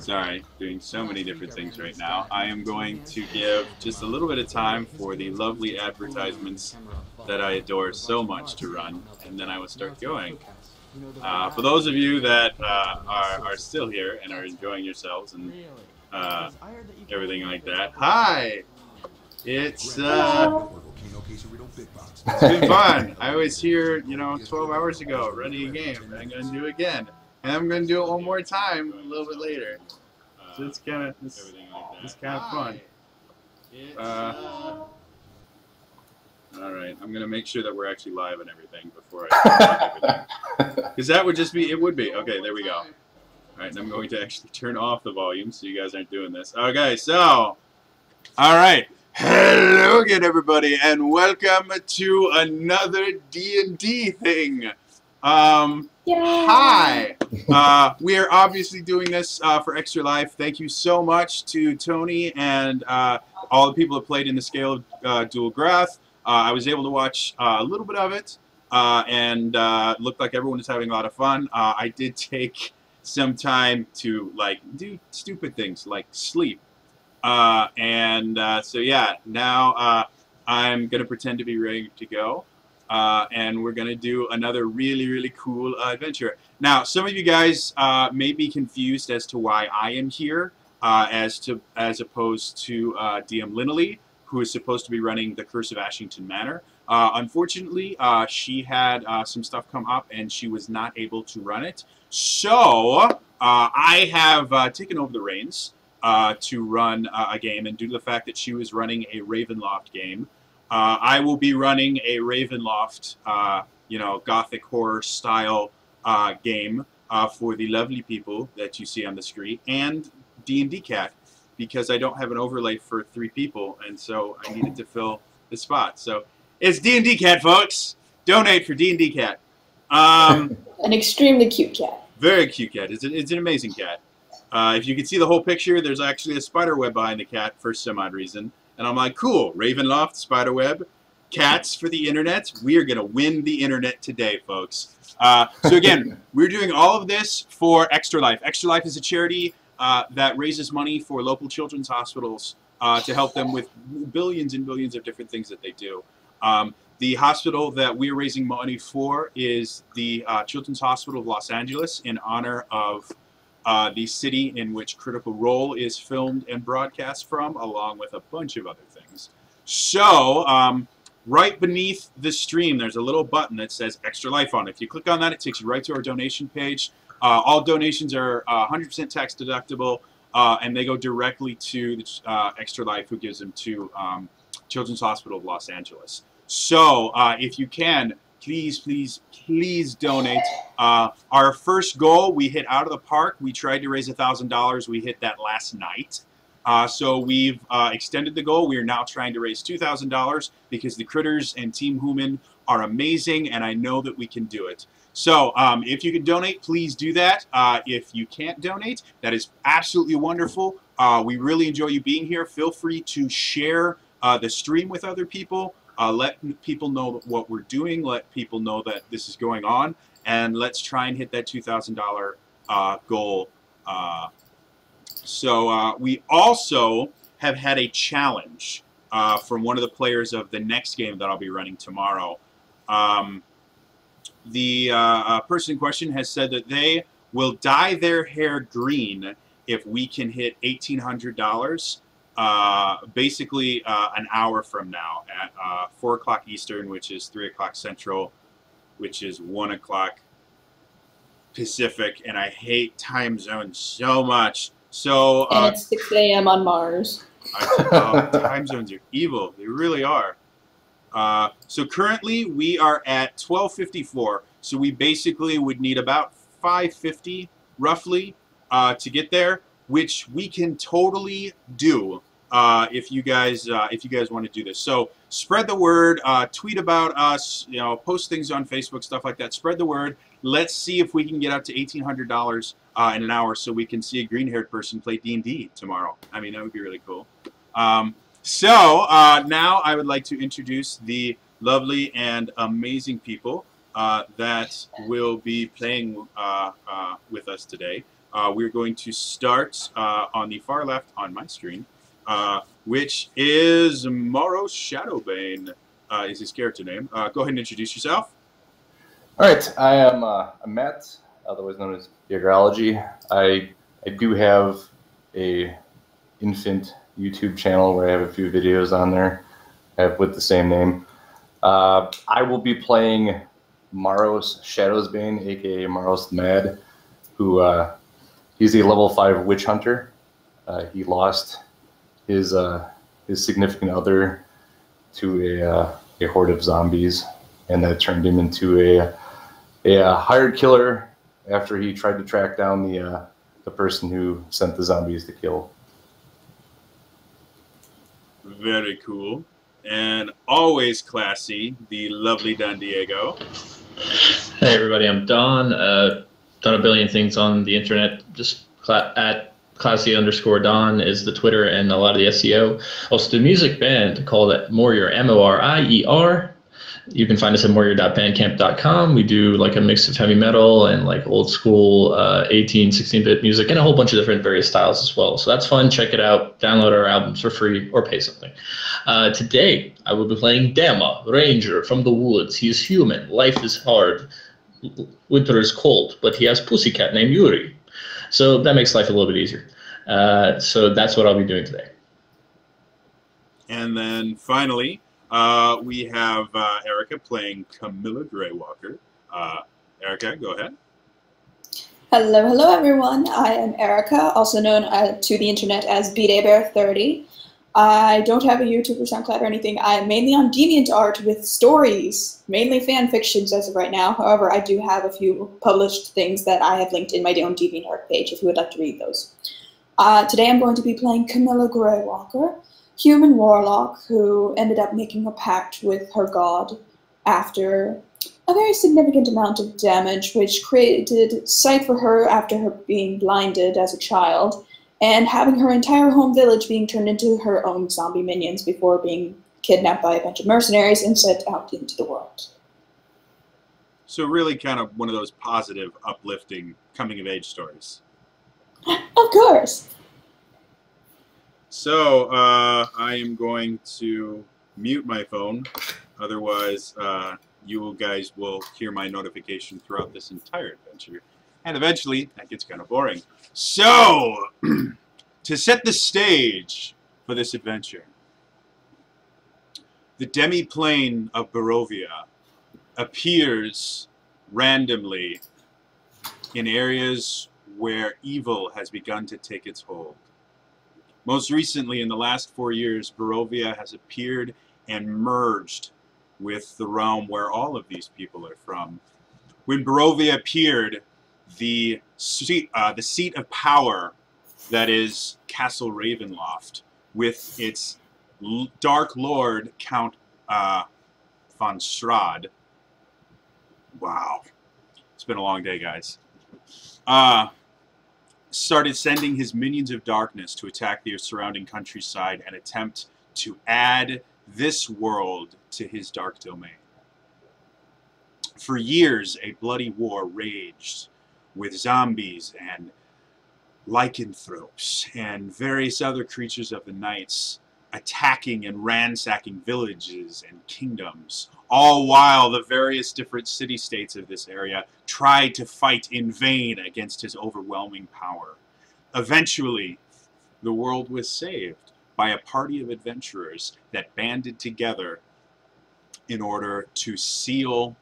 Sorry, doing so many different things right now. I am going to give just a little bit of time for the lovely advertisements that I adore so much to run, and then I will start going. For those of you that are still here and are enjoying yourselves and uh, everything like that, hi! It's it's been fun. I was here, 12 hours ago running a game, and I'm going to do it again. And I'm going to do it one more time a little bit later. So it's kind of fun. All right, I'm gonna make sure that we're actually live and everything before I start everything, because that would just be okay. There we go. All right, and I'm going to actually turn off the volume so you guys aren't doing this. Okay, so all right, hello again, everybody, and welcome to another D&D thing. Hi. We are obviously doing this for Extra Life. Thank you so much to Tony and all the people that played in the Scale of Dual Graph. I was able to watch a little bit of it, and looked like everyone was having a lot of fun. I did take some time to do stupid things like sleep, so yeah. Now I'm gonna pretend to be ready to go. And we're going to do another really cool adventure. Now, some of you guys may be confused as to why I am here, as opposed to DM Linnelly, who is supposed to be running the Curse of Ashington Manor. Unfortunately, she had some stuff come up, and she was not able to run it. So I have taken over the reins to run a game, and due to the fact that she was running a Ravenloft game, I will be running a Ravenloft, gothic horror style game for the lovely people that you see on the screen, and D&D Cat, because I don't have an overlay for 3 people, and so I needed to fill the spot. So it's D&D Cat, folks. Donate for D&D Cat. An extremely cute cat. Very cute cat. It's an amazing cat. If you can see the whole picture, there's actually a spider web behind the cat for some odd reason. And I'm like, cool, Ravenloft, spiderweb, cats for the internet. We are going to win the internet today, folks. So again, we're doing all of this for Extra Life. Extra Life is a charity that raises money for local children's hospitals to help them with billions and billions of different things that they do. The hospital that we're raising money for is the Children's Hospital of Los Angeles, in honor of the city in which Critical Role is filmed and broadcast from, along with a bunch of other things. So, right beneath the stream, there's a little button that says Extra Life on. If you click on that, it takes you right to our donation page. All donations are 100% tax deductible, and they go directly to the, Extra Life, who gives them to Children's Hospital of Los Angeles. So, if you can, please donate. Our first goal, we hit out of the park. We tried to raise $1,000. We hit that last night. So we've extended the goal. We are now trying to raise $2,000 because the critters and Team Human are amazing, and I know that we can do it. So if you can donate, please do that. If you can't donate, that is absolutely wonderful. We really enjoy you being here. Feel free to share the stream with other people. Let people know what we're doing. Let people know that this is going on, and let's try and hit that $2,000 goal. So we also have had a challenge from one of the players of the next game that I'll be running tomorrow. The person in question has said that they will dye their hair green if we can hit $1,800. Basically an hour from now at 4 o'clock Eastern, which is 3 o'clock Central, which is 1 o'clock Pacific, and I hate time zones so much. So and it's 6 a.m. on Mars. Time zones are evil. They really are. So currently we are at 12:54. So we basically would need about 5:50 roughly to get there, which we can totally do if you guys want to do this. So spread the word, tweet about us, post things on Facebook, stuff like that. Spread the word. Let's see if we can get up to $1,800 in an hour, so we can see a green-haired person play D&D tomorrow. I mean, that would be really cool. So now I would like to introduce the lovely and amazing people that will be playing with us today. We're going to start on the far left on my screen, which is Morrow Shadowbane, is his character name. Go ahead and introduce yourself. All right, I am Matt, otherwise known as Beagrology. I do have a infant YouTube channel where I have a few videos on there with the same name. I will be playing Maros Shadowsbane, aka Maros the Mad, who he's a level 5 witch hunter. He lost his significant other to a horde of zombies, and that turned him into a hired killer after he tried to track down the person who sent the zombies to kill. Very cool. And always classy, the lovely Don Diego. Hey everybody, I'm Don. Done a billion things on the internet. Just at classy_Don is the Twitter and a lot of the SEO. Also, the music band called Morier, M-O-R-I-E-R. You can find us at morier.bandcamp.com. We do like a mix of heavy metal and like old school 18, 16-bit music and a whole bunch of different various styles as well. So that's fun. Check it out. Download our albums for free or pay something. Today, I will be playing Dema, Ranger from the woods. He is human. Life is hard. Winter is cold, but he has a pussycat named Yuri. So that makes life a little bit easier. So that's what I'll be doing today. And then finally, we have Erica playing Camilla Greywalker. Erica, go ahead. Hello everyone. I am Erica, also known to the internet as BDayBear30. I don't have a YouTube or SoundCloud or anything. I am mainly on DeviantArt with stories, mainly fan fictions as of right now. However, I do have a few published things that I have linked in my own DeviantArt page if you would like to read those. Today I'm going to be playing Camilla Greywalker, human warlock who ended up making a pact with her god after a very significant amount of damage, which created sight for her after her being blinded as a child, and having her entire home village being turned into her own zombie minions before being kidnapped by a bunch of mercenaries and sent out into the world. So really kind of one of those positive, uplifting, coming-of-age stories. Of course! So, I am going to mute my phone, otherwise you guys will hear my notification throughout this entire adventure. And eventually, that gets kind of boring. So, to set the stage for this adventure, the demi-plane of Barovia appears randomly in areas where evil has begun to take its hold. Most recently, in the last 4 years, Barovia has appeared and merged with the realm where all of these people are from. When Barovia appeared, the seat of power that is Castle Ravenloft, with its Dark Lord, Count von Strahd. Wow. It's been a long day, guys. Started sending his minions of darkness to attack the surrounding countryside and attempt to add this world to his dark domain. For years, a bloody war raged with zombies and lycanthropes and various other creatures of the nights attacking and ransacking villages and kingdoms, all while the various different city-states of this area tried to fight in vain against his overwhelming power. Eventually, the world was saved by a party of adventurers that banded together in order to seal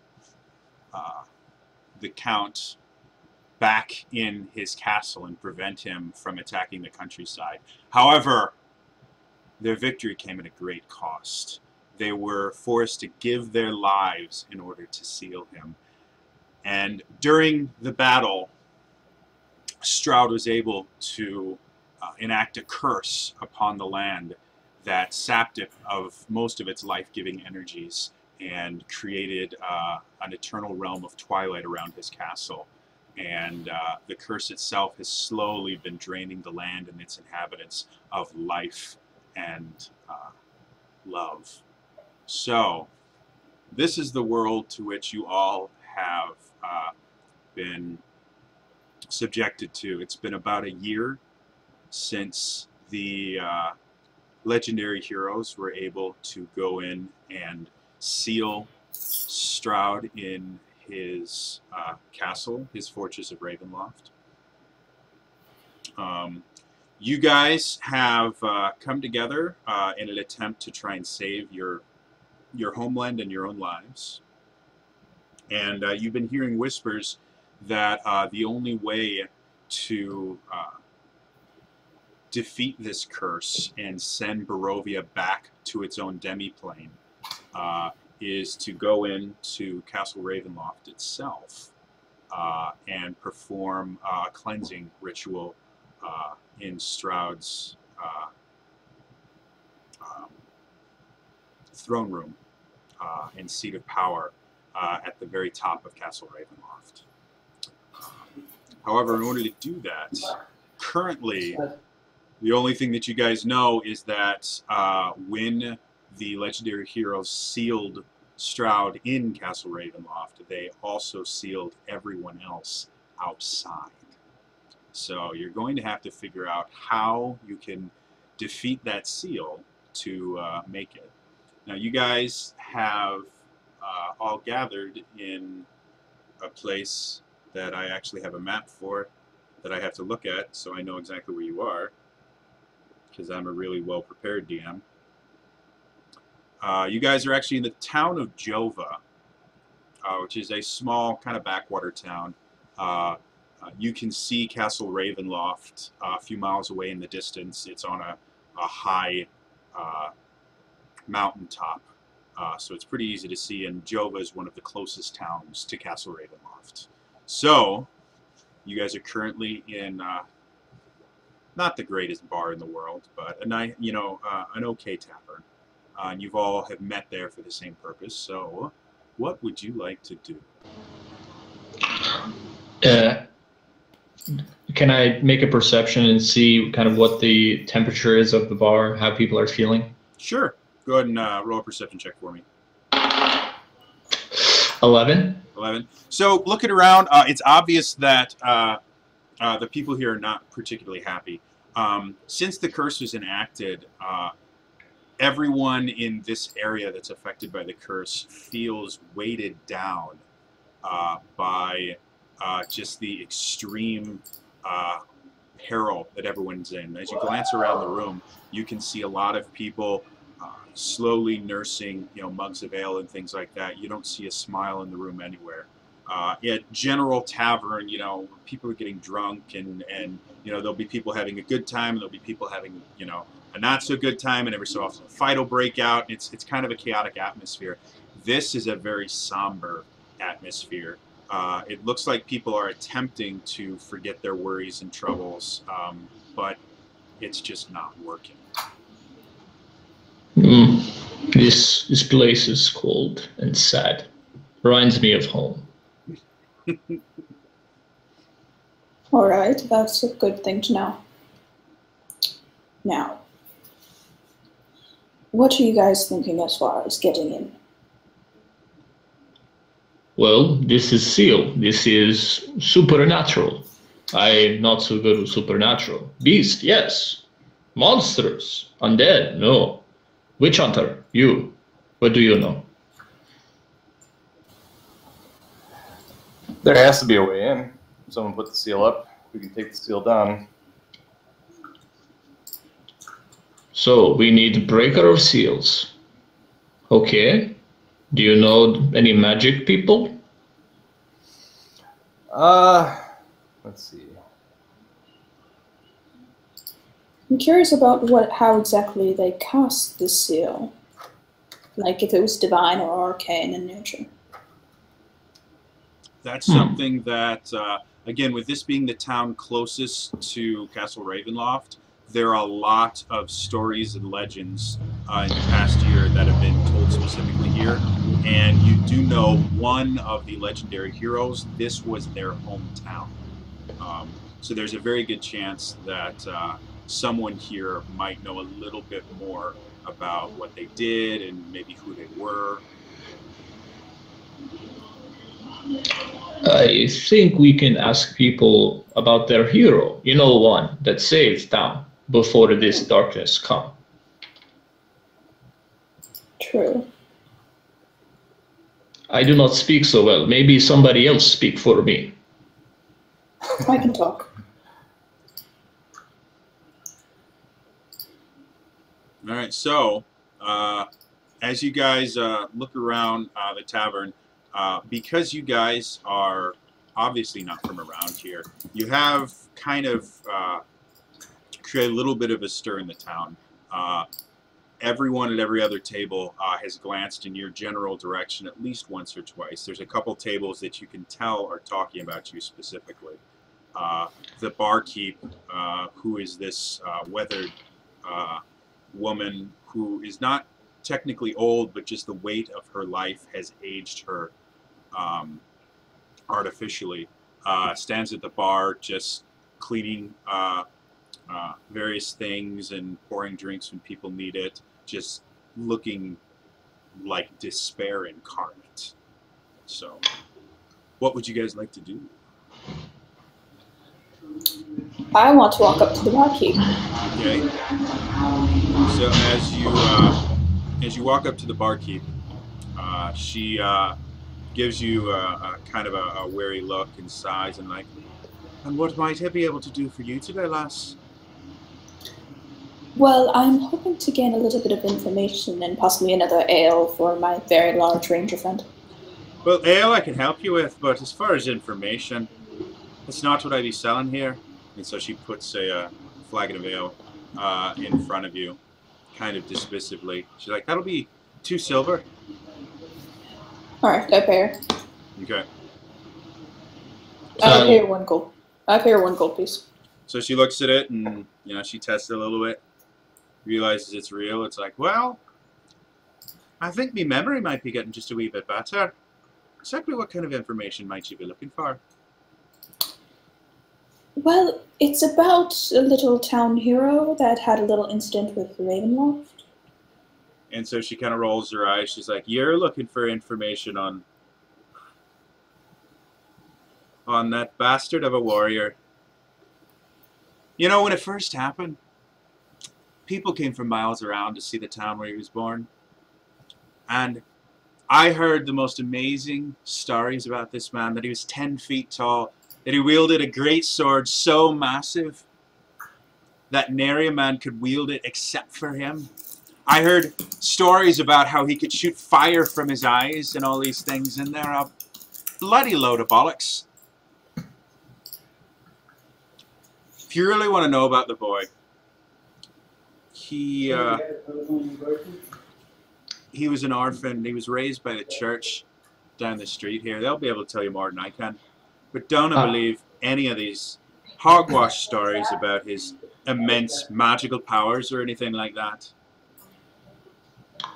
the Count back in his castle and prevent him from attacking the countryside. However, their victory came at a great cost. They were forced to give their lives in order to seal him. And during the battle, Strahd was able to enact a curse upon the land that sapped it of most of its life-giving energies and created an eternal realm of twilight around his castle. And the curse itself has slowly been draining the land and its inhabitants of life and love. So, this is the world to which you all have been subjected to. It's been about a year since the legendary heroes were able to go in and seal Stroud in his castle, his fortress of Ravenloft. You guys have come together in an attempt to try and save your homeland and your own lives. And you've been hearing whispers that the only way to defeat this curse and send Barovia back to its own demiplane is to go into Castle Ravenloft itself and perform a cleansing ritual in Stroud's throne room and seat of power at the very top of Castle Ravenloft. However, in order to do that, currently, the only thing that you guys know is that when the legendary heroes sealed Stroud in Castle Ravenloft, they also sealed everyone else outside. So you're going to have to figure out how you can defeat that seal to make it. Now, you guys have all gathered in a place that I actually have a map for that I have to look at, so I know exactly where you are, because I'm a really well-prepared DM. You guys are actually in the town of Jova, which is a small kind of backwater town. You can see Castle Ravenloft a few miles away in the distance. It's on a high mountaintop, so it's pretty easy to see, and Jova is one of the closest towns to Castle Ravenloft. So, you guys are currently in not the greatest bar in the world, but an okay tavern. And you've all have met there for the same purpose. So, what would you like to do? Can I make a perception and see kind of what the temperature is of the bar, how people are feeling? Sure. Go ahead and roll a perception check for me. 11. 11. So, looking around, it's obvious that the people here are not particularly happy. Since the curse was enacted, everyone in this area that's affected by the curse feels weighted down by just the extreme peril that everyone's in. As you glance around the room, you can see a lot of people slowly nursing, mugs of ale and things like that. You don't see a smile in the room anywhere. At General Tavern, people are getting drunk, and there'll be people having a good time, and there'll be people having, a not so good time, and every so often a fight will break out. It's kind of a chaotic atmosphere. This is a very somber atmosphere. It looks like people are attempting to forget their worries and troubles, but it's just not working. This place is cold and sad. Reminds me of home. All right, that's a good thing to know. Now, what are you guys thinking as far as getting in? Well, this is seal. This is supernatural. I'm not so good with supernatural. Beast, yes. Monsters. Undead, no. Witch hunter, you. What do you know? There has to be a way in. Someone put the seal up. We can take the seal down. So, we need breaker of seals. Okay. Do you know any magic people? Let's see. I'm curious about how exactly they cast the seal. Like if it was divine or arcane in nature. That's something that, again, with this being the town closest to Castle Ravenloft, there are a lot of stories and legends in the past year that have been told specifically here. And you do know one of the legendary heroes, this was their hometown. So there's a very good chance that someone here might know a little bit more about what they did and maybe who they were. I think we can ask people about their hero. You know, one that saved town before this darkness come. True. I do not speak so well. Maybe somebody else speak for me. I can talk. All right, so as you guys look around the tavern, because you guys are obviously not from around here, you have kind of created a little bit of a stir in the town. Everyone at every other table has glanced in your general direction at least once or twice. There's a couple tables that you can tell are talking about you specifically. The barkeep, who is this weathered woman who is not technically old, but just the weight of her life has aged her artificially, stands at the bar just cleaning various things and pouring drinks when people need it, just looking like despair incarnate. So, what would you guys like to do? I want to walk up to the barkeep. Okay. So as you walk up to the barkeep, she gives you a kind of a wary look and sighs and like, and what might I be able to do for you today, lass? Well, I'm hoping to gain a little bit of information and possibly another ale for my very large ranger friend. Well, ale I can help you with, but as far as information, that's not what I be selling here. And so she puts a flagon of ale in front of you, kind of dismissively. She's like, that'll be 2 silver. Alright, I pay her. Okay. I pay her 1 gold. I pay her 1 gold piece. So she looks at it and, you know, she tests it a little bit, realizes it's real. It's like, well, I think my memory might be getting just a wee bit better. Exactly what kind of information might you be looking for? Well, it's about a little town hero that had a little incident with Ravenloft. And so she kind of rolls her eyes. She's like, you're looking for information on that bastard of a warrior. You know, when it first happened, people came from miles around to see the town where he was born. And I heard the most amazing stories about this man, that he was 10 feet tall, that he wielded a great sword so massive that nary a man could wield it except for him. I heard stories about how he could shoot fire from his eyes and all these things, and they're a bloody load of bollocks. If you really want to know about the boy, he was an orphan. He was raised by the church down the street here. They'll be able to tell you more than I can. But don't believe any of these hogwash stories about his immense magical powers or anything like that.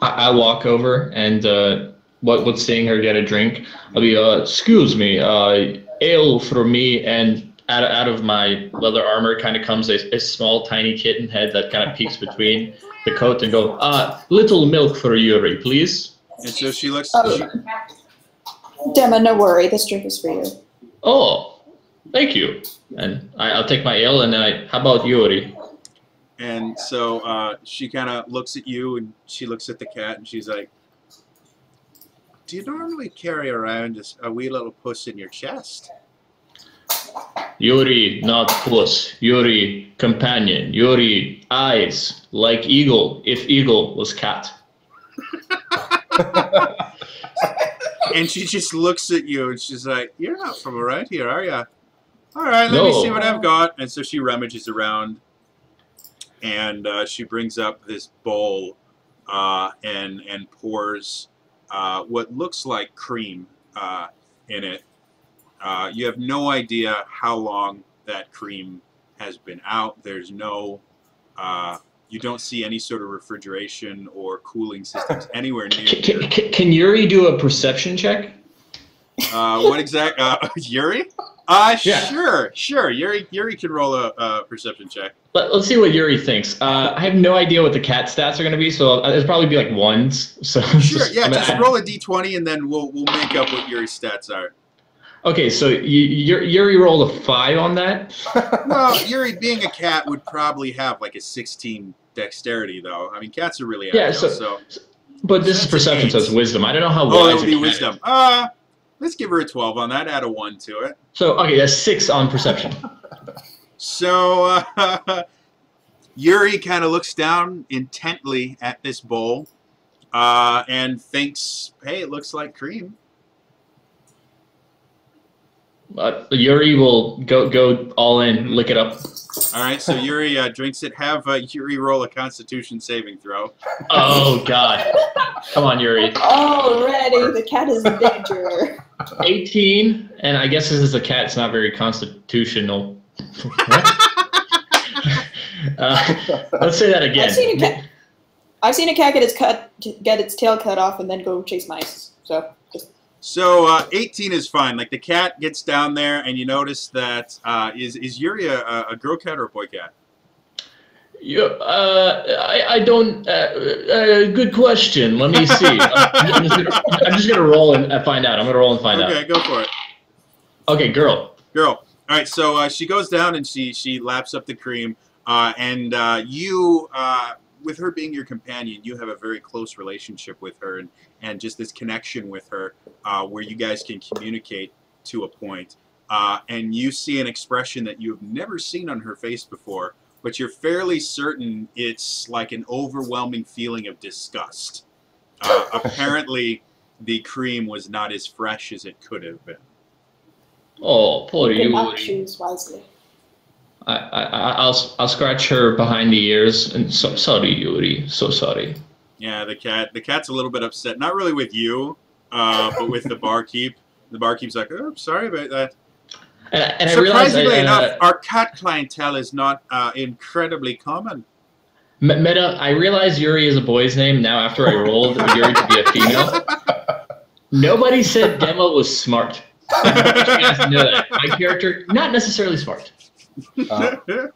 I walk over and what's seeing her get a drink, I'll be, excuse me, ale for me, and out of my leather armor kind of comes a small tiny kitten head that kind of peeks between the coat and go, little milk for Yuri, please. And so she looks... Dema, no worry, this drink is for you. Oh, thank you. And I'll take my ale, and how about Yuri? And so she kind of looks at you, and she looks at the cat, and she's like, do you normally carry around a wee little puss in your chest? Yuri, not puss. Yuri, companion. Yuri, eyes, like eagle, if eagle was cat. And she just looks at you, and she's like, you're not from around here, are you? All right, let me see what I've got. And so she rummages around, and she brings up this bowl and pours what looks like cream in it. You have no idea how long that cream has been out. There's no, you don't see any sort of refrigeration or cooling systems anywhere near here. Can Yuri do a perception check? What exact, Yuri? Yeah. Sure. Yuri can roll a perception check. Let's see what Yuri thinks. I have no idea what the cat stats are going to be, so it'll probably be like ones. So sure, yeah, just roll a d20 and then we'll make up what Yuri's stats are. Okay, so Yuri rolled a 5 on that. Well, Yuri, being a cat, would probably have like a 16 dexterity, though. I mean, cats are really Yeah, agile, so but this is that's an perception, so it's 8. wisdom. I don't know how Oh, that wise would a be cat wisdom. is. Let's give her a 12 on that. Add a 1 to it. So okay, that's 6 on perception. So Yuri kind of looks down intently at this bowl and thinks, "Hey, it looks like cream." Yuri will go all in, lick it up. All right, so Yuri drinks it. Have Yuri roll a Constitution saving throw. Oh God! Come on, Yuri. Already, the cat is in danger. 18, and I guess this is a cat. It's not very constitutional. What? Let's say that again. I've seen a cat get its tail cut off and then go chase mice. So 18 is fine. Like the cat gets down there, and you notice that is Yuri a girl cat or a boy cat? I don't. Good question. Let me see. I'm just gonna roll and find out. I'm gonna roll and find out. Okay, go for it. Okay, girl. Girl. All right. So she goes down and she laps up the cream, and you, with her being your companion, you have a very close relationship with her, and just this connection with her, where you guys can communicate to a point. And you see an expression that you have never seen on her face before, but you're fairly certain it's like an overwhelming feeling of disgust. Apparently, the cream was not as fresh as it could have been. Oh, poor You cannot Yuri. choose wisely. I'll scratch her behind the ears and sorry, Yuri. So sorry. Yeah, the cat's a little bit upset. Not really with you, but with the barkeep. The barkeep's like, "Oh, sorry about that." And Surprisingly I realized, enough, our cat clientele is not incredibly common. Meta, I realize Yuri is a boy's name now after I rolled Yuri to be a female. Nobody said Demo was smart. I want you guys to know that. My character, not necessarily smart.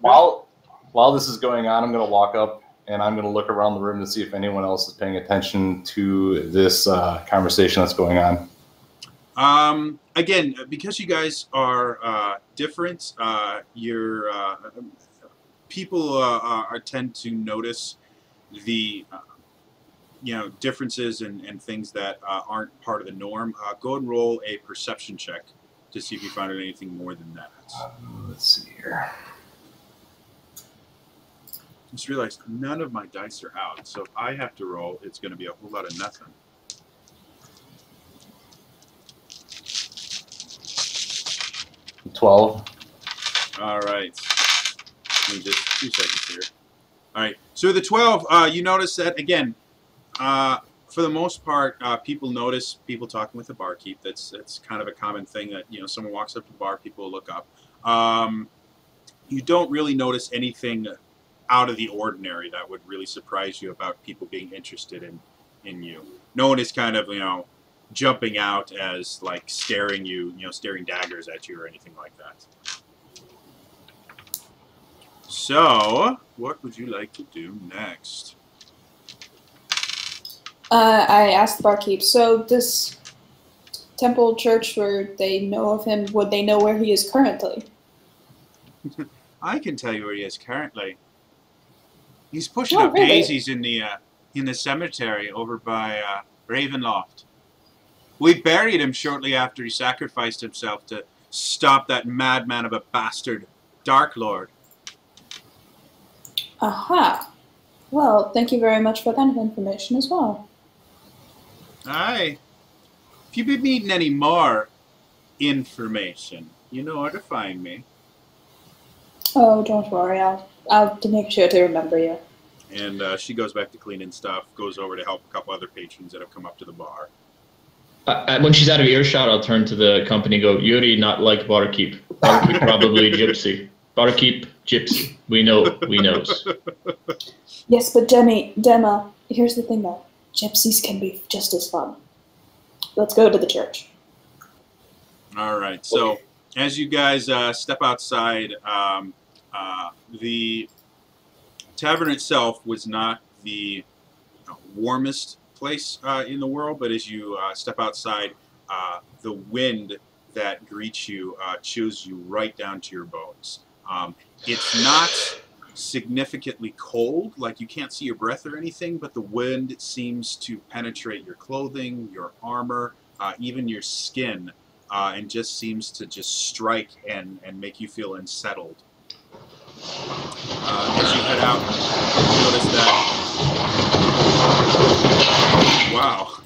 While this is going on, I'm going to walk up and I'm going to look around the room to see if anyone else is paying attention to this conversation that's going on. Again, because you guys are different, people tend to notice the differences and things that aren't part of the norm. Go and roll a perception check to see if you find anything more than that. Let's see here. Just realized none of my dice are out, so if I have to roll, it's going to be a whole lot of nothing. $12. All right. Let me just 2 seconds here. All right. So the 12, you notice that, again, for the most part, people notice people talking with the barkeep. That's kind of a common thing that, someone walks up to the bar, people will look up. You don't really notice anything out of the ordinary that would really surprise you about people being interested in you. No one is kind of, jumping out as like staring daggers at you or anything like that. So, what would you like to do next? I asked the barkeep, so this temple church where they know of him, would they know where he is currently? I can tell you where he is currently. He's pushing Oh, up really? daisies in the cemetery over by Ravenloft. We buried him shortly after he sacrificed himself to stop that madman of a bastard Dark Lord. Aha. Well, thank you very much for that information as well. Aye. If you've been needing any more information, you know where to find me. Oh, don't worry. I'll make sure to remember you. And she goes back to cleaning stuff, goes over to help a couple other patrons that have come up to the bar. When she's out of earshot, I'll turn to the company and go, Yuri, not like Barkeep. Barkeep, probably Gypsy. Barkeep, Gypsy. We knows. Yes, but Dema, here's the thing though. Gypsies can be just as fun. Let's go to the church. All right. So as you guys step outside, the tavern itself was not the warmest place in the world, but as you step outside, the wind that greets you chills you right down to your bones. It's not significantly cold, like you can't see your breath or anything, but the wind seems to penetrate your clothing, your armor, even your skin, and just seems to just strike and make you feel unsettled. As you head out, you notice that, wow.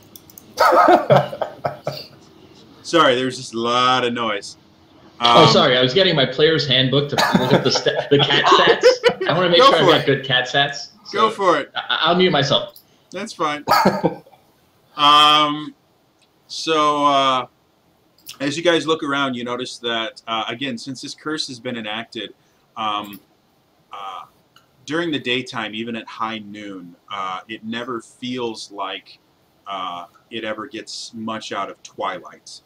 Sorry, there's just a lot of noise. Oh, sorry. I was getting my player's handbook to look at the cat stats. I want to make sure I've got good cat stats. So go for it. I'll mute myself. That's fine. So as you guys look around, you notice that, again, since this curse has been enacted, during the daytime, even at high noon, it never feels like it ever gets much out of twilight.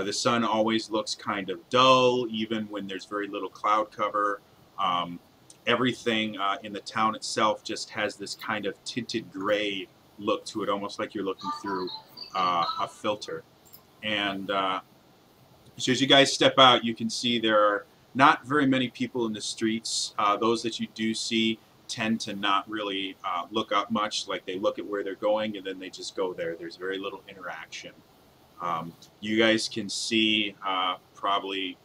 The sun always looks kind of dull, even when there's very little cloud cover. Everything in the town itself just has this kind of tinted gray look to it, almost like you're looking through a filter. And so as you guys step out, you can see there are not very many people in the streets. Those that you do see tend to not really look up much, like they look at where they're going and then they just go there. There's very little interaction. You guys can see probably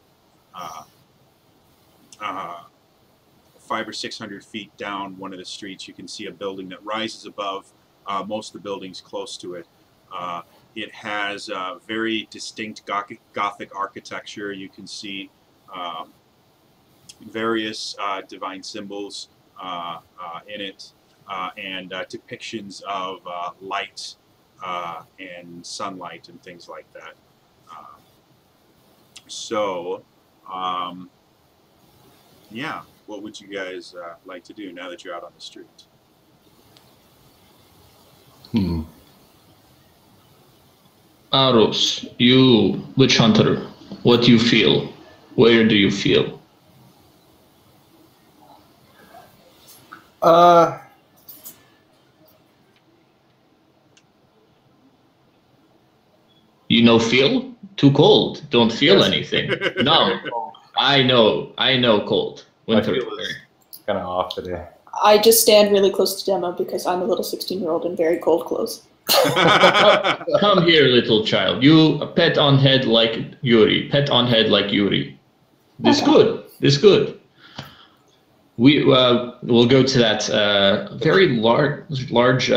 500 or 600 feet down one of the streets, you can see a building that rises above most of the buildings close to it. It has very distinct Gothic architecture. You can see various divine symbols in it, and depictions of light and sunlight and things like that. Yeah, what would you guys like to do now that you're out on the street? Aros, you witch hunter, what do you feel? Where do you feel? You know, feel? Too cold. Don't feel anything. No, I know cold. Winter. My feel is kind of off today. I just stand really close to Demo because I'm a little 16-year-old in very cold clothes. Come here, little child. You pet on head like Yuri. Pet on head like Yuri. This good. This good. We'll go to that very large.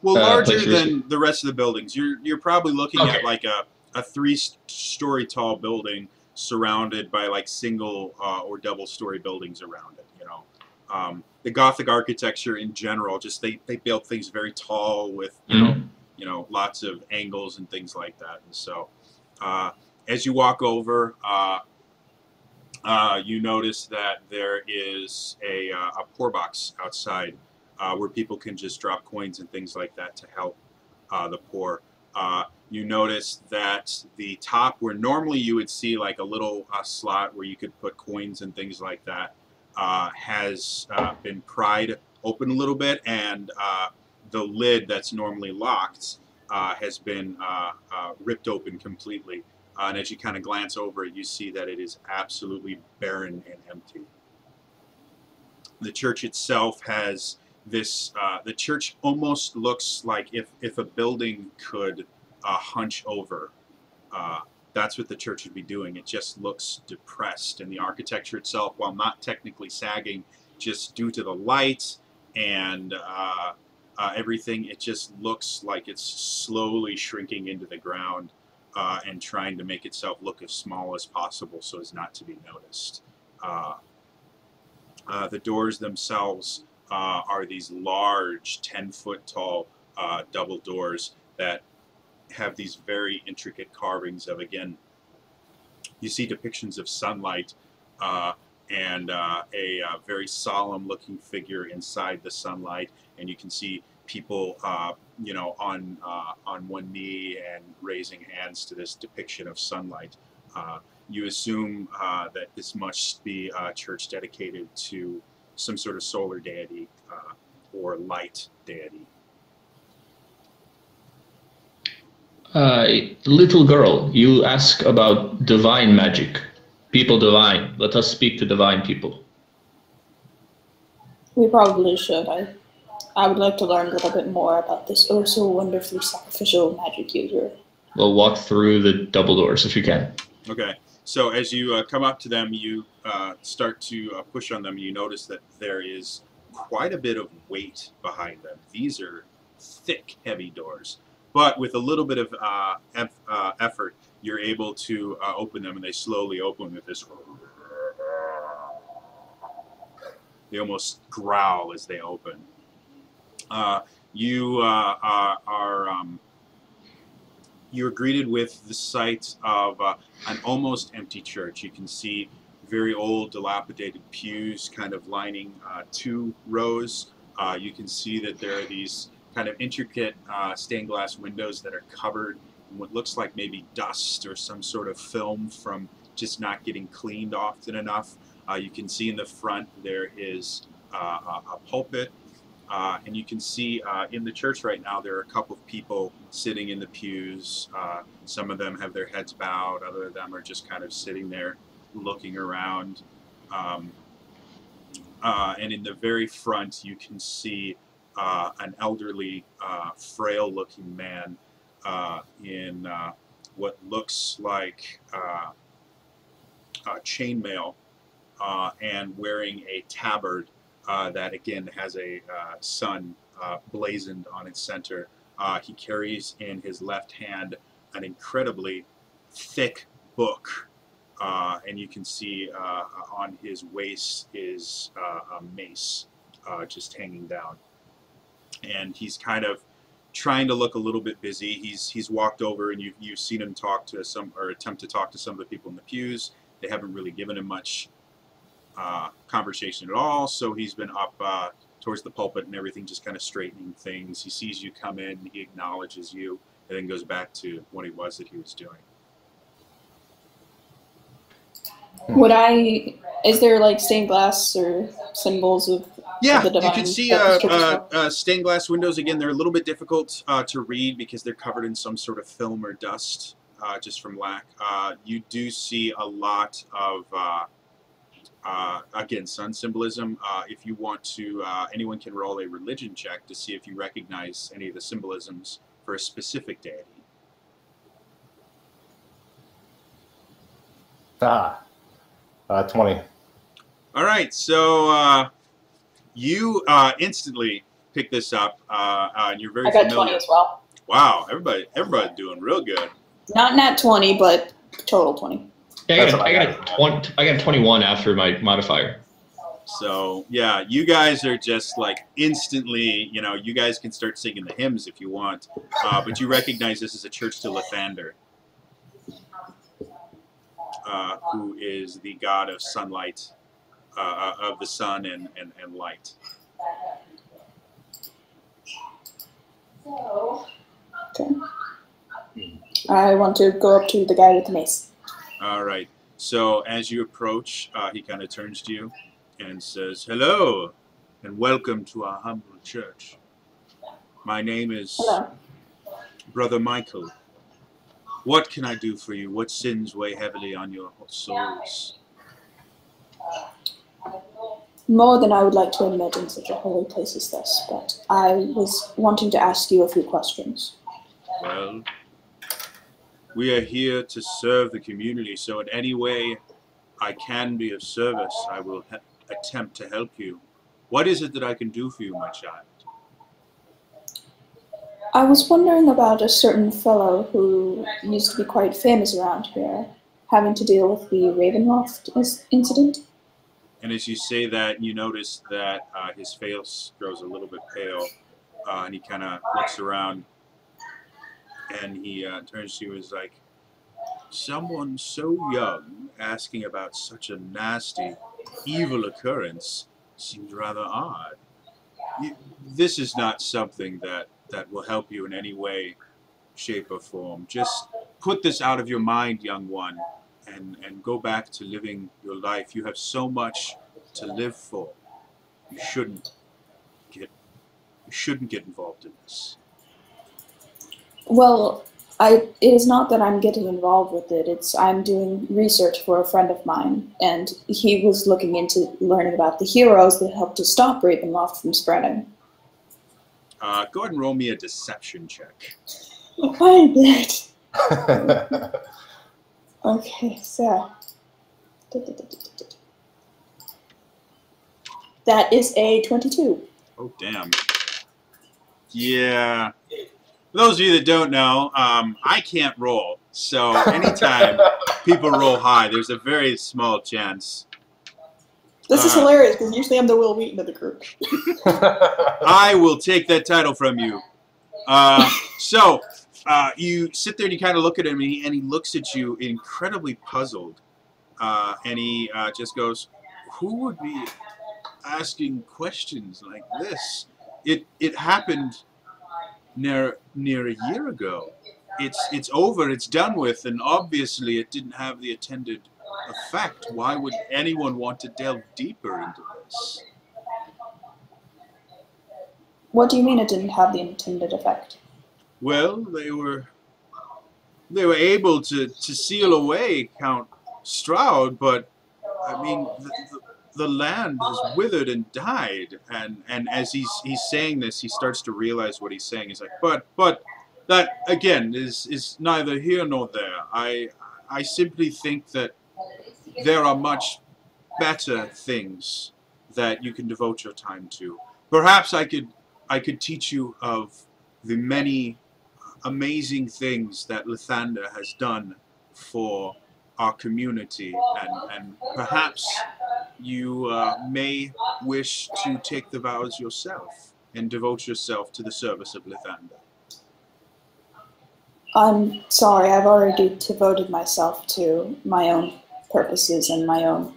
Well, larger than the rest of the buildings. You're probably looking at like a 3-story tall building surrounded by like single or double-story buildings around it. You know, the Gothic architecture in general, just they build things very tall with you know lots of angles and things like that. And so as you walk over, you notice that there is a poor box outside where people can just drop coins and things like that to help the poor. You notice that the top, where normally you would see like a little slot where you could put coins and things like that, has been pried open a little bit, and the lid that's normally locked has been ripped open completely. And as you kind of glance over it, you see that it is absolutely barren and empty. The church itself has this, the church almost looks like if a building could hunch over. That's what the church would be doing. It just looks depressed, and the architecture itself, while not technically sagging, just due to the light and everything, it just looks like it's slowly shrinking into the ground and trying to make itself look as small as possible so as not to be noticed. The doors themselves are these large 10-foot tall double doors that have these very intricate carvings of, again, you see depictions of sunlight and a very solemn looking figure inside the sunlight, and you can see people you know, on one knee and raising hands to this depiction of sunlight. You assume that this must be a church dedicated to some sort of solar deity or light deity. Little girl, you ask about divine magic. People divine. Let us speak to divine people. We probably should. I would like to learn a little bit more about this oh so wonderfully sacrificial magic user. We'll walk through the double doors if you can. Okay. So as you come up to them, you start to push on them. You notice that there is quite a bit of weight behind them. These are thick, heavy doors. But with a little bit of effort, you're able to open them, and they slowly open with this. They almost growl as they open. You're greeted with the sight of an almost empty church. You can see very old, dilapidated pews kind of lining 2 rows. You can see that there are these kind of intricate stained glass windows that are covered in what looks like maybe dust or some sort of film from just not getting cleaned often enough. You can see in the front there is a pulpit. And you can see in the church right now there are a couple of people sitting in the pews. Some of them have their heads bowed, other of them are just kind of sitting there looking around. And in the very front you can see an elderly, frail-looking man in what looks like chainmail and wearing a tabard that again has a sun blazoned on its center. He carries in his left hand an incredibly thick book, and you can see on his waist is a mace just hanging down. And he's kind of trying to look a little bit busy. He's walked over, and you've seen him talk to some, or attempt to talk to some of the people in the pews. They haven't really given him much conversation at all, so he's been up towards the pulpit and everything, just kind of straightening things. He sees you come in, he acknowledges you, and then goes back to what he was doing. Is there like stained glass or symbols of Yeah, the divine? you can see stained glass windows. Again, they're a little bit difficult to read because they're covered in some sort of film or dust just from lack. You do see a lot of again, sun symbolism. If you want to, anyone can roll a religion check to see if you recognize any of the symbolisms for a specific deity. 20. All right, so you instantly pick this up, and you're very I got familiar. 20 as well. Wow, everybody's doing real good. Not nat 20, but total 20. Yeah, I got 21 after my modifier. So yeah, you guys are just like instantly, you guys can start singing the hymns if you want, but you recognize this is a church to Lathander, who is the god of sunlight, of the sun and light. Okay. I want to go up to the guy with the mace. All right. So as you approach, he kind of turns to you and says, "Hello, and welcome to our humble church. My name is Brother Michael. What can I do for you? What sins weigh heavily on your souls?" More than I would like to admit in such a holy place as this, but I was wanting to ask you a few questions. Well, we are here to serve the community, so in any way I can be of service, I will attempt to help you. What is it that I can do for you, my child? I was wondering about a certain fellow who used to be quite famous around here, having to deal with the Ravenloft incident. And as you say that, you notice that his face grows a little bit pale, and he kind of looks around, and he turns to you and is like, "Someone so young asking about such a nasty, evil occurrence seems rather odd. This is not something that will help you in any way, shape, or form. Just put this out of your mind, young one, and go back to living your life. You have so much to live for. You shouldn't get involved in this." Well, It is not that I'm getting involved with it. I'm doing research for a friend of mine, and he was looking into learning about the heroes that helped to stop Ravenloft from spreading. Go ahead and roll me a deception check. Fine, Blade. Okay, so that is a 22. Oh, damn. Yeah. For those of you that don't know, I can't roll. So anytime people roll high, there's a very small chance. This is hilarious, because usually I'm the Will Wheaton of the group. I will take that title from you. You sit there and you kind of look at him, and he looks at you incredibly puzzled. And he just goes, "Who would be asking questions like this? It happened near a year ago. It's over. It's done with, and obviously it didn't have the intended effect. Why would anyone want to delve deeper into this?" What do you mean it didn't have the intended effect? Well, they were able to seal away Count Stroud, but I mean the land has withered and died. And as he's saying this, he starts to realize what he's saying. He's like, but that again is neither here nor there. I simply think that there are much better things that you can devote your time to. Perhaps I could teach you of the many amazing things that Lathander has done for our community, and perhaps you may wish to take the vows yourself and devote yourself to the service of Lathander. I'm sorry, I've already devoted myself to my own purposes and my own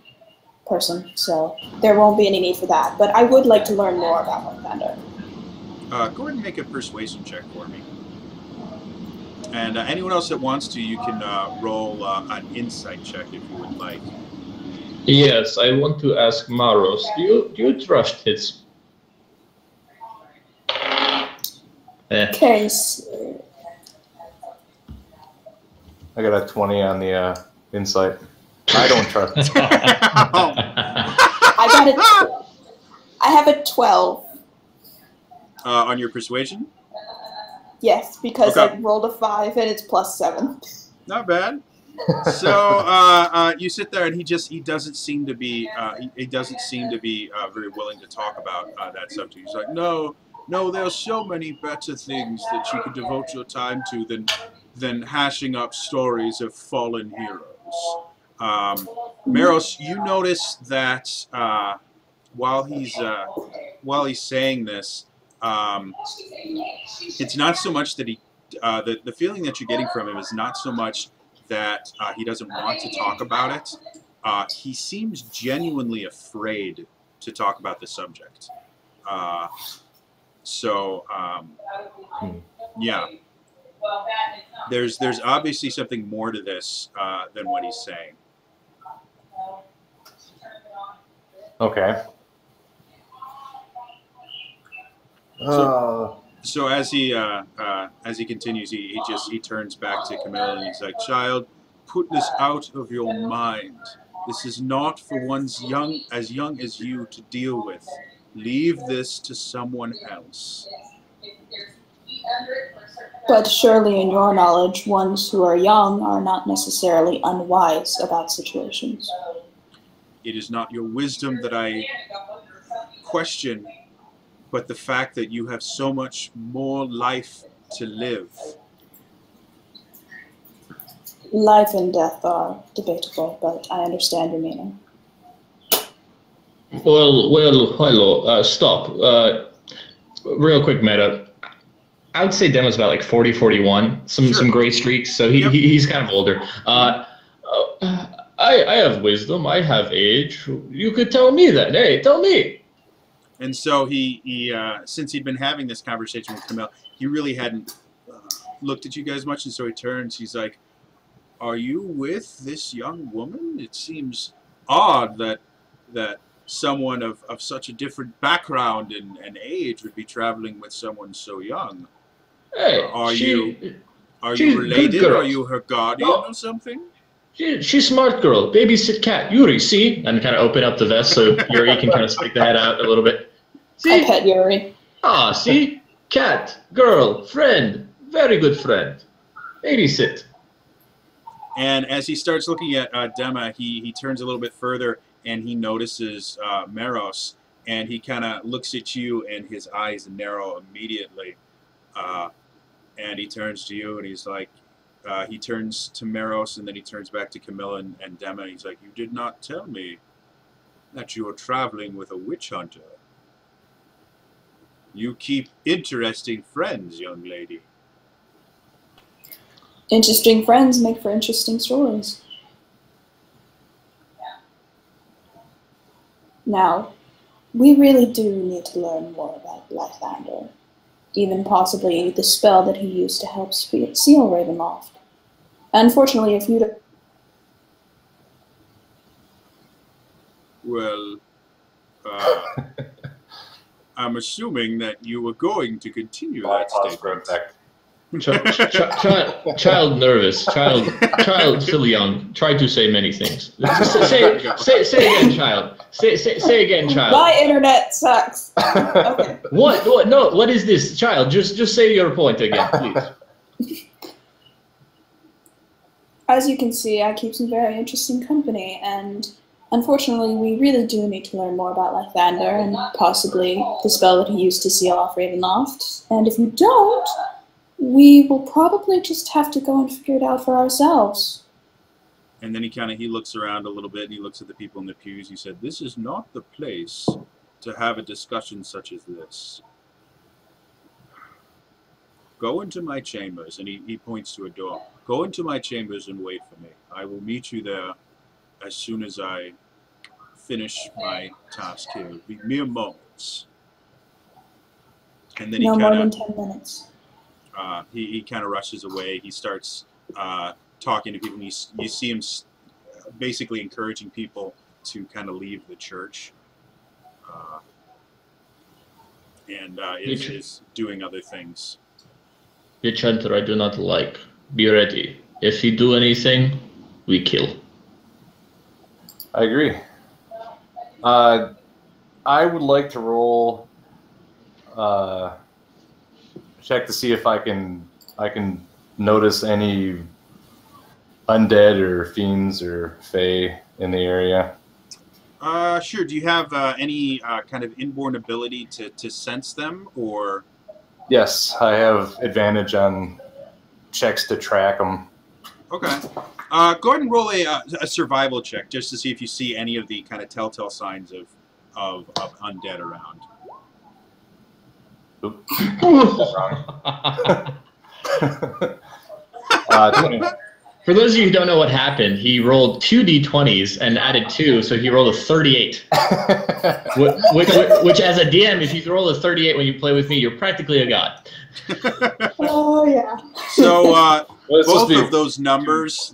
person, so there won't be any need for that. But I would like to learn more about Lathander. Go ahead and make a persuasion check for me. And anyone else that wants to, you can roll an insight check if you would like. Yes, I want to ask Maros, do you trust his... Okay. I got a 20 on the insight. I don't trust him. I have a 12. On your persuasion? Yes, because okay. I rolled a 5 and it's +7. Not bad. So you sit there, and he doesn't seem to be very willing to talk about that subject. He's like, no, there are so many better things that you could devote your time to than hashing up stories of fallen heroes. Maros, you notice that while he's saying this, it's not so much that the feeling that you're getting from him is not so much that he doesn't want to talk about it. He seems genuinely afraid to talk about the subject. Yeah. There's obviously something more to this than what he's saying. Okay. So as he continues, he turns back to Camilla and he's like, "Child, put this out of your mind. This is not for one's young as you to deal with. Leave this to someone else." But surely in your knowledge, ones who are young are not necessarily unwise about situations. It is not your wisdom that I question, but the fact that you have so much more life to live. Life and death are debatable, but I understand your meaning. Well, hello, stop. Real quick meta. I would say Demo's about like 40, 41, some gray streaks, so he's kind of older. I have wisdom, I have age. You could tell me that. Hey, tell me. And so he since he'd been having this conversation with Camille, he really hadn't looked at you guys much, and so he turns. He's like, "Are you with this young woman? It seems odd that someone of such a different background and age would be traveling with someone so young. Hey, Are She's you a good related? girl. Are you her guardian No. or something? She's smart girl. Babysit cat. Yuri, see? And kind of open up the vest so Yuri can kind of stick the head out a little bit. I See? pet Yuri. Ah, see? Cat, girl, friend. Very good friend. Babysit. And as he starts looking at Dema, he turns a little bit further and he notices Meros, and he kind of looks at you, and his eyes narrow immediately. And he turns to you, and he's like, he turns to Meros, and then he turns back to Camilla and Dema. He's like, "You did not tell me that you were traveling with a witch hunter. You keep interesting friends, young lady." Interesting friends make for interesting stories. Now, we really do need to learn more about Lythander. Even possibly the spell that he used to help seal Ravenloft. Unfortunately, if you don't... Well, I'm assuming that you were going to continue that statement. Child nervous, child still young. Tried to say many things. Say again, child. Say again, child. My internet sucks. Okay. What? No. What is this, child? Just say your point again, please. As you can see, I keep some very interesting company, and unfortunately, we really do need to learn more about Lythander and possibly the spell that he used to seal off Ravenloft. And if you don't, we will probably just have to go and figure it out for ourselves. And then he looks around a little bit, and he looks at the people in the pews. He said, "This is not the place to have a discussion such as this. Go into my chambers," and he points to a door. "Go into my chambers and wait for me. I will meet you there as soon as I finish my task here. It'll be mere moments." And then No more than 10 minutes. he kind of rushes away. He starts talking to people. And you see him basically encouraging people to kind of leave the church. And is doing other things. Witch hunter I do not like. Be ready. If you do anything, we kill. I agree. I would like to roll check to see if I can notice any undead or fiends or fae in the area. Sure. Do you have any kind of inborn ability to sense them, or? Yes, I have advantage on checks to track them. Okay. Go ahead and roll a survival check just to see if you see any of the kind of telltale signs of undead around. Oops. That's wrong. 20. For those of you who don't know what happened, he rolled 2 d20s and added 2, so he rolled a 38. which, as a DM, if you roll a 38 when you play with me, you're practically a god. Oh, yeah. So both of those numbers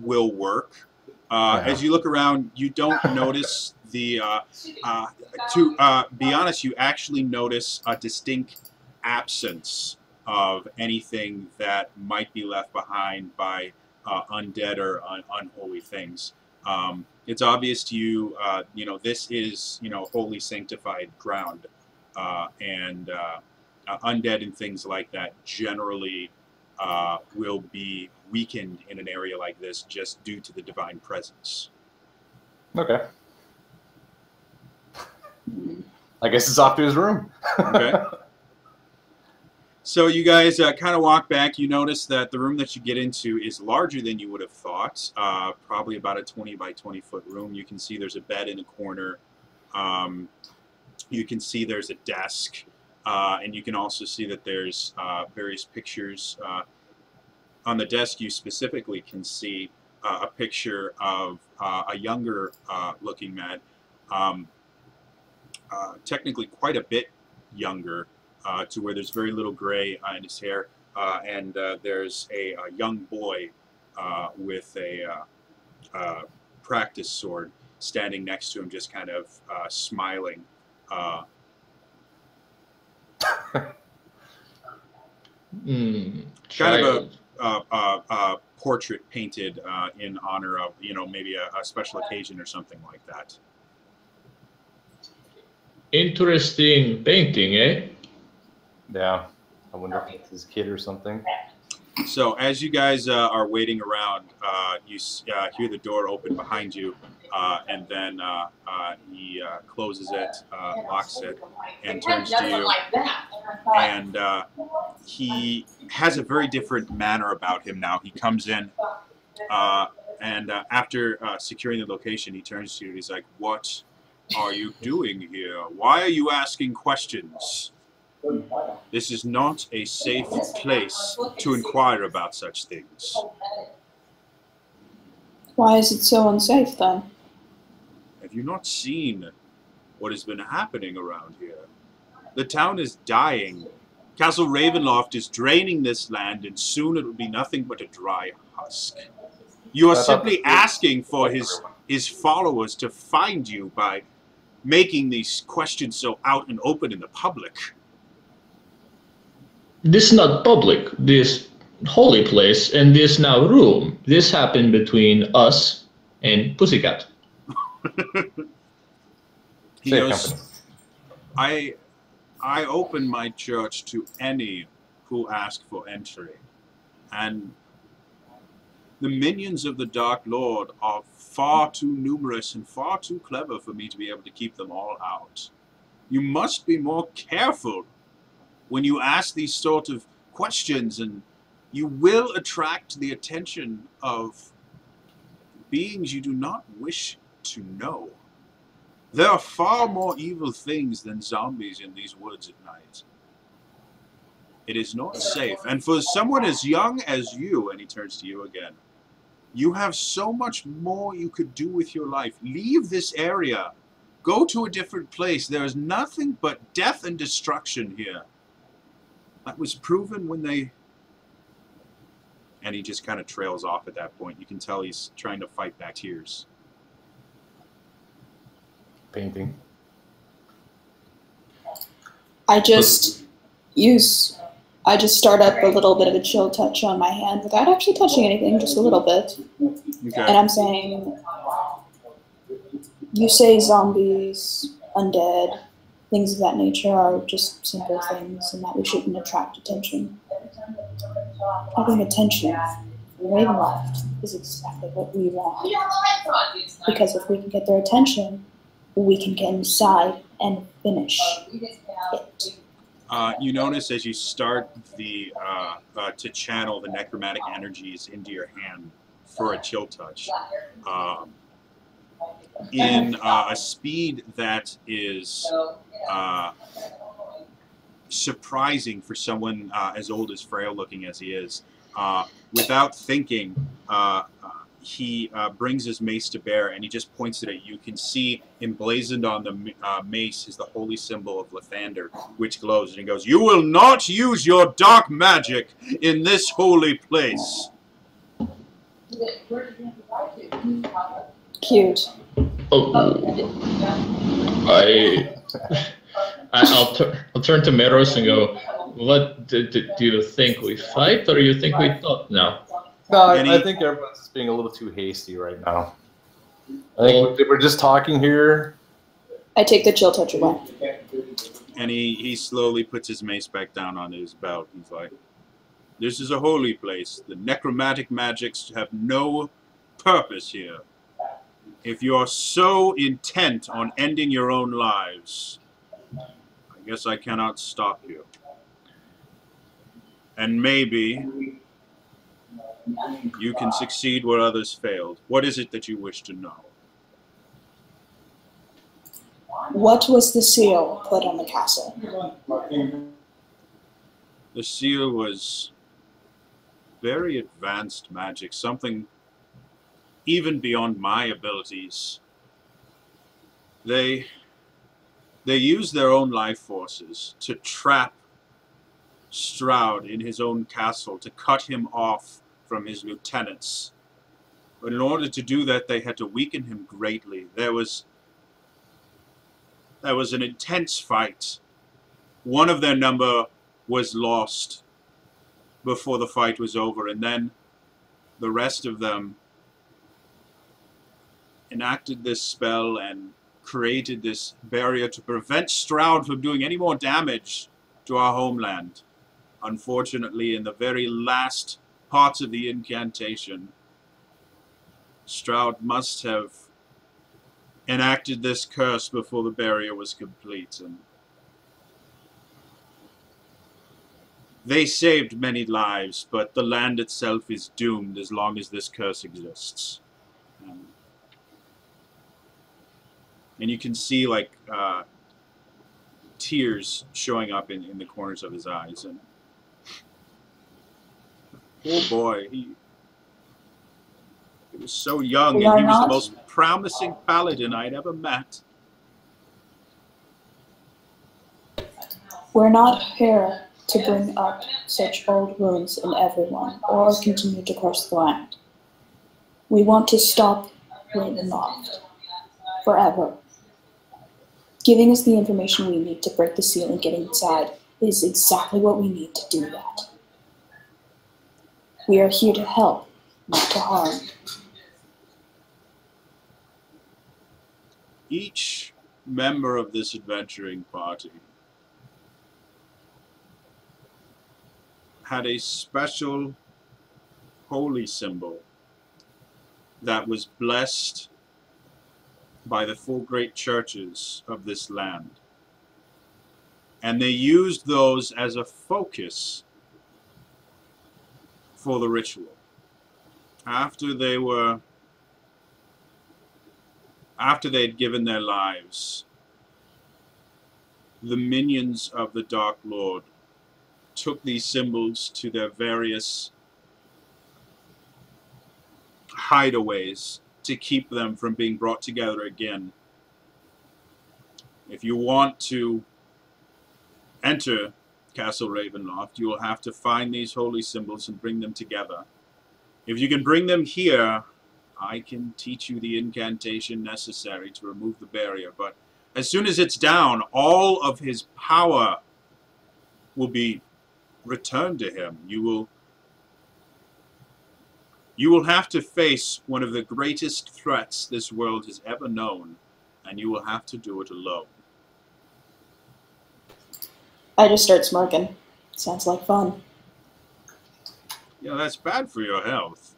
will work. As you look around, you don't notice the. To be honest, you actually notice a distinct absence of anything that might be left behind by undead or unholy things. It's obvious to you. This is holy sanctified ground, and undead and things like that generally will be weakened in an area like this just due to the divine presence. Okay. I guess it's off to his room. Okay. So you guys kind of walk back. You notice that the room that you get into is larger than you would have thought. Probably about a 20 by 20 foot room. You can see there's a bed in a corner. You can see there's a desk. And you can also see that there's various pictures. On the desk, you specifically can see a picture of a younger looking man. Technically quite a bit younger, to where there's very little gray in his hair, and there's a young boy with a practice sword standing next to him, just kind of smiling. Child. portrait painted in honor of, maybe a special occasion or something like that. Interesting painting, eh? Yeah. I wonder if it's his kid or something. So as you guys are waiting around, you hear the door open behind you, and then he closes it, locks it, and turns to you. And he has a very different manner about him now. He comes in, and after securing the location, he turns to you and he's like, "What are you doing here? Why are you asking questions? This is not a safe place to inquire about such things." Why is it so unsafe then? Have you not seen what has been happening around here? The town is dying. Castle Ravenloft is draining this land, and soon it will be nothing but a dry husk. You are simply asking for his followers to find you by making these questions so out and open in the public. This not public, this holy place, and this now room. This happened between us and Pussycat. He goes, I open my church to any who ask for entry, and the minions of the Dark Lord are far too numerous and far too clever for me to be able to keep them all out. You must be more careful when you ask these sort of questions, and you will attract the attention of beings you do not wish to know. There are far more evil things than zombies in these woods at night. It is not safe. And for someone as young as you, and he turns to you again, you have so much more you could do with your life. Leave this area. Go to a different place. There is nothing but death and destruction here. That was proven when they... And he just kind of trails off at that point. You can tell he's trying to fight back tears. Painting. I just start up a little bit of a chill touch on my hand without actually touching anything, just a little bit. Okay. And I'm saying, you say zombies, undead, things of that nature are just simple things and that we shouldn't attract attention. Having attention from Ravenloft is exactly what we want. Because if we can get their attention, we can get inside and finish it. You notice as you start to channel the necromantic energies into your hand for a chill touch, in a speed that is surprising for someone as old as frail looking as he is. Without thinking, he brings his mace to bear and he just points it at you. You can see emblazoned on the mace is the holy symbol of Lathander, which glows. And he goes, "You will not use your dark magic in this holy place." Cute. Oh, I'll turn to Meros and go, "What do you think we fight, or you think we talk now?" No, I think everyone's just being a little too hasty right now. I think we're just talking here. I take the chill touch away. And he slowly puts his mace back down on his belt. He's like, "This is a holy place. The necromantic magics have no purpose here. If you are so intent on ending your own lives, I guess I cannot stop you. And maybe you can succeed where others failed. What is it that you wish to know?" What was the seal put on the castle? The seal was very advanced magic, something even beyond my abilities. They used their own life forces to trap Stroud in his own castle, to cut him off from his lieutenants. But in order to do that, they had to weaken him greatly. There was an intense fight. One of their number was lost. before the fight was over, and then the rest of them enacted this spell and created this barrier to prevent Stroud from doing any more damage to our homeland. Unfortunately, in the very last parts of the incantation, Stroud must have enacted this curse before the barrier was complete, and they saved many lives, but the land itself is doomed as long as this curse exists. And you can see like tears showing up in the corners of his eyes. And poor boy, he was so young, and he was the most promising paladin I'd ever met. We're not here to bring up such old wounds in everyone, or continue to curse the land. We want to stop Ravenloft forever. Giving us the information we need to break the seal and get inside is exactly what we need to do that. We are here to help, not to harm. Each member of this adventuring party had a special holy symbol that was blessed by the 4 great churches of this land. And they used those as a focus for the ritual. After they'd given their lives, the minions of the Dark Lord took these symbols to their various hideaways to keep them from being brought together again. If you want to enter Castle Ravenloft, you will have to find these holy symbols and bring them together. If you can bring them here, I can teach you the incantation necessary to remove the barrier, but as soon as it's down, all of his power will be returned to him. You will have to face one of the greatest threats this world has ever known, and you will have to do it alone. I just start smirking. Sounds like fun. Yeah, that's bad for your health.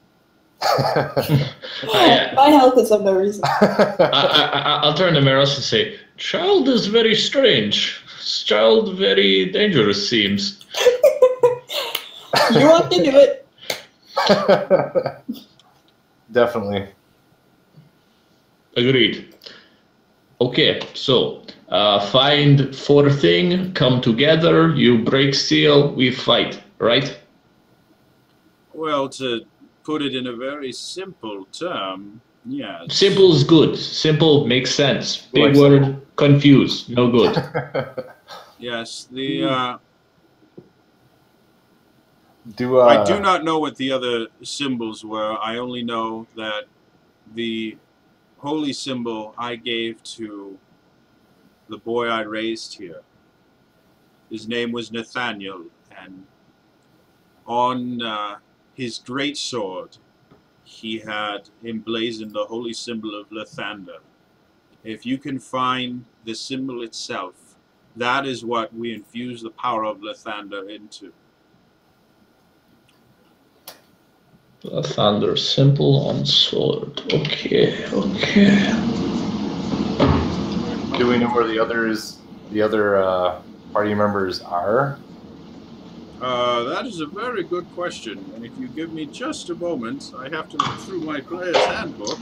My health is of no reason. I'll turn to Meros and say, "Child is very strange. Child very dangerous seems." You want to do it? Definitely. Agreed. Okay, so find 4 thing, come together, you break seal, we fight, right? Well, to put it in a very simple term, yes. Simple is good. Simple makes sense. Big word, confuse, no good. Yes, I I do not know what the other symbols were. I only know that the holy symbol I gave to the boy I raised here, his name was Nathaniel, and on his great sword he had emblazoned the holy symbol of Lathander. If you can find the symbol itself, that is what we infuse the power of Lathander into. Thunder simple on sword. Okay, okay. Do we know where the other party members are? That is a very good question, and if you give me just a moment, I have to look through my player's handbook.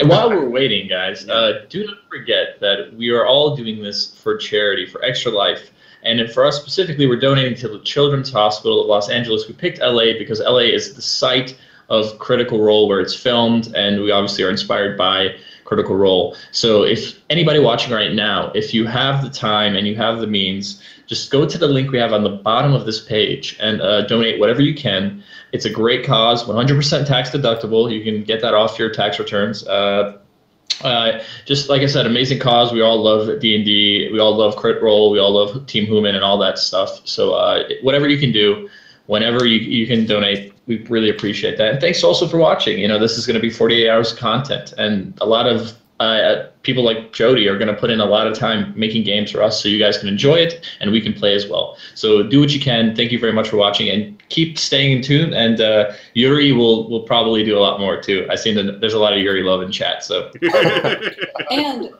While we're waiting, guys, do not forget that we are all doing this for charity, for Extra Life. And for us specifically, we're donating to the Children's Hospital of Los Angeles. We picked LA because LA is the site of Critical Role where it's filmed, and we obviously are inspired by Critical Role. So if anybody watching right now, if you have the time and you have the means, just go to the link we have on the bottom of this page and donate whatever you can. It's a great cause, 100% tax deductible. You can get that off your tax returns. Just like I said, amazing cause. We all love D&D. We all love Crit Roll. We all love Team Human and all that stuff. So whatever you can do, whenever you can donate, we really appreciate that. And thanks also for watching. You know, this is going to be 48 hours of content, and a lot of people like Jody are going to put in a lot of time making games for us so you guys can enjoy it and we can play as well. So do what you can. Thank you very much for watching, and keep staying in tune. And Yuri will probably do a lot more too. I seen that there's a lot of Yuri love in chat. So And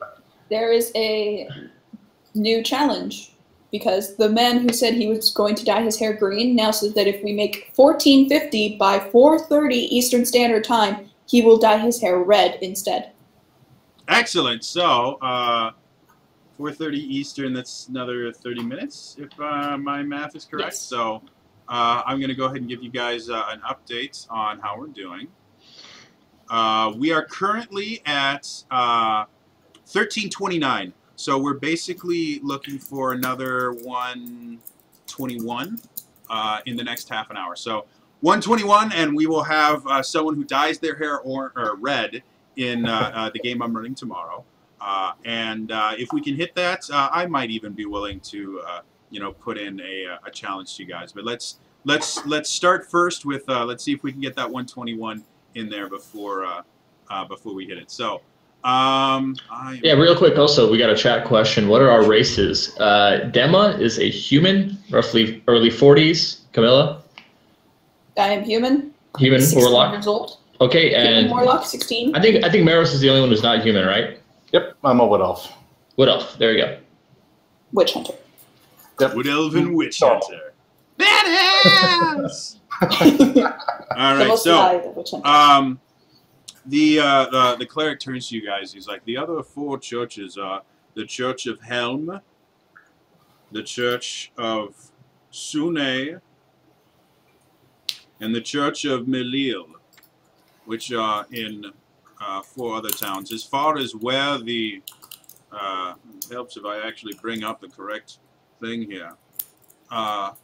there is a new challenge, because the man who said he was going to dye his hair green now says that if we make 1450 by 4:30 Eastern Standard Time, he will dye his hair red instead. Excellent. So, 4:30 Eastern, that's another 30 minutes, if my math is correct. Yes. So, I'm going to go ahead and give you guys an update on how we're doing. We are currently at 1329. So, we're basically looking for another 121 in the next half an hour. So, 121, and we will have someone who dyes their hair or red in the game I'm running tomorrow, and if we can hit that, I might even be willing to, you know, put in a challenge to you guys. But let's start first with let's see if we can get that 121 in there before we hit it. So, yeah, real quick. Also, we got a chat question. What are our races? Dema is a human, roughly early 40s. Camilla, I am human. Human 16 warlock. years old. Okay, and Human warlock 16. I think Maris is the only one who's not human, right? Yep, I'm a wood elf. Wood elf. There you go. Witch hunter. Yep. Wood Elven Witch Oh. Hunter. Badass! All right, so the cleric turns to you guys. He's like, the other 4 churches are the Church of Helm, the Church of Sune, and the Church of Melil, which are in 4 other towns. As far as where the helps if I actually bring up the correct thing here. The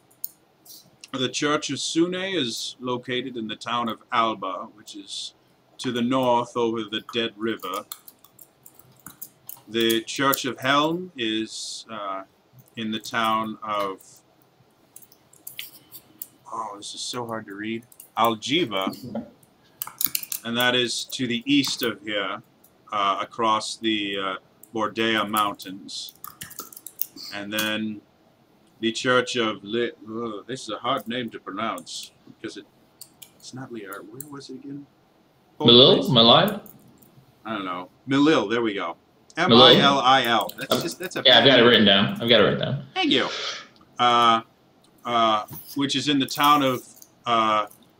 Church of Sune is located in the town of Alba, which is to the north over the Dead River. The Church of Helm is in the town of, oh, this is so hard to read, Algiva, and that is to the east of here, across the Bordea Mountains. And then the Church of this is a hard name to pronounce because it's not Liar. Where was it again? Melil? Malil? I don't know. Melil. There we go. M-I-L-I-L. That's a Yeah, I've got it written down. Thank you. Which is in the town of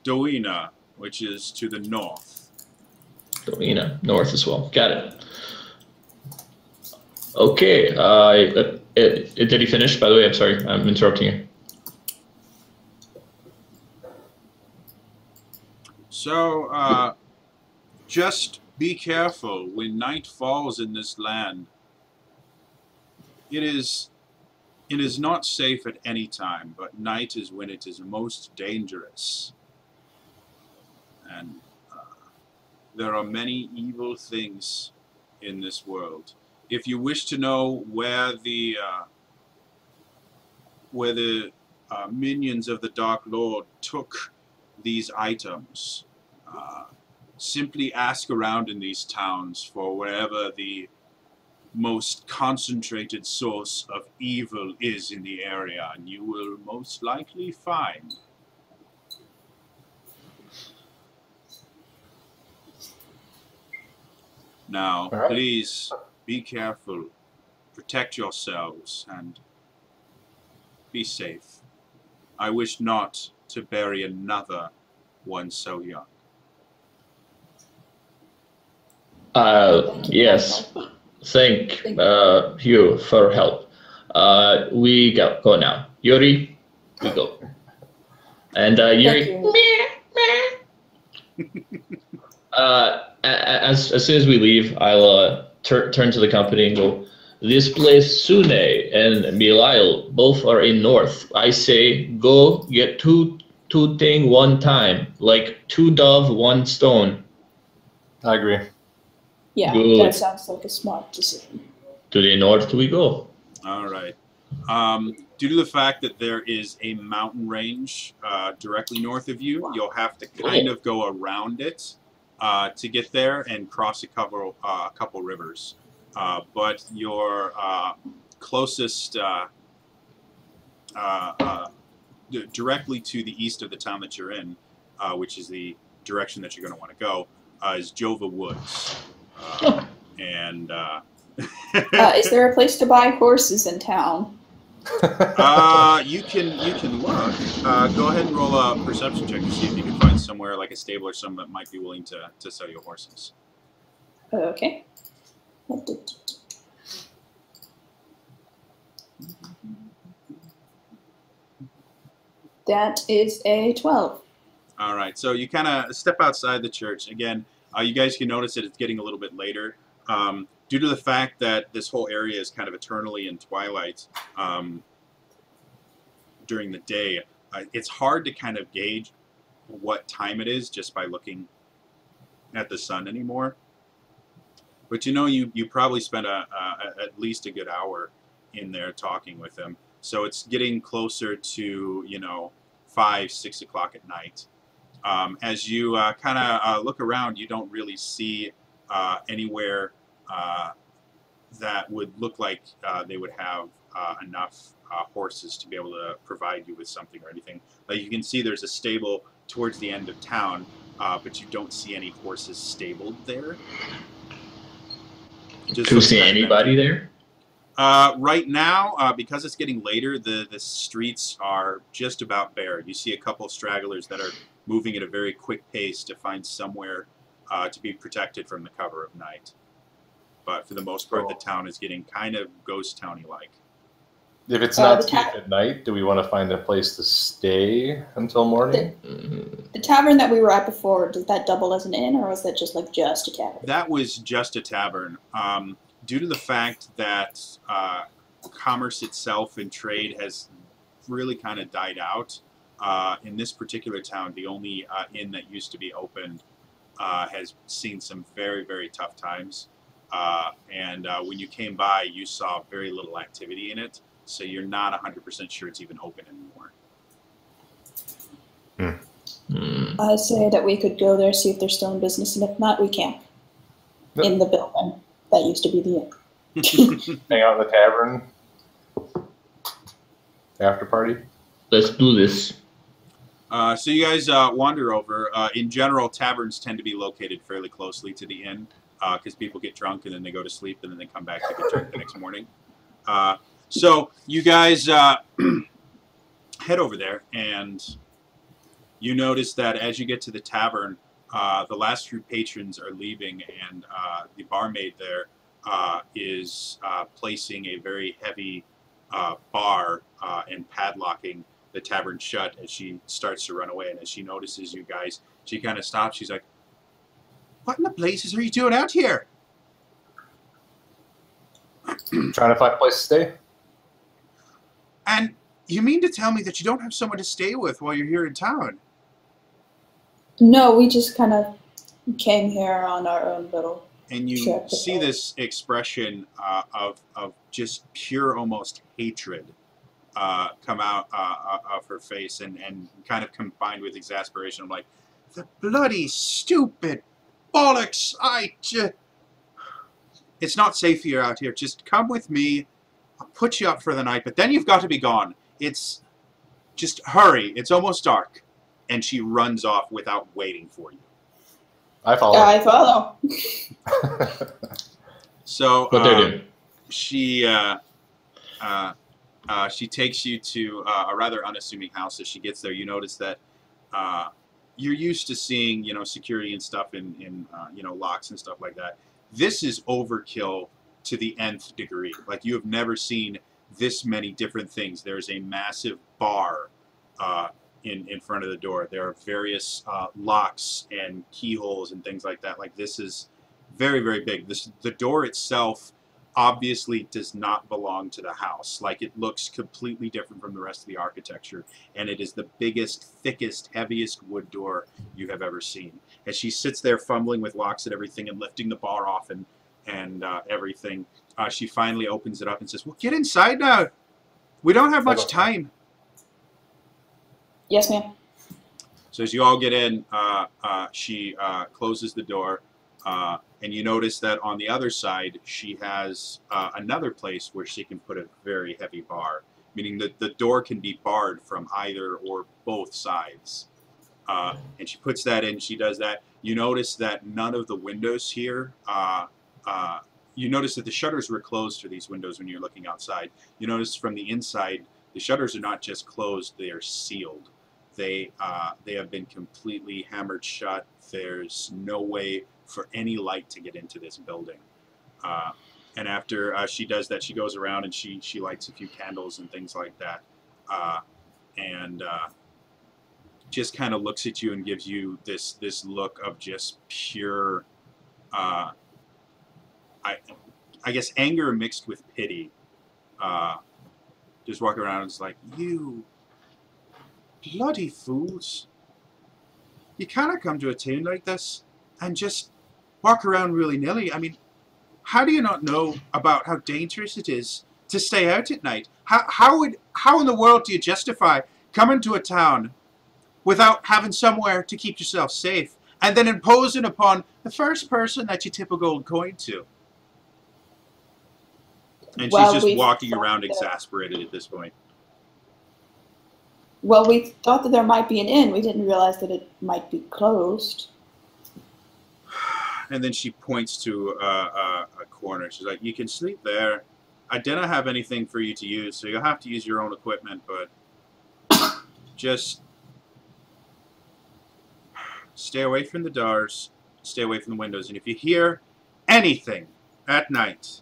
Doina, which is to the north. Doina, north as well. Got it. Okay. Did he finish? By the way, I'm sorry. I'm interrupting you. So, just be careful when night falls in this land. It is not safe at any time, but night is when it is most dangerous. And there are many evil things in this world. If you wish to know where the minions of the Dark Lord took these items, simply ask around in these towns for wherever the most concentrated source of evil is in the area, and you will most likely find. Now, All right. please be careful, protect yourselves, and be safe. I wish not to bury another one so young. Yes. Thank you for help. We go now. Yuri, we go. And Yuri, as soon as we leave, I'll turn to the company and go, this place, Sune and Milail, both are in north. I say, go get two thing one time, like 2 dove, 1 stone. I agree. Yeah, Good. that sounds like a smart decision. To the north we go. All right. Due to the fact that there is a mountain range directly north of you, you'll have to kind of go around it to get there and cross a couple rivers. But your closest, directly to the east of the town that you're in, which is the direction that you're going to want to go, is Jova Woods. And is there a place to buy horses in town? you can look. Go ahead and roll a perception check to see if you can find somewhere like a stable or someone that might be willing to sell you horses. Okay. That is a 12. All right, so you kind of step outside the church. Again, you guys can notice that it's getting a little bit later. Due to the fact that this whole area is kind of eternally in twilight during the day, it's hard to kind of gauge what time it is just by looking at the sun anymore. But you know, you probably spent at least a good hour in there talking with him. So it's getting closer to, you know, 5, 6 o'clock at night. As you kind of look around, you don't really see anywhere that would look like they would have enough horses to be able to provide you with something or anything. Like you can see there's a stable towards the end of town, but you don't see any horses stabled there. Do you see anybody there? Right now, because it's getting later, the streets are just about bare. You see a couple stragglers that are moving at a very quick pace to find somewhere to be protected from the cover of night. But for the most part, the town is getting kind of ghost towny-like. If it's not safe at night, do we want to find a place to stay until morning? The tavern that we were at before, did that double as an inn, or was that just like just a tavern? That was just a tavern. Due to the fact that commerce itself and trade has really kind of died out, in this particular town, the only inn that used to be open has seen some very, very tough times. And when you came by, you saw very little activity in it, so you're not 100% sure it's even open anymore. I say that we could go there, see if they're still in business, and if not, we camp in the building that used to be the inn. Hang out in the tavern. After party. Let's do this. So you guys wander over. In general, taverns tend to be located fairly closely to the inn because people get drunk and then they go to sleep and then they come back to get drunk the next morning. So you guys head over there, and you notice that as you get to the tavern, the last few patrons are leaving, and the barmaid there is placing a very heavy bar and padlocking the tavern shut as she starts to run away. And as she notices you guys, she kind of stops. She's like, "What in the blazes are you doing out here?" Trying to find a place to stay. And you mean to tell me that you don't have someone to stay with while you're here in town? No, we just kind of came here on our own little And you trip. see this expression of just pure almost hatred come out of her face, and kind of combined with exasperation. I'm like, the bloody stupid bollocks! It's not safe for you out here. Just come with me. I'll put you up for the night, but then you've got to be gone. It's just hurry. It's almost dark. And she runs off without waiting for you. I follow. I follow. So What they're doing. she takes you to a rather unassuming house. As she gets there, you notice that you're used to seeing, you know, security and stuff in you know, locks and stuff like that. This is overkill to the nth degree. Like, you have never seen this many different things. There's a massive bar in front of the door. There are various locks and keyholes and things like that. Like, this is very, very big. The door itself obviously does not belong to the house. Like, it looks completely different from the rest of the architecture, and it is the biggest, thickest, heaviest wood door you have ever seen. As she sits there fumbling with locks and everything and lifting the bar off and everything, she finally opens it up and says, "Well, get inside now." We don't have much time. Yes, ma'am. So as you all get in, she closes the door, and you notice that on the other side, she has another place where she can put a very heavy bar, meaning that the door can be barred from either or both sides. And she puts that in, she does that. You notice that none of the windows here, you notice that the shutters were closed for these windows when you're looking outside. You notice from the inside, the shutters are not just closed, they are sealed. They have been completely hammered shut. There's no way for any light to get into this building. And after she does that, she goes around and she lights a few candles and things like that. And just kind of looks at you and gives you this look of just pure, I guess, anger mixed with pity. Just walk around and it's like, you bloody fools. You cannot come to a town like this and just walk around willy-nilly. I mean, how do you not know about how dangerous it is to stay out at night? How in the world do you justify coming to a town without having somewhere to keep yourself safe and then imposing upon the first person that you tip a gold coin to? And she's just walking around exasperated at this point. Well, we thought that there might be an inn. We didn't realize that it might be closed. And then she points to a corner. She's like, you can sleep there. I didn't have anything for you to use, so you'll have to use your own equipment, but just stay away from the doors, stay away from the windows, and if you hear anything at night,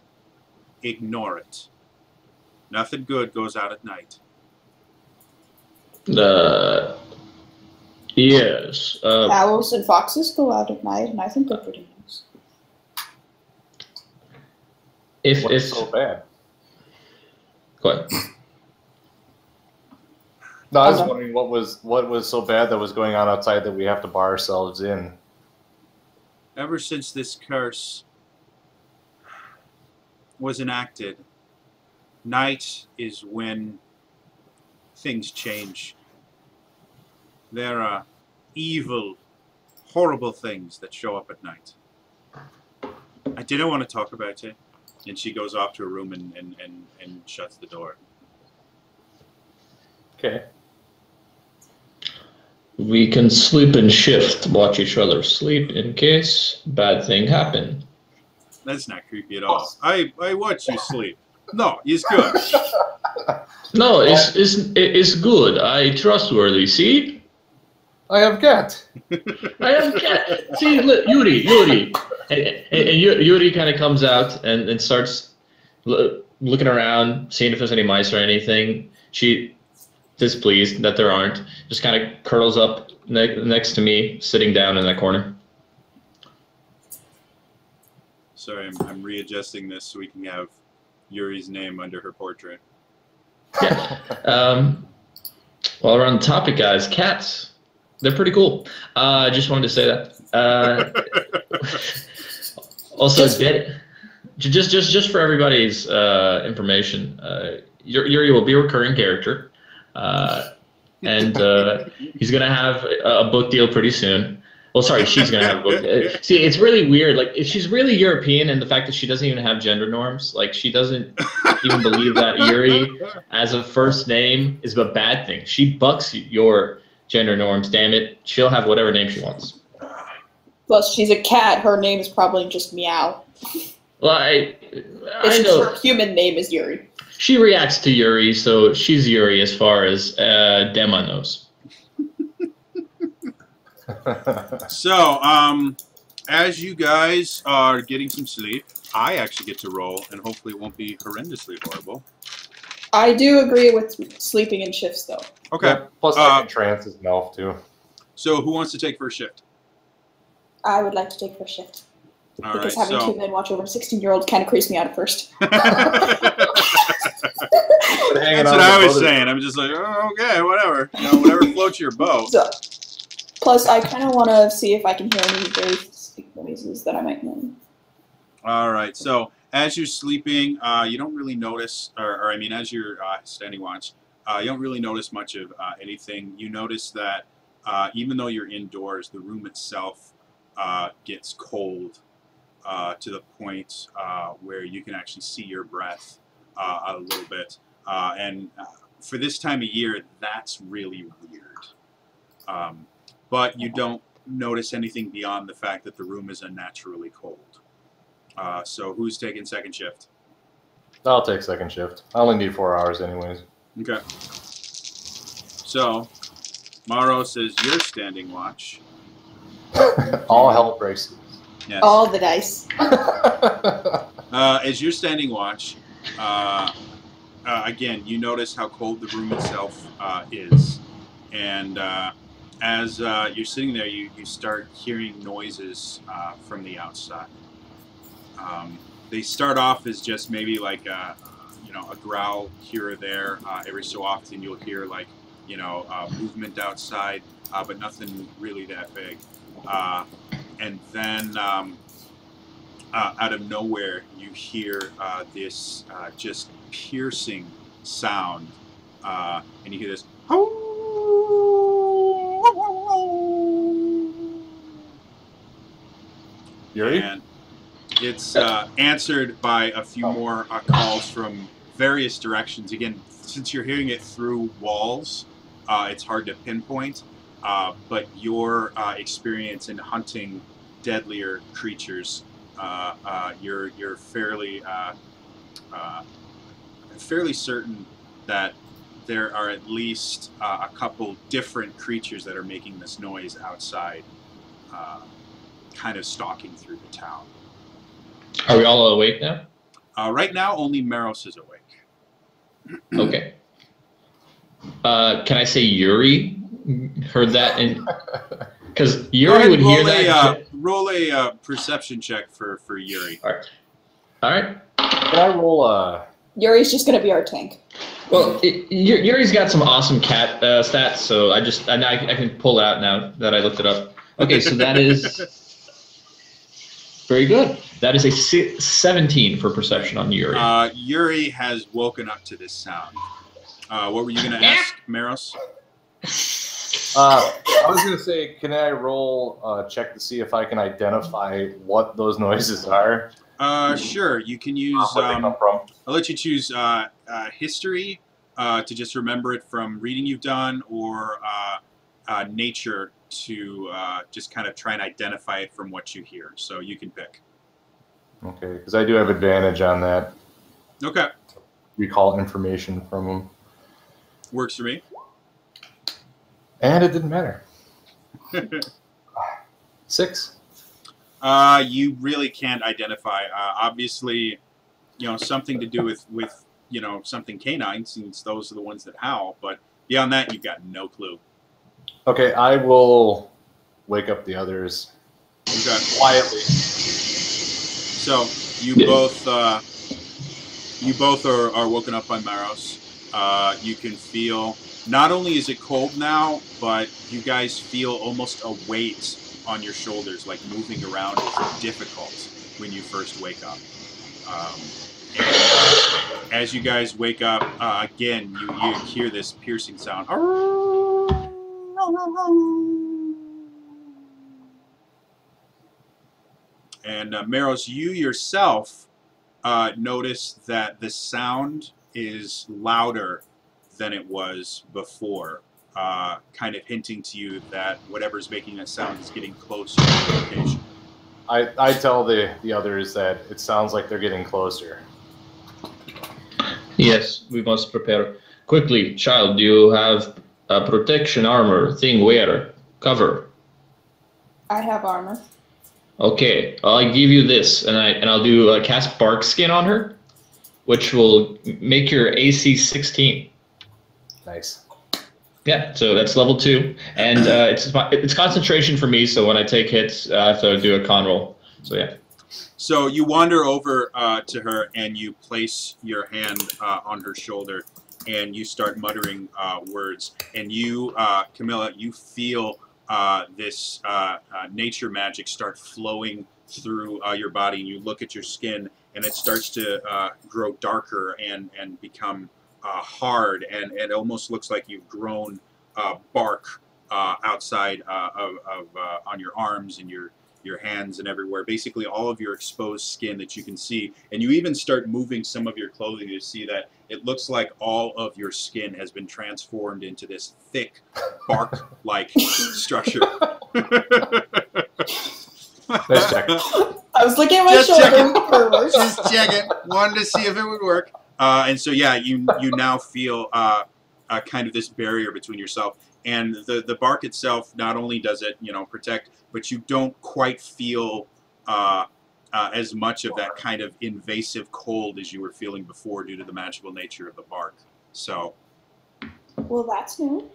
ignore it. Nothing good goes out at night. Yes. Owls and foxes go out at night, and I think they're pretty nice. What's so bad? Go ahead. No, I was wondering what was so bad that was going on outside that we have to bar ourselves in. Ever since this curse was enacted, night is when things change. There are evil, horrible things that show up at night. I didn't want to talk about it. And she goes off to her room and shuts the door. Okay. We can sleep in shift, watch each other sleep in case bad thing happen. That's not creepy at all. I watch you sleep. No, it's good. No, it's good. I trustworthy. See, I have cat. I have cat. See, look, Yuri, and Yuri kind of comes out and starts looking around, seeing if there's any mice or anything. She, displeased that there aren't, just kind of curls up next to me, sitting down in that corner. Sorry, I'm readjusting this so we can have Yuri's name under her portrait. Yeah. While we're on the topic, guys, cats. They're pretty cool. I just wanted to say that. Also, just for everybody's information, Yuri will be a recurring character, and he's gonna have a book deal pretty soon. Well, sorry, she's gonna have a book. See, it's really weird. Like, she's really European, and the fact that she doesn't even have gender norms, like she doesn't even believe that Yuri as a first name is a bad thing. She bucks your gender norms. Damn it, she'll have whatever name she wants. Plus, she's a cat. Her name is probably just Meow. Well, I know. Her human name is Yuri. She reacts to Yuri, so she's Yuri as far as Dema knows. So, as you guys are getting some sleep, I actually get to roll, and hopefully it won't be horrendously horrible. I do agree with sleeping in shifts, though. Okay. Yeah, plus, I can trance as an elf, too. So, who wants to take first shift? I would like to take first shift. All because right, having 2 men watch over 16-year-olds kind of creeps me out at first. That's what I was saying. I'm just like, oh, okay, whatever. You know, whatever floats your boat. So, plus, I kind of want to see if I can hear any very specific noises that I might know. All right. So, As you're sleeping, you don't really notice, or I mean, as you're standing watch, you don't really notice much of anything. You notice that even though you're indoors, the room itself gets cold to the point where you can actually see your breath a little bit. And for this time of year, that's really weird. But you don't notice anything beyond the fact that the room is unnaturally cold. So who's taking second shift? I'll take second shift. I only need 4 hours anyways. Okay. So, Maro says you're standing watch. All hell breaks loose. Yes. All the dice. As you're standing watch, again, you notice how cold the room itself is. And as you're sitting there, you start hearing noises from the outside. They start off as just maybe like a growl here or there. Every so often you'll hear like, movement outside, but nothing really that big. And then out of nowhere, you hear this just piercing sound, and you hear this. Yuri? And it's answered by a few more calls from various directions. Again, since you're hearing it through walls, it's hard to pinpoint. But your experience in hunting deadlier creatures, you're fairly certain that there are at least a couple different creatures that are making this noise outside, kind of stalking through the town. Are we all awake now? Right now, only Maros is awake. Okay. Can I say Yuri heard that? Because Yuri would hear that. Roll a perception check for Yuri. All right. Can I roll Yuri's just gonna be our tank. Well, Yuri's got some awesome cat stats, so I can pull it out now that I looked it up. Okay, so that is very good. That is a 17 for perception on Yuri. Yuri has woken up to this sound. What were you going to ask, Maros? I was going to say, can I roll check to see if I can identify what those noises are? Sure. You can use. Where they come from. I'll let you choose history to just remember it from reading you've done, or nature to just kind of try and identify it from what you hear. So you can pick. Okay, because I do have advantage on that. Okay. Recall information from them. Works for me. And it didn't matter. 6. You really can't identify. Obviously, something to do with something canine, since those are the ones that howl. But beyond that, you've got no clue. Okay, I will wake up the others quietly. So you both are woken up by Maros. You can feel, not only is it cold now, but you guys feel almost a weight on your shoulders, like moving around is difficult when you first wake up. And as you guys wake up, again, you hear this piercing sound. And Maros, you yourself notice that the sound is louder than it was before, kind of hinting to you that whatever's making that sound is getting closer to the location. I tell the others that it sounds like they're getting closer. Yes, we must prepare. Quickly, child, do you have a protection armor thing wear? Cover. I have armor. Okay, I'll give you this, and I'll do a cast bark skin on her, which will make your AC 16. Nice. Yeah, so that's level 2, and it's concentration for me. So when I take hits, I have to do a con roll. So yeah. So you wander over to her and you place your hand on her shoulder, and you start muttering words. And you, Camilla, you feel this nature magic start flowing through your body, and you look at your skin and it starts to grow darker and become hard, and it almost looks like you've grown bark outside on your arms and your hands and everywhere. Basically, all of your exposed skin that you can see, and you even start moving some of your clothing to see that it looks like all of your skin has been transformed into this thick bark-like structure. Nice check. I was looking at my shoulder. Just checking. Wanted to see if it would work. And so, yeah, you now feel kind of this barrier between yourself and the bark itself. Not only does it, protect, but you don't quite feel as much of that kind of invasive cold as you were feeling before due to the magical nature of the bark. So. Well, that's new.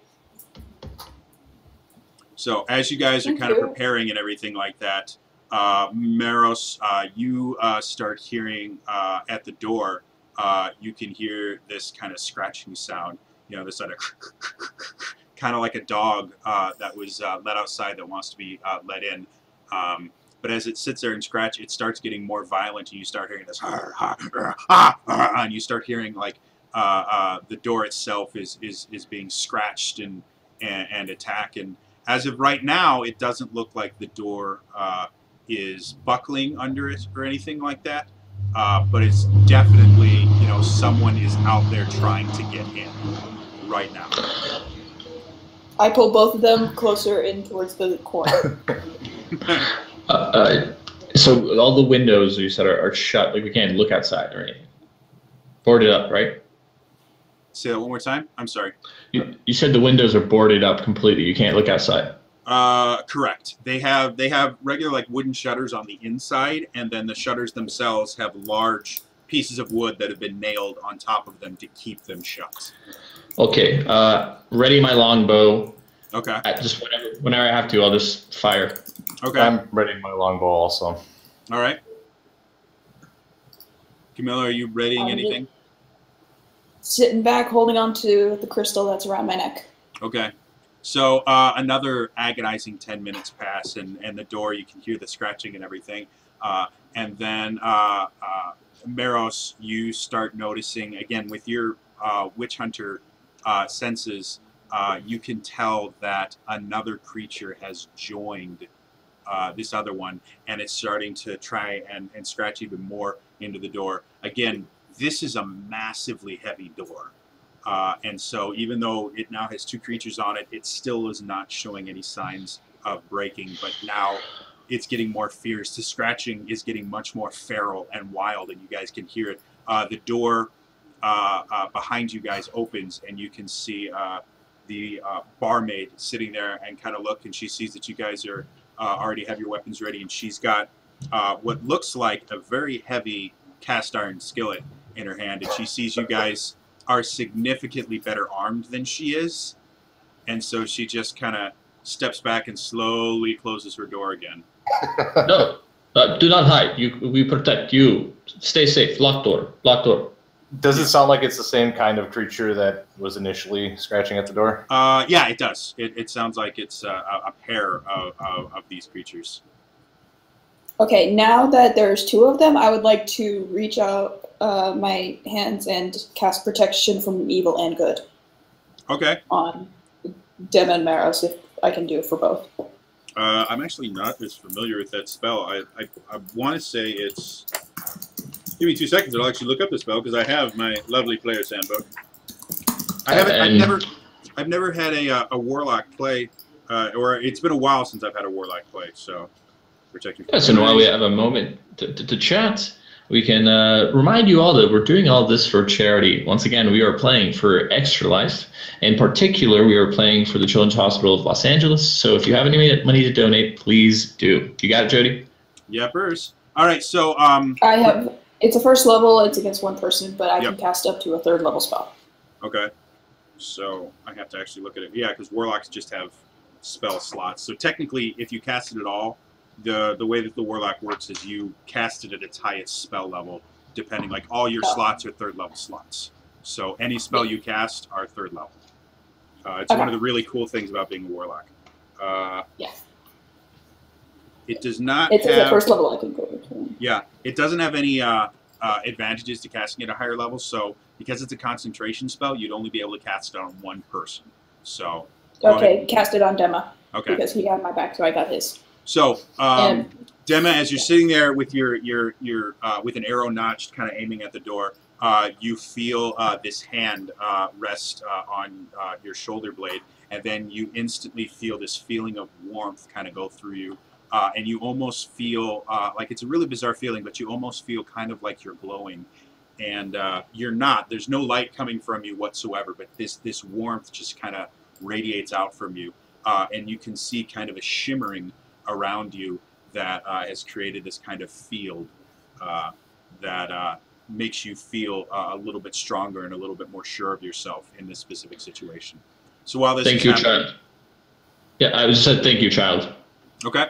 So as you guys are kind of preparing and everything like that, Meros, you start hearing at the door, you can hear this kind of scratching sound, this sort of kind of like a dog that was let outside that wants to be let in. But as it sits there and scratch, it starts getting more violent, and you start hearing this, and you start hearing like the door itself is being scratched and attacked. And as of right now, it doesn't look like the door is buckling under it or anything like that. But it's definitely, someone is out there trying to get in right now. I pull both of them closer in towards the corner. So all the windows you said are shut, like we can't look outside or anything. Boarded up, right? Say that one more time. I'm sorry. You said the windows are boarded up completely. You can't look outside. Correct. They have regular like wooden shutters on the inside, and then the shutters themselves have large pieces of wood that have been nailed on top of them to keep them shut. Okay. Ready my longbow. Okay. Just whenever I have to, I'll just fire. Okay. I'm ready my longbow also. All right. Camilla, are you readying anything? Sitting back, holding on to the crystal that's around my neck. Okay. So another agonizing 10 minutes pass, and the door, you can hear the scratching and everything. And then, Meros, you start noticing, again, with your witch hunter senses, you can tell that another creature has joined this other one, and it's starting to try and scratch even more into the door. Again, this is a massively heavy door. And so even though it now has two creatures on it, it still is not showing any signs of breaking, but now it's getting more fierce. The scratching is getting much more feral and wild, and you guys can hear it. The door behind you guys opens, and you can see the barmaid sitting there and kind of look, and she sees that you guys are already have your weapons ready, and she's got what looks like a very heavy cast iron skillet in her hand, and she sees you guys are significantly better armed than she is, and so she just kind of steps back and slowly closes her door again. No, do not hide. We protect you. Stay safe. Lock door. Lock door. Does it sound like it's the same kind of creature that was initially scratching at the door? Yeah, it does. It sounds like it's a pair of these creatures. Okay, now that there's two of them, I would like to reach out my hands and cast protection from evil and good. Okay. On Dem and Meros, if I can do it for both. I'm actually not as familiar with that spell. I want to say it's... Give me 2 seconds, and I'll actually look up the spell, because I have my lovely player's handbook. I've never had a warlock play, or it's been a while since I've had a warlock play, so... Protecting. Yes, and while we have a moment to chat, we can remind you all that we're doing all this for charity. Once again, we are playing for Extra Life. In particular, we are playing for the Children's Hospital of Los Angeles. So if you have any money to donate, please do. You got it, Jody? Yeah, Burrs. All right, so... I have... It's a first level, it's against one person, but I can cast up to a 3rd level spell. Okay. So I have to actually look at it. Yeah, because warlocks just have spell slots. So technically, if you cast it at all, the way that the warlock works is you cast it at its highest spell level, depending, like all your slots are 3rd level slots. So any spell you cast are 3rd level. It's one of the really cool things about being a warlock. It does not It's at 1st level, I think. Yeah, it doesn't have any advantages to casting at a higher level. So because it's a concentration spell, you'd only be able to cast it on one person. So okay, cast it on Dema. Okay. Because he had my back, so I got his. So Dema, as you're sitting there with your with an arrow notched, kind of aiming at the door, you feel this hand rest on your shoulder blade, and then you instantly feel this feeling of warmth kind of go through you, and you almost feel like it's a really bizarre feeling, but you almost feel kind of like you're glowing, and you're not. There's no light coming from you whatsoever, but this warmth just kind of radiates out from you, and you can see kind of a shimmering around you that has created this kind of field that makes you feel a little bit stronger and a little bit more sure of yourself in this specific situation. So while this thank you, child. Yeah, I just said thank you, child. Okay.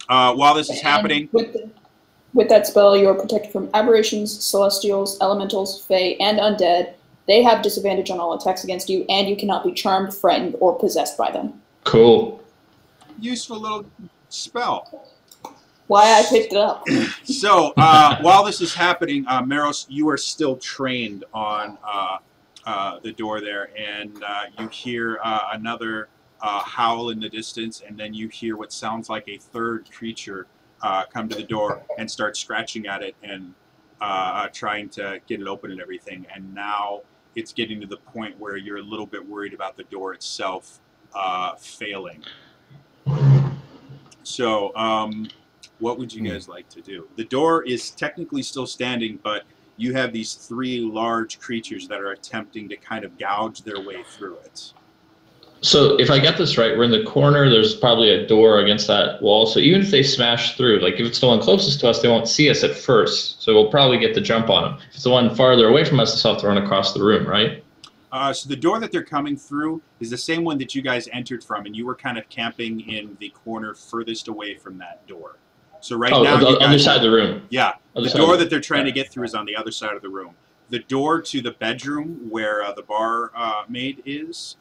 While this is happening, with that spell, you are protected from aberrations, celestials, elementals, fae, and undead. They have disadvantage on all attacks against you, and you cannot be charmed, frightened, or possessed by them. Cool. Useful little spell. Why I picked it up. So while this is happening, Meros, you are still trained on the door there, and you hear another howl in the distance, and then you hear what sounds like a third creature come to the door and start scratching at it and trying to get it open and everything. And now it's getting to the point where you're a little bit worried about the door itself failing. So what would you guys like to do? The door is technically still standing, but you have these three large creatures that are attempting to kind of gouge their way through it. So if I get this right, we're in the corner, there's probably a door against that wall. So even if they smash through, like if it's the one closest to us, they won't see us at first. So we'll probably get the jump on them. If it's the one farther away from us, they'll have to run across the room, right? So the door that they're coming through is the same one that you guys entered from, and you were kind of camping in the corner furthest away from that door. So right now, the other side of the room. Yeah, the door that they're trying to get through is on the other side of the room. The door to the bedroom where the barmaid is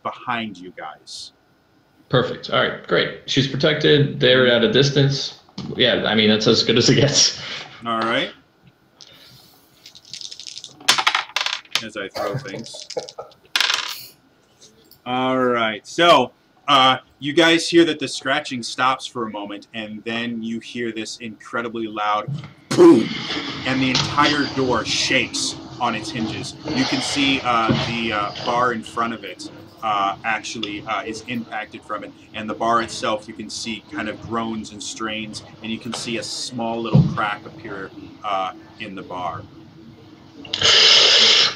behind you guys. Perfect. All right, great. She's protected. They're at a distance. Yeah, I mean, that's as good as it gets. All right. As I throw things. All right. So you guys hear that the scratching stops for a moment, and then you hear this incredibly loud boom, and the entire door shakes on its hinges. You can see the bar in front of it actually is impacted from it, and the bar itself you can see kind of groans and strains, and you can see a small little crack appear in the bar.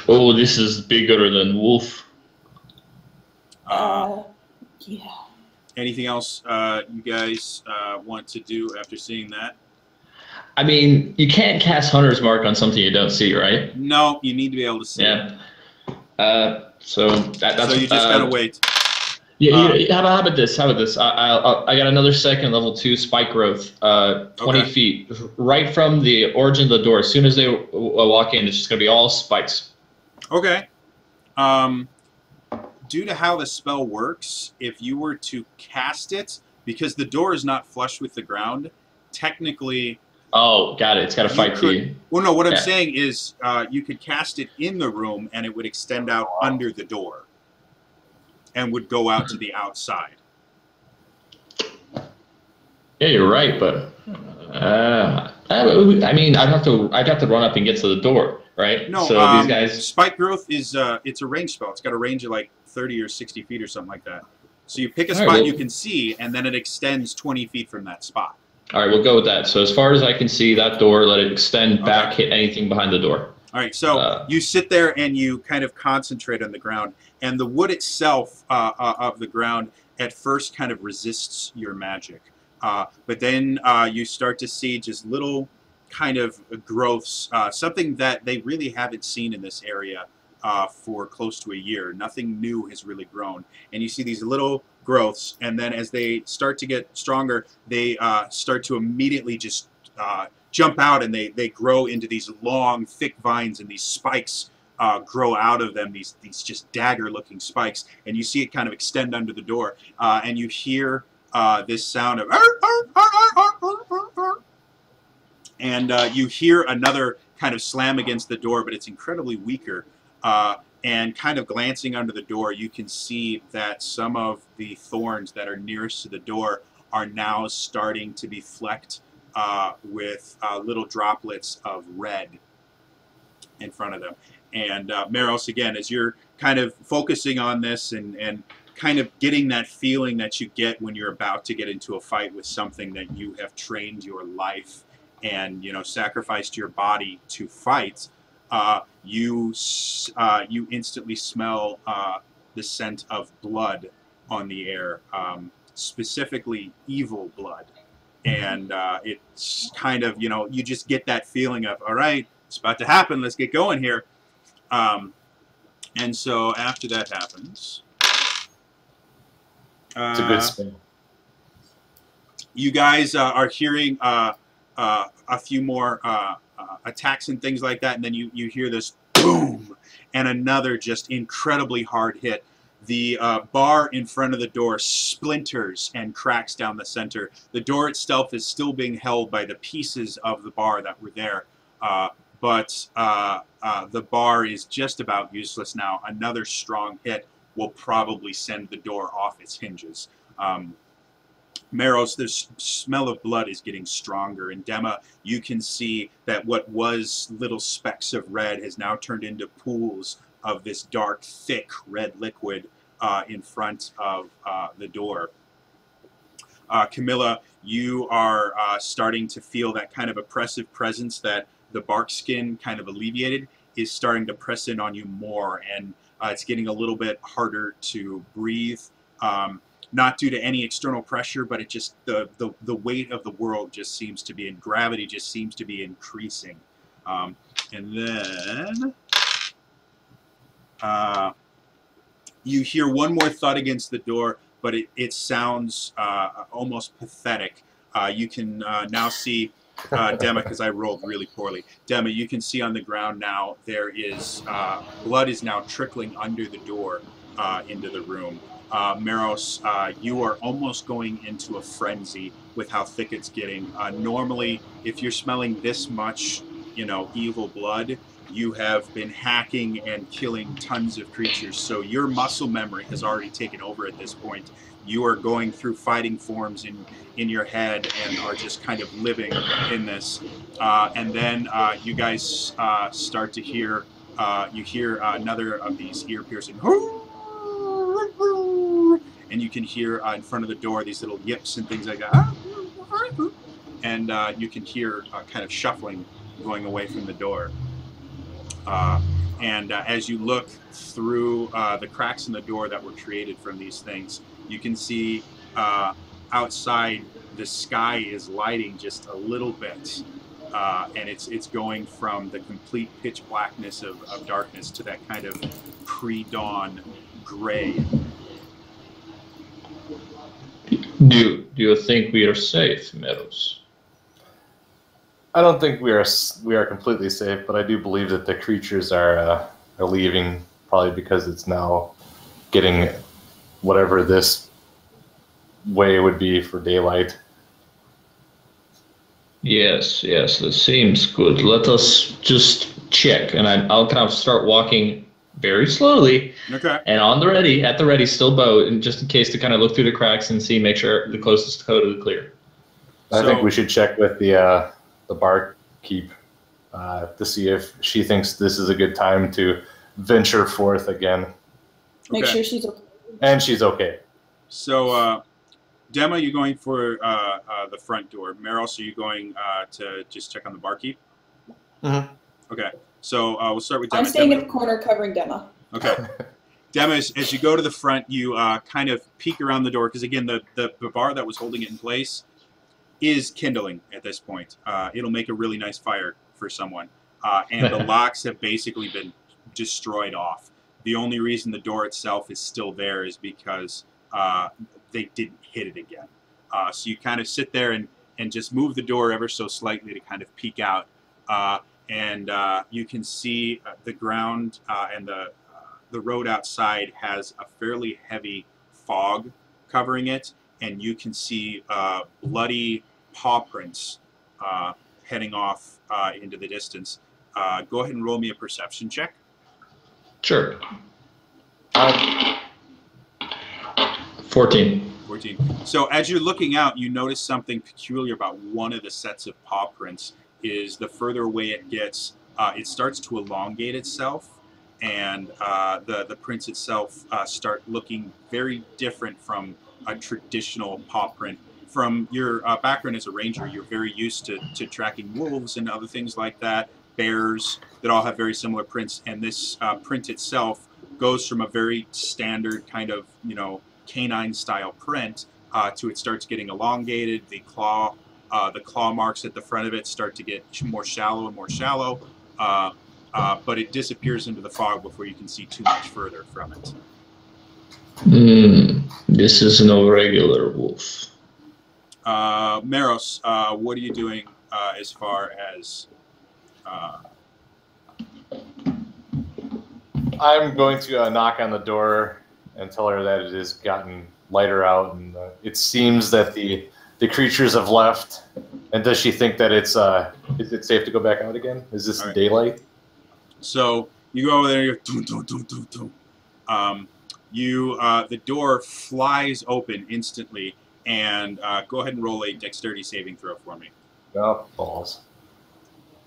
Oh, this is bigger than Wolf. Yeah. Anything else you guys want to do after seeing that? I mean, you can't cast Hunter's Mark on something you don't see, right? No, you need to be able to see it. So that's so you just gotta wait. Yeah, how about this? I got another second level 2 spike growth, 20 feet, right from the origin of the door. As soon as they walk in, it's just gonna be all spikes. Okay. Due to how the spell works, if you were to cast it, because the door is not flush with the ground, technically. Oh, got it. It's got to fight for you. Well, no, what I'm saying is you could cast it in the room and it would extend out under the door and would go out to the outside. Yeah, you're right, but I mean, I'd have to run up and get to the door, right? No, so these guys. Spike growth is it's a range spell. It's got a range of like 30 or 60 feet or something like that. So you pick a spot you can see, and then it extends 20 feet from that spot. All right, we'll go with that. So as far as I can see, that door, let it extend back, hit anything behind the door. All right, so you sit there and you kind of concentrate on the ground, and the wood itself of the ground at first kind of resists your magic. But then you start to see just little kind of growths, something that they really haven't seen in this area for close to a year. Nothing new has really grown. And you see these little growths, and then as they start to get stronger, they start to immediately just jump out, and they grow into these long, thick vines, and these spikes grow out of them, these just dagger-looking spikes. And you see it kind of extend under the door, and you hear this sound of and you hear another kind of slam against the door, but it's incredibly weaker. And kind of glancing under the door, you can see that some of the thorns that are nearest to the door are now starting to be flecked with little droplets of red in front of them. And Meros, again, as you're kind of focusing on this and kind of getting that feeling that you get when you're about to get into a fight with something that you have trained your life and, you know, sacrificed your body to fight, you instantly smell the scent of blood on the air, specifically evil blood. And it's kind of, you know, you just get that feeling of, all right, it's about to happen, let's get going here. And so after that happens, It's a good spin. you guys are hearing a few more attacks and things like that, and then you hear this boom and another just incredibly hard hit. The bar in front of the door splinters and cracks down the center. The door itself is still being held by the pieces of the bar that were there, but the bar is just about useless now. Another strong hit will probably send the door off its hinges. Meros, the smell of blood is getting stronger, and Dema, you can see that what was little specks of red has now turned into pools of this dark, thick red liquid in front of the door. Camilla, you are starting to feel that kind of oppressive presence that the bark skin kind of alleviated is starting to press in on you more, and it's getting a little bit harder to breathe. Not due to any external pressure, but it just the weight of the world just seems to be, and gravity just seems to be increasing. And then you hear one more thud against the door, but it sounds almost pathetic. You can now see Dema, because I rolled really poorly. Dema, you can see on the ground now there is blood is now trickling under the door into the room. Meros, you are almost going into a frenzy with how thick it's getting. Normally, if you're smelling this much, you know, evil blood, you have been hacking and killing tons of creatures. So your muscle memory has already taken over at this point. You are going through fighting forms in your head and are just kind of living in this. And then you guys start to hear, you hear another of these ear-piercing and you can hear in front of the door these little yips and things like that. And you can hear kind of shuffling going away from the door. And as you look through the cracks in the door that were created from these things, you can see outside the sky is lighting just a little bit. And it's going from the complete pitch blackness of darkness to that kind of pre-dawn gray. Do you think we are safe, Meadows? I don't think we are completely safe, but I do believe that the creatures are leaving, probably because it's now getting whatever this way would be for daylight. Yes, that seems good. Let us just check, and I'll kind of start walking very slowly. Okay. And at the ready, still bow, and just in case to kind of look through the cracks and see, make sure the closest code is clear. I think we should check with the barkeep to see if she thinks this is a good time to venture forth again. Make sure she's okay. And she's okay. So, Dema, you're going for the front door. Meros, are you going to just check on the barkeep? Mm-hmm. Okay. So we'll start with Dema. I'm staying in the corner covering Dema. Okay. Dema, as you go to the front, you kind of peek around the door, because again, the bar that was holding it in place is kindling at this point. It'll make a really nice fire for someone. And the locks have basically been destroyed off. The only reason the door itself is still there is because they didn't hit it again. So you kind of sit there and just move the door ever so slightly to kind of peek out. And you can see the ground and the road outside has a fairly heavy fog covering it, and you can see bloody paw prints heading off into the distance. Go ahead and roll me a perception check. Sure. 14. 14. So as you're looking out, you notice something peculiar about one of the sets of paw prints. Is the further away it gets, it starts to elongate itself, and the prints itself start looking very different from a traditional paw print. From your background as a ranger, you're very used to tracking wolves and other things like that, bears that all have very similar prints, and this print itself goes from a very standard kind of, canine style print to it starts getting elongated. The claw marks at the front of it start to get more shallow and more shallow, but it disappears into the fog before you can see too much further from it. This is no regular wolf. Meros, what are you doing as far as... I'm going to knock on the door and tell her that it has gotten lighter out, and it seems that the creatures have left. And does she think that it's is it safe to go back out again? Is this daylight? So you go over there. You're dum, dum, dum, dum, dum. The door flies open instantly, and go ahead and roll a dexterity saving throw for me. Oh, balls.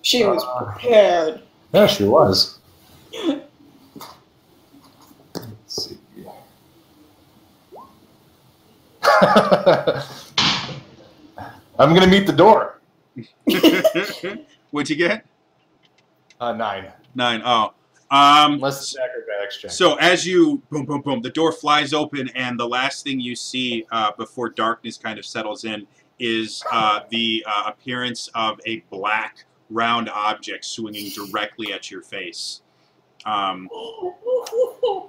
She was prepared. Yeah, she was. Let's see. I'm gonna meet the door. What'd you get? 9. 9. Oh. Unless it's acrobatics check. So as you boom, boom, boom, the door flies open, and the last thing you see before darkness kind of settles in is the appearance of a black round object swinging directly at your face.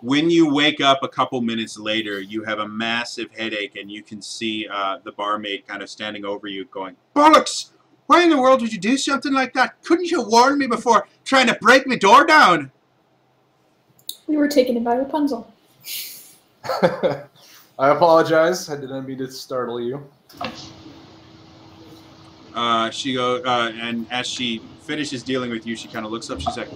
When you wake up a couple minutes later, you have a massive headache, and you can see the barmaid kind of standing over you going, "Bollocks! Why in the world would you do something like that? Couldn't you warn me before trying to break my door down?" We were taken in by Rapunzel. I apologize. I didn't mean to startle you. She goes, and as she finishes dealing with you, she kind of looks up. She's like,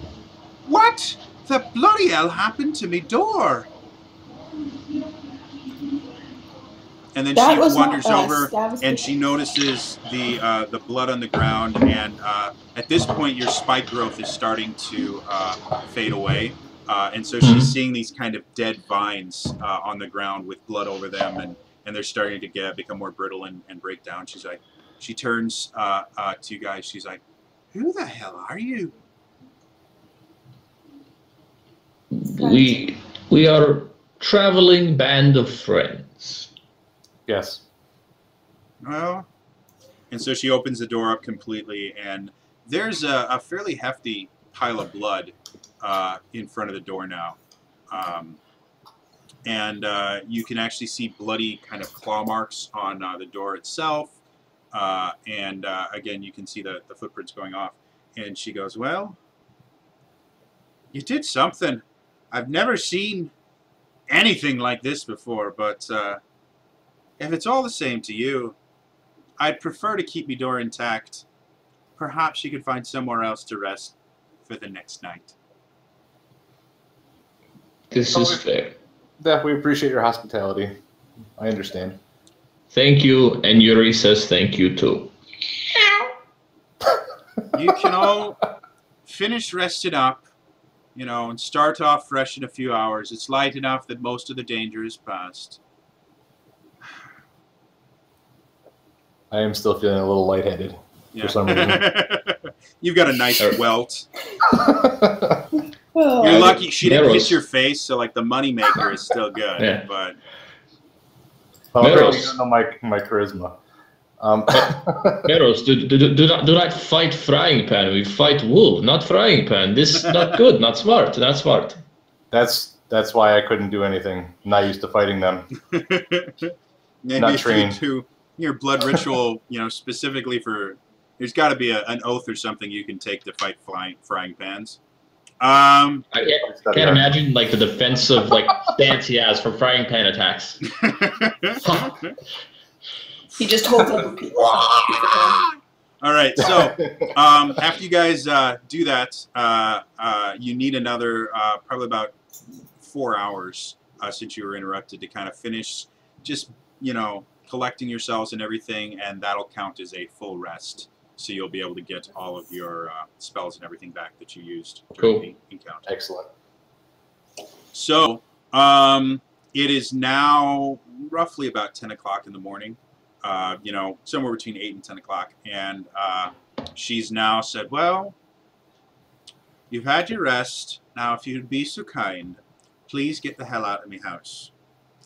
"What the bloody hell happened to me door?" And then she wanders over, and she notices the blood on the ground. And at this point, your spike growth is starting to fade away. And so she's seeing these kind of dead vines on the ground with blood over them, and they're starting to become more brittle and break down. She's like, she turns to you guys. She's like, "Who the hell are you?" We are a traveling band of friends. Yes. Well, and so she opens the door up completely, and there's a fairly hefty pile of blood in front of the door now. And you can actually see bloody kind of claw marks on the door itself. And again, you can see the footprints going off. And she goes, "Well, you did something. I've never seen anything like this before, but if it's all the same to you, I'd prefer to keep my door intact. Perhaps you could find somewhere else to rest for the next night." This is fair. Yeah, we appreciate your hospitality. I understand. Thank you, and Yuri says thank you too. You can all finish rested up, and start off fresh in a few hours. It's light enough that most of the danger is past. I am still feeling a little lightheaded for some reason. You've got a nice welt. You're lucky she didn't hit your face, so like the money maker is still good. Yeah. But apparently you don't know my charisma. Meros, do not fight frying pan. We fight wolf, not frying pan. This is not good, not smart, not smart. That's why I couldn't do anything. I'm not used to fighting them. Maybe not trained. To your blood ritual, specifically for, there's got to be an oath or something you can take to fight frying pans. I can't imagine like the defensive stance he has for frying pan attacks. He just holds up a piece. All right, so after you guys do that, you need another probably about 4 hours since you were interrupted to kind of finish just, you know, collecting yourselves and everything, and that'll count as a full rest. So you'll be able to get all of your spells and everything back that you used during the encounter. Excellent. So it is now roughly about 10 o'clock in the morning, you know, somewhere between 8 and 10 o'clock. And she's now said, well, you've had your rest. Now, if you'd be so kind, please get the hell out of my house.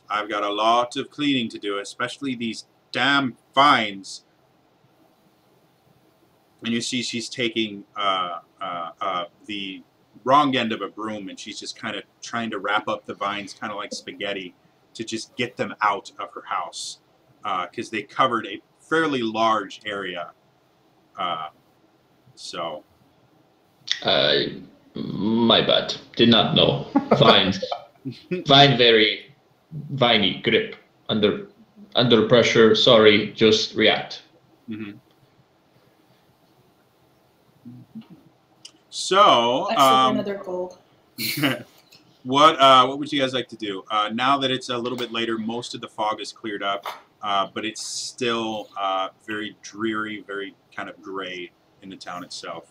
I've got a lot of cleaning to do, especially these damn vines. And you see she's taking the wrong end of a broom, and she's just kind of trying to wrap up the vines kind of like spaghetti to just get them out of her house because they covered a fairly large area. So. My bad. Did not know. Vines. Vine very viney grip under pressure. Sorry, just react. Mm-hmm. So, another gold. what would you guys like to do? Now that it's a little bit later, most of the fog is cleared up, but it's still very dreary, very kind of gray in the town itself.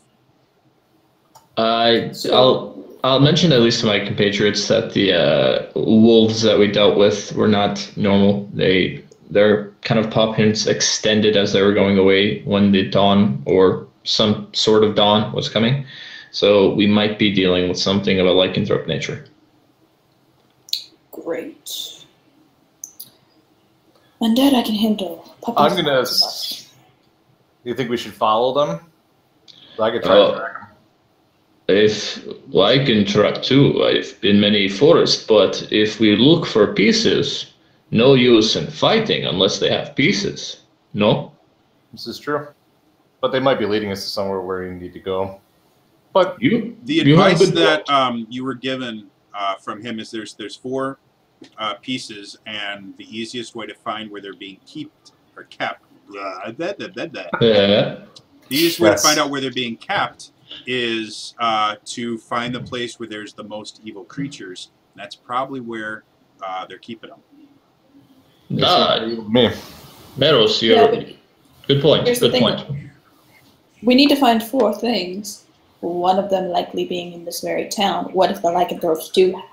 I'll mention at least to my compatriots that the wolves that we dealt with were not normal. Their kind of paw prints extended as they were going away when the dawn or some sort of dawn was coming. So we might be dealing with something of a lycanthrope nature. Great. Undead I can handle. I'm gonna. Do you think we should follow them? I could try to track them. I can track too. I've been many forests, but if we look for pieces, no use in fighting unless they have pieces. No? This is true. But they might be leading us to somewhere where we need to go. But the advice that you were given from him is there's 4 pieces, and the easiest way to find where they're being kept. The easiest way to find out where they're being kept is to find the place where there's the most evil creatures. And that's probably where they're keeping them. Meros, good point. Good point. We need to find 4 things. One of them likely being in this very town. What if the lycanthropes do have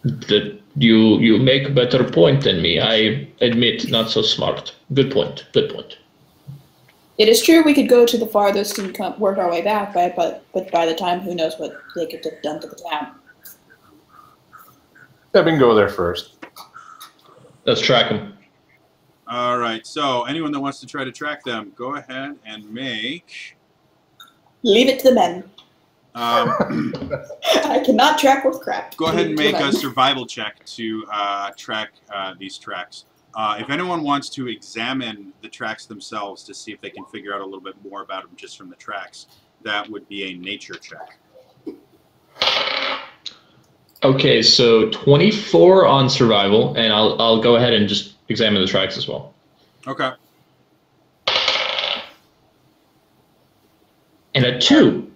it? You make a better point than me. I admit, not so smart. Good point. Good point. It is true we could go to the farthest and work our way back, but by the time, who knows what they could have done to the town. Yeah, we can go there first. Let's track them. All right, so anyone that wants to try to track them, go ahead and make... Leave it to the men. I cannot track with crap. Go ahead and make a survival check to track these tracks. If anyone wants to examine the tracks themselves to see if they can figure out a little bit more about them just from the tracks, that would be a nature check. Okay, so 24 on survival, and I'll go ahead and just examine the tracks as well. Okay. And a 2.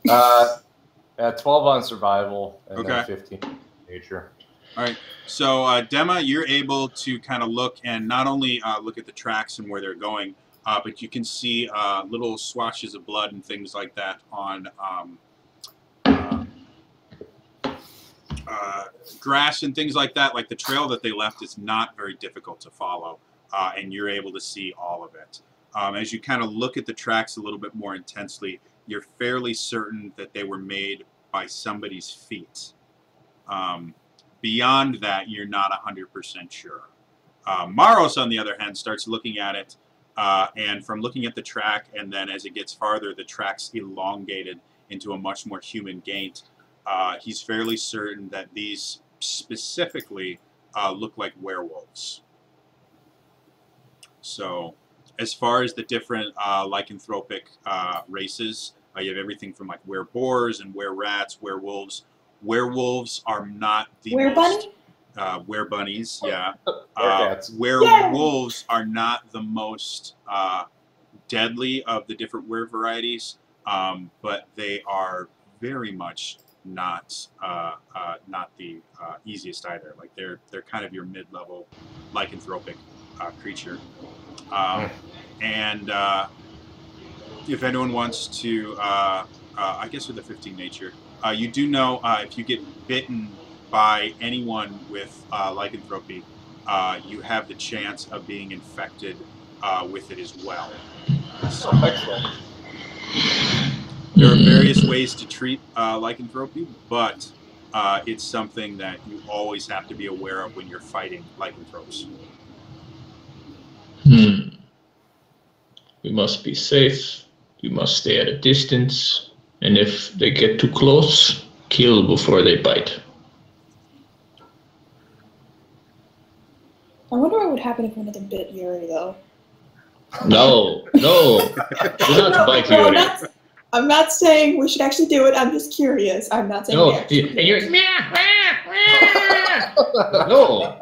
12 on survival, and then 15 on nature. All right. So, Dema, you're able to kind of look and not only look at the tracks and where they're going, but you can see little swatches of blood and things like that on grass and things like that. Like the trail that they left is not very difficult to follow, and you're able to see all of it. As you kind of look at the tracks a little bit more intensely, you're fairly certain that they were made by somebody's feet. Beyond that, you're not 100% sure. Maros, on the other hand, starts looking at it, and from looking at the track, and then as it gets farther, the track's elongated into a much more human gait. He's fairly certain that these specifically look like werewolves. So, as far as the different lycanthropic races, you have everything from like were-boars and were-rats, werewolves. Werewolves are not the most... Were-bunnies, yeah. Werewolves are not the most deadly of the different wear varieties, but they are very much not not the easiest either. Like they're kind of your mid-level lycanthropic creature. And if anyone wants to, I guess with a 15 nature, you do know if you get bitten by anyone with lycanthropy, you have the chance of being infected with it as well. So, there are various ways to treat lycanthropy, but it's something that you always have to be aware of when you're fighting lycanthropes. We must be safe. We must stay at a distance. And if they get too close, kill before they bite. I wonder what would happen if one of them bit Yuri, though. No, no. Do not bite Yuri. I'm not saying we should actually do it. I'm just curious. I'm not saying No, we actually and you're no.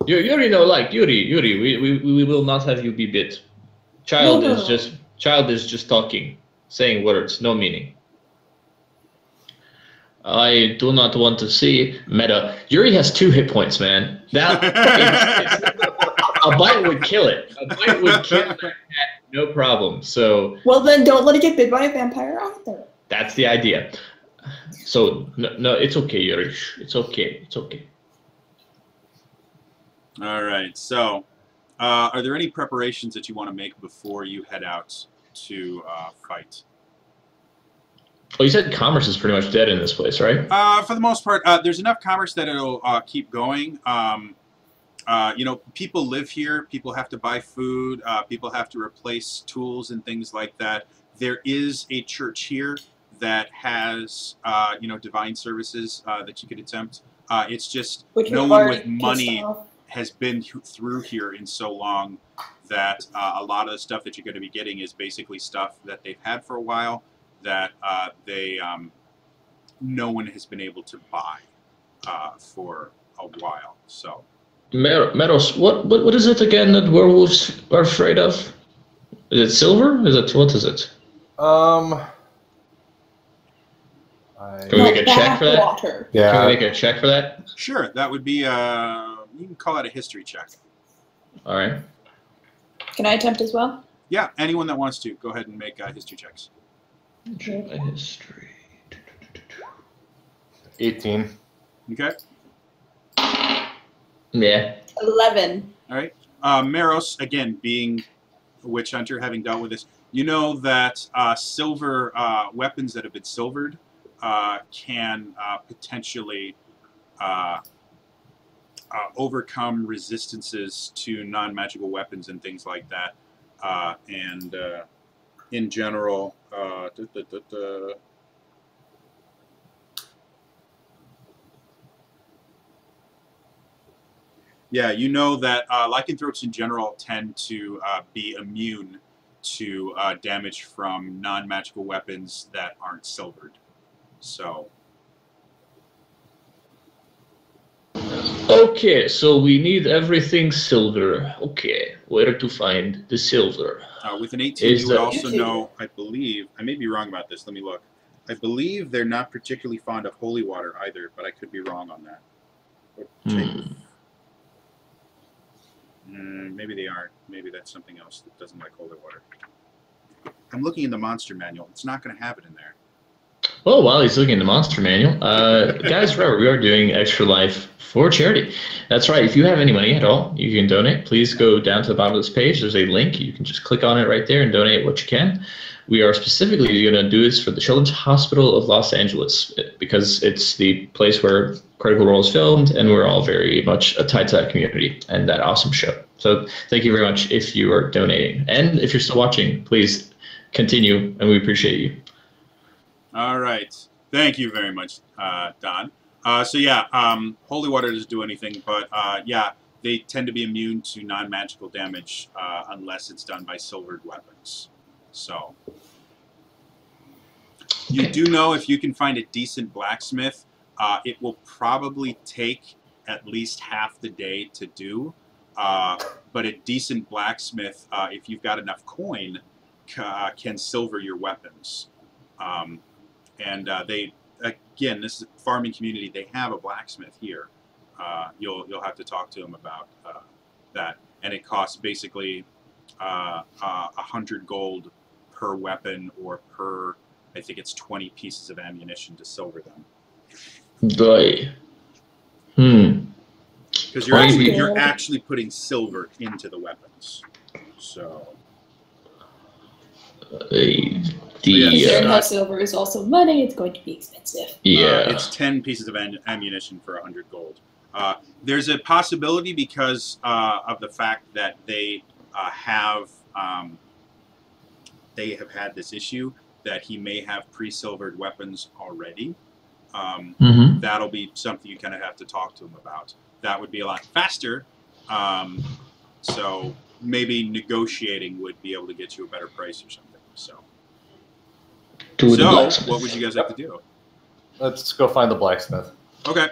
Yuri, no, like Yuri. We will not have you be bit. Child is just talking, saying words, no meaning. I do not want to see meta. Yuri has 2 hit points, man. That a bite would kill it. A bite would kill that cat, no problem. So. Well, then don't let it get bit by a vampire either. That's the idea. So no, it's okay, Yuri. It's okay. It's okay. All right. So, are there any preparations that you want to make before you head out to fight? Well, you said commerce is pretty much dead in this place, right? For the most part, there's enough commerce that it'll keep going. You know, people live here. People have to buy food. People have to replace tools and things like that. There is a church here that has, you know, divine services that you could attempt. It's just no one with money has been through here in so long that a lot of the stuff that you're going to be getting is basically stuff that they've had for a while that no one has been able to buy for a while. So, Meadows, what is it again that werewolves are afraid of? Is it silver? What is it? Can we make a check for that? Water. Yeah. Can we make a check for that? sure, that would be you can call that a history check. All right. Can I attempt as well? Yeah, anyone that wants to, go ahead and make history checks. Check my history. 18. Okay. Yeah. 11. All right. Maros, again, being a witch hunter, having dealt with this, you know that silver weapons that have been silvered can potentially overcome resistances to non-magical weapons and things like that. And in general, yeah, you know that lycanthropes in general tend to be immune to damage from non-magical weapons that aren't silvered. So. Okay, so we need everything silver. Okay, where to find the silver? With an 18, you would also know, I believe, I may be wrong about this, let me look. I believe they're not particularly fond of holy water either, but I could be wrong on that. Maybe they aren't. Maybe that's something else that doesn't like holy water. I'm looking in the monster manual. It's not going to have it in there. Well, while he's looking in the monster manual, guys, remember, we are doing Extra Life for charity. That's right. If you have any money at all, you can donate. Please go down to the bottom of this page. There's a link. You can just click on it right there and donate what you can. We are specifically going to do this for the Children's Hospital of Los Angeles because it's the place where Critical Role is filmed, and we're all very much tied to that community and that awesome show. So thank you very much if you are donating. And if you're still watching, please continue, and we appreciate you. All right. Thank you very much, Don. So yeah, holy water doesn't do anything, but yeah, they tend to be immune to non-magical damage unless it's done by silvered weapons. So you do know if you can find a decent blacksmith, it will probably take at least half the day to do. But a decent blacksmith, if you've got enough coin, can silver your weapons. They, again, this is a farming community. They have a blacksmith here. You'll have to talk to him about that. And it costs basically 100 gold per weapon, or per, I think it's 20 pieces of ammunition to silver them. Boy. Because you're actually putting silver into the weapons. So. Considering how silver is also money, it's going to be expensive. Yeah. It's 10 pieces of ammunition for 100 gold. There's a possibility because of the fact that they have had this issue that he may have pre-silvered weapons already. That'll be something you kind of have to talk to him about. That would be a lot faster. So maybe negotiating would be able to get you a better price or something. So what would you guys like to do? Let's go find the blacksmith. Okay.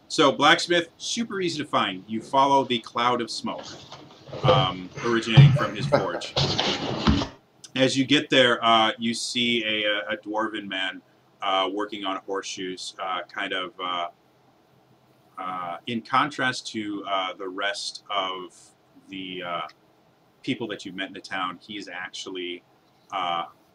So blacksmith, super easy to find. You follow the cloud of smoke originating from his forge. As you get there, you see a dwarven man working on horseshoes, in contrast to the rest of the people that you've met in the town. He's actually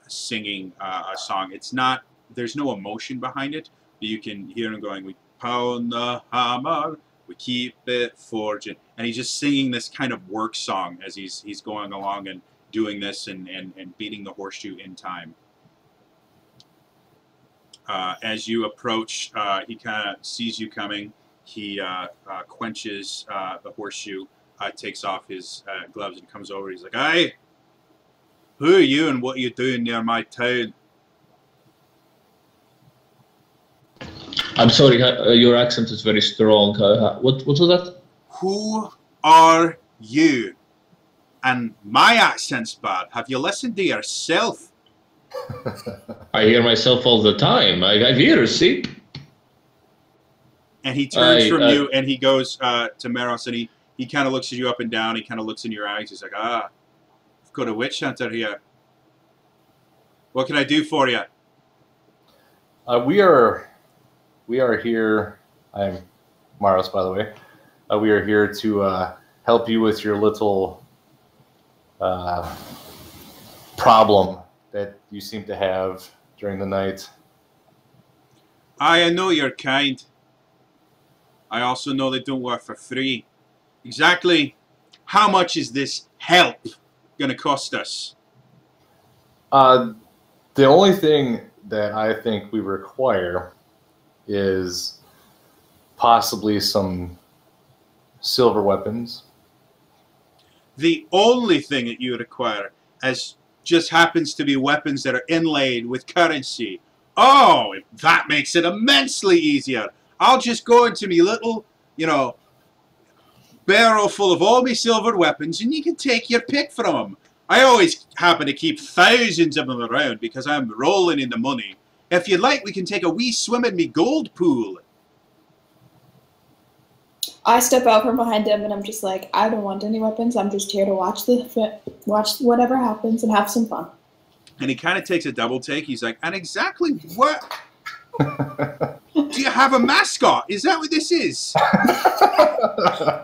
singing a song. It's not, there's no emotion behind it, but you can hear him going, "We pound the hammer, we keep it forging," and he's just singing this kind of work song as he's going along and doing this and beating the horseshoe in time. As you approach, he kind of sees you coming. He quenches the horseshoe, takes off his gloves and comes over. He's like, "Hey, who are you and what are you doing near my town?" I'm sorry, your accent is very strong. What was that? Who are you? And my accent's bad. Have you listened to yourself? I hear myself all the time. I have ears, see? And he turns from you and he goes to Meros, and he kind of looks at you up and down. He kind of looks in your eyes. He's like, "I've got a witch hunter here. What can I do for you?" We are here. I'm Maros, by the way. We are here to help you with your little problem that you seem to have during the night. I know you're kind. I also know they don't work for free. Exactly how much is this help going to cost us? The only thing that I think we require is possibly some silver weapons. The only thing that you require just happens to be weapons that are inlaid with currency. Oh, that makes it immensely easier. I'll just go into me little, barrel full of all my silver weapons, and you can take your pick from them. I always happen to keep thousands of them around because I'm rolling in the money. If you'd like, we can take a wee swim in me gold pool. I step out from behind him and I'm just like, I don't want any weapons. I'm just here to watch whatever happens and have some fun. And he kind of takes a double take. He's like, "And exactly what? Do you have a mascot? Is that what this is?"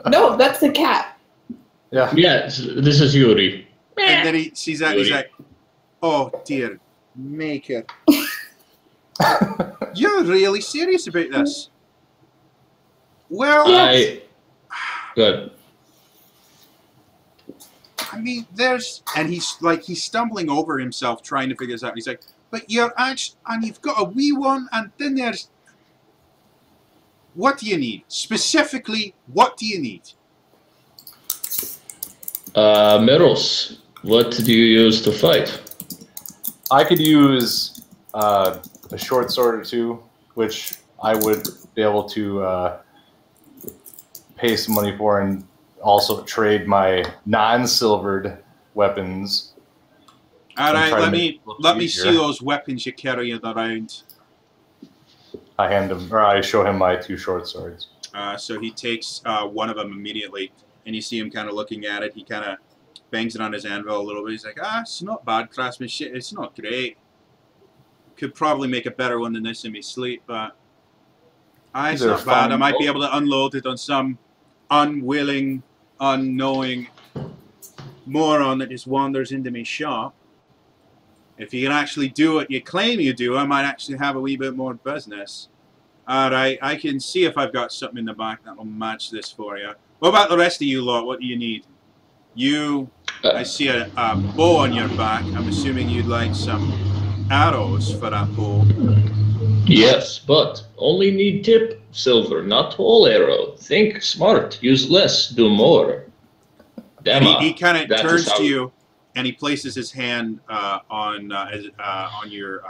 No, that's the cat. Yeah. Yes, this is Yuri. And then he sees that. He's like, "Oh dear, maker, you're really serious about this?" Well, good. I mean, and he's stumbling over himself trying to figure this out. He's like, "But you're actually, and you've got a wee one, and then there's, what do you need? Specifically, what do you need?" Meros, what do you use to fight? I could use a short sword or two, which I would be able to pay some money for, and also trade my non-silvered weapons. All right, let me see those weapons you're carrying around. I show him my two short swords. So he takes one of them immediately. and you see him kind of looking at it. He kind of bangs it on his anvil a little bit. He's like, it's not bad craftsmanship. It's not great. Could probably make a better one than this in my sleep, but it's not bad. I might be able to unload it on some unwilling, unknowing moron that just wanders into my shop. If you can actually do what you claim you do, I might actually have a wee bit more business. Alright, I can see if I've got something in the back that will match this for you. What about the rest of you lot? What do you need? You, I see a bow on your back. I'm assuming you'd like some arrows for that bow. Yes, but only need tip silver, not whole arrow. Think smart, use less, do more. He kind of turns to you, and he places his hand on your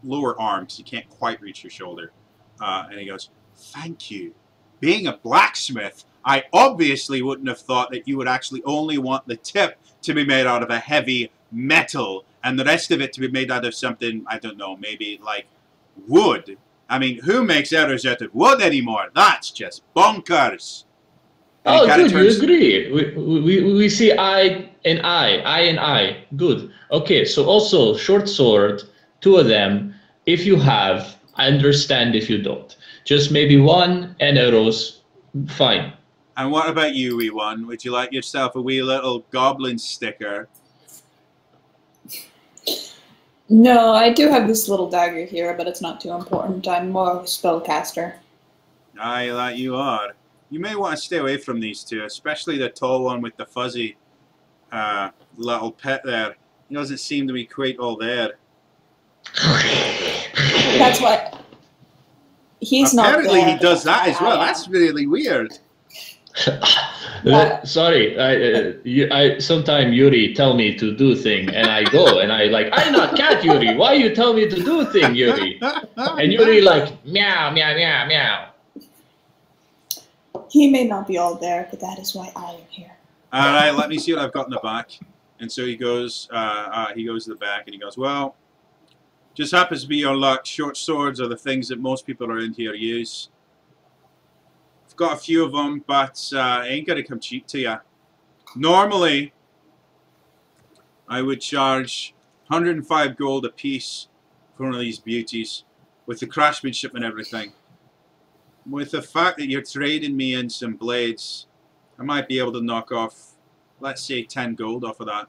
lower arm, because he can't quite reach your shoulder. And he goes, "Thank you. Being a blacksmith, I obviously wouldn't have thought that you would actually only want the tip to be made out of a heavy metal, and the rest of it to be made out of something, I don't know, maybe like wood. I mean, who makes arrows out of wood anymore? That's just bonkers." Oh, good, you agree. We see eye and eye. Good. Okay, so also short sword, 2 of them. If you have, I understand if you don't. Just maybe 1 and arrows, fine. And what about you, wee one? Would you like yourself a wee little goblin sticker? No, I do have this little dagger here, but it's not too important. I'm more of a spellcaster. Aye, that you are. You may want to stay away from these 2, especially the tall one with the fuzzy little pet there. He doesn't seem to be quite all there. That's what... He's not there. Apparently he does that as well. That's really weird. Sorry, I sometime Yuri tell me to do thing, and I go and I like, I'm not cat Yuri. Why you tell me to do thing, Yuri? And Yuri like meow meow meow meow. He may not be all there, but that is why I am here. All right, let me see what I've got in the back. And so he goes to the back and he goes, well, just happens to be your luck. Short swords are the things that most people are in here use. I've got a few of them, but I ain't gonna come cheap to you. Normally, I would charge 105 gold a piece for one of these beauties, with the craftsmanship and everything. With the fact that you're trading me in some blades, I might be able to knock off, let's say, 10 gold off of that.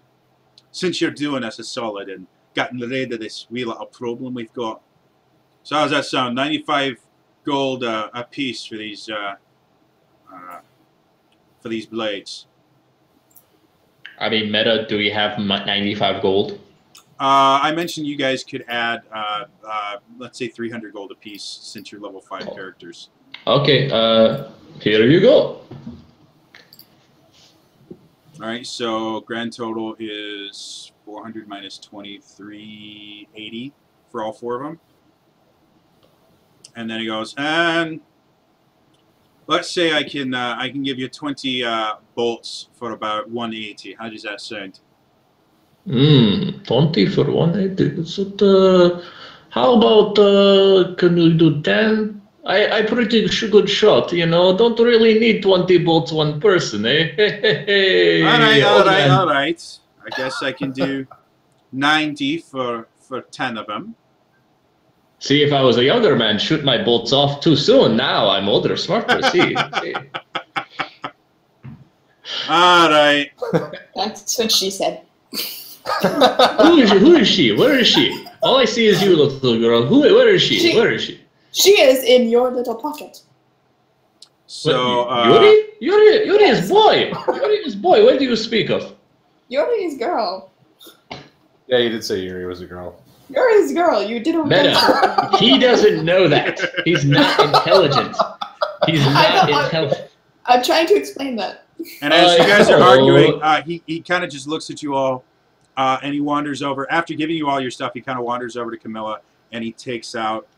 Since you're doing us a solid and getting rid of this wee little problem we've got. So how does that sound? 95 gold a piece for these blades. I mean, meta, do we have 95 gold? I mentioned you guys could add, let's say, 300 gold a piece since you're level 5 characters. Okay, here you go. Alright, so grand total is 400 minus 2380 for all 4 of them. And then he goes, and let's say I can give you 20 bolts for about 180. How does that sound? 20 for 180. So, how about can we do 10? I pretty good shot, you know. Don't really need 20 bolts 1 person, eh? All right. I guess I can do 90 for 10 of them. See, if I was a younger man, shoot my bolts off too soon. Now I'm older, smarter. See. All right. That's what she said. Who is she? Where is she? All I see is you, little girl. Where is she? Where is she? She is in your little pocket. So, Yuri is boy. Yuri is boy. What do you speak of? Yuri is girl. Yeah, you did say Yuri was a girl. Yuri is girl. You did a Meta. He doesn't know that. He's not intelligent. He's not intelligent. I'm trying to explain that. And as you guys are arguing, he kind of just looks at you all, and he wanders over. After giving you all your stuff, he kind of wanders over to Camilla, and he takes out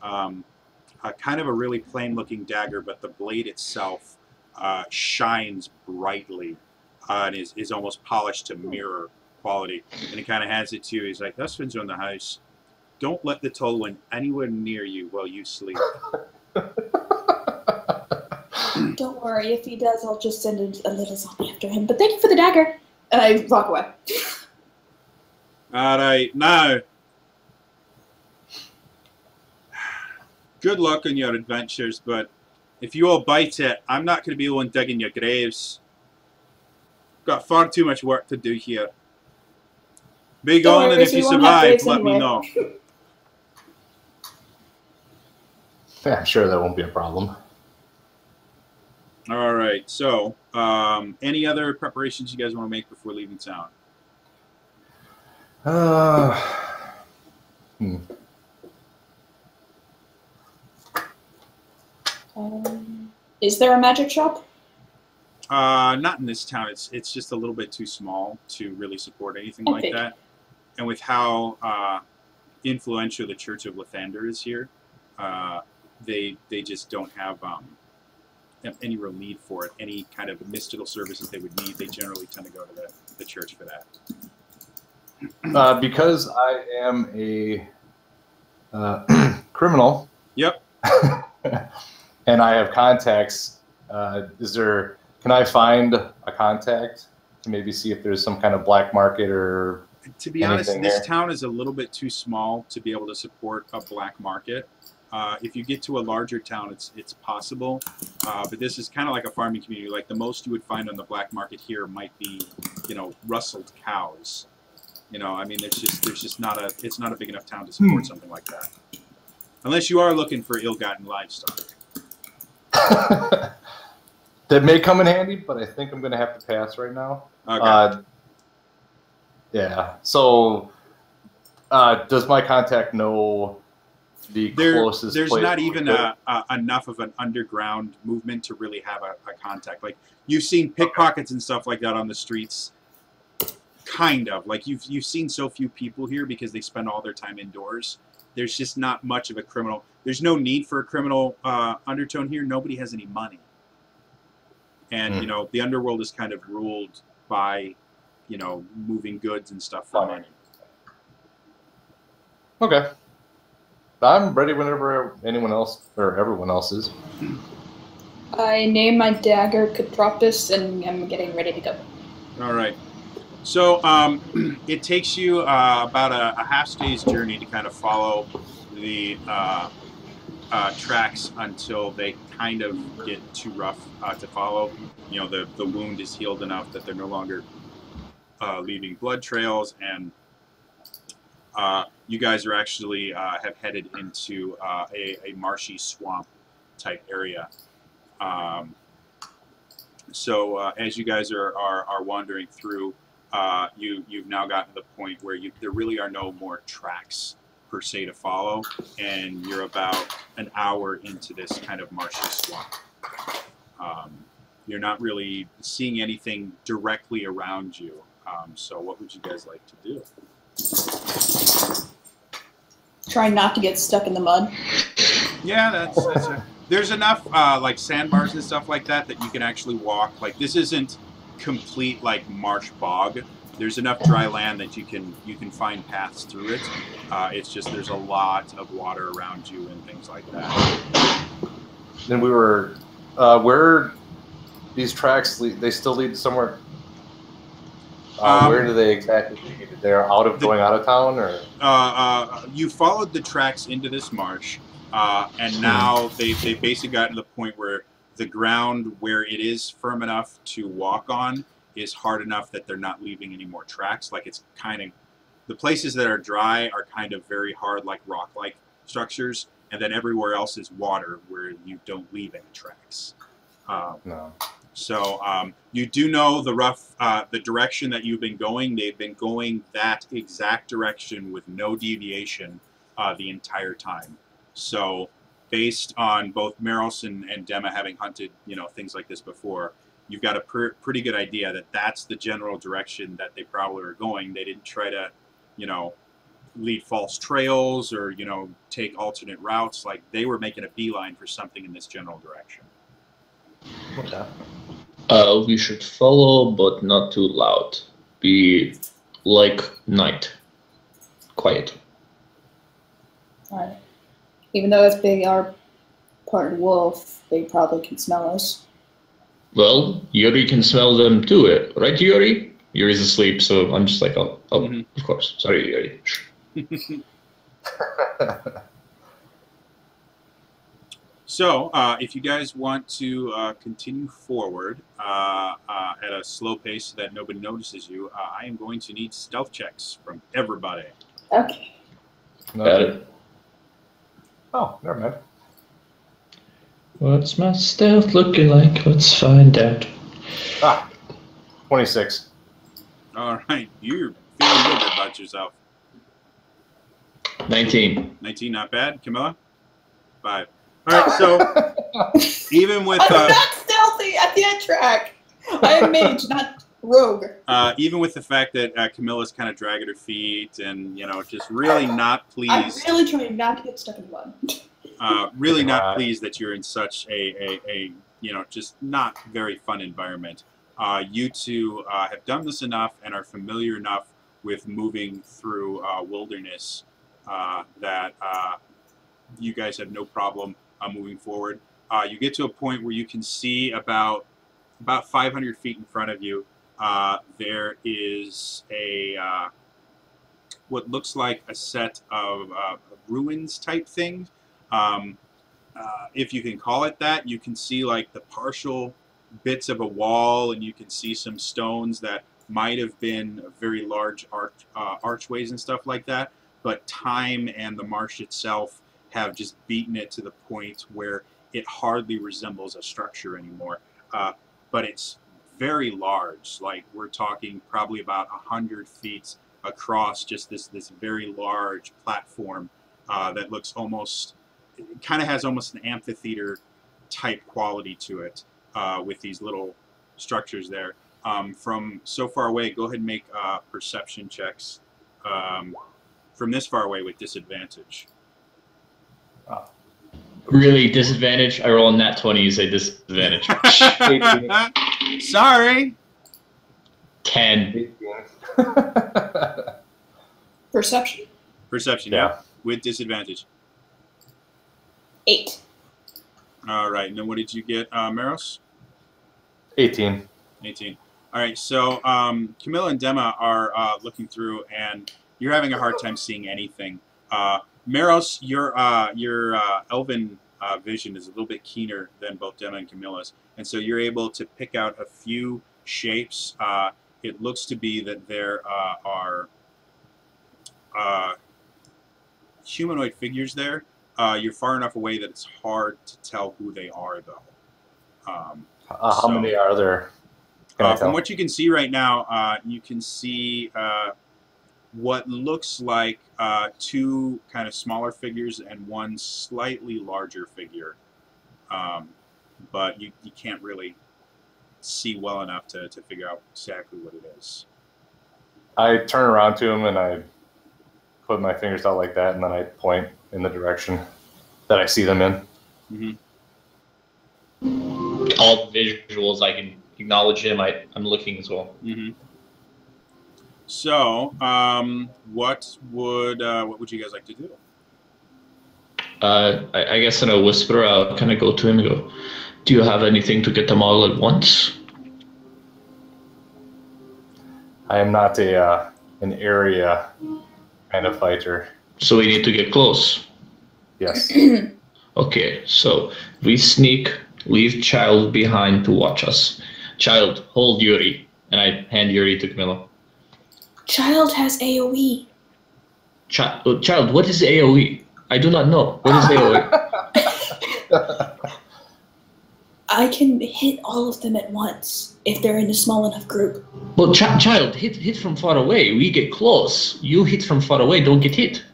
kind of a really plain-looking dagger, but the blade itself shines brightly and is almost polished to mirror quality. And he kind of hands it to you. He's like, "This one's on the house. Don't let the tall one anywhere near you while you sleep." Don't worry, if he does, I'll just send a little zombie after him. But thank you for the dagger. And I walk away. All right, now. Good luck on your adventures, but if you all bite it, I'm not going to be the one digging your graves. Got far too much work to do here. Be gone, and if you survive, let me know. Yeah, I'm sure that won't be a problem. All right, so any other preparations you guys want to make before leaving town? Is there a magic shop? Not in this town. It's just a little bit too small to really support anything like that. And with how influential the Church of Lathander is here, they just don't have any real need for it. Any kind of mystical services they would need, they generally tend to go to the church for that. Because I am a criminal. Yep. And I have contacts. Can I find a contact to maybe see if there's some kind of black market or? To be honest, this town is a little bit too small to be able to support a black market. If you get to a larger town, it's possible, but this is kind of like a farming community. Like the most you would find on the black market here might be, rustled cows. I mean, it's just not a big enough town to support something like that, unless you are looking for ill-gotten livestock. That may come in handy, but I think I'm going to have to pass right now. Okay. Yeah. So, does my contact know the closest There's place not even enough of an underground movement to really have a contact. Like, you've seen pickpockets and stuff like that on the streets. Kind of. Like, you've seen so few people here because they spend all their time indoors. There's just not much of a criminal. There's no need for a criminal undertone here. Nobody has any money. And, the underworld is kind of ruled by, moving goods and stuff for money. Okay. I'm ready whenever anyone else or everyone else is. I name my dagger Katropis and I'm getting ready to go. All right. So it takes you about a half day's journey to kind of follow the tracks until they kind of get too rough to follow. The wound is healed enough that they're no longer leaving blood trails, and you guys are actually have headed into a marshy swamp type area. So as you guys are wandering through, you've now gotten to the point where there really are no more tracks per se to follow, and you're about an hour into this kind of marshy swamp. You're not really seeing anything directly around you. So what would you guys like to do? Try not to get stuck in the mud. Yeah, that's there's enough like sandbars and stuff like that you can actually walk. Like, this isn't complete like marsh bog. There's enough dry land that you can find paths through it. It's just there's a lot of water around you and things like that. Then we were where these tracks lead, they still lead somewhere. Where do they exactly lead? They're going out of town, or you followed the tracks into this marsh, and now they basically got to the point where the ground where it is firm enough to walk on is hard enough that they're not leaving any more tracks. Like, it's kind of, the places that are dry are kind of very hard, like rock-like structures, and then everywhere else is water where you don't leave any tracks. No. So you do know the direction that you've been going. They've been going that exact direction with no deviation the entire time. So based on both Meros and Dema having hunted, things like this before, you've got a pretty good idea that that's the general direction that they probably are going. They didn't try to, lead false trails or, take alternate routes. Like, they were making a beeline for something in this general direction. Okay. We should follow, but not too loud. Be like night. Quiet. Alright. Even though if they are part wolf, they probably can smell us. Well, Yuri can smell them too, right, Yuri? Yuri's asleep, so I'm just like, oh, of course. Sorry, Yuri. So, if you guys want to continue forward at a slow pace so that nobody notices you, I am going to need stealth checks from everybody. Okay. Got it. Oh, never mind. What's my stealth looking like? Let's find out. 26. All right, you're feeling good about yourself. 19. 19, not bad. Camilla? 5. All right, so even with I'm not stealthy. I can't track. I am mage, not rogue. even with the fact that Camilla's kind of dragging her feet and just really not pleased. I'm really trying not to get stuck in mud. Really not pleased that you're in such a just not very fun environment. You two have done this enough and are familiar enough with moving through wilderness that you guys have no problem moving forward. You get to a point where you can see about 500 feet in front of you. There is a what looks like a set of ruins type things. If you can call it that, you can see like the partial bits of a wall, and you can see some stones that might have been very large archways and stuff like that. But time and the marsh itself have just beaten it to the point where it hardly resembles a structure anymore. But it's very large. Like we're talking probably about 100 feet across, just this very large platform that looks almost, it kind of has almost an amphitheater type quality to it with these little structures there. From so far away, go ahead and make perception checks from this far away with disadvantage. Really, disadvantage? I roll a nat 20, you say disadvantage. Sorry. 10. Perception? Perception, Yeah. with disadvantage. 8. All right, and then what did you get, Maros? 18. 18. All right, so Camilla and Dema are looking through, and you're having a hard time seeing anything. Maros, your elven vision is a little bit keener than both Dema and Camilla's, and so you're able to pick out a few shapes. It looks to be that there are humanoid figures there. You're far enough away that it's hard to tell who they are, though. How many are there? From what you can see right now, you can see what looks like 2 kind of smaller figures and 1 slightly larger figure. But you can't really see well enough to figure out exactly what it is. I turn around to him and I put my fingers out like that, and then I point in the direction that I see them in. Mm-hmm. All visuals, I can acknowledge him. I'm looking as well. Mm-hmm. So, what would you guys like to do? I guess in a whisper, I'll kind of go to him and go, "Do you have anything to get them all at once?" I am not an area kind of fighter. So we need to get close. Yes. Okay, so we sneak, leave Child behind to watch us. Child, hold Yuri. And I hand Yuri to Camilla. Child has AoE. Child, what is AoE? I do not know. What is AoE? I can hit all of them at once if they're in a small enough group. Well, Child, hit from far away. We get close. You hit from far away, don't get hit.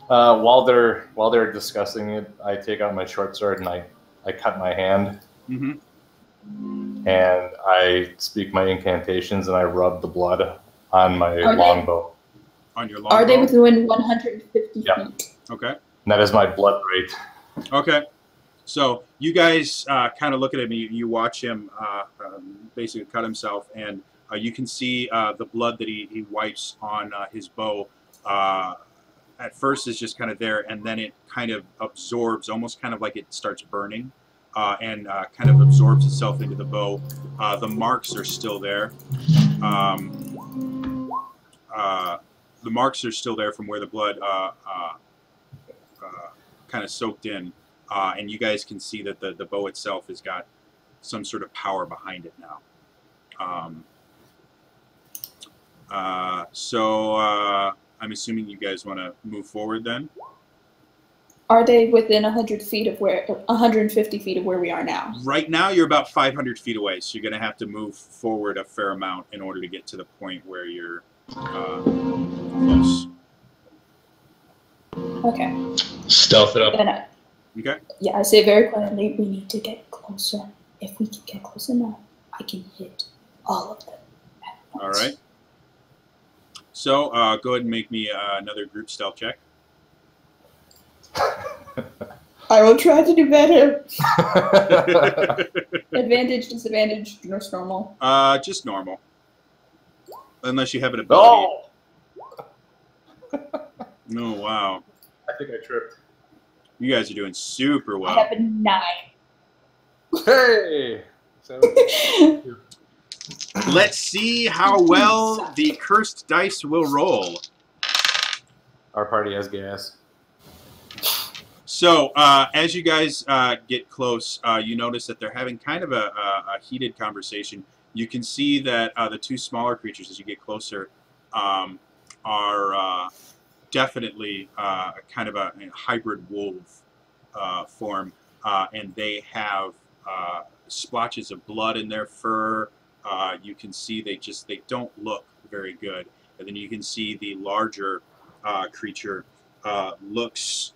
While they're discussing it, I take out my short sword and I cut my hand. Mm-hmm. And I speak my incantations and I rub the blood on my longbow. On your longbow? Are they within 150 Yeah. feet? Okay. And that is my blood rate. Okay. So you guys kind of look at him. You watch him basically cut himself, and you can see the blood that he wipes on his bow at first is just kind of there, and then it kind of absorbs, almost kind of like it starts burning, and kind of absorbs itself into the bow. The marks are still there. The marks are still there from where the blood kind of soaked in, and you guys can see that the bow itself has got some sort of power behind it now. So I'm assuming you guys want to move forward then? Are they within 100 feet of 150 feet of where we are now? Right now you're about 500 feet away, so you're going to have to move forward a fair amount in order to get to the point where you're close. Okay. Stealth it up. Okay. Yeah, I say very quietly, we need to get closer. If we can get close enough, I can hit all of them at once. All right. So go ahead and make me another group stealth check. I will try to do better. Advantage, disadvantage, just normal. Just normal. Unless you have an ability. No, wow. I think I tripped. You guys are doing super well. I have a 9. Hey! Let's see how well the cursed dice will roll. Our party has gas. So, as you guys get close, you notice that they're having kind of a heated conversation. You can see that the two smaller creatures, as you get closer, are definitely kind of a hybrid wolf form, and they have splotches of blood in their fur. You can see they don't look very good. And then you can see the larger creature looks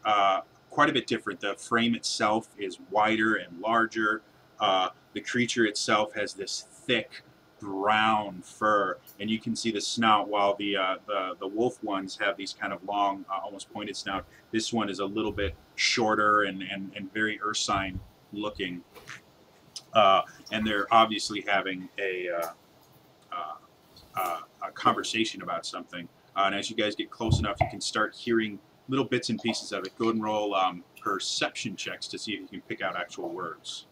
quite a bit different. The frame itself is wider and larger. The creature itself has this thick brown fur, and you can see the snout, while the wolf ones have these kind of long, almost pointed snout. This one is a little bit shorter and very ursine looking. And they're obviously having a conversation about something. And as you guys get close enough, you can start hearing little bits and pieces of it. Go ahead and roll perception checks to see if you can pick out actual words.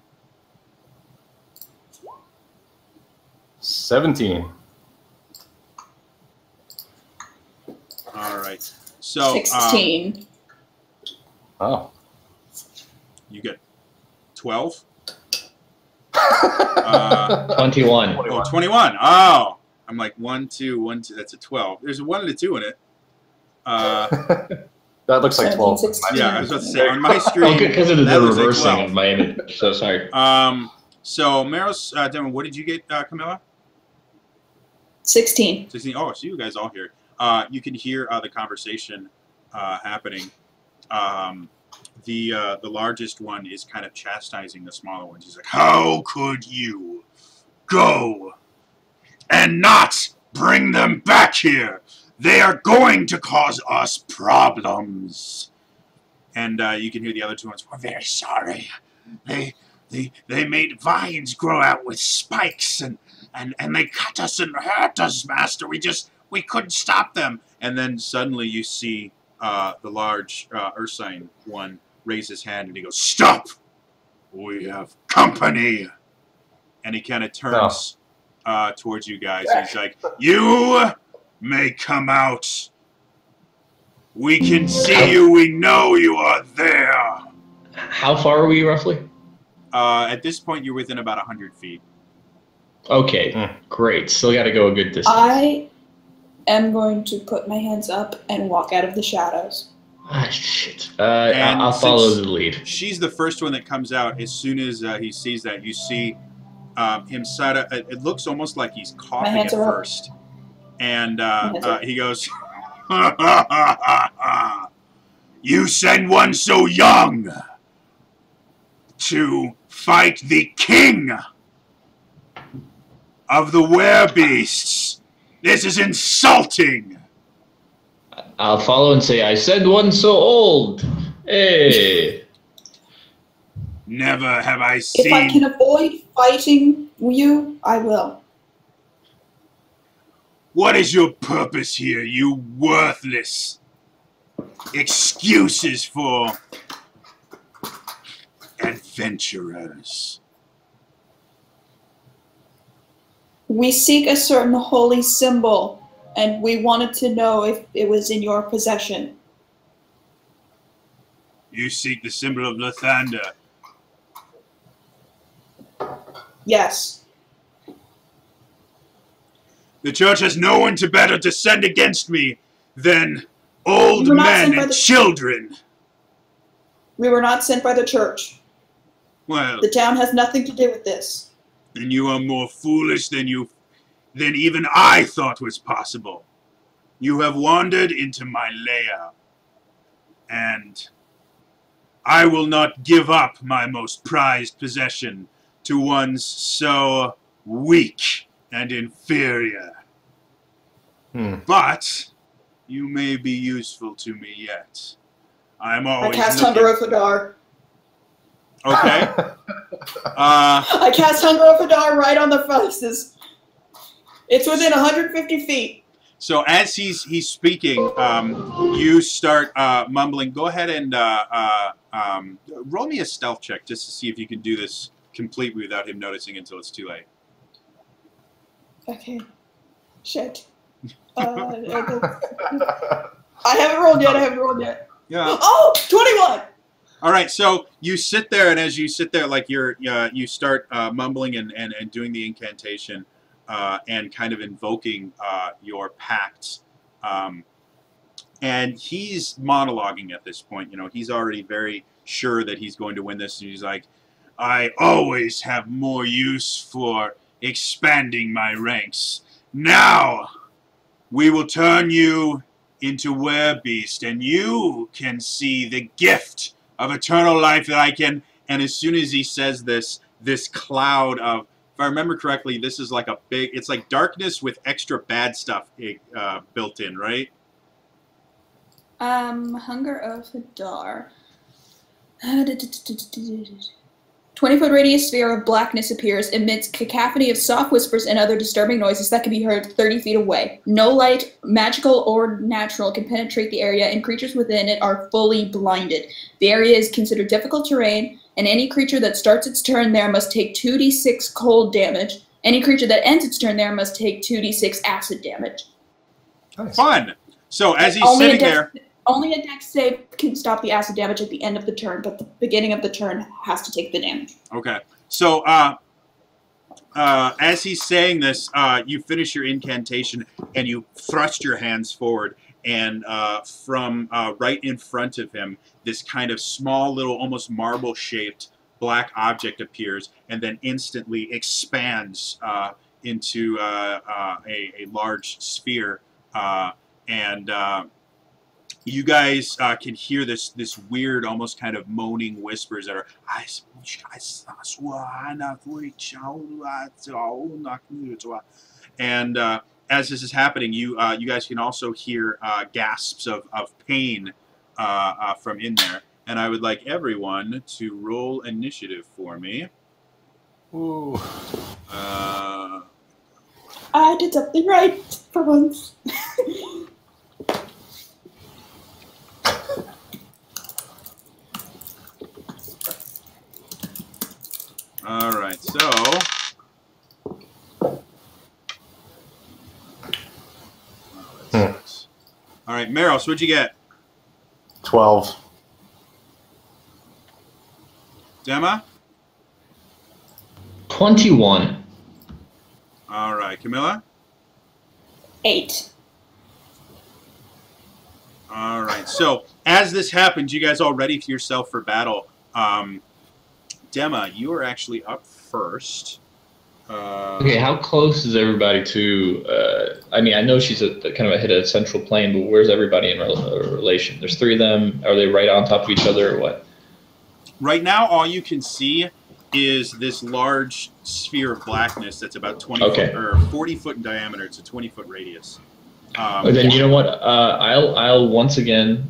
17. All right. So 16. Oh. You get 12. 21. Oh, 21. Oh, I'm like 1, 2, 1, 2. That's a 12. There's a 1 and a 2 in it. That looks like 12. 16. Yeah, I was about to say on my screen. Okay, because of the that looks like reversing 12. of my image. So sorry. So Maros, Devin, what did you get, Camilla? 16. 16. Oh, so you guys all here. You can hear the conversation happening. The largest one is kind of chastising the smaller ones. He's like, "How could you go and not bring them back here? They are going to cause us problems." And you can hear the other two ones. "We're very sorry. They made vines grow out with spikes and they cut us and hurt us, Master. We couldn't stop them." And then suddenly you see the large ursine one raise his hand and he goes, "Stop! We have company." And he kind of turns towards you guys. He's like, "You may come out. We can see you. We know you are there." How far are we roughly? At this point, you're within about 100 feet. Okay, great. Still got to go a good distance. I am going to put my hands up and walk out of the shadows. Ah, shit. And I'll follow since the lead. She's the first one that comes out. As soon as he sees that, you see him side up. It looks almost like he's coughing at hands are up. first. And he goes, "You send one so young to fight the king of the werebeasts. This is insulting." I'll follow and say, "I send one so old." Hey. "Never have I If I seen..." can avoid fighting you, I will. "What is your purpose here, you worthless excuses for adventurers. We seek a certain holy symbol, and we wanted to know if it was in your possession. You seek the symbol of Lathander. Yes. The church has no one to better descend against me than old You were not men sent by and the- children. We were not sent by the church. Well, The town has nothing to do with this. then you are more foolish than even I thought was possible. You have wandered into my lair, and I will not give up my most prized possession to ones so weak and inferior. But you may be useful to me yet. I'm I always cast looking. Hunger of Hadar. Okay. I cast Hunger of Hadar right on the faces. It's within 150 feet. So as he's speaking, you start mumbling. Go ahead and roll me a stealth check just to see if you can do this completely without him noticing until it's too late. Okay. Shit. I haven't rolled yet. Yeah. Oh, 21! All right. So you sit there, and as you sit there, like you start mumbling and doing the incantation and kind of invoking your pact. And he's monologuing at this point. You know, he's already very sure that he's going to win this. And he's like, I always have more use for expanding my ranks. Now, we will turn you into Werebeast, and you can see the gift of eternal life that I can. And as soon as he says this cloud of, if I remember correctly, this is like it's like darkness with extra bad stuff built in, right? Hunger of Hadar. 20-foot radius sphere of blackness appears amidst cacophony of soft whispers and other disturbing noises that can be heard 30 feet away. No light, magical or natural, can penetrate the area, and creatures within it are fully blinded. The area is considered difficult terrain, and any creature that starts its turn there must take 2d6 cold damage. Any creature that ends its turn there must take 2d6 acid damage. Nice. Fun! So as he's sitting there... Only a dex save can stop the acid damage at the end of the turn, but the beginning of the turn has to take the damage. Okay. So as he's saying this, you finish your incantation and you thrust your hands forward, and from right in front of him, this kind of small little, almost marble-shaped black object appears and then instantly expands into a large sphere, and you guys can hear this weird, almost kind of moaning whispers that are, and as this is happening, you guys can also hear gasps of pain from in there. And I would like everyone to roll initiative for me. Ooh. I did something right for once. All right, so all right, Meryl, so what'd you get? 12. Dema? 21. All right, Camilla? 8. All right, so as this happens, you guys all ready for yourself for battle. Dema, you are actually up first. Okay, how close is everybody to? I mean, I know she's kind of hit a central plane, but where's everybody in relation? There's 3 of them. Are they right on top of each other, or what? Right now, all you can see is this large sphere of blackness that's about 20 foot, or 40 foot in diameter. It's a 20-foot radius. Then you know what? I'll once again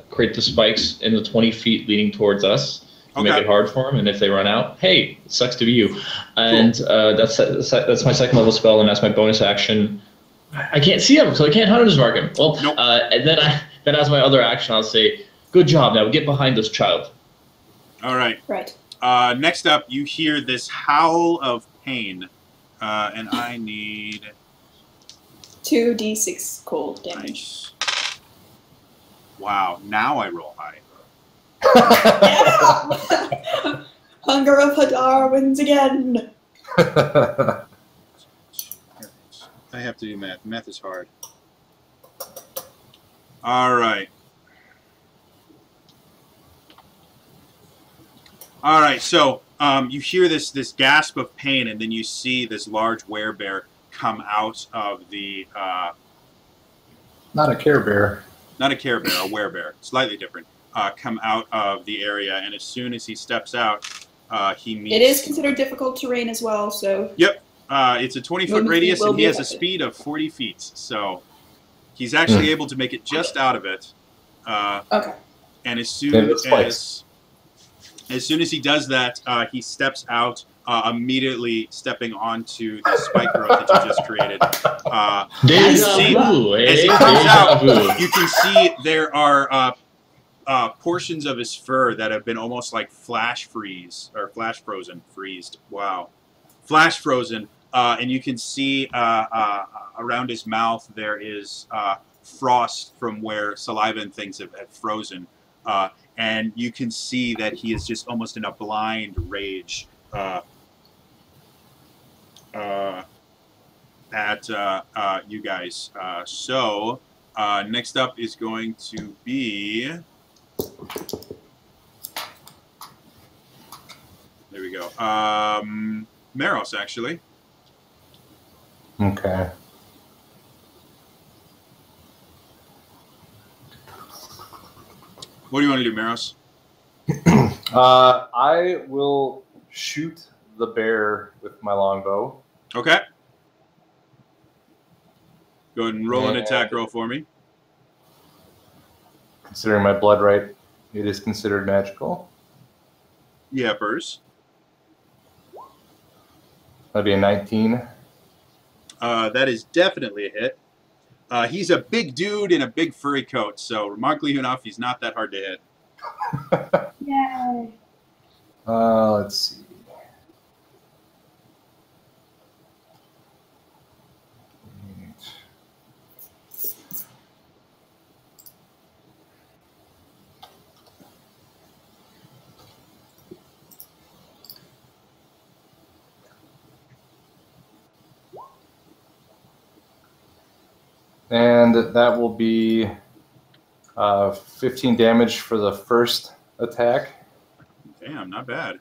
create the spikes in the 20 feet leading towards us. Make it hard for them, and if they run out, hey, it sucks to be you. And that's my second level spell, and that's my bonus action. I can't see them, so I can't Hunter's Mark him. Well, nope. And Then as my other action, I'll say, "Good job. Now get behind this child." All right. Right. Next up, you hear this howl of pain, and I need 2d6 cold damage. Nice. Wow. Now I roll high. Yeah! Hunger of Hadar wins again. I have to do math. Math is hard. All right. All right. So you hear this gasp of pain, and then you see this large werebear come out of the. Not a Care Bear. Not a Care Bear, a werebear. Slightly different. Come out of the area, and as soon as he steps out, he meets. It is considered difficult terrain as well, so. Yep. It's a 20-foot radius, and he has a speed of 40 feet. So he's actually able to make it just out of it. Okay. And as soon as he does that, he steps out, immediately stepping onto the spike growth that you just created. As he comes out, you can see there are portions of his fur that have been almost like flash frozen. Wow. Flash frozen. And you can see around his mouth there is frost from where saliva and things have frozen. And you can see that he is just almost in a blind rage at you guys. So next up is going to be... There we go. Meros, actually. Okay. What do you want to do, Meros? I will shoot the bear with my longbow. Okay. Go ahead and roll an attack roll for me. Considering my blood right, it is considered magical. Yeah, Purse. That'd be a 19. That is definitely a hit. He's a big dude in a big furry coat, so remarkably enough, he's not that hard to hit. Yay. Let's see. And that will be 15 damage for the first attack. Damn, not bad.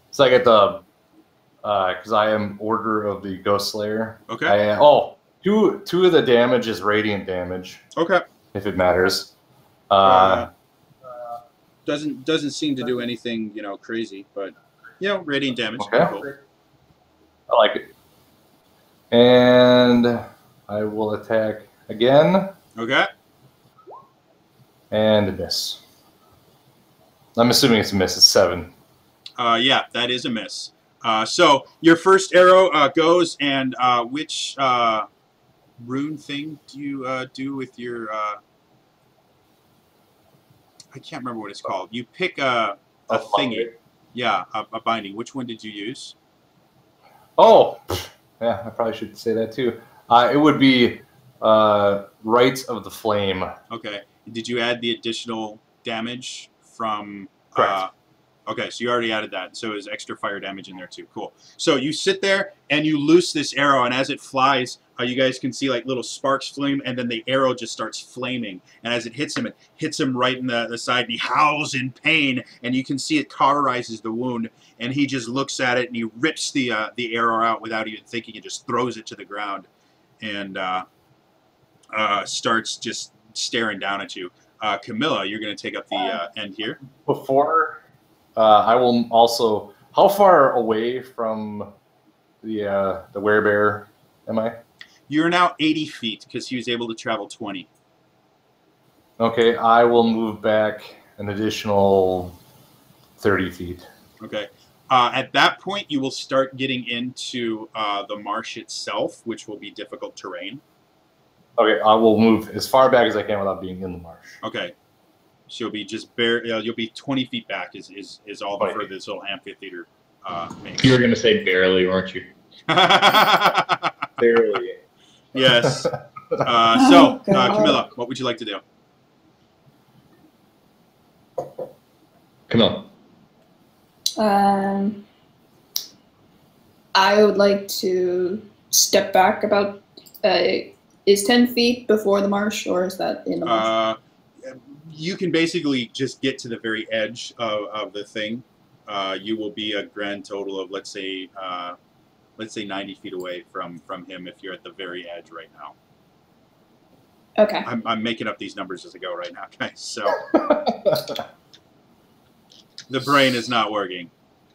So I get the, because I am Order of the Ghost Slayer. Okay. Two of the damage is radiant damage. Okay. If it matters. Doesn't seem to do anything, crazy, but radiant damage. Okay. Cool. I like it. And I will attack again. Okay. And a miss. I'm assuming it's a miss. It's 7. Yeah, that is a miss. So your first arrow goes, and which rune thing do you do with your... I can't remember what it's called. You pick a thingy. Yeah, a binding. Which one did you use? Oh! Yeah, I probably should say that too. It would be Rites of the Flame. Okay. Did you add the additional damage from... Correct. Okay, so you already added that. So there's extra fire damage in there too. Cool. So you sit there and you loose this arrow, and as it flies, you guys can see like little sparks flame, and then the arrow just starts flaming. And as it hits him right in the side, and he howls in pain, and you can see it cauterizes the wound, and he just looks at it, and he rips the arrow out without even thinking, and just throws it to the ground, and starts just staring down at you. Camilla, you're going to take up the end here. Before... I will also... How far away from the werebear am I? You're now 80 feet, because he was able to travel 20. Okay, I will move back an additional 30 feet. Okay. At that point, you will start getting into the marsh itself, which will be difficult terrain. Okay, I will move as far back as I can without being in the marsh. Okay. So you'll be just you'll be 20 feet back is all the further this little amphitheater makes. You were going to say barely, weren't you? Barely. Yes. Camilla, what would you like to do? Camilla. I would like to step back about. Is 10 feet before the marsh, or is that in the marsh? You can basically just get to the very edge of the thing. You will be a grand total of let's say 90 feet away from him if you're at the very edge right now. Okay. I'm making up these numbers as I go right now, guys. So the brain is not working.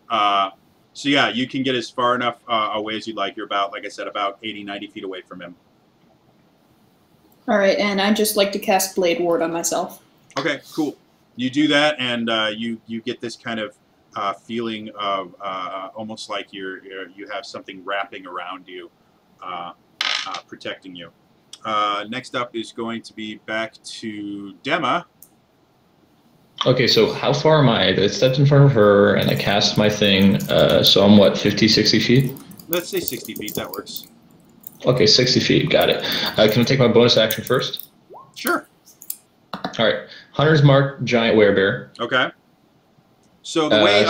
So yeah, you can get as far enough away as you'd like. You're about, like I said, about 80, 90 feet away from him. All right, and I'd just like to cast Blade Ward on myself. Okay, cool. You do that, and you get this kind of feeling of almost like you have something wrapping around you, protecting you. Next up is going to be back to Dema. Okay, so how far am I? I stepped in front of her, and I cast my thing, so I'm what, 50, 60 feet? Let's say 60 feet, that works. Okay, 60 feet, got it. Can I take my bonus action first? Sure. All right, Hunter's Mark, Giant Werebear. Okay. So the way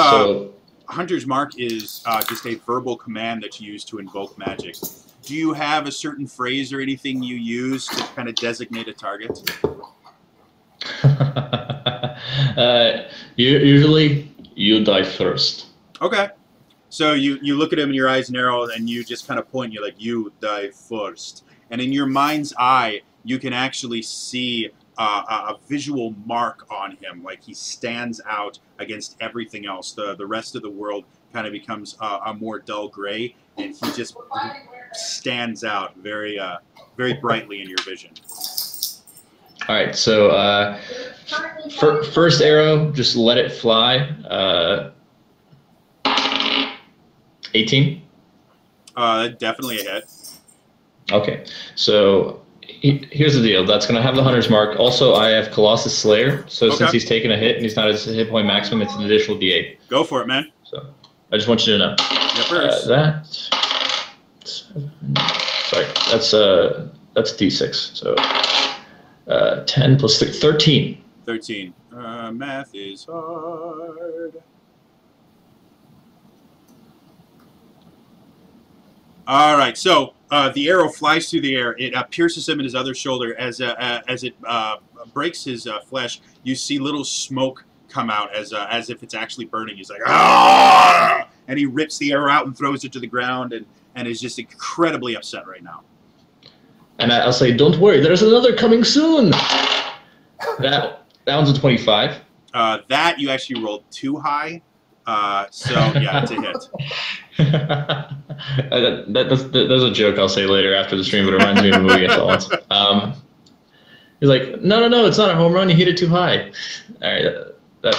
Hunter's Mark is just a verbal command that you use to invoke magic. Do you have a certain phrase or anything you use to kind of designate a target? Usually, you die first. Okay. So you look at him and your eyes narrow and you just kind of point, you're like, you die first. And in your mind's eye, you can actually see a visual mark on him, like he stands out against everything else. The rest of the world kind of becomes a more dull gray, and he just stands out very very brightly in your vision. All right, so first arrow, just let it fly. 18? Definitely a hit. Okay, so here's the deal. That's going to have the Hunter's Mark. Also, I have Colossus Slayer, so since he's taken a hit and he's not at his hit point maximum, it's an additional D8. Go for it, man. So I just want you to know. That's D6. So 10 plus 3, 13. 13. Math is hard. All right, so the arrow flies through the air. It pierces him in his other shoulder. As it breaks his flesh, you see little smoke come out as if it's actually burning. He's like, ah! And he rips the arrow out and throws it to the ground and is just incredibly upset right now. And I'll say, don't worry, there's another coming soon. That one's a 25. That you actually rolled too high. So yeah, it's a hit. That's a joke I'll say later after the stream, but it reminds me of a movie I saw once. He's like, no, it's not a home run. You hit it too high. All right, that's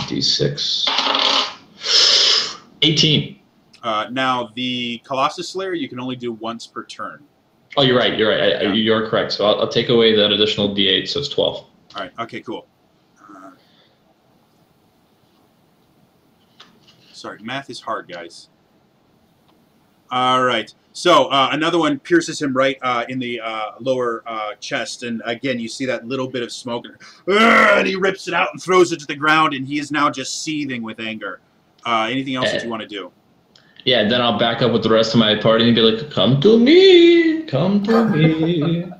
D6. 18. Now the Colossus Slayer you can only do once per turn. Oh, you're right. You're correct. So I'll take away that additional D8, so it's 12. All right. Okay. Cool. Sorry, math is hard, guys. All right. So another one pierces him right in the lower chest, and again you see that little bit of smoke, and he rips it out and throws it to the ground, and he is now just seething with anger. Anything else that you want to do? Yeah, then I'll back up with the rest of my party and be like, "Come to me, come to me."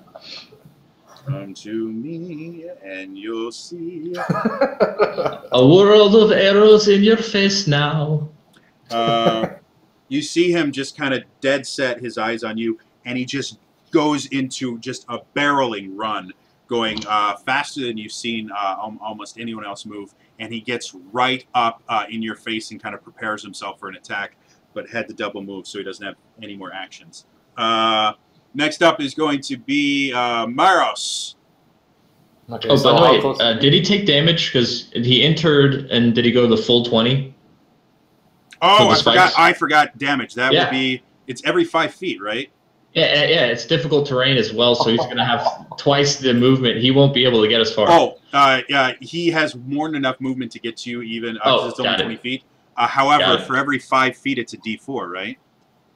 Come to me and you'll see a world of arrows in your face now. You see him just kind of dead set, his eyes on you, and he just goes into just a barreling run, going faster than you've seen almost anyone else move, and he gets right up in your face and kind of prepares himself for an attack, but had to double move so he doesn't have any more actions. Next up is going to be Maros. Okay, oh, so by the way, did he take damage? Because he entered, and did he go the full 20? Oh, I forgot damage. That would be It's every 5 feet, right? Yeah, it's difficult terrain as well, so he's going to have twice the movement. He won't be able to get as far. Oh, yeah, he has more than enough movement to get to you, even because it's only 20 feet. However, for every 5 feet, it's a D4, right?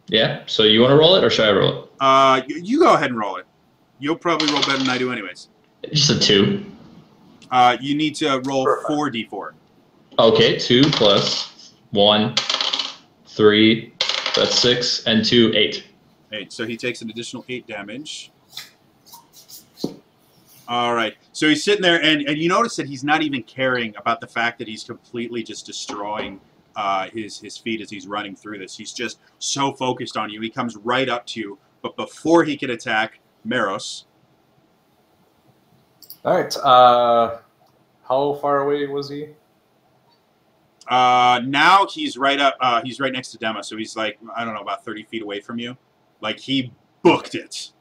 Yeah. So you want to roll it, or should I roll it? You go ahead and roll it. You'll probably roll better than I do, anyways. Just a 2. You need to roll 4 D4. Okay, 2 plus 1, 3. That's 6, and 2, 8. 8. So he takes an additional 8 damage. All right. So he's sitting there, and you notice that he's not even caring about the fact that he's completely just destroying his feet as he's running through this. He's just so focused on you. He comes right up to you, but before he can attack, Meros. All right. How far away was he? Now he's right up. He's right next to Dema, so he's like, I don't know, about 30 feet away from you. Like, he booked it.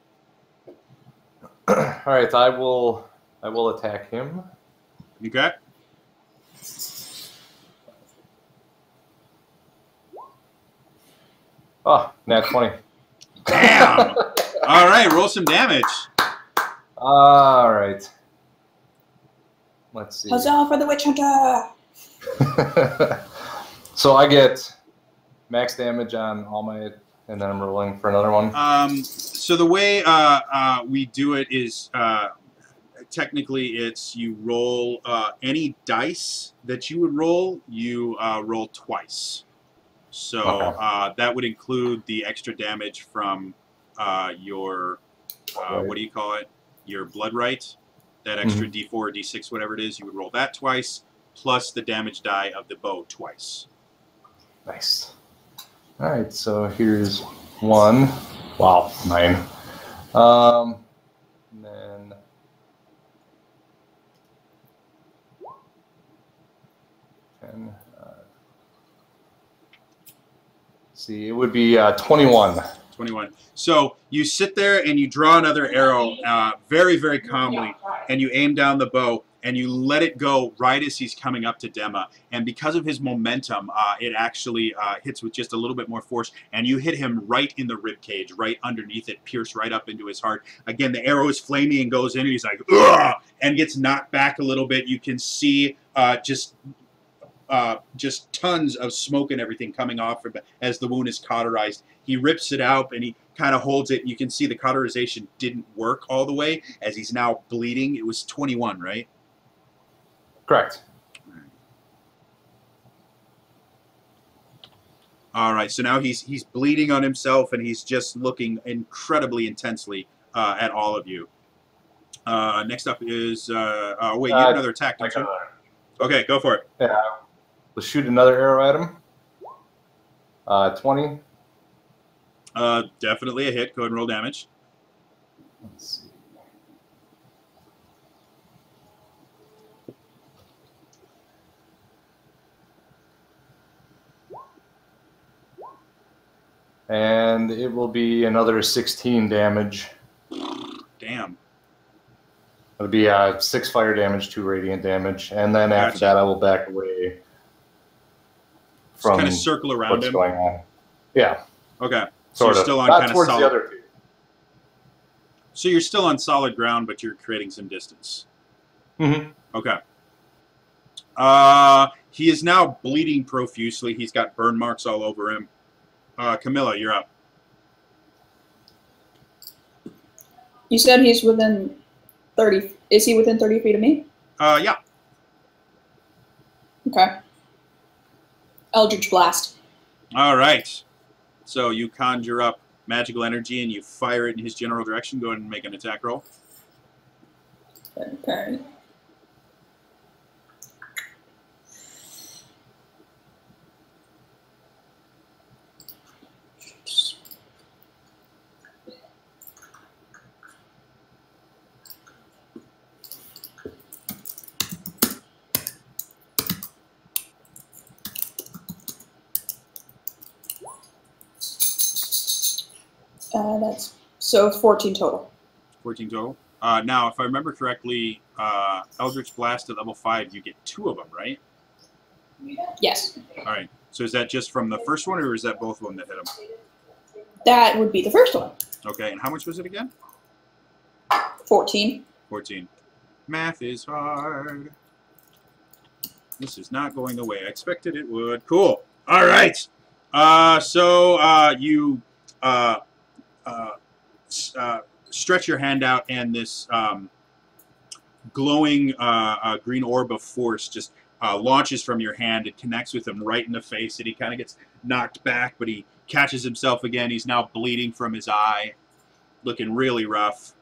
All right. I will attack him. Okay. Oh, nat 20. Damn. All right, roll some damage. All right. Let's see. Huzzah for the witch hunter! So I get max damage on all my, and then I'm rolling for another one. So the way we do it is technically it's you roll any dice that you would roll, you roll twice. So Okay. that would include the extra damage from your what do you call it? Your blood right. That extra D4 or D6, whatever it is, you would roll that twice, plus the damage die of the bow twice. Nice. All right, so here's 1. Wow, 9. And then see, it would be 21. 21. So you sit there and you draw another arrow very, very calmly, and you aim down the bow, and you let it go right as he's coming up to Dema. And because of his momentum, it actually hits with just a little bit more force, and you hit him right in the rib cage, right underneath it, pierce right up into his heart. Again, the arrow is flaming and goes in, and he's like, ugh, and gets knocked back a little bit. You can see just tons of smoke and everything coming off as the wound is cauterized. He rips it out and he kind of holds it. You can see the cauterization didn't work all the way as he's now bleeding. It was 21, right? Correct. All right, so now he's bleeding on himself and he's just looking incredibly intensely at all of you. Next up is wait, you have another attack, don't you? Okay, go for it. Yeah. Let's shoot another arrow at him. 20. Definitely a hit. Go ahead and roll damage. Let's see. And it will be another 16 damage. Damn. It'll be 6 fire damage, 2 radiant damage, and then after that I will back away from kind of circle around what's him. going on. Yeah. Okay. So Sort you're of. still on Not kind of towards solid. the other two. So you're still on solid ground, but you're creating some distance. Mm-hmm. Okay. He is now bleeding profusely. He's got burn marks all over him. Camilla, you're up. You said he's within 30. Is he within 30 feet of me? Yeah. Okay. Eldritch Blast. All right. So you conjure up magical energy and you fire it in his general direction. Go ahead and make an attack roll. Okay. That's so 14 total. 14 total. Now, if I remember correctly, Eldritch Blast at level 5, you get 2 of them, right? Yes. All right. So is that just from the first one, or is that both of them that hit him? That would be the first one. Okay, and how much was it again? 14. 14. Math is hard. This is not going the way I expected it would. Cool. All right. So you stretch your hand out, and this glowing green orb of force just launches from your hand. It connects with him right in the face, and he kind of gets knocked back, but he catches himself again. He's now bleeding from his eye, looking really rough.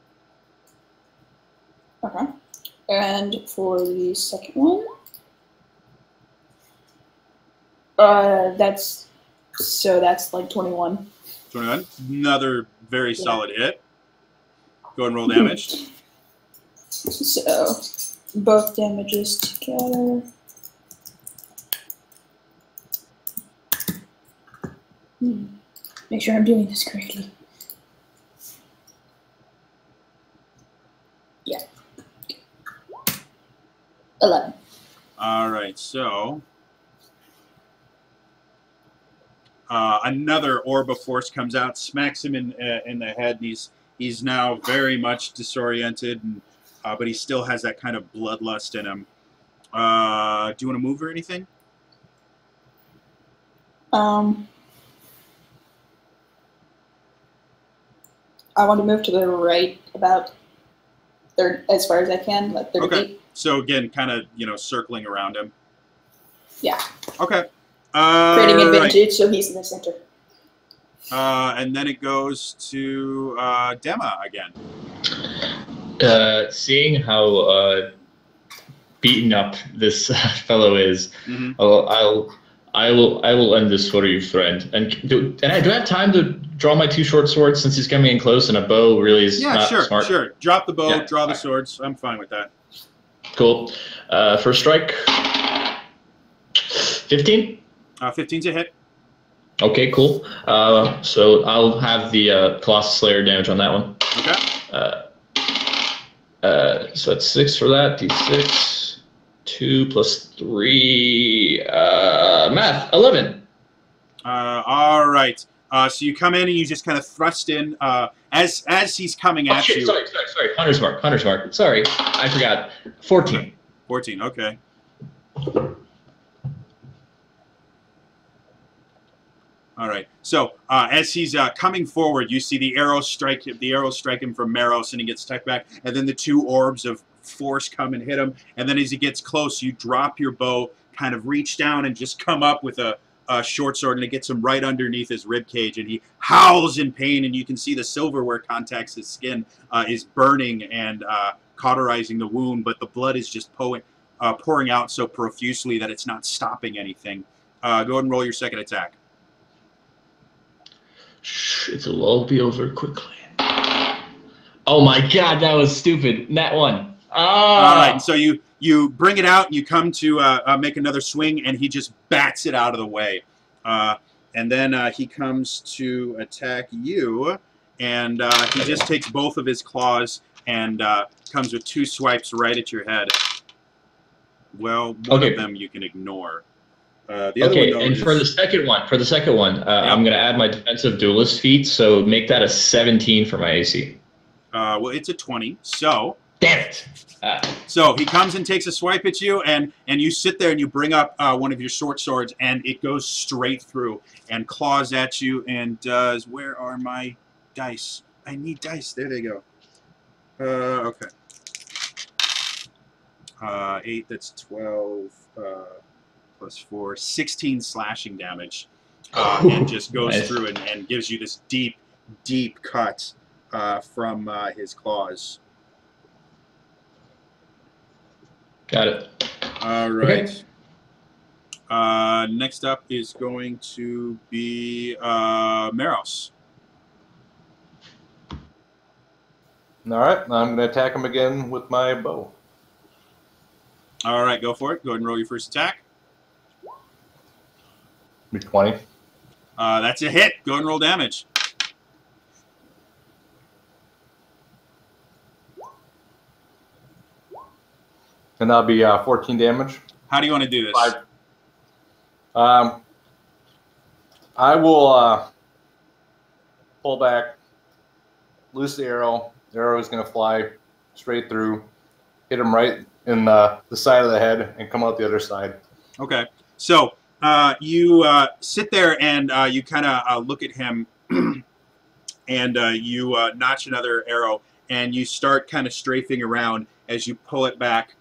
Okay. And for the second one, that's like 21. 21. Another very solid hit. Go ahead and roll damage. So both damages together. Make sure I'm doing this correctly. Yeah. 11. All right, so another orb of force comes out, smacks him in the head, and he's now very much disoriented, and, but he still has that kind of bloodlust in him. Do you want to move or anything? I want to move to the right about as far as I can, like 30 feet. So again, kind of, circling around him. Yeah. Okay. Creating advantage, so he's in the center. And then it goes to Dema again. Seeing how beaten up this fellow is, I will end this for you, friend. And do I have time to draw my 2 short swords since he's coming in close, and a bow really is not smart? Yeah, sure. Drop the bow, draw the swords. I'm fine with that. Cool. First strike. 15? 15's a hit. Okay, cool. So I'll have the Colossus Slayer damage on that one. Okay. So that's 6 for that. D6. 2 plus 3. Math. 11. All right. So you come in and you just kind of thrust in as he's coming at you. Sorry. Hunter's mark. Sorry, I forgot. 14. 14. Okay. All right. So as he's coming forward, you see the arrow strike him. The arrow strike him from Meros, and he gets tucked back. And then the 2 orbs of force come and hit him. And then as he gets close, you drop your bow, kind of reach down, and just come up with a short sword, and it gets him right underneath his rib cage, and he howls in pain. And you can see the silver where it contacts his skin is burning and cauterizing the wound, but the blood is just pouring out so profusely that it's not stopping anything. Go ahead and roll your second attack. It'll all be over quickly. Oh my god, that was stupid. Nat 1. All right, so you bring it out, and you come to make another swing, and he just bats it out of the way. And then he comes to attack you, and he just takes both of his claws and comes with 2 swipes right at your head. Well, one of them you can ignore. The other one, though, and for the second one, I'm going to add my defensive duelist feat, so make that a 17 for my AC. Well, it's a 20, so... Damn it! So he comes and takes a swipe at you, and you sit there and you bring up one of your short swords, and it goes straight through and claws at you and does... Where are my dice? I need dice. There they go. Okay. 8, that's 12... plus 4, 16 slashing damage, and just goes through and gives you this deep, deep cut from his claws. Got it. All right. Okay. Next up is going to be Meros. All right, I'm going to attack him again with my bow. All right, go for it. Go ahead and roll your first attack. 20. That's a hit. Go ahead and roll damage. And that'll be 14 damage. How do you want to do this? 5. I will pull back, loose the arrow. The arrow is going to fly straight through, hit him right in the side of the head, and come out the other side. Okay. So you sit there and you kind of look at him, and you notch another arrow, and you start kind of strafing around as you pull it back.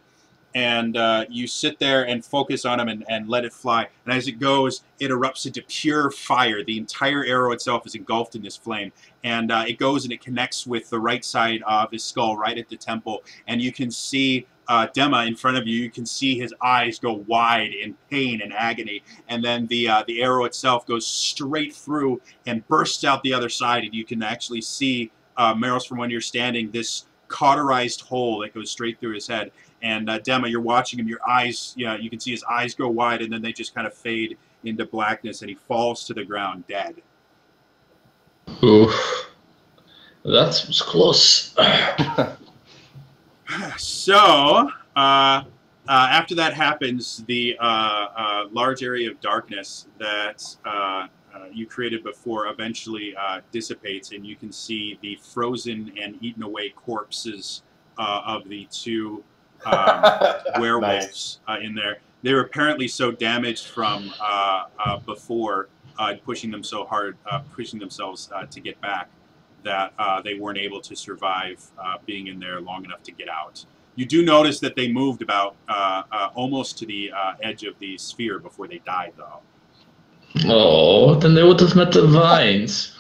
And you sit there and focus on him and let it fly. And as it goes, it erupts into pure fire. The entire arrow itself is engulfed in this flame. And it goes and it connects with the right side of his skull, right at the temple. And you can see Dema in front of you. You can see his eyes go wide in pain and agony. And then the arrow itself goes straight through and bursts out the other side. And you can actually see, Meryl, from when you're standing, this cauterized hole that goes straight through his head. And Dema, you're watching him. Your eyes, you can see his eyes go wide, and then they just kind of fade into blackness, and he falls to the ground dead. Oof, that was close. So after that happens, the large area of darkness that you created before eventually dissipates, and you can see the frozen and eaten away corpses of the two werewolves in there. They were apparently so damaged from before pushing them so hard, pushing themselves to get back, that they weren't able to survive being in there long enough to get out. You do notice that they moved about almost to the edge of the sphere before they died, though. Oh, then they would have met the vines.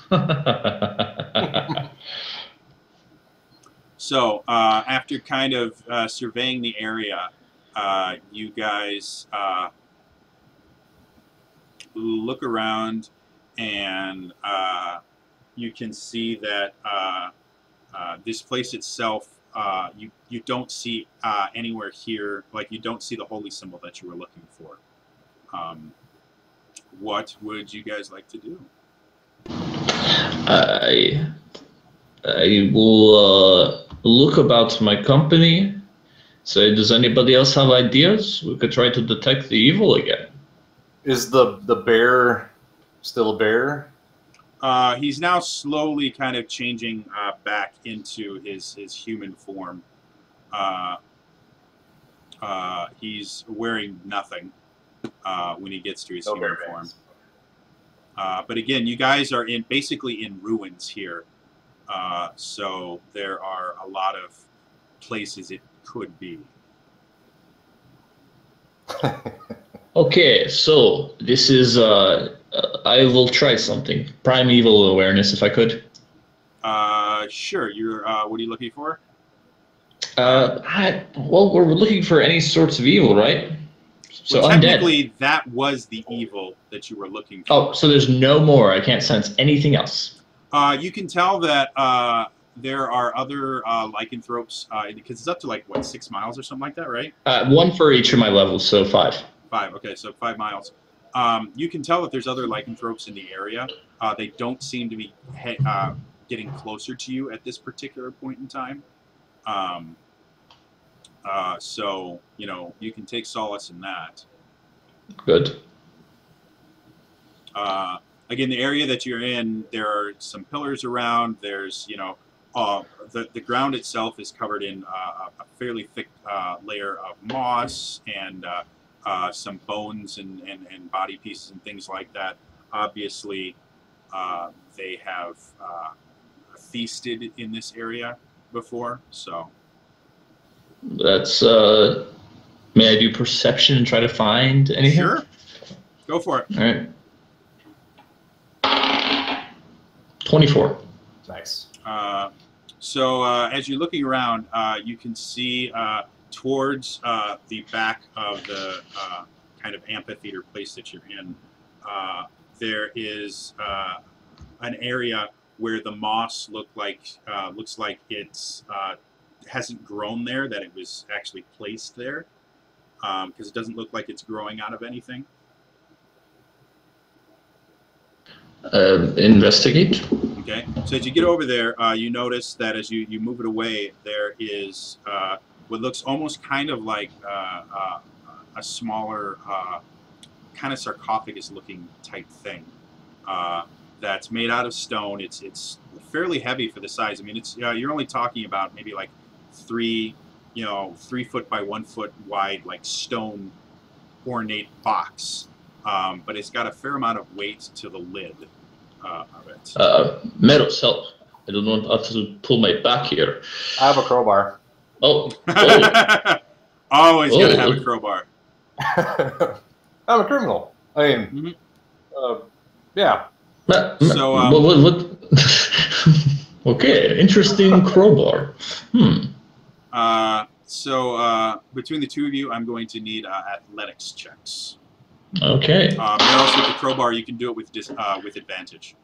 So, after kind of surveying the area, you guys look around, and you can see that this place itself, you don't see anywhere here, like you don't see the holy symbol that you were looking for. What would you guys like to do? I will look about my company. So does anybody else have ideas? We could try to detect the evil again. Is the bear still a bear? He's now slowly kind of changing back into his human form. He's wearing nothing when he gets to his human form. But again, you guys are basically in ruins here. So there are a lot of places it could be. Okay, so this is I will try something. Primeval awareness, if I could. Sure. You're. What are you looking for? Well, we're looking for any sorts of evil, right? So well, technically, undead. that was the evil that you were looking for. Oh, so there's no more. I can't sense anything else. You can tell that there are other lycanthropes, because it's up to like, what, 6 miles or something like that, right? One for each of my levels, so 5. 5, okay, so 5 miles. You can tell that there's other lycanthropes in the area. They don't seem to be getting closer to you at this particular point in time. So, you can take solace in that. Good. Again, the area that you're in, there are some pillars around. There's, the ground itself is covered in a fairly thick layer of moss and some bones and body pieces and things like that. Obviously, they have feasted in this area before, so. That's, may I do perception and try to find anything? Sure. Go for it. All right. 24. Nice. So as you're looking around, you can see towards the back of the kind of amphitheater place that you're in, there is an area where the moss looks like it's hasn't grown there, that it was actually placed there, because it doesn't look like it's growing out of anything. Investigate. Okay, so as you get over there, you notice that as you move it away, there is what looks almost kind of like a smaller, kind of sarcophagus-looking type thing. that's made out of stone. It's fairly heavy for the size. I mean, it's you're only talking about maybe like 3 foot by 1 foot wide, like stone ornate box. But it's got a fair amount of weight to the lid of it. Meadows, help. I don't want to pull my back here. I have a crowbar. Oh. Always got to have a crowbar. I'm a criminal. I mean, yeah. So, what? Okay, interesting crowbar. So between the two of you, I'm going to need athletics checks. Okay. Meryl, with the crowbar, you can do it with advantage.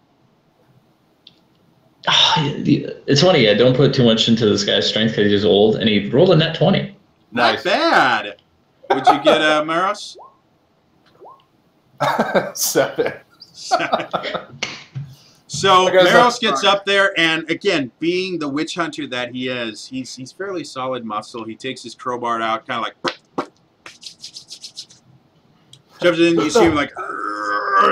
It's funny. I don't put too much into this guy's strength because he's old, and he rolled a net 20. Not bad. What'd you get, Maros? 7. So Maros gets up there, and again, being the witch hunter that he is, he's fairly solid muscle. He takes his crowbar out, kind of like shoves it in. You see him like,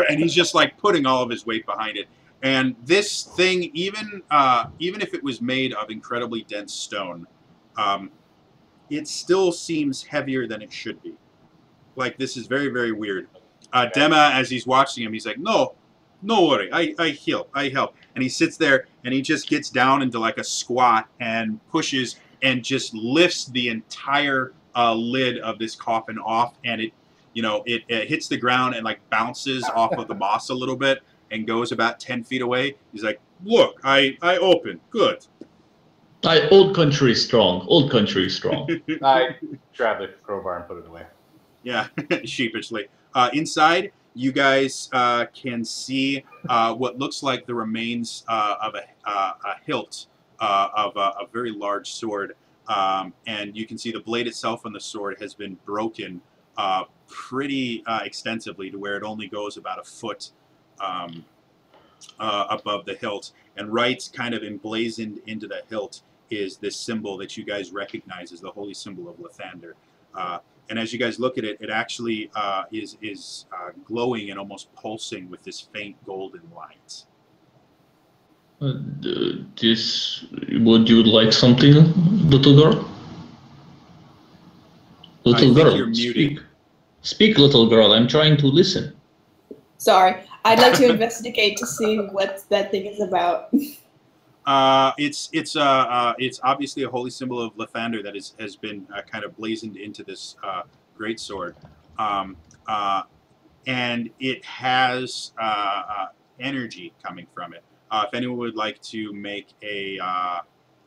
and he's just like putting all of his weight behind it. And this thing, even if it was made of incredibly dense stone, it still seems heavier than it should be. Like, this is very, very weird. Dema, as he's watching him, he's like, no worry, I help. And he sits there, and he just gets down into like a squat and pushes and just lifts the entire lid of this coffin off, and it hits the ground and like bounces off of the moss a little bit and goes about 10 feet away. He's like, look, I open. Good. Old country strong. Old country strong. I grab the crowbar and put it away. Yeah, sheepishly. Inside, you guys can see what looks like the remains of a hilt of a very large sword. And you can see the blade itself on the sword has been broken pretty extensively to where it only goes about a foot above the hilt. And right kind of emblazoned into the hilt is this symbol that you guys recognize as the holy symbol of Lathander. And as you guys look at it, it actually is glowing and almost pulsing with this faint golden light. Would you like something, little girl? Little girl, you're muted. Speak, little girl. I'm trying to listen. Sorry, I'd like to investigate to see what that thing is about. It's obviously a holy symbol of Lathander that has been kind of blazoned into this great sword, and it has energy coming from it. If anyone would like to make a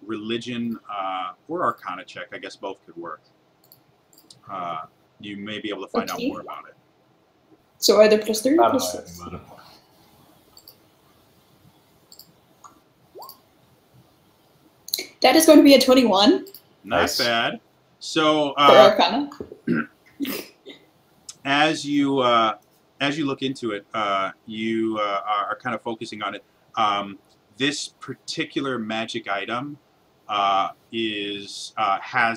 religion or arcana check, I guess both could work. You may be able to find out more about it. So are there plus 3 or plus 6? That is going to be a 21. Not bad. So for Arcana. as you look into it, you are kind of focusing on it. This particular magic item has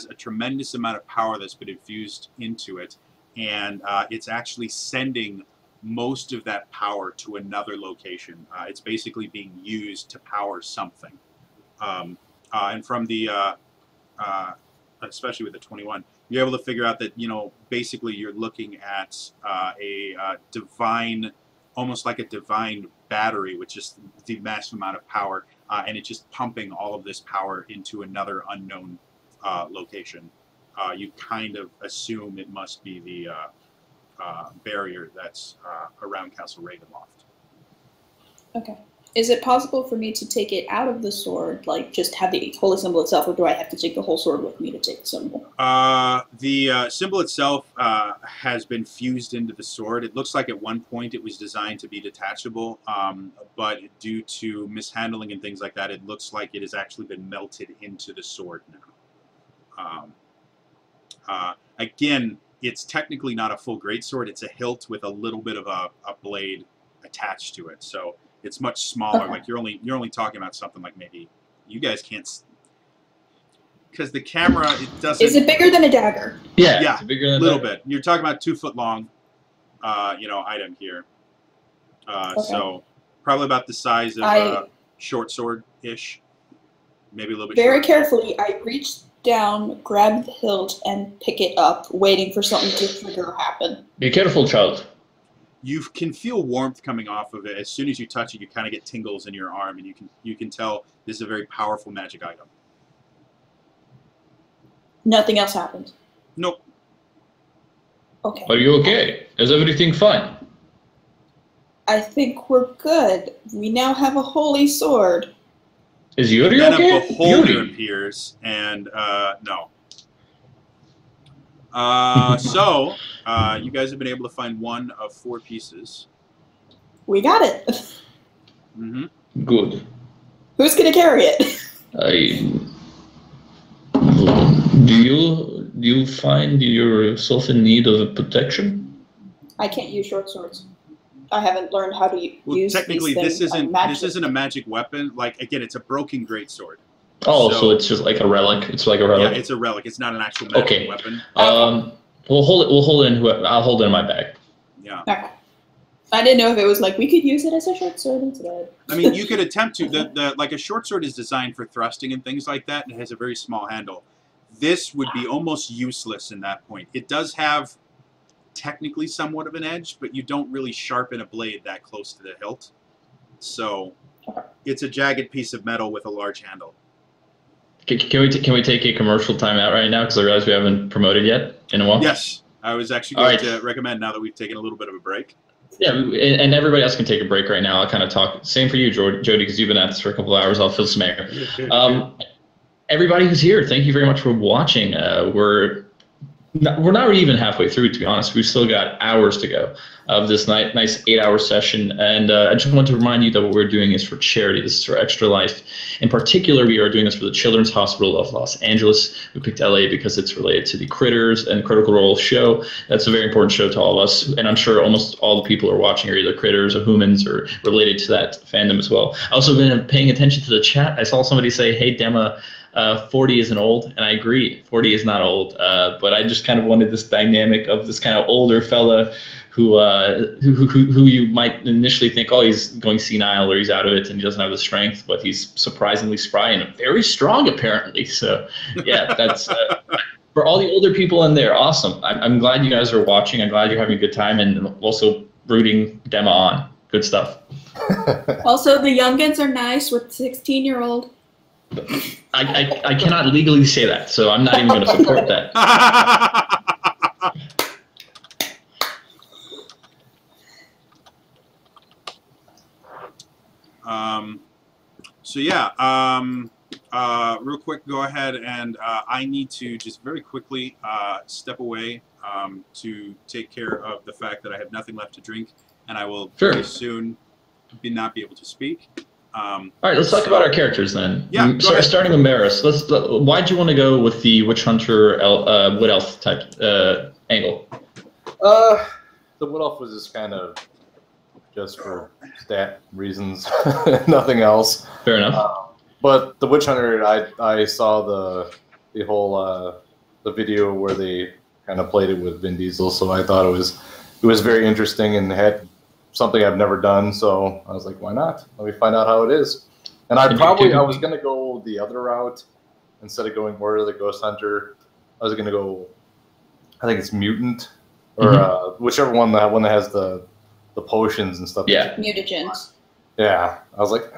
a tremendous amount of power that's been infused into it, and it's actually sending most of that power to another location. It's basically being used to power something. And from the, especially with the 21, you're able to figure out that, basically you're looking at a divine, almost like a divine battery with just the massive amount of power, and it's just pumping all of this power into another unknown location. You kind of assume it must be the barrier that's around Castle Ravenloft. Okay. Is it possible for me to take it out of the sword, like just have the holy symbol itself, or do I have to take the whole sword with me to take the symbol? The symbol itself has been fused into the sword. It looks like at one point it was designed to be detachable, but due to mishandling and things like that, it looks like it has actually been melted into the sword now. Again, it's technically not a full greatsword. It's a hilt with a little bit of a blade attached to it. So it's much smaller. Okay. Like you're only talking about something like maybe you guys can't, because the camera, it doesn't. Is it bigger than a dagger? Yeah, it's bigger than a little bit. You're talking about 2 foot long, item here. Okay. So Probably about the size of a short sword-ish. Maybe a little bit very shorter. carefully, I reach down, grab the hilt, and pick it up, waiting for something to trigger or happen. Be careful, child. You can feel warmth coming off of it. As soon as you touch it, you kind of get tingles in your arm, and you can tell this is a very powerful magic item. Nothing else happened. Nope. Okay. Are you okay? Is everything fine? I think we're good. We now have a holy sword. Is Yuri Then okay? a beholder Yuri. appears, and no. So you guys have been able to find one of 4 pieces. We got it. Mm-hmm. Good. Who's gonna carry it? Do you find yourself in need of protection? I can't use short swords. I haven't learned how to use technically, these things. this isn't a magic weapon. Like again, it's a broken greatsword. Oh, so it's just like a relic. It's like a relic. Yeah, it's a relic. It's not an actual magic weapon. We'll hold it. We'll hold it in. I'll hold it in my bag. Yeah. Okay. I didn't know if it was like we could use it as a short sword instead. I mean, you could attempt to. Like a short sword is designed for thrusting and things like that, and it has a very small handle. This would be almost useless in that point. It does have technically somewhat of an edge, but you don't really sharpen a blade that close to the hilt. So it's a jagged piece of metal with a large handle. Can we take a commercial timeout right now? Because I realize we haven't promoted yet in a while. Yes, I was actually going to recommend now that we've taken a little bit of a break. Yeah, and everybody else can take a break right now. I'll kind of talk. Same for you, Jody, because you've been at this for a couple of hours. I'll fill some air. Everybody who's here, thank you very much for watching. We're not even halfway through, to be honest. We've still got hours to go of this nice 8-hour session. And I just want to remind you that what we're doing is for charity. This is for Extra Life. In particular, we are doing this for the Children's Hospital of Los Angeles. We picked LA because it's related to the Critters and Critical Role show. That's a very important show to all of us. And I'm sure almost all the people who are watching are either Critters or humans or related to that fandom as well. I also been paying attention to the chat. I saw somebody say, hey, Dema, 40 isn't old, and I agree. 40 is not old, but I just kind of wanted this dynamic of this kind of older fella who you might initially think, oh, he's going senile or he's out of it and he doesn't have the strength, but he's surprisingly spry and very strong apparently. So yeah, that's for all the older people in there. Awesome. I'm glad you guys are watching. I'm glad you're having a good time and also rooting Dema on. Good stuff. Also, the youngins are nice with 16-year-old. I cannot legally say that, so I'm not even going to support that. So yeah, real quick, go ahead and I need to just very quickly step away to take care of the fact that I have nothing left to drink, and I will very soon not be able to speak. All right, let's talk about our characters then. Yeah, starting with Maris. Why'd you want to go with the witch hunter, wood elf type angle? The wood elf was just for stat reasons, nothing else. Fair enough. But the witch hunter, I saw the whole the video where they kind of played it with Vin Diesel, so I thought it was very interesting and had something I've never done, so I was like, why not? Let me find out how it is. And I was going to go the other route. Instead of going more to the ghost hunter, I was going to go, I think it's mutant, or whichever one that has the potions and stuff. Yeah. Mutagens. Yeah. I was like,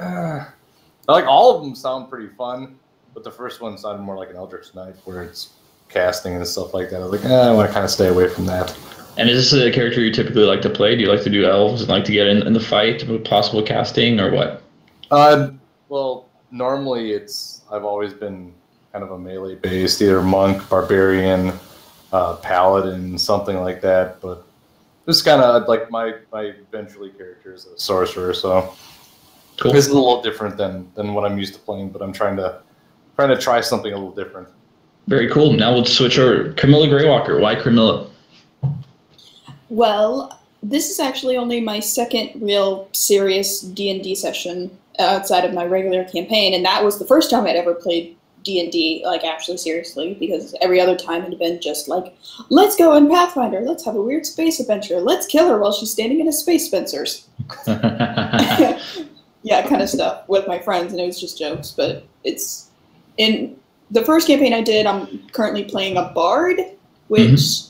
like all of them sound pretty fun, but the first one sounded more like an Eldritch Knight where it's casting and stuff like that. I was like, I want to kind of stay away from that. And is this a character you typically like to play? Do you like to do elves and like to get in the fight with possible casting or what? Well, normally I've always been kind of a melee based, either monk, barbarian, paladin, something like that. But this kind of like my eventually character is a sorcerer, so cool. This is a little different than what I'm used to playing. But I'm trying to try something a little different. Very cool. Now we'll switch over. Camilla Greywalker. Why Camilla? Well, this is actually only my second real serious D&D session outside of my regular campaign, and that was the first time I'd ever played D&D, like, actually seriously, because every other time it had been just like, let's go in Pathfinder, let's have a weird space adventure, let's kill her while she's standing in a space Spencer's. Yeah, kind of stuff with my friends, and it was just jokes. But it's in the first campaign I did. I'm currently playing a bard, which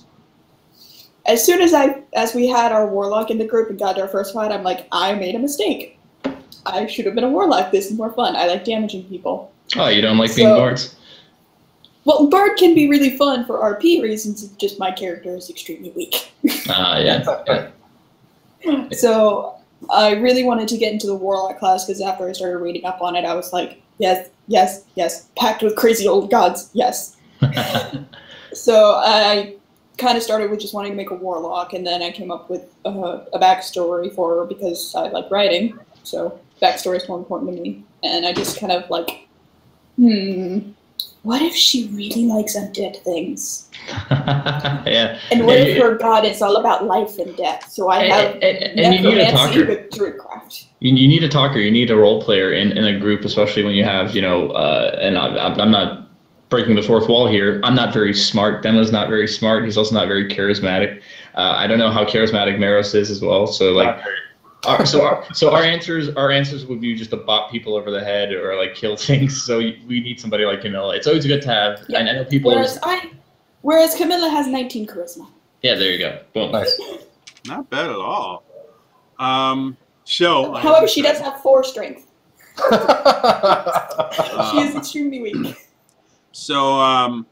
as soon as we had our warlock in the group and got to our first fight, I'm like, I made a mistake. I should have been a warlock. This is more fun. I like damaging people. Oh, you don't like being bards? Well, bard can be really fun for RP reasons. It's just my character is extremely weak. Yeah. So I really wanted to get into the warlock class because after I started reading up on it, I was like, yes, yes, yes, packed with crazy old gods, yes. So I kind of started with just wanting to make a warlock, and then I came up with a backstory for her because I like writing, so backstory is more important to me. And I just kind of like, what if she really likes undead things? Yeah. And what if her god is all about life and death? So I have and you need a talker with druidcraft. You need a talker. You need a role player in a group, especially when you have, and I'm not breaking the fourth wall here. I'm not very smart. Demo's not very smart. He's also not very charismatic. I don't know how charismatic Maros is as well. So like, our answers would be just to bop people over the head or like kill things. So we need somebody like Camilla. It's always good to have. Yeah. And I know people. Whereas Camilla has 19 charisma. Yeah, there you go. Boom. Nice. Not bad at all. However, she does have 4 strength. She is extremely weak. So,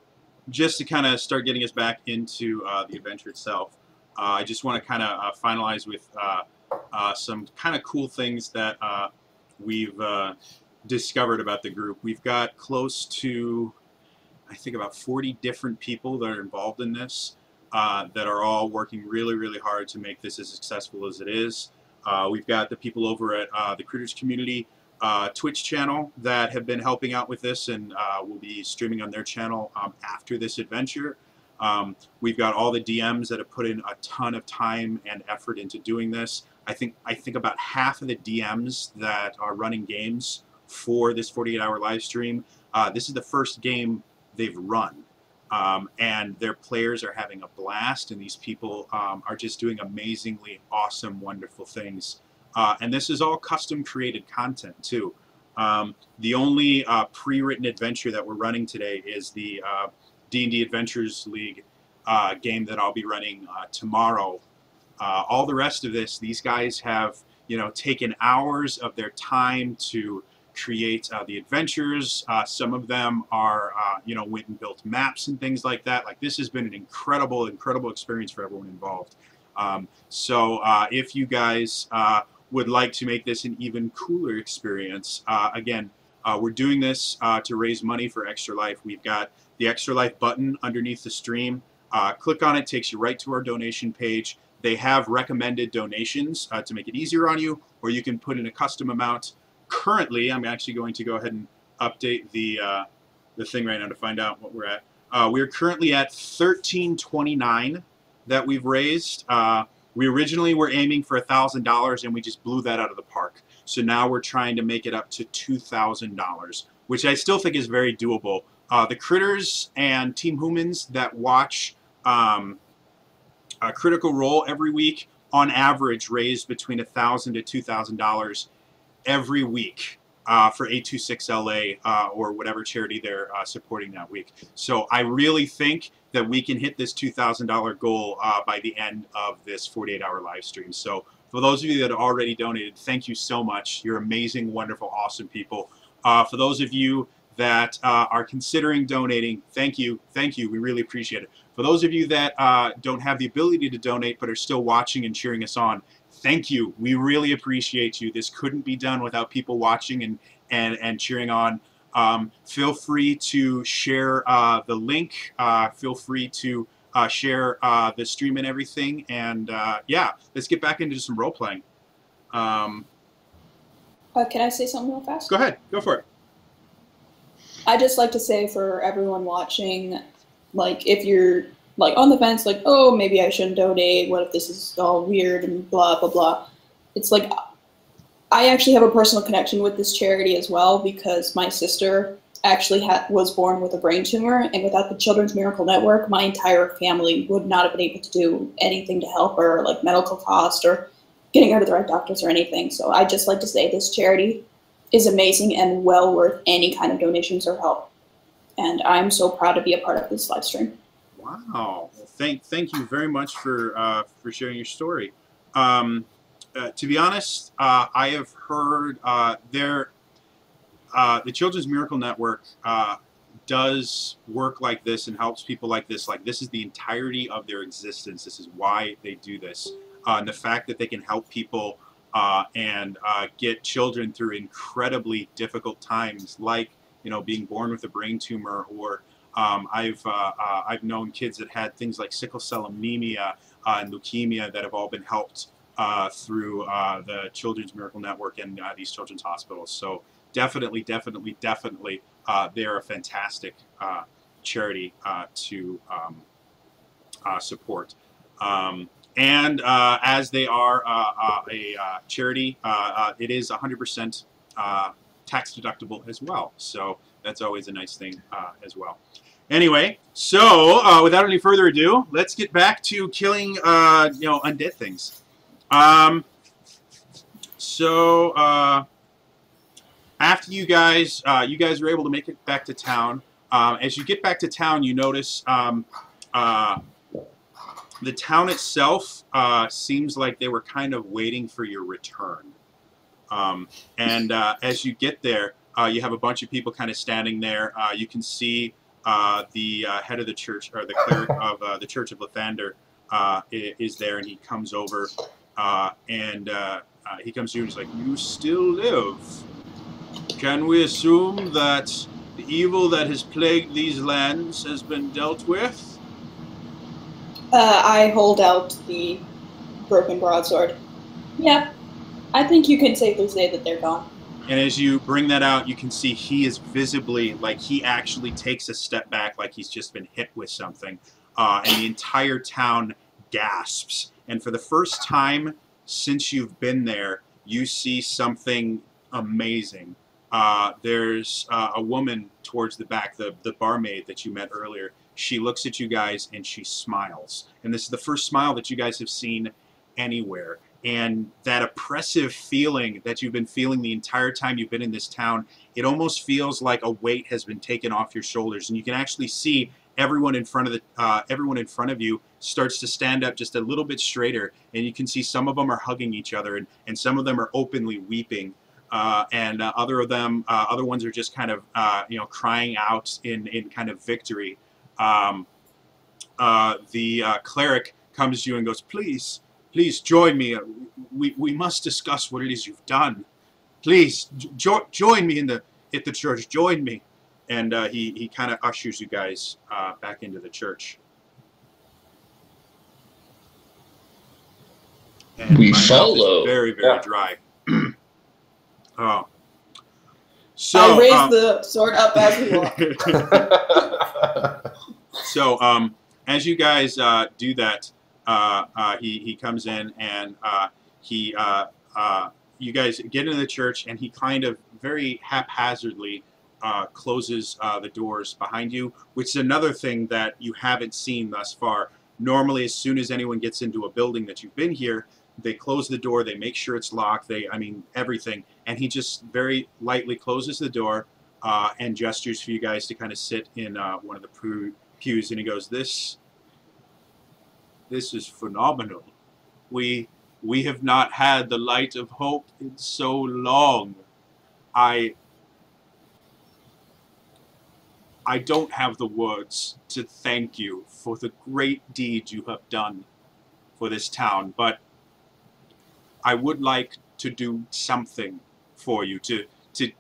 just to kind of start getting us back into the adventure itself, I just want to kind of finalize with some kind of cool things that we've discovered about the group. We've got close to, I think, about 40 different people that are involved in this, that are all working really, really hard to make this as successful as it is. We've got the people over at the Critters Community Twitch channel that have been helping out with this, and will be streaming on their channel after this adventure. We've got all the DMs that have put in a ton of time and effort into doing this. I think about half of the DMs that are running games for this 48-hour live stream, this is the first game they've run. And their players are having a blast, and these people are just doing amazingly awesome, wonderful things. And this is all custom created content too. The only pre-written adventure that we're running today is the D&D Adventures League game that I'll be running tomorrow. All the rest of this, these guys have, taken hours of their time to create the adventures. Some of them are, went and built maps and things like that. Like, this has been an incredible, incredible experience for everyone involved. So if you guys would like to make this an even cooler experience, again, we're doing this to raise money for Extra Life. We've got the Extra Life button underneath the stream. Click on it, takes you right to our donation page. They have recommended donations to make it easier on you, or you can put in a custom amount. Currently, I'm actually going to go ahead and update the thing right now to find out what we're at. We're currently at $1,329 that we've raised. We originally were aiming for $1,000, and we just blew that out of the park. So now we're trying to make it up to $2,000, which I still think is very doable. The Critters and Team Humans that watch Critical Role every week, on average, raise between $1,000 to $2,000 every week for 826LA or whatever charity they're supporting that week. So I really think that we can hit this $2,000 goal by the end of this 48-hour live stream. So for those of you that have already donated, thank you so much. You're amazing, wonderful, awesome people. For those of you that are considering donating, thank you. Thank you. We really appreciate it. For those of you that don't have the ability to donate but are still watching and cheering us on, thank you. We really appreciate you. This couldn't be done without people watching and cheering on. Feel free to share the link. Feel free to share the stream and everything. And yeah, let's get back into some role playing. Can I say something real fast? Go ahead. Go for it. I just like to say for everyone watching, like, if you're like on the fence, like, oh, maybe I shouldn't donate, what if this is all weird and blah, blah, blah. It's like, I actually have a personal connection with this charity as well, because my sister actually was born with a brain tumor, and without the Children's Miracle Network, my entire family would not have been able to do anything to help her, like medical cost or getting her to the right doctors or anything. So I just like to say this charity is amazing and well worth any kind of donations or help. And I'm so proud to be a part of this live stream. Wow. Well, thank you very much for sharing your story. To be honest, I have heard the Children's Miracle Network does work like this and helps people like this. Like, this is the entirety of their existence. This is why they do this. And the fact that they can help people and get children through incredibly difficult times, like, you know, being born with a brain tumor, or I've known kids that had things like sickle cell anemia and leukemia that have all been helped through the Children's Miracle Network and these children's hospitals. So definitely, they're a fantastic charity to support. And as they are a charity, it is 100% tax deductible as well. So that's always a nice thing as well. Anyway, so without any further ado, let's get back to killing undead things. After you guys are able to make it back to town. As you get back to town, you notice the town itself seems like they were kind of waiting for your return. As you get there, you have a bunch of people kind of standing there. You can see the head of the church, or the cleric of the Church of Lathander, is there, and he comes over he comes to you and he's like, "You still live. Can we assume that the evil that has plagued these lands has been dealt with?" I hold out the broken broadsword. Yep. I think you can safely say that they're gone. And as you bring that out, you can see he is visibly, like, he actually takes a step back like he's just been hit with something. And the entire town gasps. And for the first time since you've been there, you see something amazing. There's a woman towards the back, the barmaid that you met earlier. She looks at you guys and she smiles. And this is the first smile that you guys have seen anywhere. And that oppressive feeling that you've been feeling the entire time you've been in this town, it almost feels like a weight has been taken off your shoulders. And you can actually see everyone in front of you starts to stand up just a little bit straighter. And you can see some of them are hugging each other, and some of them are openly weeping. Other ones are just kind of crying out in kind of victory. The cleric comes to you and goes, "Please join me. We must discuss what it is you've done. Please join me at the church. Join me." And he kind of ushers you guys back into the church. And we my mouth follow. is very, very dry. Oh. So I raise the sword up as we walk. So as you guys do that, he comes in and you guys get into the church, and he kind of very haphazardly closes the doors behind you, which is another thing that you haven't seen thus far. Normally, as soon as anyone gets into a building that you've been here, they close the door, they make sure it's locked, everything. And he just very lightly closes the door and gestures for you guys to kind of sit in one of the pews, and he goes, This is phenomenal. We have not had the light of hope in so long. I don't have the words to thank you for the great deed you have done for this town, but I would like to do something for you, to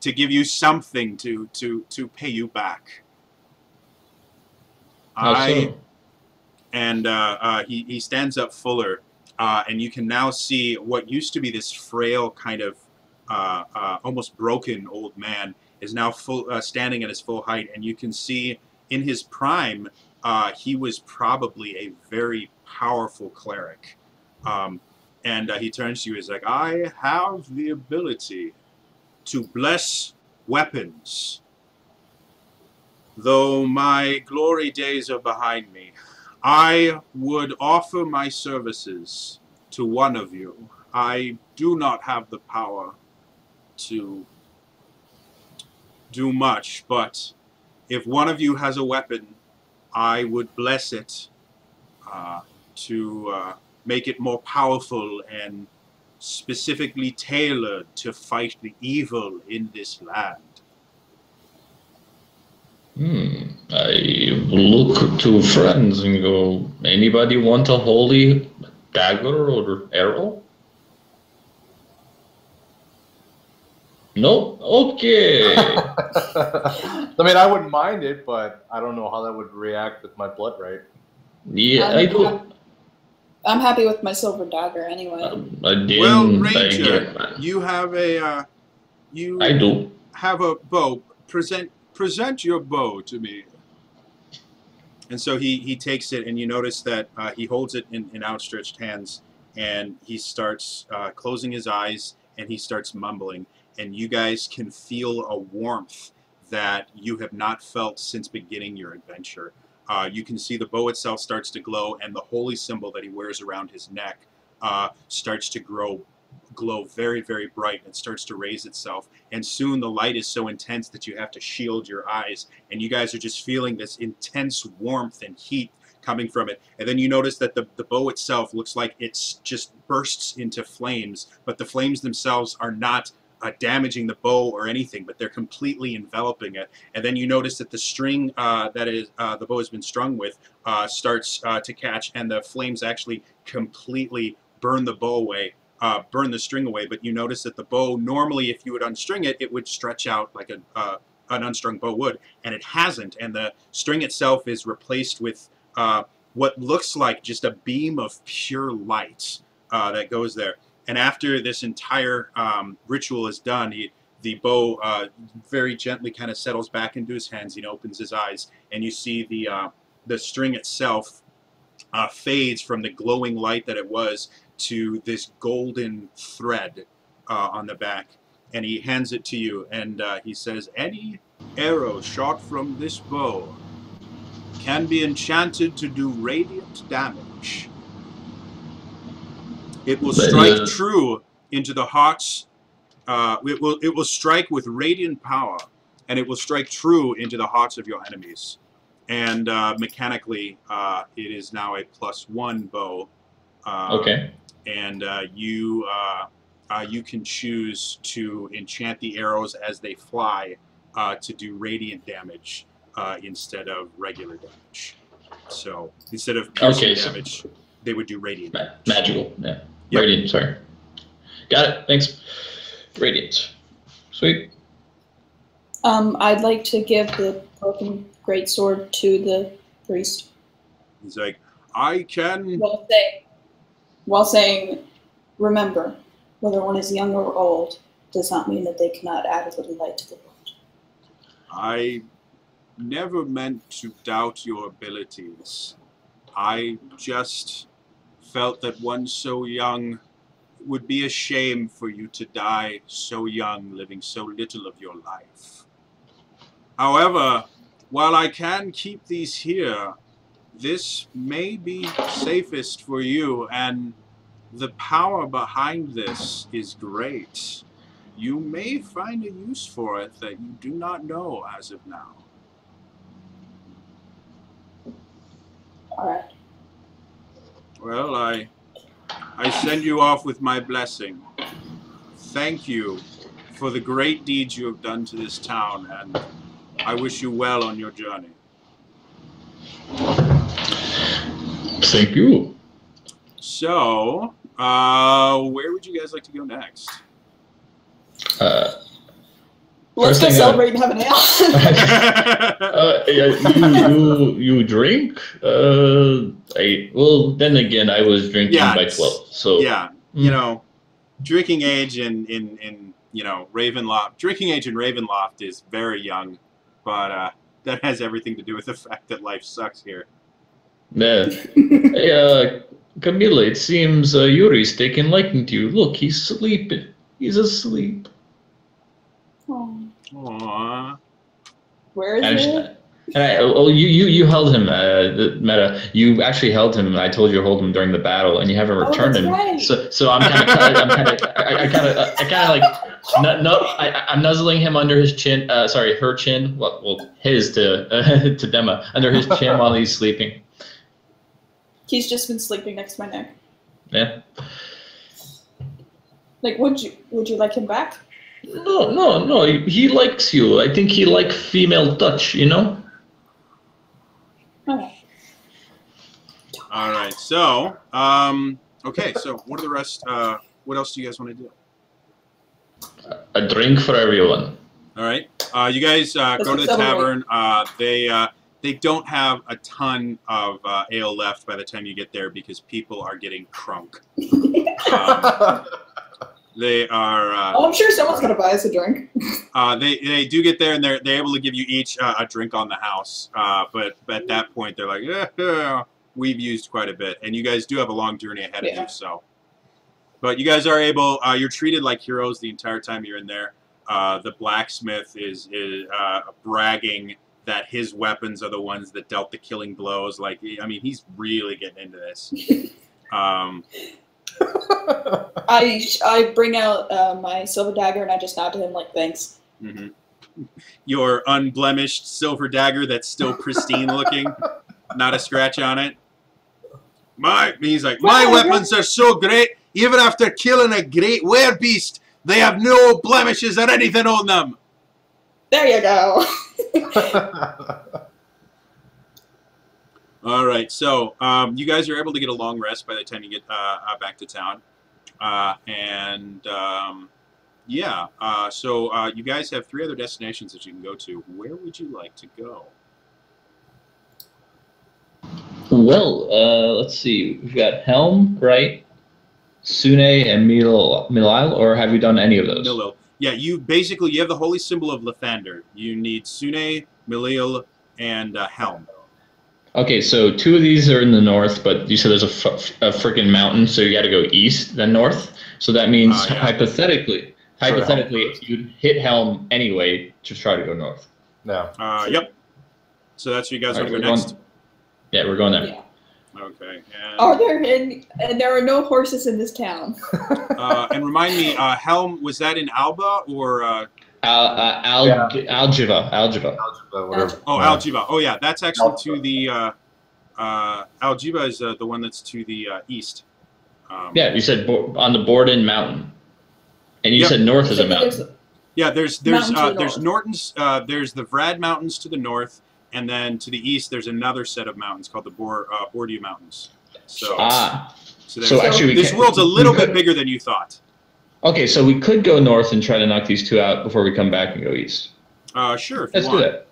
give you something to pay you back. He stands up fuller, and you can now see what used to be this frail kind of almost broken old man is now standing at his full height, and you can see in his prime he was probably a very powerful cleric. He turns to you, he's like, "I have the ability to bless weapons. Though my glory days are behind me, I would offer my services to one of you I do not have the power to do much, but if one of you has a weapon, I would bless it to make it more powerful and specifically tailored to fight the evil in this land. I look to friends and go, anybody want a holy dagger or arrow? No? Okay. I mean, I wouldn't mind it, but I don't know how that would react with my blood right. Yeah, I do. I'm happy with my silver dagger anyway. Well, Ranger, you have a I do. have a bow. Present your bow to me. And so he takes it, and you notice that he holds it in outstretched hands, and he starts closing his eyes, and he starts mumbling. And you guys can feel a warmth that you have not felt since beginning your adventure. You can see the bow itself starts to glow, and the holy symbol that he wears around his neck starts to glow very, very bright, and starts to raise itself. And soon the light is so intense that you have to shield your eyes, and you guys are just feeling this intense warmth and heat coming from it. And then you notice that the bow itself looks like it's just bursts into flames, but the flames themselves are not damaging the bow or anything, but they're completely enveloping it. And then you notice that the string that is the bow has been strung with starts to catch, and the flames actually completely burn the bow away, burn the string away. But you notice that the bow, normally if you would unstring it, it would stretch out like an unstrung bow would, and it hasn't. And the string itself is replaced with what looks like just a beam of pure light that goes there. And after this entire ritual is done, the bow very gently kind of settles back into his hands. He opens his eyes, and you see the string itself fades from the glowing light that it was to this golden thread on the back. And he hands it to you, and he says, "Any arrow shot from this bow can be enchanted to do radiant damage. It will strike true into the hearts. It will strike with radiant power, and it will strike true into the hearts of your enemies." And mechanically, it is now a +1 bow. Okay. And you can choose to enchant the arrows as they fly to do radiant damage instead of regular damage. So instead of piercing damage, they would do radiant damage. Magical, yeah. Yep. Radiant, sorry. Got it, thanks. Radiant. Sweet. I'd like to give the broken greatsword to the priest. He's like, "I can..." While saying, remember, whether one is young or old does not mean that they cannot add a little light to the world. "I never meant to doubt your abilities. I just felt that one so young, it would be a shame for you to die so young, living so little of your life. However, while I can keep these here, this may be safest for you, and the power behind this is great. You may find a use for it that you do not know as of now." All right. "Well, I send you off with my blessing. Thank you for the great deeds you have done to this town, and I wish you well on your journey." Thank you. So, where would you guys like to go next? Let's go celebrate and have an ale. You drink? Well, then again, I was drinking by 12. So yeah, you know, drinking age in Ravenloft. Drinking age in Ravenloft is very young, but that has everything to do with the fact that life sucks here. Yeah. Hey, Camilla, it seems Yuri's taking liking to you. Look, he's sleeping. He's asleep. Aww. Aww. Where is it? Well, you held him, Meta. You actually held him, and I told you to hold him during the battle, and you haven't returned that's him. right. So I'm kind of like, I'm nuzzling him under his chin. Sorry, her chin. Well, his to Dema under his chin while he's sleeping. He's just been sleeping next to my neck. Yeah. Like, would you like him back? No. He likes you. I think he likes female touch. You know. Okay. All right. So, okay. So, what are the rest? What else do you guys want to do? A drink for everyone. All right. You guys go to the tavern. They don't have a ton of ale left by the time you get there because people are getting crunk. They are. I'm sure someone's gonna buy us a drink. They do get there and they're able to give you each a drink on the house. But at that point they're like, we've used quite a bit, and you guys do have a long journey ahead of you. So, but you guys are able. You're treated like heroes the entire time you're in there. The blacksmith is bragging that his weapons are the ones that dealt the killing blows. Like, I mean, he's really getting into this. I bring out my silver dagger and I just nod to him like, thanks. Mm-hmm. Your unblemished silver dagger that's still pristine looking, not a scratch on it. He's like, my weapons are so great, even after killing a great werebeast, they have no blemishes or anything on them. There you go. All right, so you guys are able to get a long rest by the time you get back to town. So you guys have 3 other destinations that you can go to. Where would you like to go? Well, let's see. We've got Helm, right? Sune and Milil, or have you done any of those? Milil. Yeah, you have the holy symbol of Lathander. You need Sune, Milil, and Helm. Okay, so 2 of these are in the north, but you said there's a freaking mountain, so you got to go east then north. So that means hypothetically, you'd hit Helm anyway to try to go north. No. Yep. So that's where you guys want to go next. Yeah, we're going there. Yeah. Okay. And there are no horses in this town. And remind me, Helm, was that in Alba or? Algiva. Algiva. Oh yeah, that's actually to the. Algiva is the one that's to the east. Yeah, you said on the Borden Mountain, and you said north is a mountain. Yeah, there's Norton's. There's the Vrad Mountains to the north, and then to the east there's another set of mountains called the Bordeaux Mountains. So actually, this world's a little bit bigger than you thought. Okay, so we could go north and try to knock these 2 out before we come back and go east. Sure. Let's do that.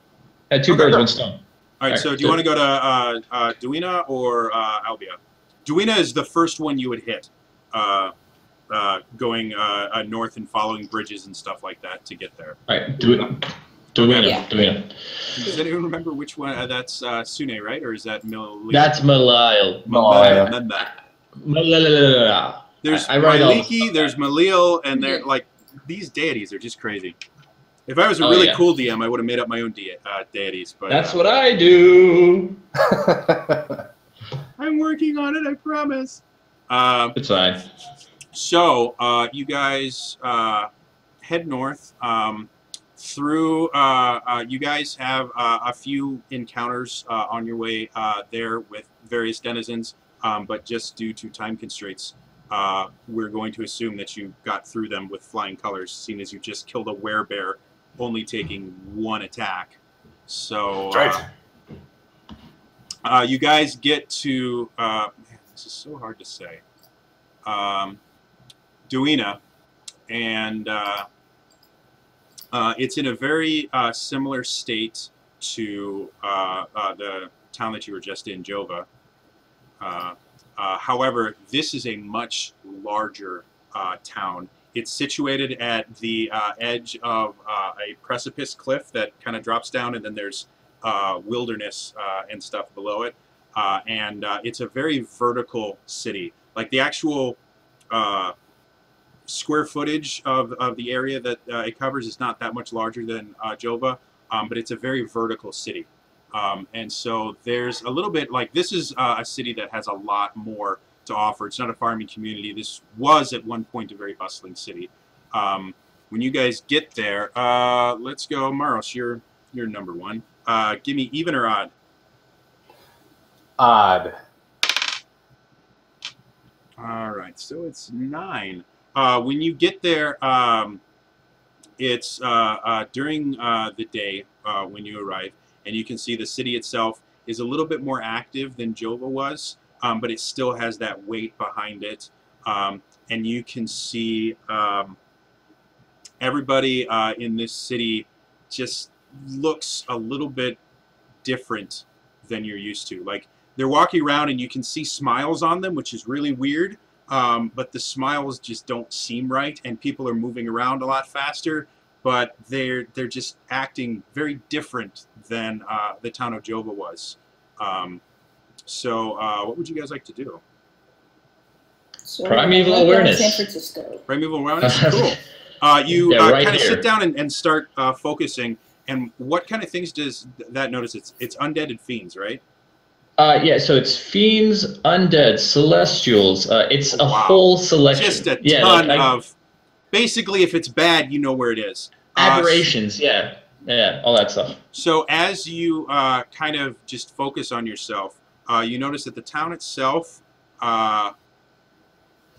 At 2 birds, 1 stone. All right. So do you want to go to Duina or Albia? Duina is the first one you would hit, going north and following bridges and stuff like that to get there. All right. Duina. Does anyone remember which one? That's Sune, right? Or is that Milil? That's Milil. There's Miliki, there's Milil, and they're like, these deities are just crazy. If I was a really cool DM, I would have made up my own deities. But that's what I do. I'm working on it, I promise. It's fine. So you guys head north through. You guys have a few encounters on your way there with various denizens, but just due to time constraints, we're going to assume that you got through them with flying colors, seeing as you just killed a werebear, only taking 1 attack. So you guys get to this is so hard to say, Duina, and it's in a very similar state to the town that you were just in, Jova. However, this is a much larger town. It's situated at the edge of a precipice cliff that kind of drops down, and then there's wilderness and stuff below it. And it's a very vertical city. Like the actual square footage of the area that it covers is not that much larger than Jova, but it's a very vertical city. And so there's a little bit like this is a city that has a lot more to offer. It's not a farming community. This was at one point a very bustling city. When you guys get there, let's go, Maros. You're number one. Give me even or odd. Odd. All right, so it's 9. When you get there, it's during the day when you arrive, and you can see the city itself is a little bit more active than Jova was, but it still has that weight behind it. And you can see everybody in this city just looks a little bit different than you're used to. Like, they're walking around and you can see smiles on them, which is really weird, but the smiles just don't seem right, and people are moving around a lot faster, but they're just acting very different than the town of Jova was. So what would you guys like to do? So Primeval we're going to awareness. San Francisco. Primeval awareness? Cool. You Yeah, right kind of here. sit down and start focusing, and what kind of things does that notice? It's undead and fiends, right? Yeah, so it's fiends, undead, celestials. It's a Wow. whole selection. Just a yeah, ton like, of... Basically, if it's bad, you know where it is. aberrations. Yeah, all that stuff. So as you kind of just focus on yourself, you notice that the town itself,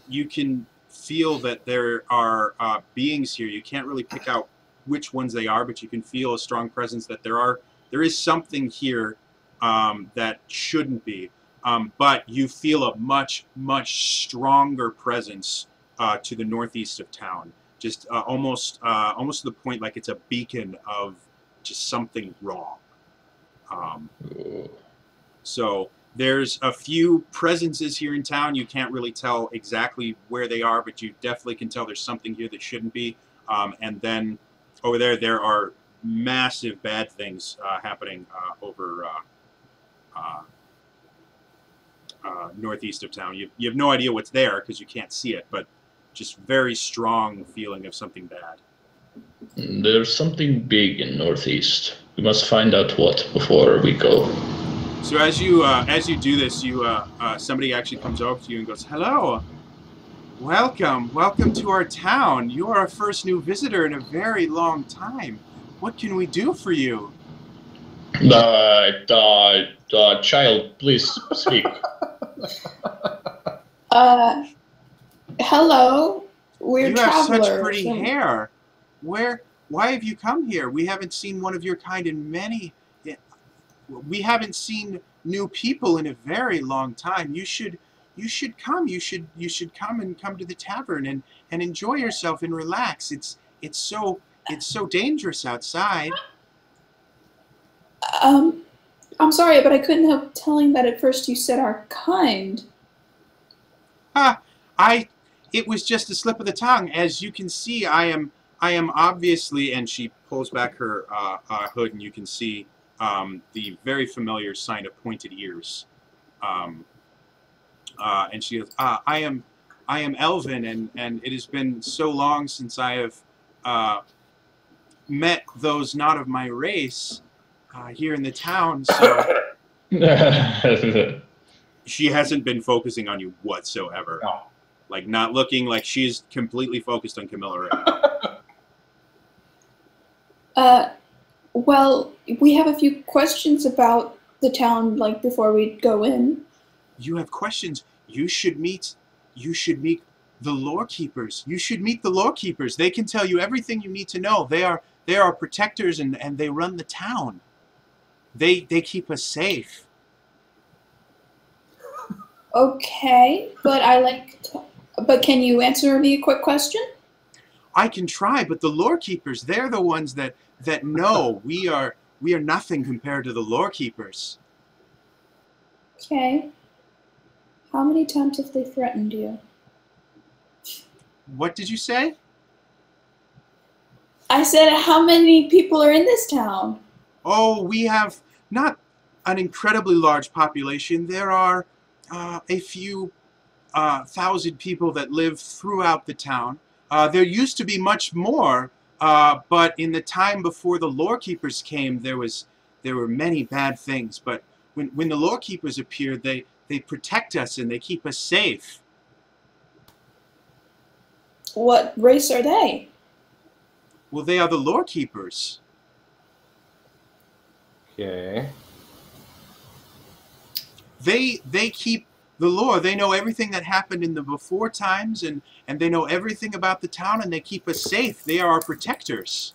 you can feel that there are beings here. You can't really pick out which ones they are, but you can feel a strong presence that there is something here that shouldn't be. But you feel a much, much stronger presence to the northeast of town. Just almost to the point like it's a beacon of just something wrong. So there's a few presences here in town. You can't really tell exactly where they are, but you definitely can tell there's something here that shouldn't be. And then over there are massive bad things happening over northeast of town. You have no idea what's there because you can't see it, but just very strong feeling of something bad. There's something big in northeast. We must find out what before we go. So as you do this, somebody actually comes over to you and goes, "Hello, welcome to our town. You are our first new visitor in a very long time. What can we do for you?" Child, please speak. Hello. We're You have travelers. such pretty hair. Why have you come here? We haven't seen one of your kind in we haven't seen new people in a very long time. You should come. You should come to the tavern and enjoy yourself and relax. It's so dangerous outside. I'm sorry, but I couldn't help telling that at first you said our kind. It was just a slip of the tongue. As you can see, I am obviously, and she pulls back her hood, and you can see the very familiar sign of pointed ears. And she goes, I am Elvin, and it has been so long since I have met those not of my race here in the town. So she hasn't been focusing on you whatsoever. No. Like, not looking like she's completely focused on Camilla right now. Well, we have a few questions about the town, like, before we go in. You have questions. You should meet the lore keepers. You should meet the lore keepers. They can tell you everything you need to know. They are protectors, and they run the town. They keep us safe. Okay, but but can you answer me a quick question? I can try, but the lore keepers, they're the ones that know. We are nothing compared to the lore keepers. Okay. How many times have they threatened you? What did you say? I said, how many people are in this town? Oh, we have not an incredibly large population. There are a few thousand people that live throughout the town. There used to be much more, but in the time before the lore keepers came, there was there were many bad things, but when the lore keepers appear, they protect us and they keep us safe. What race are they? Well, they are the lore keepers. Okay. They keep the lore. They know everything that happened in the before times, and they know everything about the town, and they keep us safe. They are our protectors.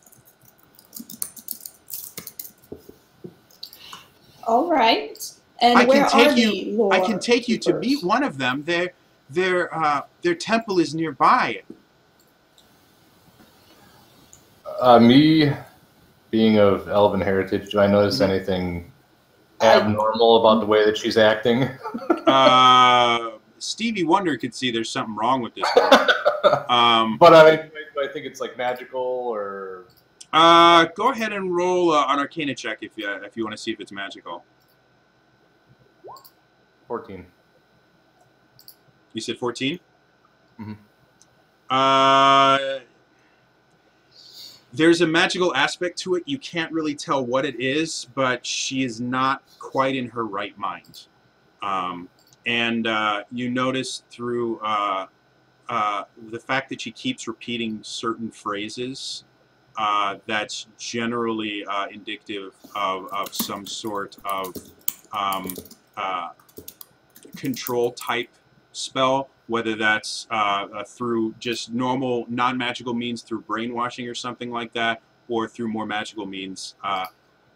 All right. And where are the lore I can take you to keepers? meet one of them. Their temple is nearby. Me being of elven heritage, do I notice anything abnormal about the way that she's acting? Stevie Wonder could see there's something wrong with this girl. But I mean, do I think it's like magical or? Go ahead and roll an Arcana check if you want to see if it's magical. 14. You said 14? Mm-hmm. There's a magical aspect to it. You can't really tell what it is, but she is not quite in her right mind. And you notice through the fact that she keeps repeating certain phrases, that's generally indicative of some sort of control type spell, whether that's through just normal non-magical means, through brainwashing or something like that, or through more magical means.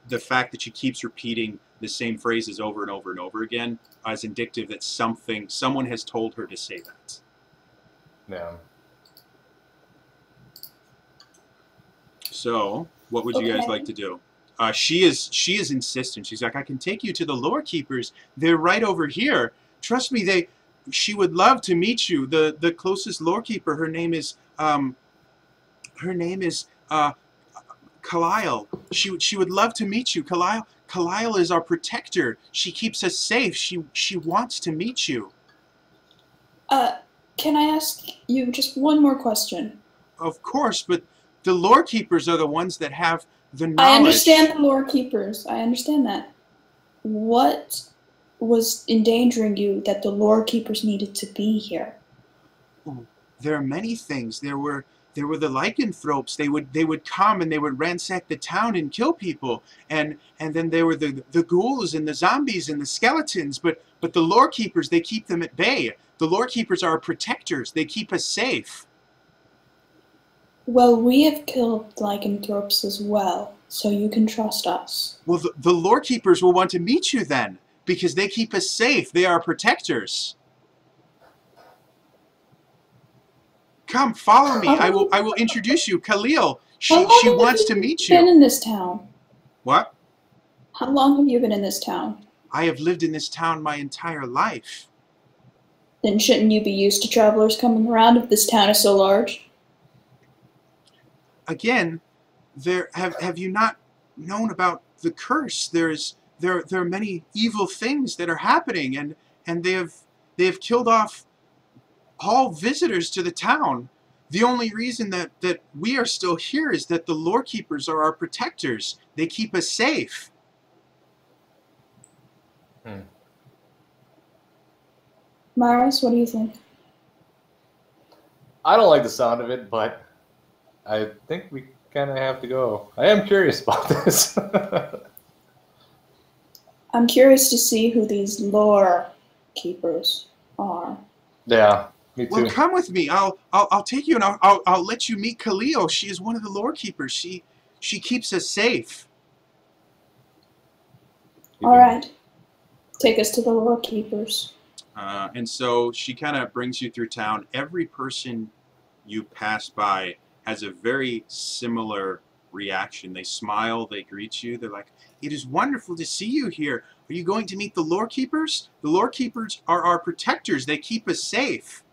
The fact that she keeps repeating the same phrases over and over and over again is indicative that someone has told her to say that. Yeah. So, what would you guys like to do? She is insistent. She's like, I can take you to the lore keepers. They're right over here. Trust me, she would love to meet you. The closest lore keeper, her name is Kalile. She would love to meet you. Kalile is our protector. She keeps us safe. She wants to meet you. Can I ask you just one more question? Of course, but the lore keepers are the ones that have the knowledge. I understand the lore keepers. I understand that. What was endangering you that the lore keepers needed to be here? Oh, there are many things. There were the lycanthropes. They would come and they would ransack the town and kill people. And then there were the ghouls and the zombies and the skeletons. But the lore keepers, they keep them at bay. The lore keepers are our protectors. They keep us safe. Well, we have killed lycanthropes as well, so you can trust us. Well, the lore keepers will want to meet you then, because they keep us safe. They are our protectors. Come, follow me. I will introduce you. Khalil. She wants to meet you. Been in this town? What? How long have you been in this town? I have lived in this town my entire life. Then shouldn't you be used to travelers coming around if this town is so large? Again, have you not known about the curse? There are many evil things that are happening, and they have killed off all visitors to the town. The only reason that we are still here is that the lore keepers are our protectors. They keep us safe. Maris, what do you think? I don't like the sound of it, but I think we kind of have to go. I am curious about this. I'm curious to see who these lore keepers are. Yeah, me too. Well, come with me. I'll take you and I'll let you meet Khalil. She is one of the lore keepers. She keeps us safe. All right, take us to the lore keepers. And so she kind of brings you through town. Every person you pass by has a very similar reaction. They smile, they greet you. They're like, it is wonderful to see you here. Are you going to meet the lore keepers? The lore keepers are our protectors. They keep us safe.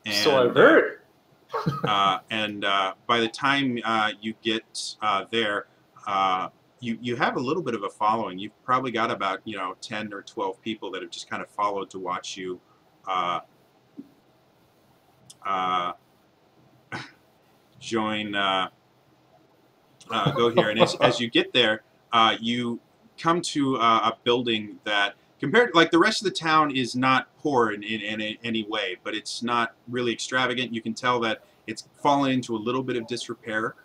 And, so I've heard. And by the time you get there, you have a little bit of a following. You've probably got about 10 or 12 people that have just kind of followed to watch you join go here. And as you get there, you come to a building that, compared, like the rest of the town, is not poor in any way, but it's not really extravagant. You can tell that it's fallen into a little bit of disrepair,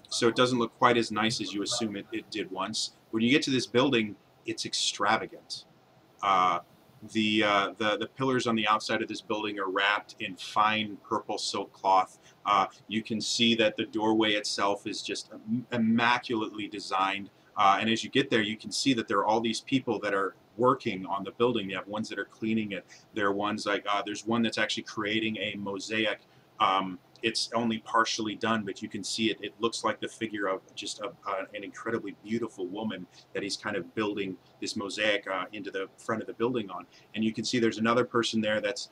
so it doesn't look quite as nice as you assume it did once. When you get to this building, it's extravagant. The pillars on the outside of this building are wrapped in fine purple silk cloth. You can see that the doorway itself is just immaculately designed. And as you get there, you can see that there are all these people that are working on the building. You have ones that are cleaning it. There are ones like, there's one that's actually creating a mosaic. It's only partially done, but you can see it. It looks like the figure of just an incredibly beautiful woman that he's kind of building this mosaic into the front of the building on. And you can see there's another person there that's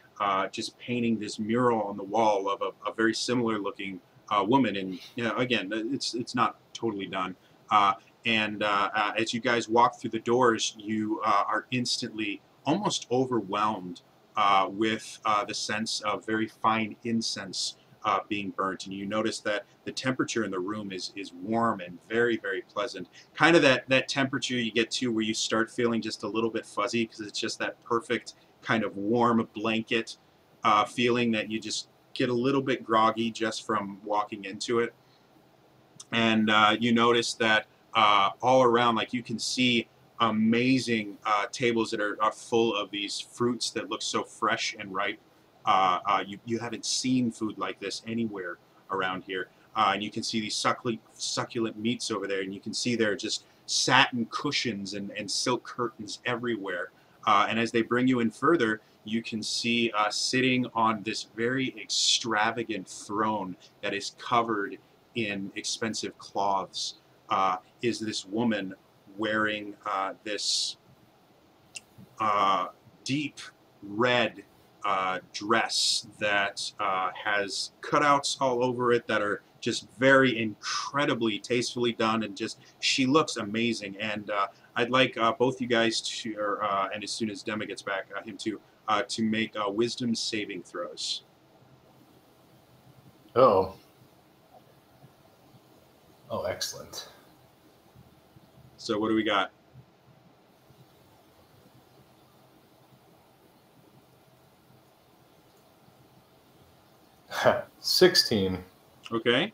just painting this mural on the wall of a very similar looking woman. And again, it's not totally done. As you guys walk through the doors, you are instantly almost overwhelmed with the sense of very fine incense being burnt, and you notice that the temperature in the room is warm and very, very pleasant. Kind of that temperature you get to where you start feeling just a little bit fuzzy, because it's just that perfect kind of warm blanket feeling that you just get a little bit groggy just from walking into it. And you notice that all around, like, you can see amazing tables that are full of these fruits that look so fresh and ripe. You haven't seen food like this anywhere around here. And you can see these succulent meats over there, and you can see there are just satin cushions and silk curtains everywhere. And as they bring you in further, you can see sitting on this very extravagant throne that is covered in expensive cloths is this woman wearing this deep red dress that has cutouts all over it that are just very incredibly tastefully done, and just she looks amazing. And I'd like both you guys to, and as soon as Dema gets back, him too, to make wisdom saving throws. Oh, excellent. So what do we got? Ha, 16. Okay.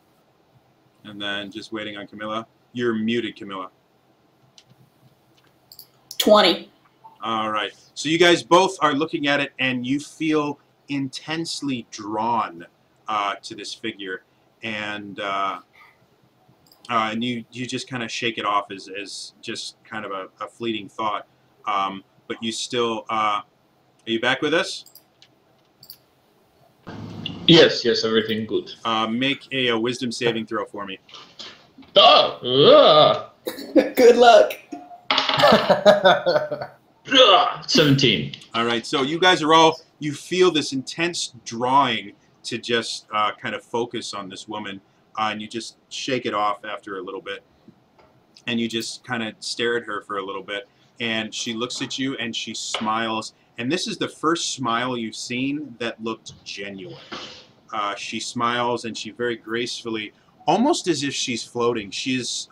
And then just waiting on Camilla. You're muted, Camilla. 20. All right. So you guys both are looking at it, and you feel intensely drawn to this figure, and you just kind of shake it off as just kind of a fleeting thought. But you still are you back with us? Yes, everything good. Make a wisdom saving throw for me. Good luck. 17. All right, so you guys are you feel this intense drawing to just kind of focus on this woman, and you just shake it off after a little bit, and you just kind of stare at her for a little bit, and she looks at you and she smiles, and this is the first smile you've seen that looked genuine. She smiles, and she very gracefully, almost as if she's floating. She's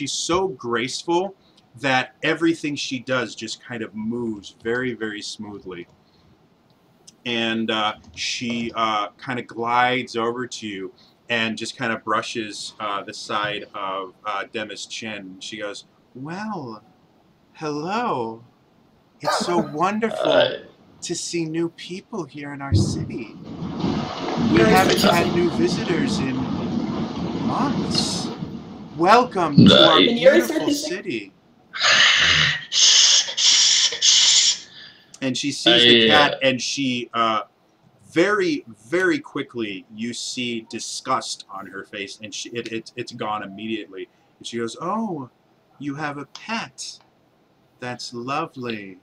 so graceful that everything she does just kind of moves very, very smoothly. And she kind of glides over to you and just kind of brushes the side of Dema's chin. She goes, "Well, hello. It's so wonderful to see new people here in our city. We haven't had new visitors in months. Welcome to our beautiful city." And she sees the cat, and she very, very quickly, you see disgust on her face, and it's gone immediately. And she goes, "Oh, you have a pet. That's lovely."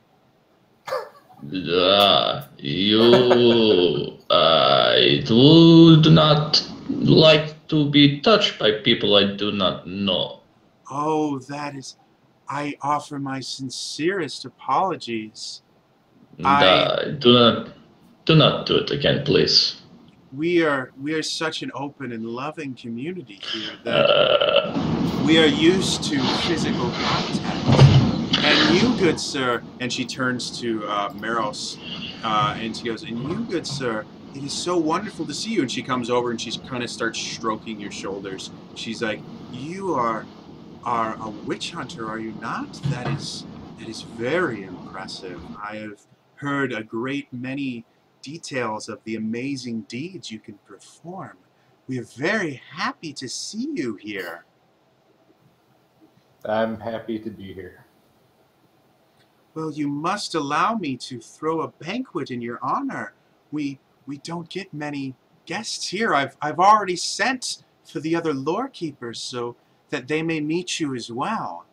I would not like to be touched by people I do not know. Oh, I offer my sincerest apologies. Do not do it again, please. We are such an open and loving community here that We are used to physical contact. And you, good sir, and she turns to Meros, and she goes, and you, good sir, it is so wonderful to see you. And she comes over and she kind of starts stroking your shoulders. She's like, you are a witch hunter, are you not? That is very impressive. I have heard a great many details of the amazing deeds you can perform. We are very happy to see you here. I'm happy to be here. Well, you must allow me to throw a banquet in your honor. We don't get many guests here. I've already sent for the other lore keepers so that they may meet you as well.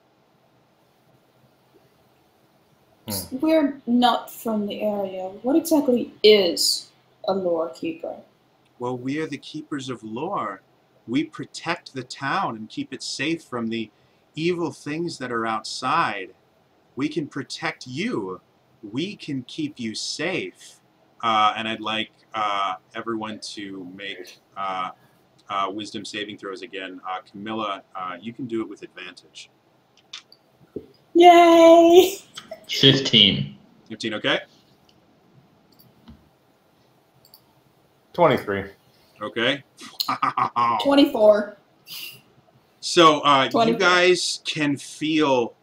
We're not from the area. What exactly is a lore keeper? Well, we are the keepers of lore. We protect the town and keep it safe from the evil things that are outside. We can protect you. We can keep you safe. And I'd like everyone to make wisdom saving throws again. Camilla, you can do it with advantage. Yay! 15. 15, okay? 23. Okay. 24. So you 24. guys can feel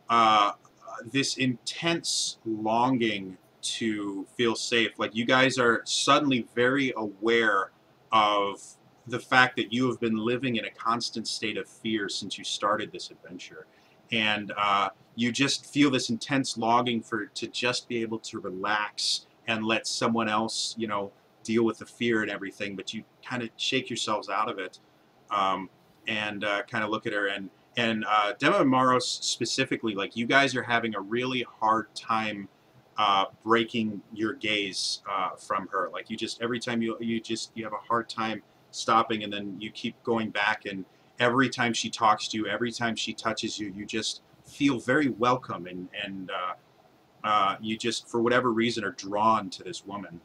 this intense longing to feel safe. Like you guys are suddenly very aware of the fact that you have been living in a constant state of fear since you started this adventure. And you just feel this intense longing to just be able to relax and let someone else, you know, deal with the fear and everything, but you kind of shake yourselves out of it and kind of look at her. And Dema and Maros specifically, like you guys are having a really hard time breaking your gaze from her. Like you just, every time you have a hard time stopping, and then you keep going back, and every time she talks to you, every time she touches you, you just feel very welcome, and you just, for whatever reason, are drawn to this woman.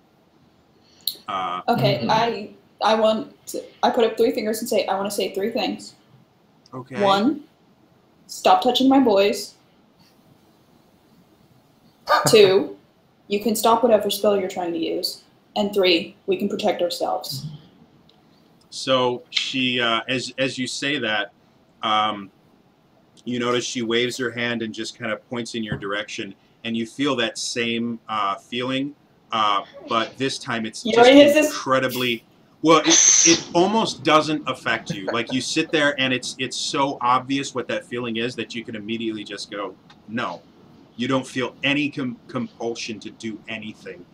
Okay, I put up 3 fingers and say, I want to say 3 things. Okay. 1, stop touching my boys. 2, you can stop whatever spell you're trying to use. And 3, we can protect ourselves. So she, as you say that, you notice she waves her hand and just kind of points in your direction, and you feel that same feeling, but this time it's just incredibly. Well, it almost doesn't affect you. Like you sit there and it's so obvious what that feeling is that you can immediately just go, no. You don't feel any compulsion to do anything.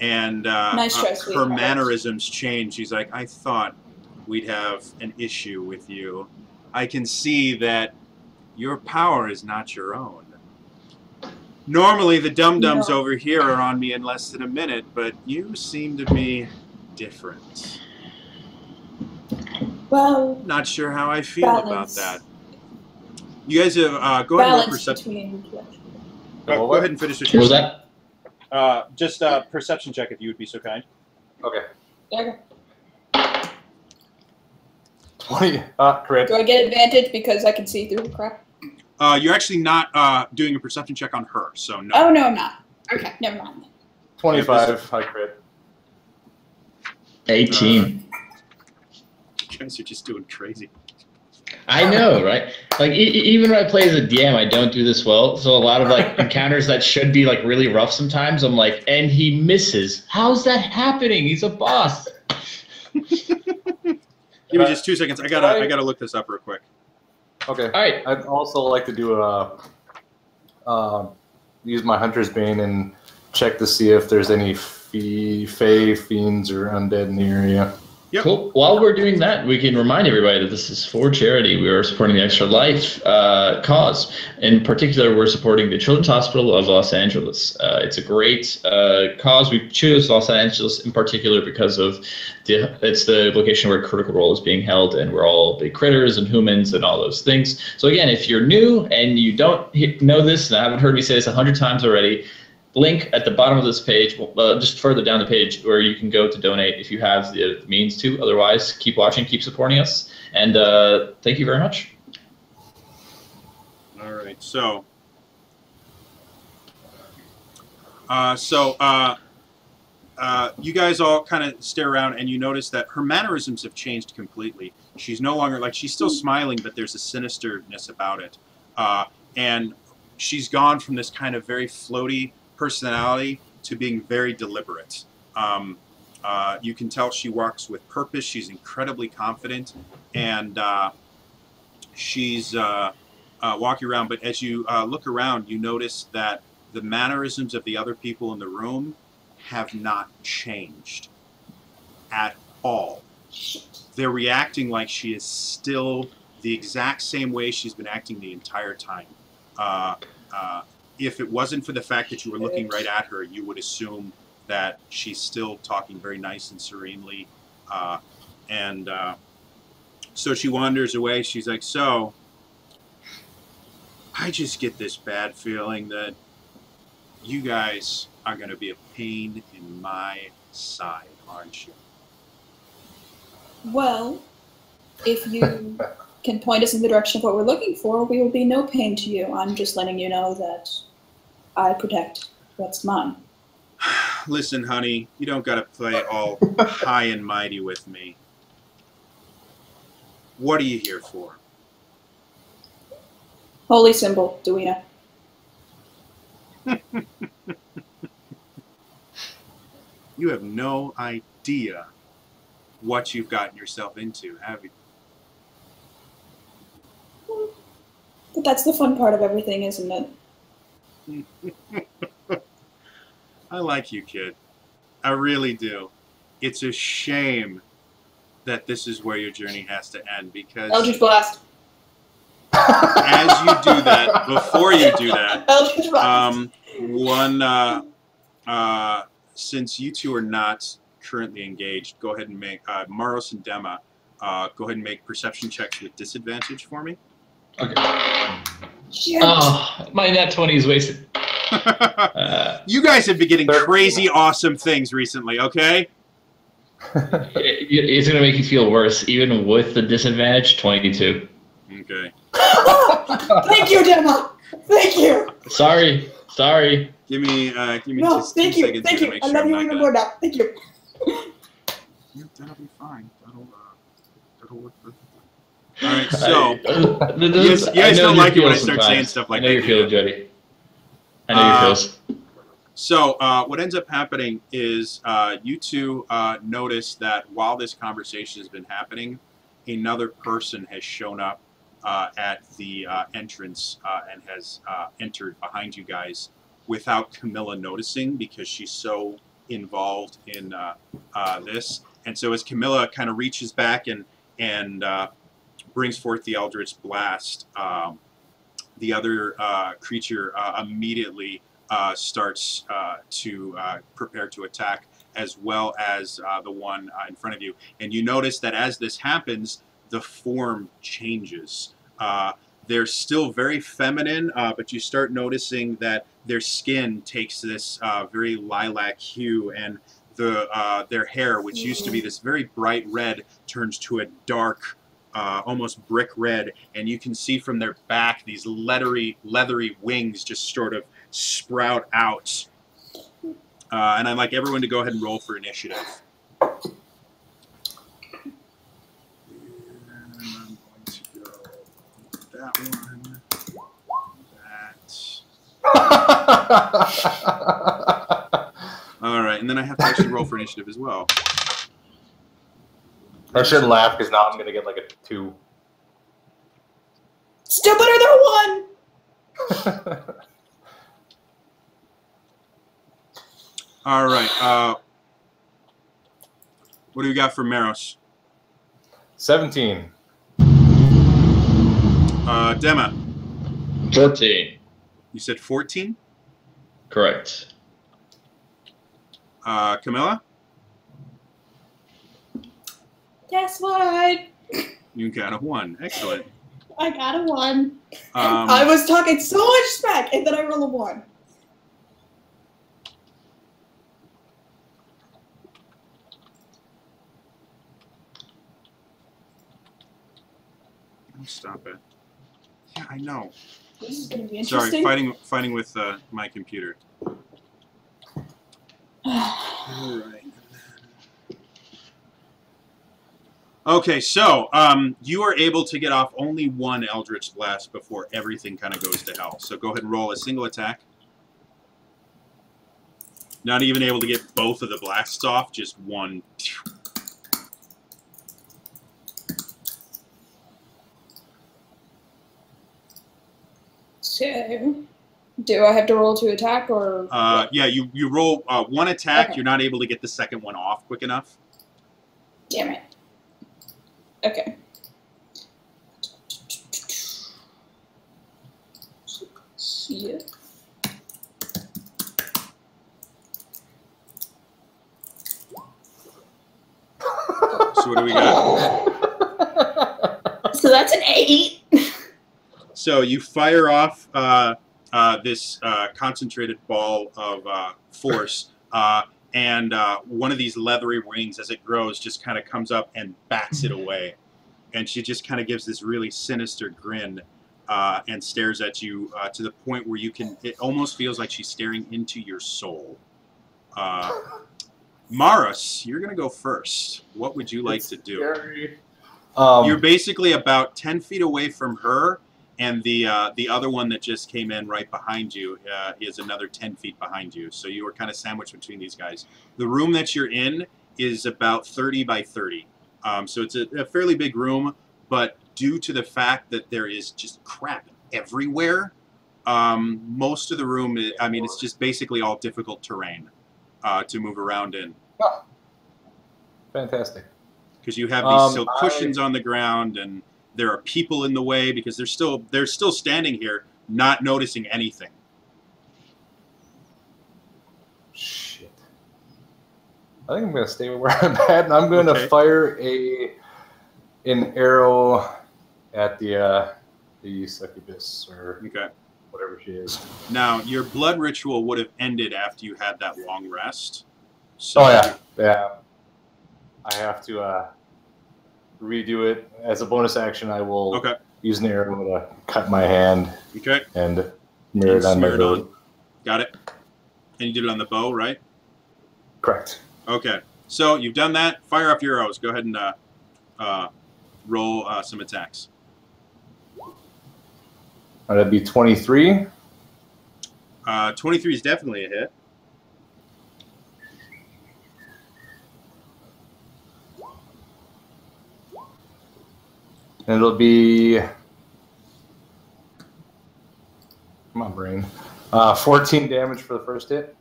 And Nice try, her mannerisms change. She's like, I thought we'd have an issue with you. I can see that your power is not your own. Normally the dum-dums over here are on me in less than a minute, but you seem to be different. Well, not sure how I feel about that. You guys have go ahead and roll perception. Go ahead and finish it. What was that? Just a perception check, if you would be so kind. Okay. okay. 20. Crit. Do I get advantage because I can see through the crap? You're actually not doing a perception check on her, so no. Oh, no, I'm not. Okay, never mind. 25. I crit. 18. You guys are just doing crazy. I know, right? Like even when I play as a DM, I don't do this well. So a lot of like encounters that should be like really rough sometimes, I'm like, and he misses. How's that happening? He's a boss. Give me just 2 seconds. I gotta look this up real quick. Okay. All right. I'd also like to do use my Hunter's Bane and check to see if there's any fey, fiends, or undead in the area. Yep. Cool. While we're doing that, we can remind everybody that this is for charity. We are supporting the Extra Life cause. In particular, we're supporting the Children's Hospital of Los Angeles. It's a great cause. We chose Los Angeles in particular because of it's the location where Critical Role is being held, and we're all big critters and humans and all those things. So again, if you're new and you don't know this, and I haven't heard me say this 100 times already, link at the bottom of this page, just further down the page, where you can go to donate if you have the means to. Otherwise, keep watching, keep supporting us, and thank you very much. right. So, you guys all kind of stare around, and you notice that her mannerisms have changed completely. She's no longer like she's still smiling, but there's a sinisterness about it, and she's gone from this kind of very floaty personality to being very deliberate. You can tell she walks with purpose. She's incredibly confident, and she's walking around. But as you look around, you notice that the mannerisms of the other people in the room have not changed at all. They're reacting like she is still the exact same way she's been acting the entire time. If it wasn't for the fact that you were looking right at her, you would assume that she's still talking very nice and serenely. So she wanders away. She's like, so, I just get this bad feeling that you guys are going to be a pain in my side, aren't you? Well, if you can point us in the direction of what we're looking for, we will be no pain to you. I'm just letting you know that I protect what's mine. Listen, honey, you don't got to play all high and mighty with me. What are you here for? Holy symbol, Duina. You have no idea what you've gotten yourself into, have you? But that's the fun part of everything, isn't it? I like you, kid. I really do. It's a shame that this is where your journey has to end, because Eldritch Blast. as you do that, before you do that, Eldritch Blast. since you two are not currently engaged, go ahead and make Maros and Dema. Go ahead and make perception checks with disadvantage for me. Okay. Shit. Oh, my nat 20 is wasted. You guys have been getting crazy awesome things recently, okay? It's going to make you feel worse, even with the disadvantage. 22. Okay. Thank you, Dema. Thank you. Sorry. Give me No, just thank 2 you. seconds Thank here you. to make I sure love I'm you not even gonna- more now. Thank you. Yeah, that'll be fine. That'll work perfectly. All right, so you guys don't like it when I start saying stuff like that. I know your feels, Jody. I know your feels. So what ends up happening is you two notice that while this conversation has been happening, another person has shown up at the entrance and has entered behind you guys without Camilla noticing, because she's so involved in this. And so as Camilla kind of reaches back and brings forth the Eldritch Blast, the other creature immediately starts to prepare to attack, as well as the one in front of you. And you notice that as this happens, the form changes. They're still very feminine, but you start noticing that their skin takes this very lilac hue, and their hair, which used to be this very bright red, turns to a dark, almost brick red, and you can see from their back these leathery wings just sort of sprout out. And I'd like everyone to go ahead and roll for initiative. And I'm going to go that one, that. All right, and then I have to actually roll for initiative as well. I shouldn't laugh because now I'm going to get like a 2. Still better than a 1. All right. What do we got for Maros? 17. Dema. 14. You said 14? Correct. Camilla? Guess what? You got a 1. Excellent. I got a 1. I was talking so much smack, and then I roll a 1. Stop it. Yeah, I know. This is going to be Sorry, interesting. fighting with my computer. All right. Okay, so you are able to get off only one Eldritch Blast before everything kind of goes to hell. So go ahead and roll a single attack. Not even able to get both of the blasts off, just one. So, do I have to roll to attack or? Yeah, you roll one attack. Okay. You're not able to get the second one off quick enough. Damn it. Okay. See ya. So what do we got? So that's an 8. So you fire off this concentrated ball of force, and one of these leathery wings, as it grows, just kind of comes up and bats it away. And she just kind of gives this really sinister grin and stares at you to the point where it almost feels like she's staring into your soul. Maris, you're going to go first. What would you like to do? Scary. You're basically about 10 feet away from her, and the other one that just came in right behind you is another 10 feet behind you. So you are kind of sandwiched between these guys. The room that you're in is about 30 by 30. So it's a fairly big room, but due to the fact that there is just crap everywhere, most of the room, it's just basically all difficult terrain to move around in. Oh, fantastic. Because you have these silk cushions on the ground, and there are people in the way because they're still standing here, not noticing anything. Shit. I think I'm gonna stay where I'm at, and I'm gonna fire an arrow at the succubus or whatever she is. Now, your blood ritual would have ended after you had that long rest. So yeah. I have to redo it. As a bonus action, I will use an arrow to cut my hand and smear it on my bow. Got it. And you did it on the bow, right? Correct. Okay. So you've done that. Fire off your arrows. Go ahead and roll some attacks. That'd be 23. 23 is definitely a hit. And it'll be, come on, brain, 14 damage for the first hit.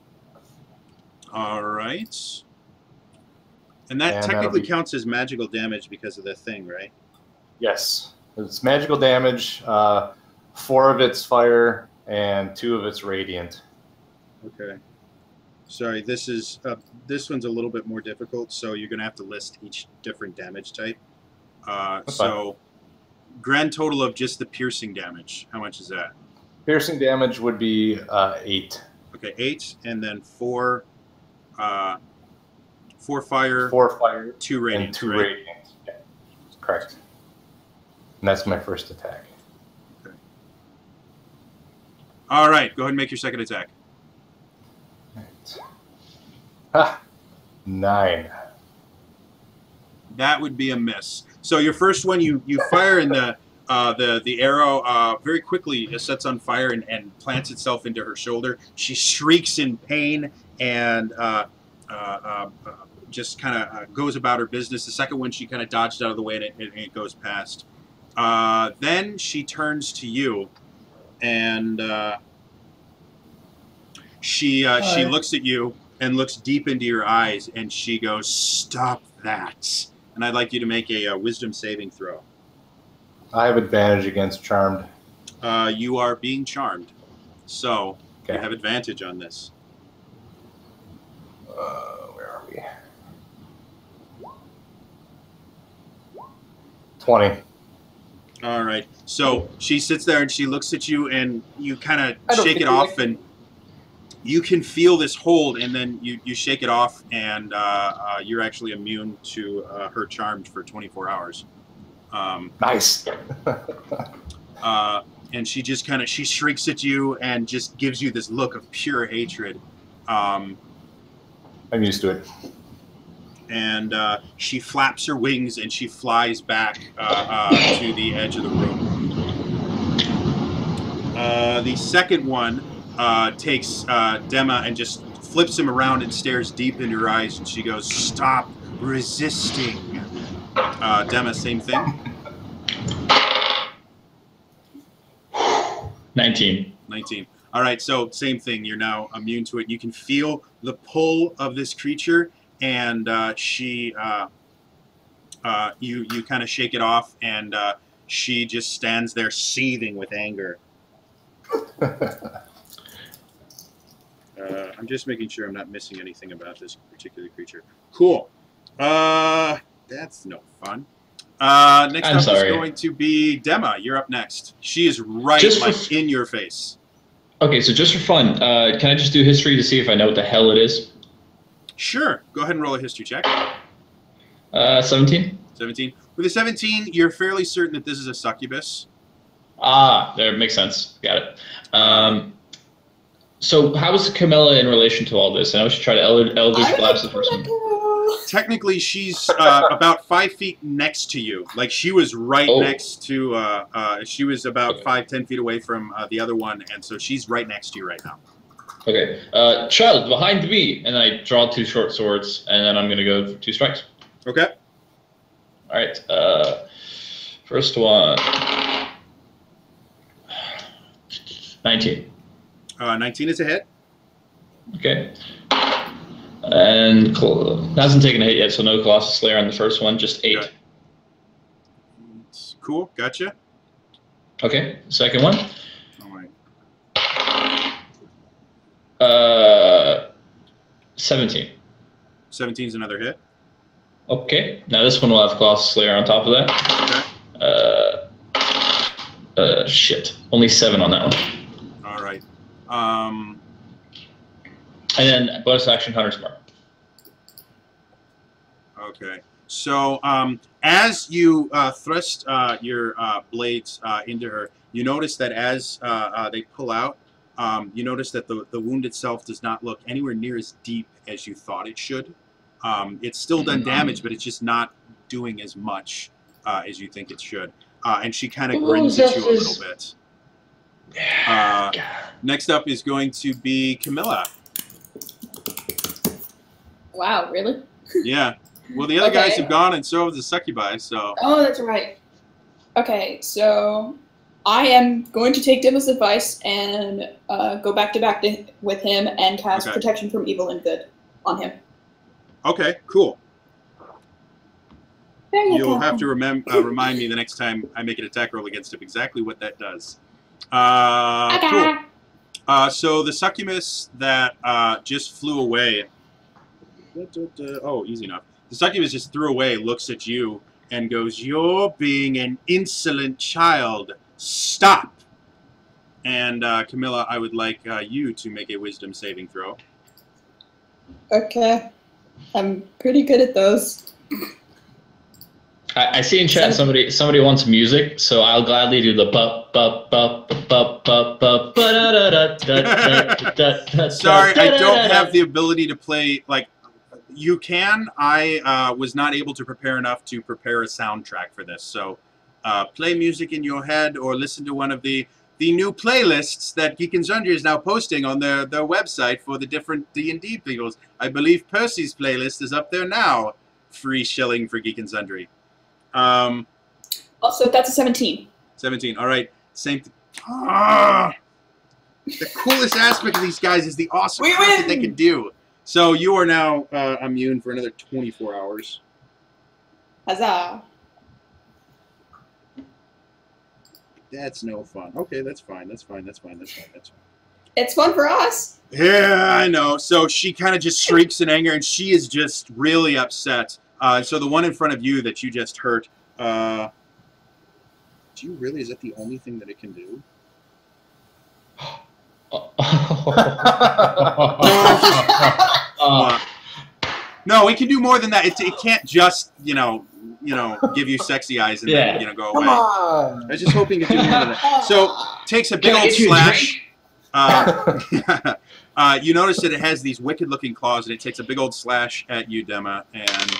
All right. And that technically counts as magical damage because of the thing, right? Yes. It's magical damage. 4 of it's fire and 2 of it's radiant. Okay. Sorry, this one's a little bit more difficult, so you're going to have to list each different damage type. So, grand total of just the piercing damage, how much is that? Piercing damage would be 8. Okay, 8, and then 4 fire. 4 fire, 2 radiant. And 2 radiant. Yeah, correct. And that's my first attack. Okay. All right, go ahead and make your second attack. Right. 9. That would be a miss. So your first one, you fire, and the arrow very quickly sets on fire and plants itself into her shoulder. She shrieks in pain and just kind of goes about her business. The second one, she kind of dodged out of the way, and it goes past. Then she turns to you, and she looks at you and looks deep into your eyes, and she goes, "Stop that." And I'd like you to make a wisdom saving throw. I have advantage against charmed. You are being charmed, so you have advantage on this. Where are we? 20. All right. So she sits there and she looks at you, and you kind of shake it off, and you can feel this hold, and then you shake it off, and you're actually immune to her charmed for 24 hours. Nice. and she just kind of she shrieks at you and just gives you this look of pure hatred. I'm used to it. And she flaps her wings and she flies back to the edge of the room. The second one takes Dema and just flips him around and stares deep into her eyes, and she goes, "Stop resisting." Dema, same thing. 19. 19. All right, so same thing. You're now immune to it. You can feel the pull of this creature, and you kind of shake it off, and she just stands there seething with anger. I'm just making sure I'm not missing anything about this particular creature. Cool. That's no fun. Next up is going to be Dema. You're up next. She is right in your face. Okay, so just for fun, can I just do history to see if I know what the hell it is? Sure. Go ahead and roll a history check. 17. 17. With a 17, you're fairly certain that this is a succubus. Ah, there makes sense. Got it. So how is Camilla in relation to all this? I know she tried to Eldritch Blast the first one. Technically, she's about 5 feet next to you. Like, she was right next to, she was about 5-10 feet away from the other one, and so she's right next to you right now. Okay. Child, behind me! And I draw 2 short swords, and then I'm going to go for 2 strikes. Okay. All right. First one. 19. 19 is a hit. Okay. And hasn't taken a hit yet, so no Colossus Slayer on the first one, just 8. Okay. Cool, gotcha. Okay, second one. All right. 17. 17 is another hit. Okay, now this one will have Colossus Slayer on top of that. Okay. Shit, only 7 on that one. All right. And then bonus action Hunter's Mark. Okay. So as you thrust your blades into her, you notice that as they pull out, you notice that the wound itself does not look anywhere near as deep as you thought it should. It's still done damage, but it's just not doing as much as you think it should. And she kind of grins at you a little bit. Next up is going to be Camilla. Wow, really? Yeah. Well, the other guys have gone, and so have the succubi, so... Oh, that's right. Okay, so I am going to take Dima's advice and go back to back with him and cast Protection from Evil and Good on him. Okay, cool. There you You'll go. have to remind me the next time I make an attack roll against him exactly what that does. Cool. So the succubus that just flew away... Oh, easy enough. The succubus just threw away, looks at you, and goes, "You're being an insolent child. Stop!" And Camilla, I would like you to make a wisdom saving throw. Okay. I'm pretty good at those. I see in chat somebody wants music, so I'll gladly do the bup bup bup bup bup bup bup. Sorry, I don't have the ability to play like. You can. I was not able to prepare enough to prepare a soundtrack for this. So play music in your head or listen to one of the new playlists that Geek and Sundry is now posting on their website for the different D&D peoples. I believe Percy's playlist is up there now. Free shilling for Geek and Sundry. Also, that's a 17. 17. All right. Same thing. The coolest aspect of these guys is the awesome stuff that they can do. So you are now immune for another 24 hours. Huzzah. That's no fun. Okay, that's fine. That's fine. That's fine. That's fine. That's fine. It's fun for us. Yeah, I know. So she kind of just shrieks in anger, and she is just really upset. So the one in front of you that you just hurt, do you really? Is that the only thing that it can do? No, it can do more than that. It can't just, give you sexy eyes and Yeah. then, go Come away. on. I was just hoping to do more than that. So, takes a big Can I old get you a slash. You notice that it has these wicked-looking claws, and it takes a big old slash at you, Dema, and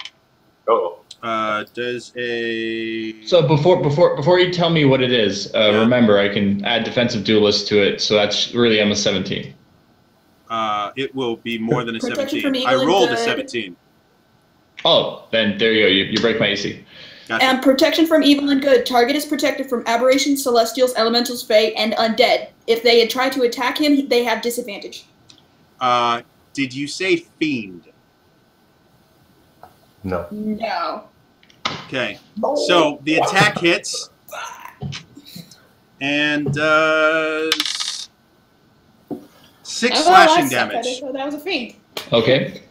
does a... So before you tell me what it is, remember I can add defensive duelist to it, so that's really I'm a 17. It will be more than a Protection 17. from evil I and rolled a good. 17. Oh, then there you go. You break my AC. Gotcha. And protection from evil and good. Target is protected from aberrations, celestials, elementals, fae, and undead. If they had tried to attack him, they have disadvantage. Did you say fiend? No. No. Okay. So the attack hits and does 6 slashing damage. That was a feint. Okay.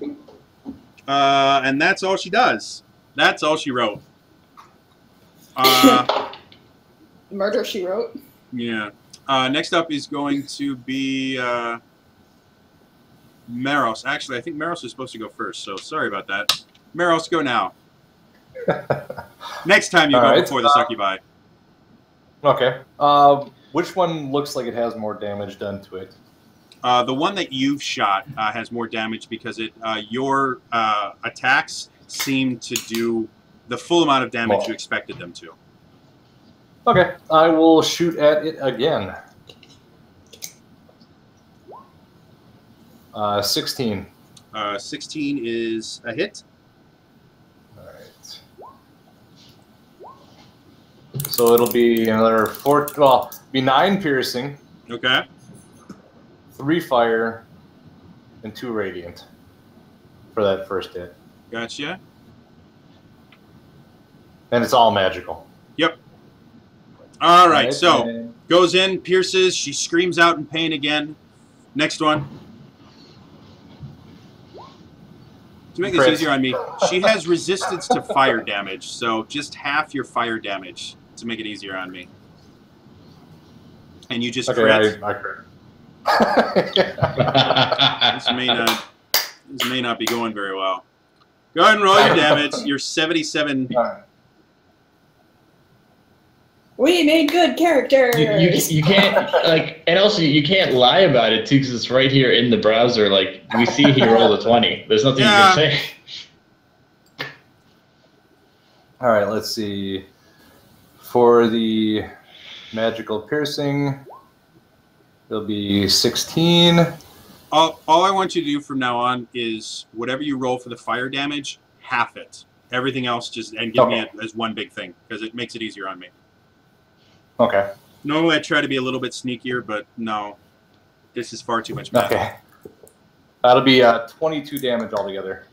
And that's all she does. That's all she wrote. Murder, she wrote. Yeah. Next up is going to be Meros. Actually, I think Meros is supposed to go first, so sorry about that. Meros, go now. Next time you go before the succubi. Okay. Which one looks like it has more damage done to it? The one that you've shot has more damage because your attacks seem to do the full amount of damage you expected them to. Okay, I will shoot at it again. 16. 16 is a hit. All right. So it'll be another 4. Well, be 9 piercing. Okay. 3 fire, and 2 radiant for that first hit. Gotcha. And it's all magical. Yep. All right, so goes in, pierces, she screams out in pain again. Next one. To make this easier on me, she has resistance to fire damage, so just half your fire damage to make it easier on me. And you just crit. I crit. This may not be going very well. Go ahead and roll your damage. You're 77. We made good characters. You can't and also you can't lie about it too because it's right here in the browser. Like we see he rolled a 20. There's nothing you can say. All right, let's see. For the magical piercing, it'll be 16. All I want you to do from now on is whatever you roll for the fire damage, half it. Everything else just give me it as one big thing because it makes it easier on me. Okay. Normally I try to be a little bit sneakier, but no. This is far too much math. Okay. That'll be 22 damage altogether.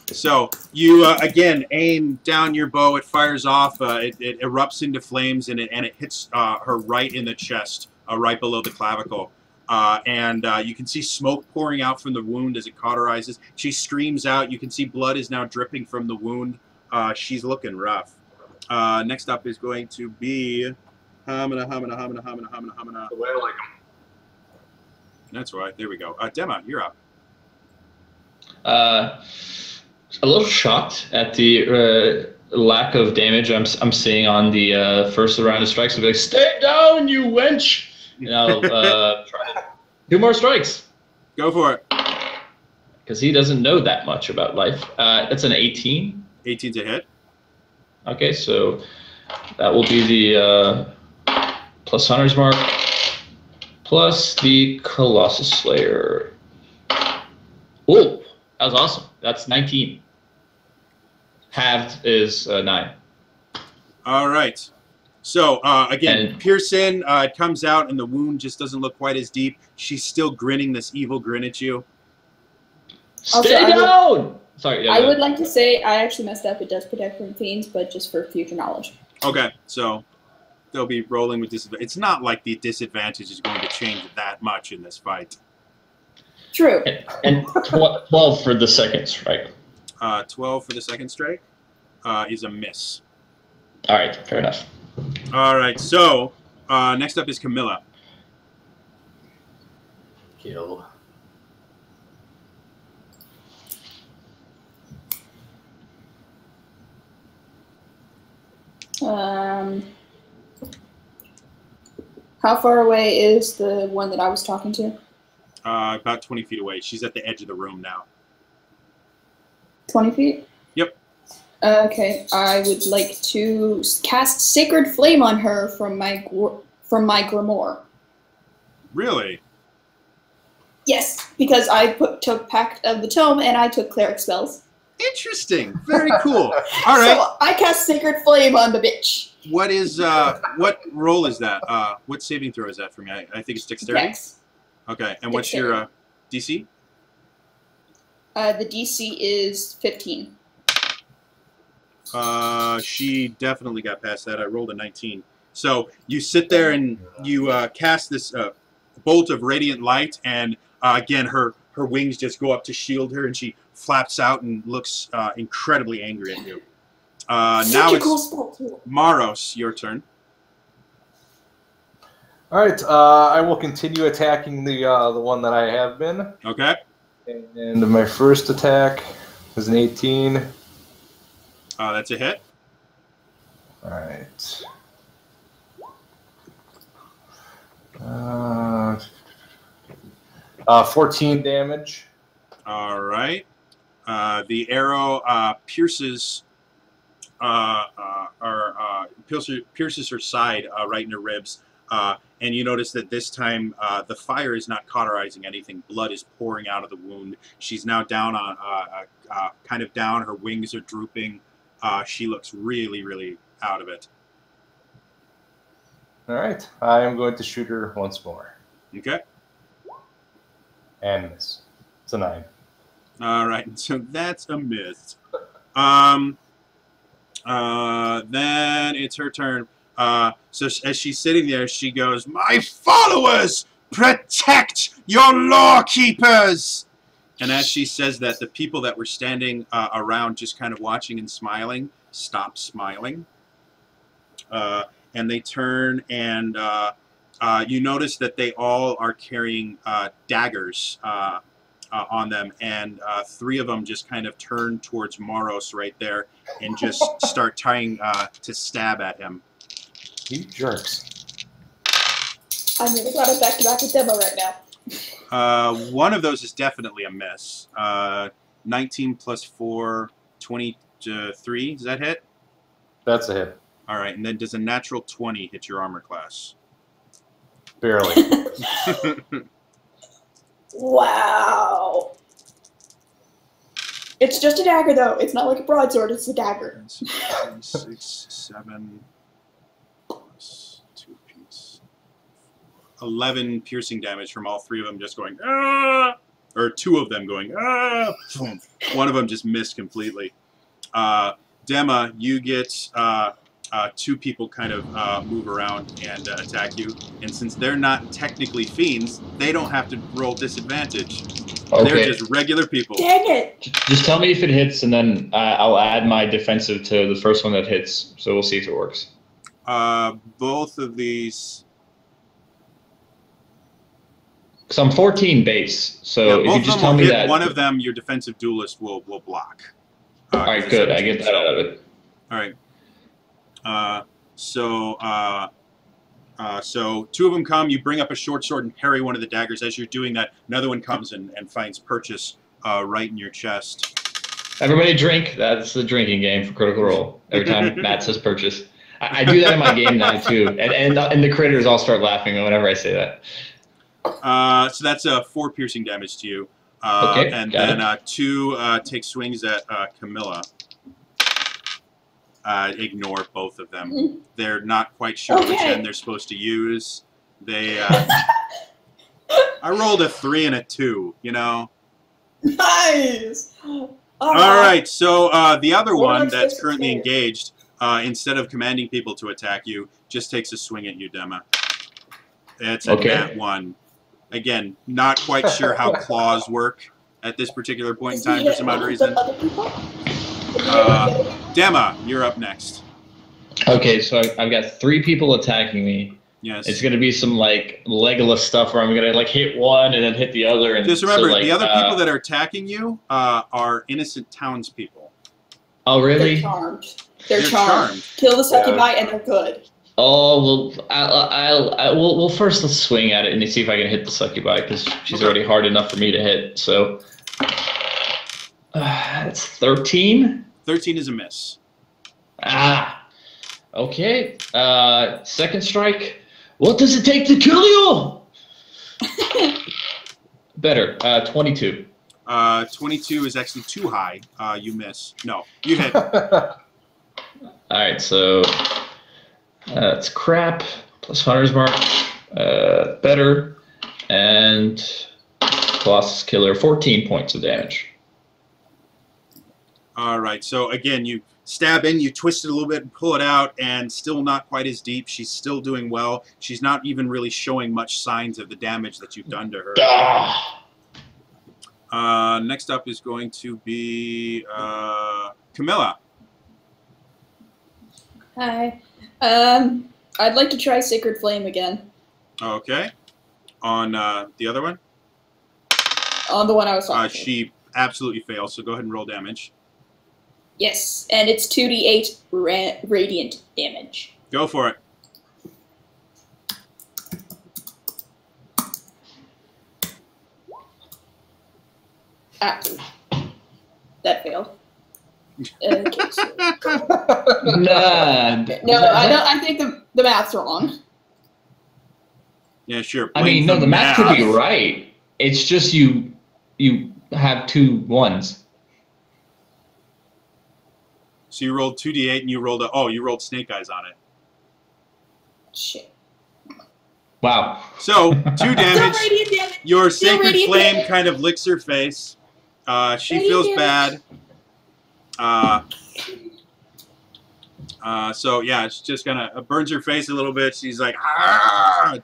So you again aim down your bow. It fires off. It erupts into flames, and it hits her right in the chest, right below the clavicle. And you can see smoke pouring out from the wound as it cauterizes. She screams out. You can see blood is now dripping from the wound. She's looking rough. Next up is going to be Hamina. The way I like them. That's right. There we go. Dema, you're up. A little shocked at the lack of damage I'm seeing on the first round of strikes. I'll be like, stay down, you wench! And I'll try to do more strikes. Go for it. Because he doesn't know that much about life. That's an 18. 18's a hit. Okay, so that will be the plus Hunter's Mark plus the Colossus Slayer. Oh, that was awesome. That's 19. Halved is 9. All right. So, again, Pearson comes out, and the wound just doesn't look quite as deep. She's still grinning this evil grin at you. Stay down! Sorry, yeah, I would like to say I actually messed up. It does protect from fiends, but just for future knowledge. Okay, so they'll be rolling with disadvantage. It's not like the disadvantage is going to change that much in this fight. True. And 12 for the second strike. 12 for the second strike is a miss. All right, fair enough. All right, so next up is Camilla. Kill. How far away is the one that I was talking to? About 20 feet away. She's at the edge of the room now. 20 feet? Yep. Okay, I would like to cast Sacred Flame on her from my grimoire. Really? Yes, because I took Pact of the Tome and I took Cleric spells. Interesting. Very cool. All right. So I cast Sacred Flame on the bitch. What is what roll is that? What saving throw is that for me? I think it's dexterity. Dex. Okay, and what's your DC? The DC is 15. She definitely got past that. I rolled a 19. So you sit there and you cast this bolt of radiant light, and again, her wings just go up to shield her, and she flaps out and looks incredibly angry at you. Now it's Maros, your turn. All right, I will continue attacking the one that I have been. Okay. And my first attack is an 18. That's a hit. All right. 14 damage. All right. The arrow pierces pierces her side right in her ribs. And you notice that this time the fire is not cauterizing anything. Blood is pouring out of the wound. She's now down on, kind of down. Her wings are drooping. She looks really, really out of it. All right. I am going to shoot her once more. Okay. And miss. It's a 9. All right. So that's a miss. Then it's her turn. So as she's sitting there, she goes, "My followers, protect your lawkeepers!" And as she says that, the people that were standing around just kind of watching and smiling stop smiling. And they turn, and you notice that they all are carrying daggers on them, and 3 of them just kind of turn towards Maros right there and just start trying to stab at him. You jerks. I'm going to got it back to back with Demo right now. One of those is definitely a miss. 19 plus 4, 23. Does that hit? That's a hit. All right, and then does a natural 20 hit your armor class? Barely. Wow. It's just a dagger, though. It's not like a broadsword. It's a dagger. 6, 7, plus 2 piece. 11 piercing damage from all 3 of them just going, ah! Or 2 of them going, ah! One of them just missed completely. Dema, you get 2 people kind of move around and attack you. And since they're not technically fiends, they don't have to roll disadvantage. Okay. They're just regular people. Dang it! Just tell me if it hits, and then I'll add my defensive to the first one that hits. So we'll see if it works. Both of these... Because I'm 14 base, so yeah, if you just tell me that... One of them, your defensive duelist will block. All right, good. I get that out of it. All right. So 2 of them come, you bring up a short sword and parry one of the daggers. As you're doing that, another one comes and finds purchase right in your chest. Everybody drink. That's the drinking game for Critical Role. Every time Matt says purchase. I do that in my game now, too. And the critters all start laughing whenever I say that. So that's 4 piercing damage to you. Okay, and then 2 take swings at Camilla. Ignore both of them. They're not quite sure which end they're supposed to use. They. I rolled a 3 and a 2. You know. Nice. All right. So the other one that's currently engaged, instead of commanding people to attack you, just takes a swing at you, Dema. It's a nat 1. Again, not quite sure how claws work at this particular point in time for some odd reason. Dema, you're up next. Okay, so I've got 3 people attacking me. Yes. It's going to be some, like, Legolas stuff where I'm going to, like, hit one and then hit the other. And just remember, so, like, the other people that are attacking you are innocent townspeople. Oh, really? They're charmed. They're charmed. Kill the succubi and they're good. Oh well, well first let's swing at it and see if I can hit the succubi because she's already hard enough for me to hit. So it's 13. 13 is a miss. Ah, okay. Second strike. What does it take to kill you? Better. 22. 22 is actually too high. You miss. No, you hit. All right, so it's crap plus hunter's mark. Better and Colossus Killer. 14 points of damage. All right. So again, you stab in, you twist it a little bit, and pull it out, and still not quite as deep. She's still doing well. She's not even really showing much signs of the damage that you've done to her. Next up is going to be Camilla. Hi. I'd like to try Sacred Flame again. Okay. On the other one? On the one I was talking about. She absolutely fails, so go ahead and roll damage. Yes, and it's 2d8 radiant damage. Go for it. That failed. Okay, so. Nah. No, I think the math's wrong. Yeah, sure. I mean, no, the math could be right. It's just you have 2 ones. So you rolled 2d8 and you rolled you rolled snake eyes on it. Shit. Wow. So 2 damage. Your sacred flame damage. kind of licks her face. She feels bad. So yeah, it's just gonna burns her face a little bit. She's like,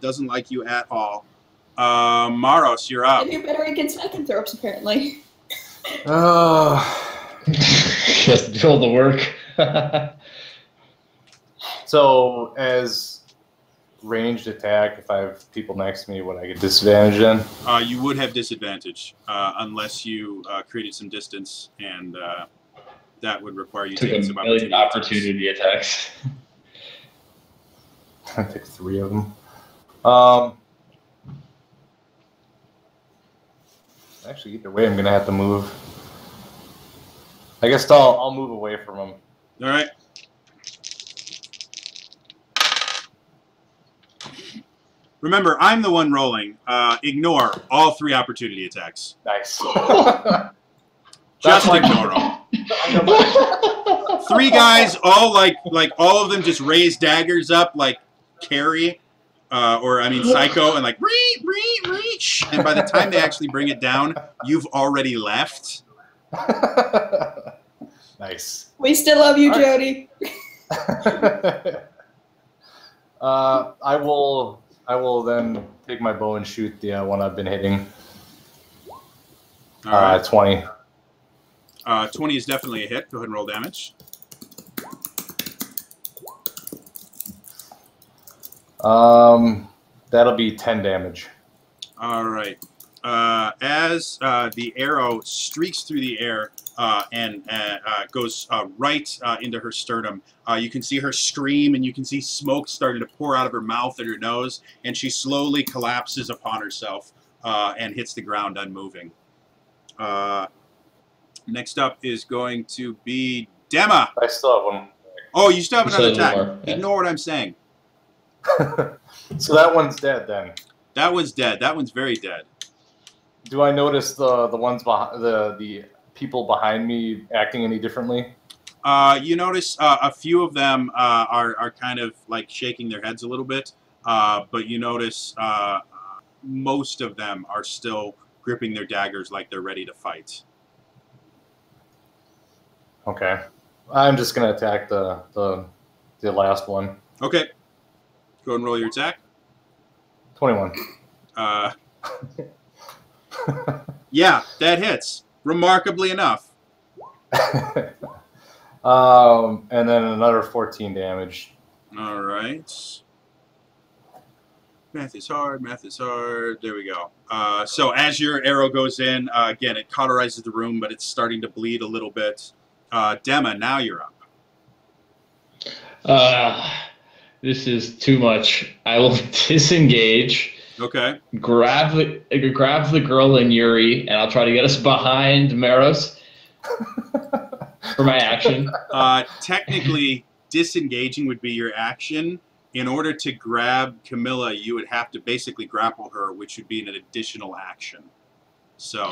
doesn't like you at all. Maros, you're up. And you're better against lycanthropes, apparently. Just do all the work. So as ranged attack, if I have people next to me, would I get disadvantage then? You would have disadvantage unless you created some distance, and that would require you taking some opportunity attacks. I took 3 of them. Actually, either way, I'm gonna have to move. I guess I'll move away from him. All right. Remember, I'm the one rolling. Ignore all 3 opportunity attacks. Nice. Just ignore them. 3 guys, all like all of them just raise daggers up like Carrie, or I mean Psycho, and like reach. And by the time they actually bring it down, you've already left. Nice. We still love you, Jody. I will then take my bow and shoot the one I've been hitting. All right. 20. 20 is definitely a hit. Go ahead and roll damage. That'll be 10 damage. All right. As the arrow streaks through the air and goes right into her sternum, you can see her scream, and you can see smoke starting to pour out of her mouth and her nose, and she slowly collapses upon herself and hits the ground unmoving. Next up is going to be Dema. I still have one. Oh, you still have another attack. Yeah. Ignore what I'm saying. So that one's dead then. That one's dead. That one's very dead. Do I notice the ones behind the people behind me acting any differently? You notice a few of them are kind of like shaking their heads a little bit, but you notice most of them are still gripping their daggers like they're ready to fight. Okay, I'm just gonna attack the last one. Okay, go ahead and roll your attack. 21. Yeah, that hits. Remarkably enough. And then another 14 damage. All right. Math is hard. Math is hard. There we go. So as your arrow goes in, again, it cauterizes the room, but it's starting to bleed a little bit. Dema, now you're up. This is too much. I will disengage. Okay. Grab the girl and Yuri, and I'll try to get us behind Meros for my action. Technically, disengaging would be your action. In order to grab Camilla, you would have to basically grapple her, which would be an additional action. So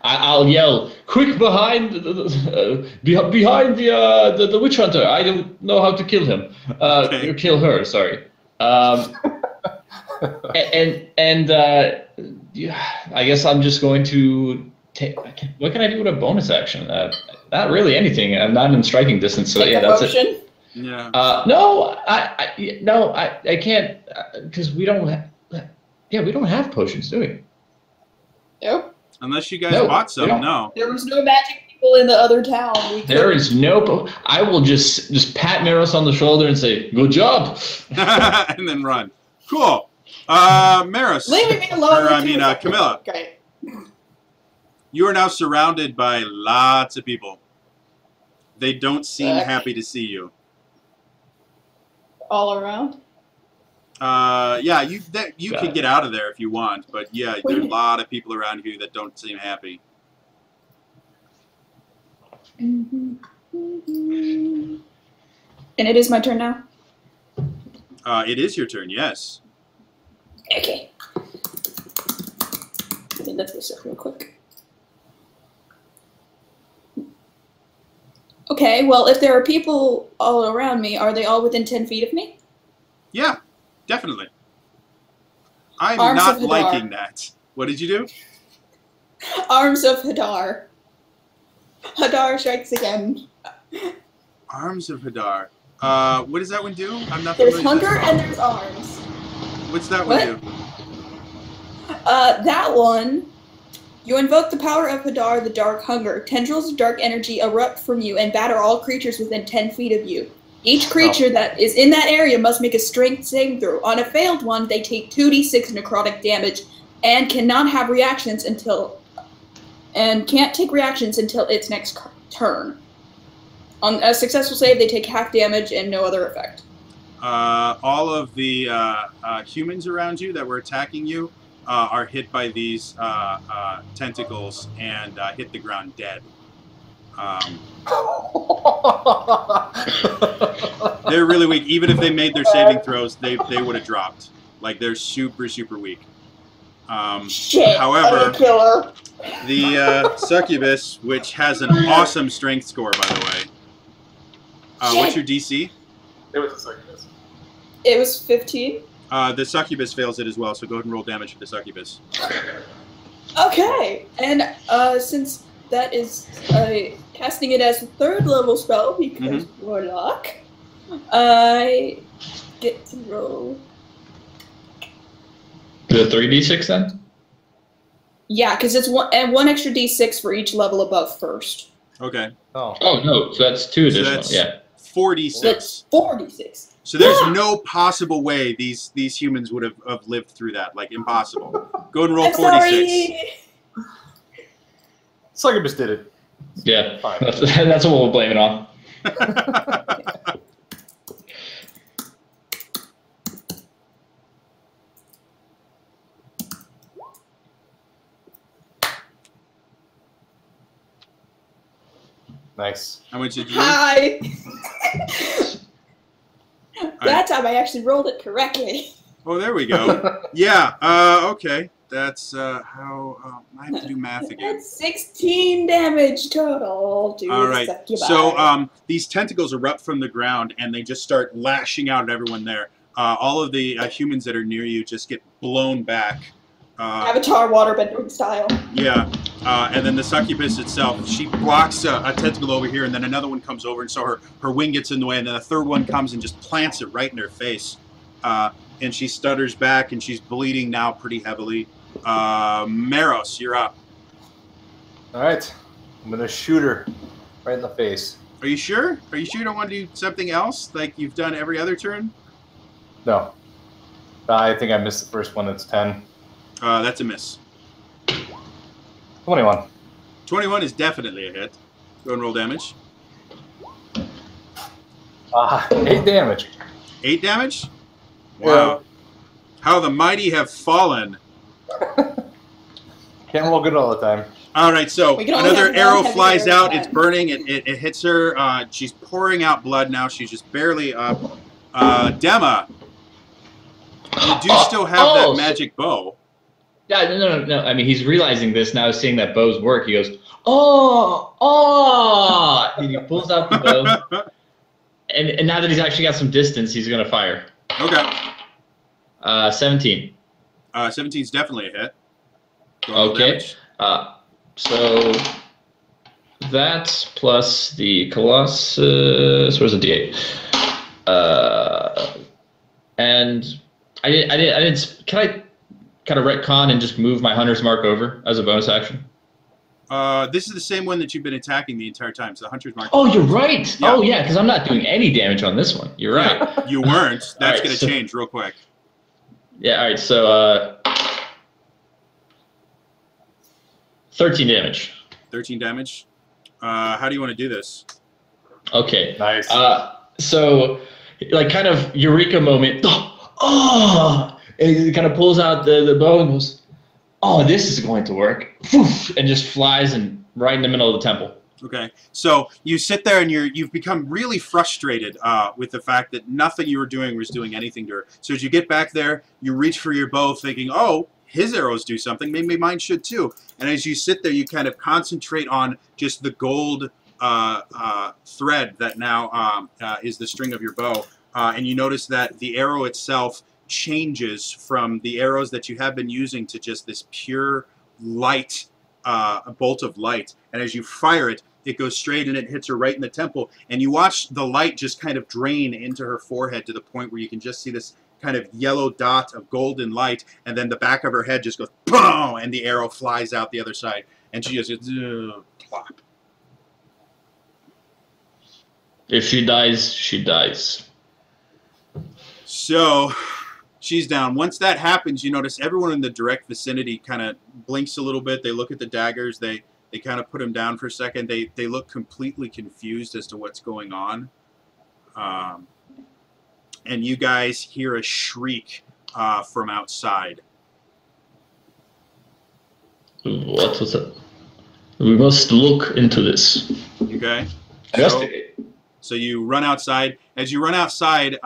I'll yell, "Quick behind behind the witch hunter! I don't know how to kill him. Okay. Kill her. Sorry." I guess I'm just going to take. What can I do with a bonus action? Not really anything. I'm not in striking distance, so yeah, that's it. Yeah. No, I can't because we don't. We don't have potions, do we? Nope. Unless you guys bought some, no. There was no magic people in the other town. There is no. I will just pat Meros on the shoulder and say, "Good job," and then run. Cool. Meros. Leave me alone. Camilla. Okay. You are now surrounded by lots of people. They don't seem happy to see you. All around? Yeah, you can get out of there if you want, but yeah, there's a lot of people around you that don't seem happy. And it is my turn now? It is your turn, yes. Okay. Let me lift this up real quick. Okay, well, if there are people all around me, are they all within 10 feet of me? Yeah, definitely. I'm Arms not of Hadar. liking that. What did you do? Arms of Hadar. Hadar strikes again. Arms of Hadar. What does that one do? I'm not There's familiar with hunger that. and there's arms. What's that one do? That one, you invoke the power of Hadar, the Dark Hunger. Tendrils of dark energy erupt from you and batter all creatures within 10 feet of you. Each creature that is in that area must make a strength saving throw. On a failed one, they take 2d6 necrotic damage and cannot have reactions can't take reactions until its next turn. On a successful save, they take half damage and no other effect. All of the humans around you that were attacking you are hit by these tentacles and hit the ground dead. They're really weak. Even if they made their saving throws, they would have dropped. Like, they're super, super weak. Shit, however, killer. the succubus, which has an awesome strength score, by the way. What's your DC? It was a succubus. It was 15. The succubus fails it as well, so go ahead and roll damage for the succubus. Okay, and since that is casting it as a 3rd level spell because Warlock, I get to roll. The 3d6 then? Yeah, because it's one extra d6 for each level above first. Okay. Oh no, so that's 2 additional. So that's yeah. 46. That's 46. So there's no possible way these humans would have lived through that. Like, impossible. Go ahead and roll I'm 46. Sorry. Succubus did it. Yeah, Fine. that's what we'll blame it on. Nice. How much did you do? Hi! That time I actually rolled it correctly. Oh, there we go. Yeah, okay. That's how... I have to do math again. That's 16 damage total. All right. So these tentacles erupt from the ground, and they just start lashing out at everyone there. All of the humans that are near you just get blown back. Avatar waterbending style. Yeah. And then the succubus itself, she blocks a tentacle over here, and then another one comes over, and so her wing gets in the way, and then a third one comes and just plants it right in her face. And she stutters back, and she's bleeding now pretty heavily. Meros, you're up. All right. I'm going to shoot her right in the face. Are you sure? Are you sure you don't want to do something else like you've done every other turn? No. I think I missed the first one. That's 10. That's a miss. 21. 21 is definitely a hit. Go and roll damage. 8 damage. 8 damage? Wow. How the mighty have fallen. Can't roll good all the time. All right, so We can only another have one arrow heavy flies arrow out. at a It's time. burning. It hits her. She's pouring out blood now. She's just barely up. Dema, you do still have that magic bow. Yeah, no. I mean, he's realizing this now, seeing that bows work. He goes, oh! And he pulls out the bow. And now that he's actually got some distance, he's going to fire. Okay. 17. 17 is definitely a hit. Okay. So that plus the Colossus, where's the D8? And I didn't. Can I kind of retcon and just move my hunter's mark over as a bonus action? This is the same one that you've been attacking the entire time. So the hunter's mark. Oh, you're right. Yeah. Oh, yeah, because I'm not doing any damage on this one. You're right. Yeah, you weren't. That's Right, going to change real quick. Yeah. All right. So 13 damage. 13 damage. How do you want to do this? Okay. Nice. So, like, kind of eureka moment. Oh! And he kind of pulls out the bow and goes, oh, this is going to work. Poof, and just flies and right in the middle of the temple. Okay, so you sit there and you've become really frustrated with the fact that nothing you were doing was doing anything to her. So as you get back there, you reach for your bow thinking, oh, his arrows do something, maybe mine should too. And as you sit there, you kind of concentrate on just the gold thread that now is the string of your bow. And you notice that the arrow itself changes from the arrows that you have been using to just this pure light, a bolt of light. And as you fire it, it goes straight and it hits her right in the temple. And you watch the light just kind of drain into her forehead to the point where you can just see this kind of yellow dot of golden light. And then the back of her head just goes, boom, and the arrow flies out the other side. And she just goes, plop. If she dies, she dies. So she's down. Once that happens, you notice everyone in the direct vicinity kind of blinks a little bit. They look at the daggers. They kind of put them down for a second. They look completely confused as to what's going on. And you guys hear a shriek from outside. What was that? We must look into this. Okay? Investigate. So you run outside. As you run outside,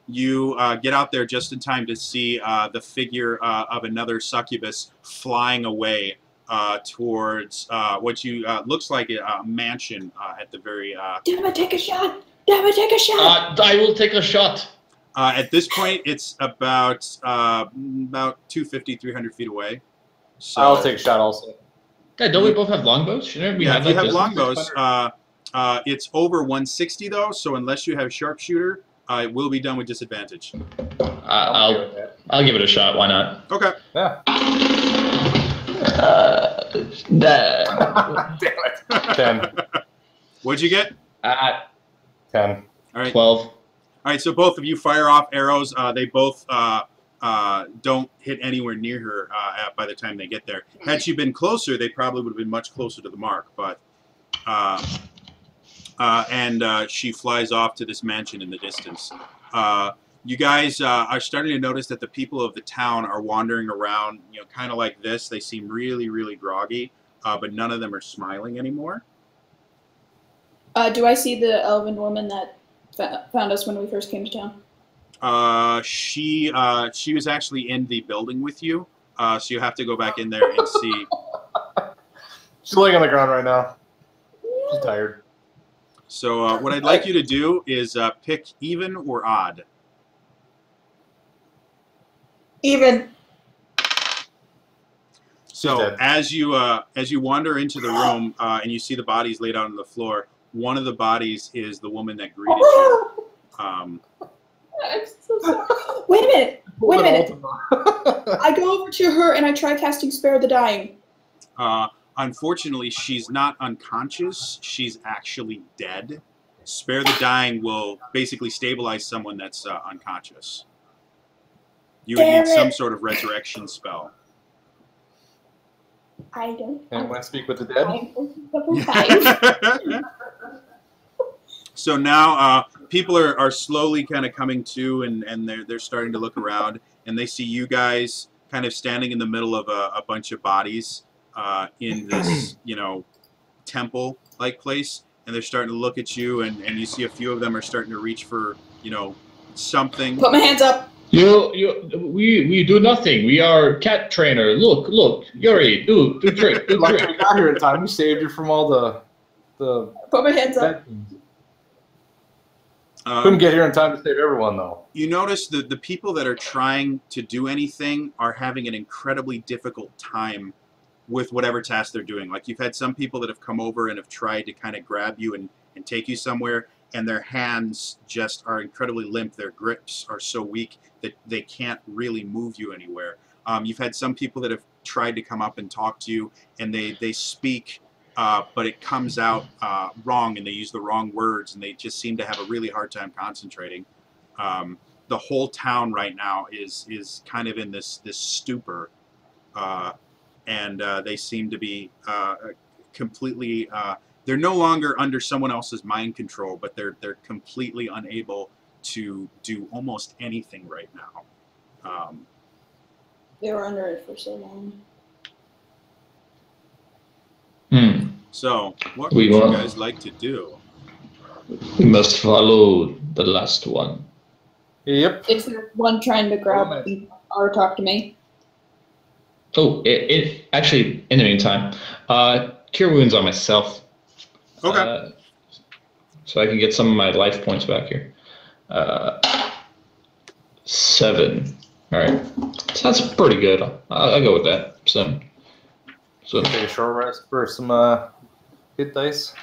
you get out there just in time to see the figure of another succubus flying away towards what you looks like a mansion at the very. Dema, take a shot. Dema, take a shot. I will take a shot. At this point, it's about 250, 300 feet away. So, I'll take a shot also. Yeah, don't we both have longbows? Shouldn't we yeah, have if you like have this? longbows, it's over 160 though. So unless you have sharpshooter, it will be done with disadvantage. I'll give it a shot. Why not? Okay. Yeah. Damn it. 10. What'd you get? 10. All right. 12. All right. So both of you fire off arrows. They both don't hit anywhere near her by the time they get there. Had she been closer, they probably would have been much closer to the mark. But she flies off to this mansion in the distance. You guys are starting to notice that the people of the town are wandering around, you know, kind of like this. They seem really, really groggy, but none of them are smiling anymore. Do I see the elven woman that found us when we first came to town? She was actually in the building with you, so you have to go back in there and see. She's laying on the ground right now. She's tired. So what I'd like you to do is pick even or odd. Even. So as you wander into the room and you see the bodies laid out on the floor, one of the bodies is the woman that greeted you. I'm so sorry. Wait a minute. Wait a minute. I go over to her and I try casting Spare the Dying. Unfortunately, she's not unconscious. She's actually dead. Spare the Dying will basically stabilize someone that's unconscious. You would need some sort of resurrection spell. I don't. And when I speak with the dead? So now, people are slowly kind of coming to, and they're starting to look around, and they see you guys kind of standing in the middle of a bunch of bodies in this, you know, temple-like place, and they're starting to look at you, and you see a few of them are starting to reach for, you know, something. Put my hands up. We do nothing. We are cat trainer. Look, Yuri, do trick, do Luckily, trick. we got here in time. We saved you from all the Put my hands up. Couldn't get here in time to save everyone, though. You notice that the people that are trying to do anything are having an incredibly difficult time with whatever task they're doing. Like, you've had some people that have come over and have tried to kind of grab you and take you somewhere, and their hands just are incredibly limp. Their grips are so weak that they can't really move you anywhere. You've had some people that have tried to come up and talk to you, and they speak, but it comes out wrong, and they use the wrong words, and they just seem to have a really hard time concentrating. The whole town right now is kind of in this stupor, and they seem to be completely. They're no longer under someone else's mind control, but they're completely unable to do almost anything right now. They were under it for so long. So, what would you guys like to do? We must follow the last one. Yep. Is there one trying to grab or talk to me? Oh, actually, in the meantime, cure wounds on myself. Okay. So I can get some of my life points back here. 7. All right. So that's pretty good. I'll go with that. So Take a short rest for some hit dice.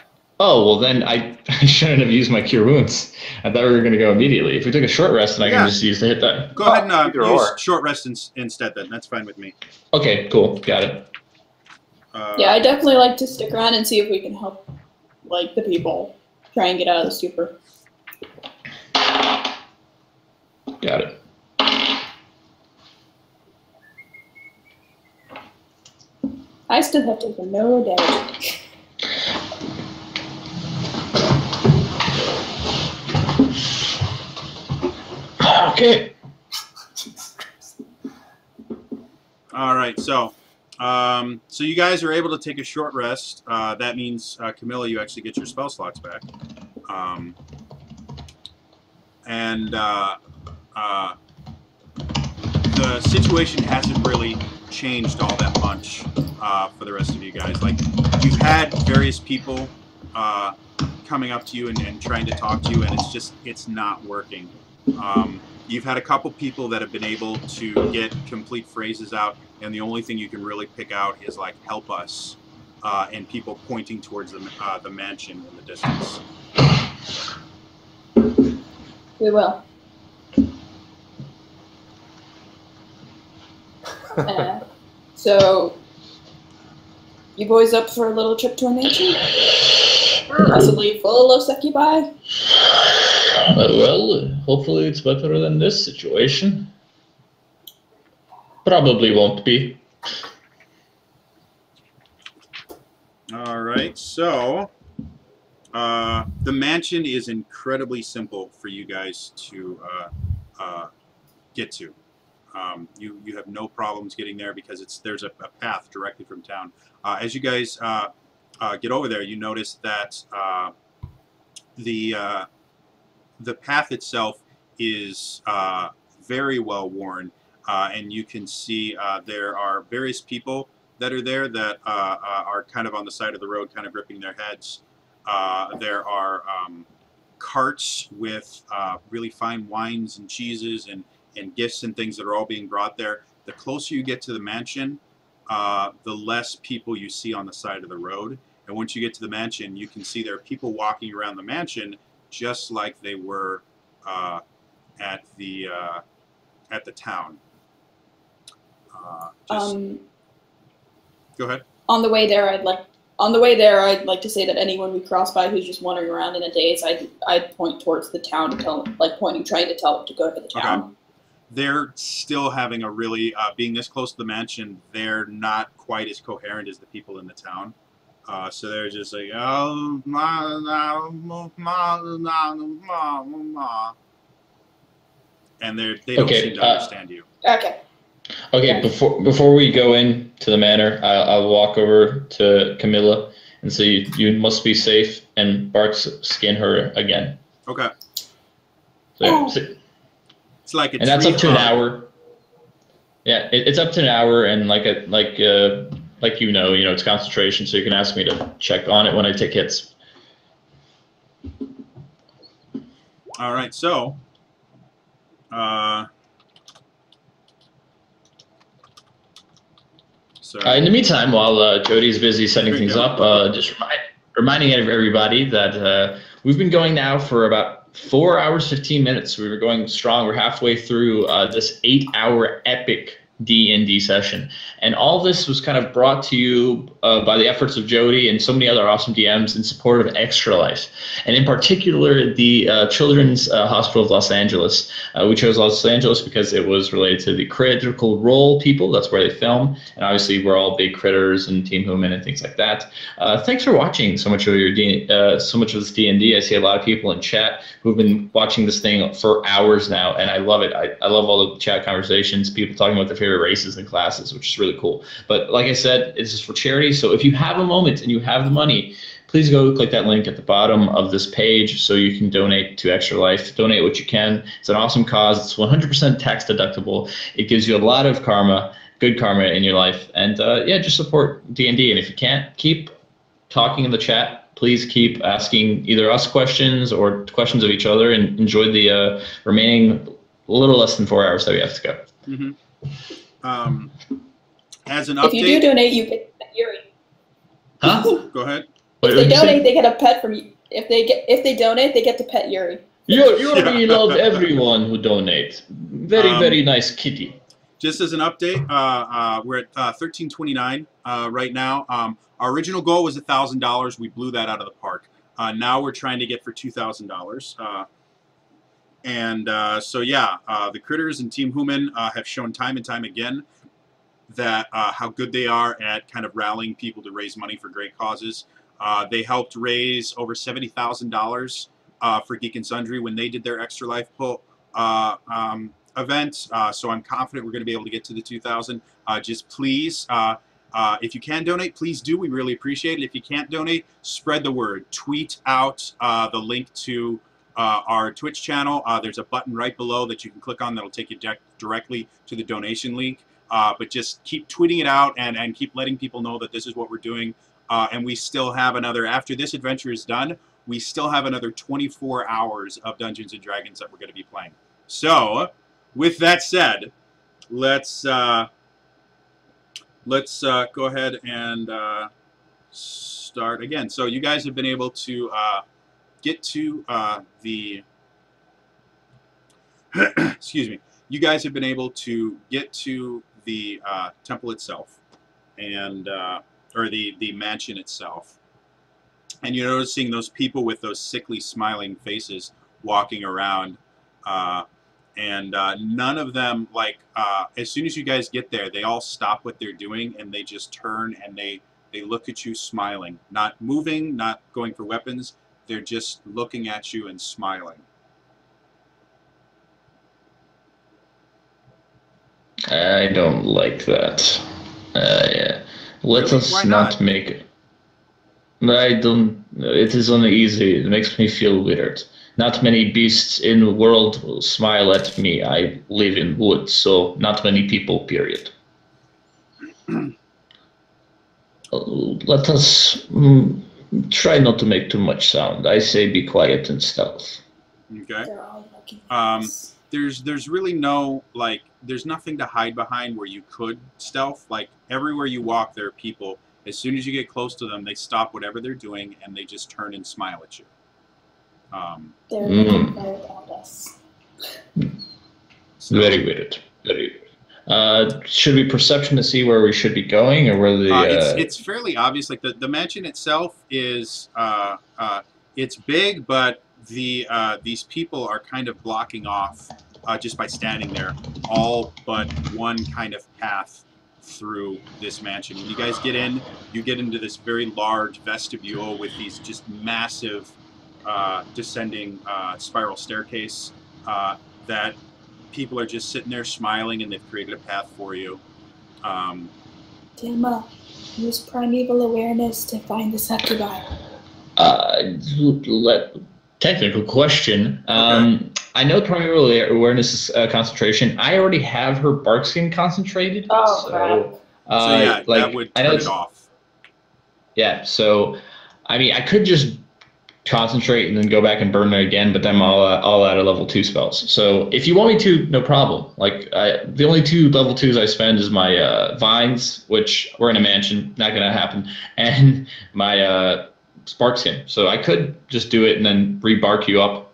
Oh, well then I shouldn't have used my cure wounds. I thought we were going to go immediately. If we took a short rest, then I can just use the hit die. Go ahead and use short rest instead then. That's fine with me. Okay, cool. Got it. Yeah, I definitely like to stick around and see if we can help, like, the people try and get out of the stupor. Got it. I still have taken no damage. Okay. All right, so you guys are able to take a short rest. That means, Camilla, you actually get your spell slots back. The situation hasn't really changed all that much for the rest of you guys. Like, you've had various people coming up to you and trying to talk to you, and it's not working. You've had a couple people that have been able to get complete phrases out, and the only thing you can really pick out is like "help us," and people pointing towards the mansion in the distance. We will. So, you boys up for a little trip to a mansion? Possibly full of succubi? Well, hopefully it's better than this situation. Probably won't be. All right, so the mansion is incredibly simple for you guys to get to. You have no problems getting there because there's a path directly from town. As you guys get over there, you notice that the path itself is very well worn, and you can see there are various people that are there that are kind of on the side of the road, kind of gripping their heads. There are carts with really fine wines and cheeses and gifts and things that are all being brought there. The closer you get to the mansion, the less people you see on the side of the road. And once you get to the mansion, you can see there are people walking around the mansion just like they were at the town. Go ahead. On the way there, I'd like to say that anyone we cross by who's just wandering around in a daze, I'd point towards the town, trying to tell them to go to the town. Okay. They're still having a really, being this close to the mansion, they're not quite as coherent as the people in the town. So they're just like, oh, and they don't seem to understand you. Okay. Okay, before we go into the manor, I'll walk over to Camilla and say you must be safe, and Barks skin her again. Okay. So, it's like a and that's up to an hour. Yeah, it's up to an hour, and like it's concentration, so you can ask me to check on it when I take hits. All right, so. In the meantime, while Jody's busy setting things up, just reminding everybody that we've been going now for about 4 hours, 15 minutes. We were going strong. We're halfway through this 8-hour epic D&D session. And all this was kind of brought to you by the efforts of Jody and so many other awesome DMs in support of Extra Life. And in particular, the Children's Hospital of Los Angeles. We chose Los Angeles because it was related to the Critical Role people. That's where they film. And obviously, we're all big critters and Team Human and things like that. Thanks for watching so much of so much of this D&D. I see a lot of people in chat who've been watching this thing for hours now, and I love it. I love all the chat conversations, people talking about their favorite races and classes, which is really cool. But like I said, this is for charity, so if you have a moment and you have the money, please go click that link at the bottom of this page so you can donate to Extra Life. Donate what you can. It's an awesome cause. It's 100% tax deductible. It gives you a lot of karma, good karma in your life. And yeah, just support D&D. And if you can't, keep talking in the chat. Please keep asking either us questions or questions of each other, and enjoy the remaining a little less than 4 hours that we have to go. Mm-hmm. As an update, if you do donate, you get Yuri. Huh? Go ahead. If they donate, they get a pet from you. If they donate, they get to pet Yuri. Yuri loves everyone who donates. Very nice kitty. Just as an update, we're at 1329 right now. Our original goal was $1,000. We blew that out of the park. Now we're trying to get for $2,000. So yeah, the Critters and Team Human have shown time and time again that how good they are at kind of rallying people to raise money for great causes. They helped raise over $70,000 for Geek and Sundry when they did their Extra Life event. So I'm confident we're going to be able to get to the 2,000. Just please, if you can donate, please do. We really appreciate it. If you can't donate, spread the word. Tweet out the link to our Twitch channel. There's a button right below that you can click on that'll take you directly to the donation link. But just keep tweeting it out and keep letting people know that this is what we're doing. And we still have another, after this adventure is done, we still have another 24 hours of Dungeons & Dragons that we're going to be playing. So, with that said, let's go ahead and start again. So you guys have been able to get to the excuse me. You guys have been able to get to the temple itself, and or the mansion itself, and you're noticing those people with those sickly smiling faces walking around, and none of them, like, as soon as you guys get there, they all stop what they're doing and they just turn and they look at you smiling, not moving, not going for weapons. They're just looking at you and smiling. I don't like that. Yeah. Let us not make it. I don't. It is uneasy. It makes me feel weird. Not many beasts in the world will smile at me. I live in woods, so not many people, period. Let us try not to make too much sound. I say be quiet and stealth. Okay. There's really no, like, there's nothing to hide behind where you could stealth. Like, everywhere you walk, there are people. As soon as you get close to them, they stop whatever they're doing and they just turn and smile at you. They're looking right at us. Very weird. Very weird. Should we perception to see where we should be going, or where the? It's fairly obvious. Like the mansion itself is it's big, but these people are kind of blocking off just by standing there all but one kind of path through this mansion. When you guys get in, you get into this very large vestibule with these just massive descending spiral staircase that people are just sitting there smiling, and they've created a path for you. Gemma, use primeval awareness to find the succubi. Technical question. Okay. I know primeval awareness is concentration. I already have her bark skin concentrated. Oh, So yeah, that would turn it off. Yeah, so I mean, I could just concentrate and then go back and burn it again, but then I'm all out of level 2 spells. So if you want me to, no problem. Like the only 2 level 2s I spend is my vines, which we're in a mansion, not gonna happen, and my spark skin. So I could just do it and then rebark you up.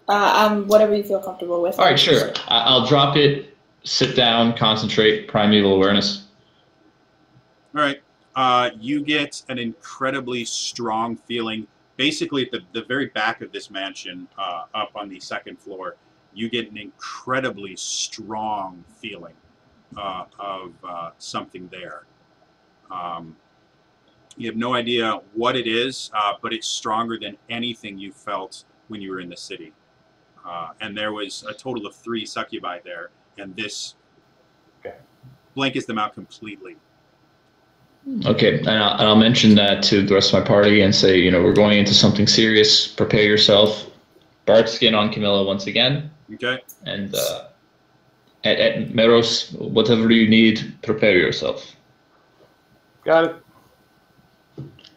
Whatever you feel comfortable with. All right, sure. I'll drop it, sit down, concentrate, primeval awareness. All right. You get an incredibly strong feeling. Basically, at the very back of this mansion, up on the 2nd floor, you get an incredibly strong feeling of something there. You have no idea what it is, but it's stronger than anything you felt when you were in the city. And there was a total of 3 succubi there, and this blankets them out completely. Okay, and I'll mention that to the rest of my party and say, you know, we're going into something serious. Prepare yourself. Bark skin on Camilla once again. Okay. And at Meros, whatever you need, prepare yourself. Got it.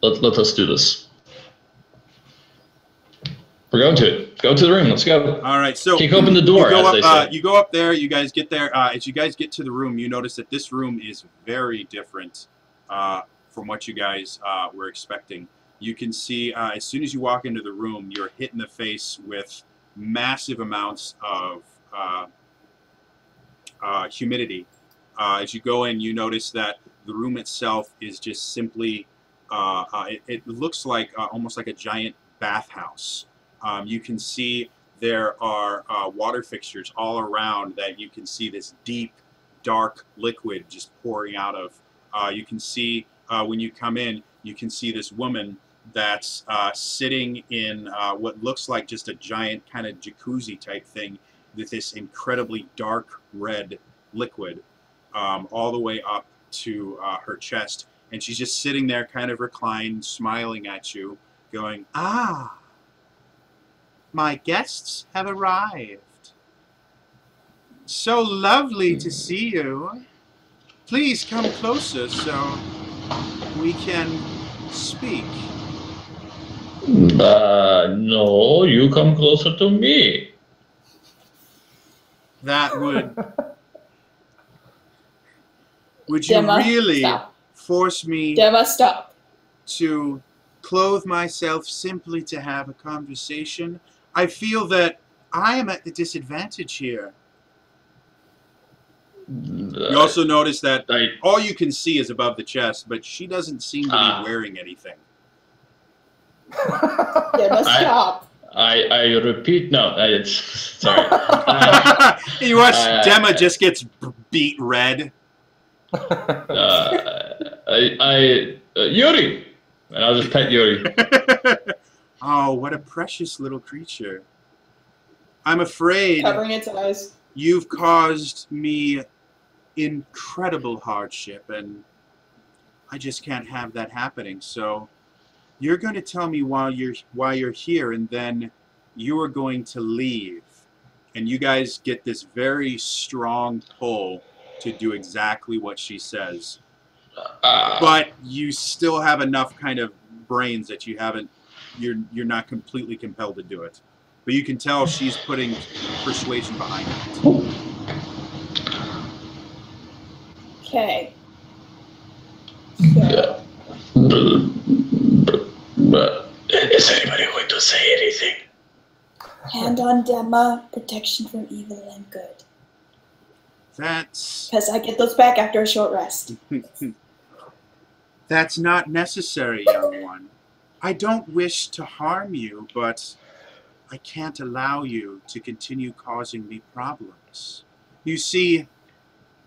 Let us do this. We're going to it. Go to the room. Let's go. All right. So kick open the door. You go up there. You guys get there. As you guys get to the room, you notice that this room is very different from what you guys were expecting. You can see as soon as you walk into the room, you're hit in the face with massive amounts of humidity. As you go in, you notice that the room itself is just simply, it looks like almost like a giant bathhouse. You can see there are water fixtures all around that you can see this deep, dark liquid just pouring out of. You can see when you come in, you can see this woman that's sitting in what looks like just a giant kind of jacuzzi type thing with this incredibly dark red liquid all the way up to her chest. And she's just sitting there kind of reclined, smiling at you, going, "Ah, my guests have arrived. So lovely to see you. Please come closer so we can speak." No, you come closer to me. That would you Gemma, really stop. force me Gemma, stop. to clothe myself simply to have a conversation? I feel that I am at the disadvantage here. You also notice that all you can see is above the chest, but she doesn't seem to be wearing anything. Gemma, stop. I repeat, no, it's sorry. You watch Gemma just gets beat red. Yuri, and I'll just pet Yuri. Oh, what a precious little creature. I'm afraid Covering its eyes. you've caused me incredible hardship, and I just can't have that happening. So you're going to tell me why you're here, and then you are going to leave. And you guys get this very strong pull to do exactly what she says. But you still have enough kind of brains that you're not completely compelled to do it. But you can tell she's putting persuasion behind it. Okay. Is anybody going to say anything? Hand on Gemma, protection from evil and good. That's... Because I get those back after a short rest. That's not necessary, young one. I don't wish to harm you, but I can't allow you to continue causing me problems. You see,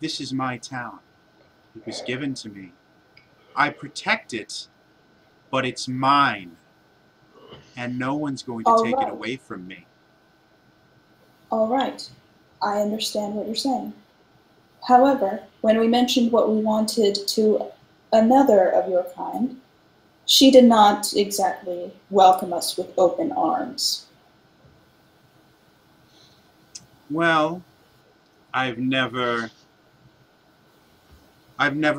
This is my town. It was given to me. I protect it, but it's mine. And no one's going to take it away from me. All right. I understand what you're saying. However, when we mentioned what we wanted to another of your kind, she did not exactly welcome us with open arms. Well, I've never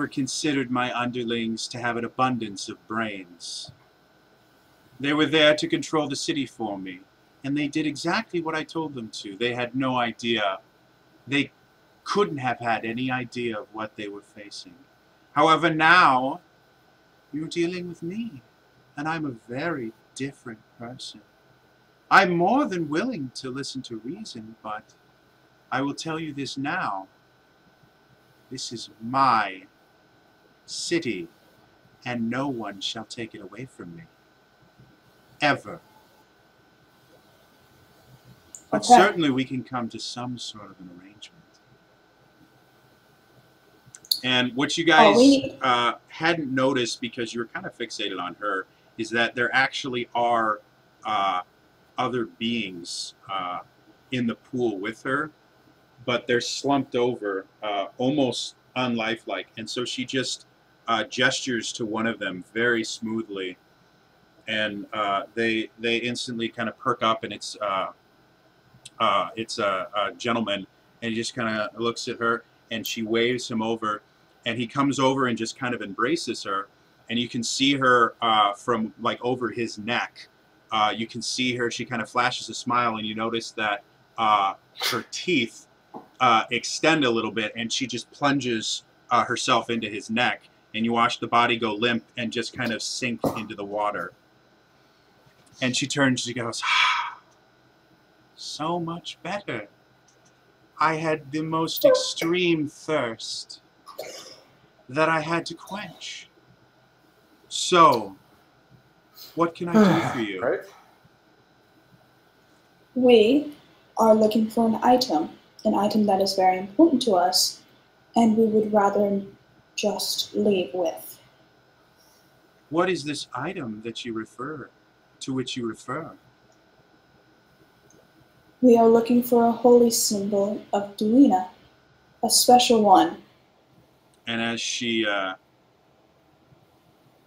considered my underlings to have an abundance of brains. They were there to control the city for me, and they did exactly what I told them to. They had no idea. They couldn't have had any idea of what they were facing. However, now, you're dealing with me, and I'm a very different person. I'm more than willing to listen to reason, but I will tell you this now. This is my city, and no one shall take it away from me. Ever. But Okay. certainly we can come to some sort of an arrangement. And what you guys hadn't noticed, because you were kind of fixated on her, is that there actually are other beings in the pool with her, but they're slumped over, almost unlifelike. And so she just gestures to one of them very smoothly, and they instantly kind of perk up, and it's a gentleman, and he just kind of looks at her, and she waves him over, and he comes over and just kind of embraces her, and you can see her from like over his neck. You can see her, she kind of flashes a smile, and you notice that her teeth extend a little bit, and she just plunges herself into his neck, and you watch the body go limp and just kind of sink into the water. And she turns, she goes, so much better. I had the most extreme thirst that I had to quench. So, what can I do for you? Right? We are looking for an item that is very important to us, and we would rather just leave with. What is this item that you refer, to which you refer? We are looking for a holy symbol of Duina, a special one. And as she,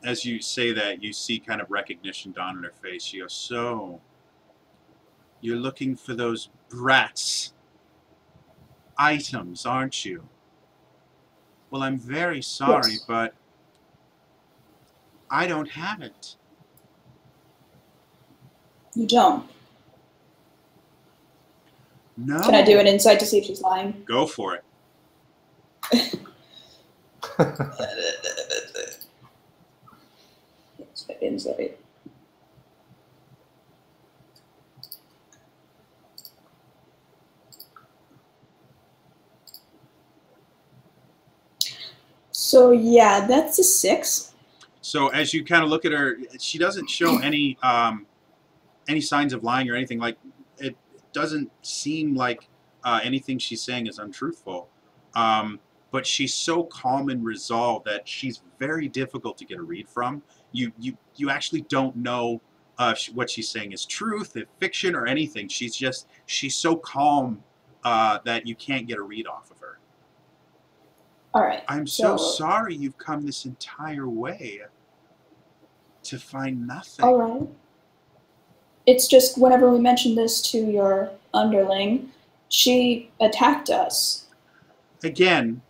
as you say that, you see kind of recognition dawn on her face. She goes, so, you're looking for those brats items, aren't you? Well, I'm very sorry, Yes. but I don't have it. You don't. No. Can I do an insight to see if she's lying? Go for it. Insight. So yeah, that's a 6. So as you kind of look at her, she doesn't show any signs of lying or anything. Like, it doesn't seem like anything she's saying is untruthful. But she's so calm and resolved that she's very difficult to get a read from. You actually don't know what she's saying is truth, if fiction, or anything. She's so calm that you can't get a read off of her. All right. I'm so sorry you've come this entire way to find nothing. All right. It's just whenever we mentioned this to your underling, she attacked us. Again,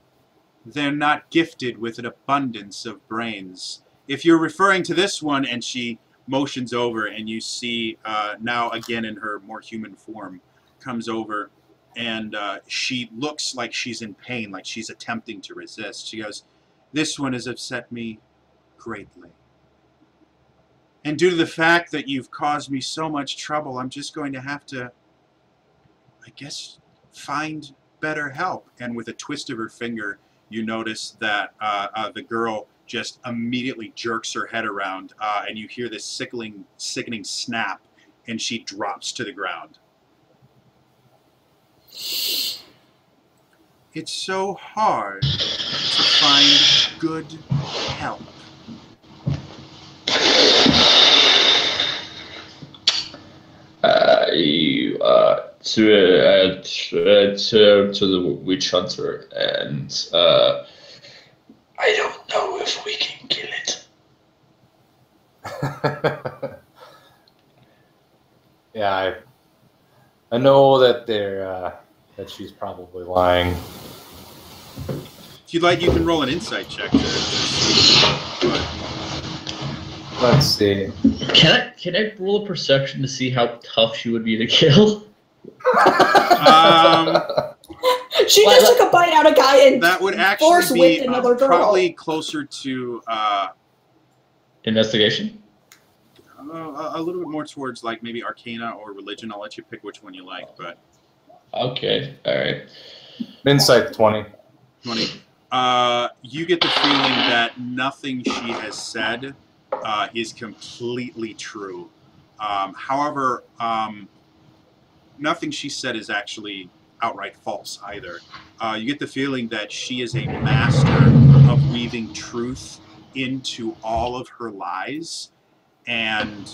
they're not gifted with an abundance of brains. If you're referring to this one, and she motions over, and you see now again in her more human form, comes over, and she looks like she's in pain, like she's attempting to resist. She goes, this one has upset me greatly. And due to the fact that you've caused me so much trouble, I'm just going to have to, I guess, find better help. And with a twist of her finger, you notice that the girl just immediately jerks her head around, and you hear this sickening snap, and she drops to the ground. It's so hard to find good help. To the witch hunter, and I don't know if we can kill it. Yeah, I know that that she's probably lying. If you'd like, you can roll an insight check to see. But Let's see. Can I roll a perception to see how tough she would be to kill? She just took a bite out of a guy and that would force actually whipped be another girl. probably closer to Investigation? a little bit more towards like maybe Arcana or Religion. I'll let you pick which one you like, but Okay, all right. Insight 20. 20. You get the feeling that nothing she has said is completely true. However, nothing she said is actually outright false either. You get the feeling that she is a master of weaving truth into all of her lies, and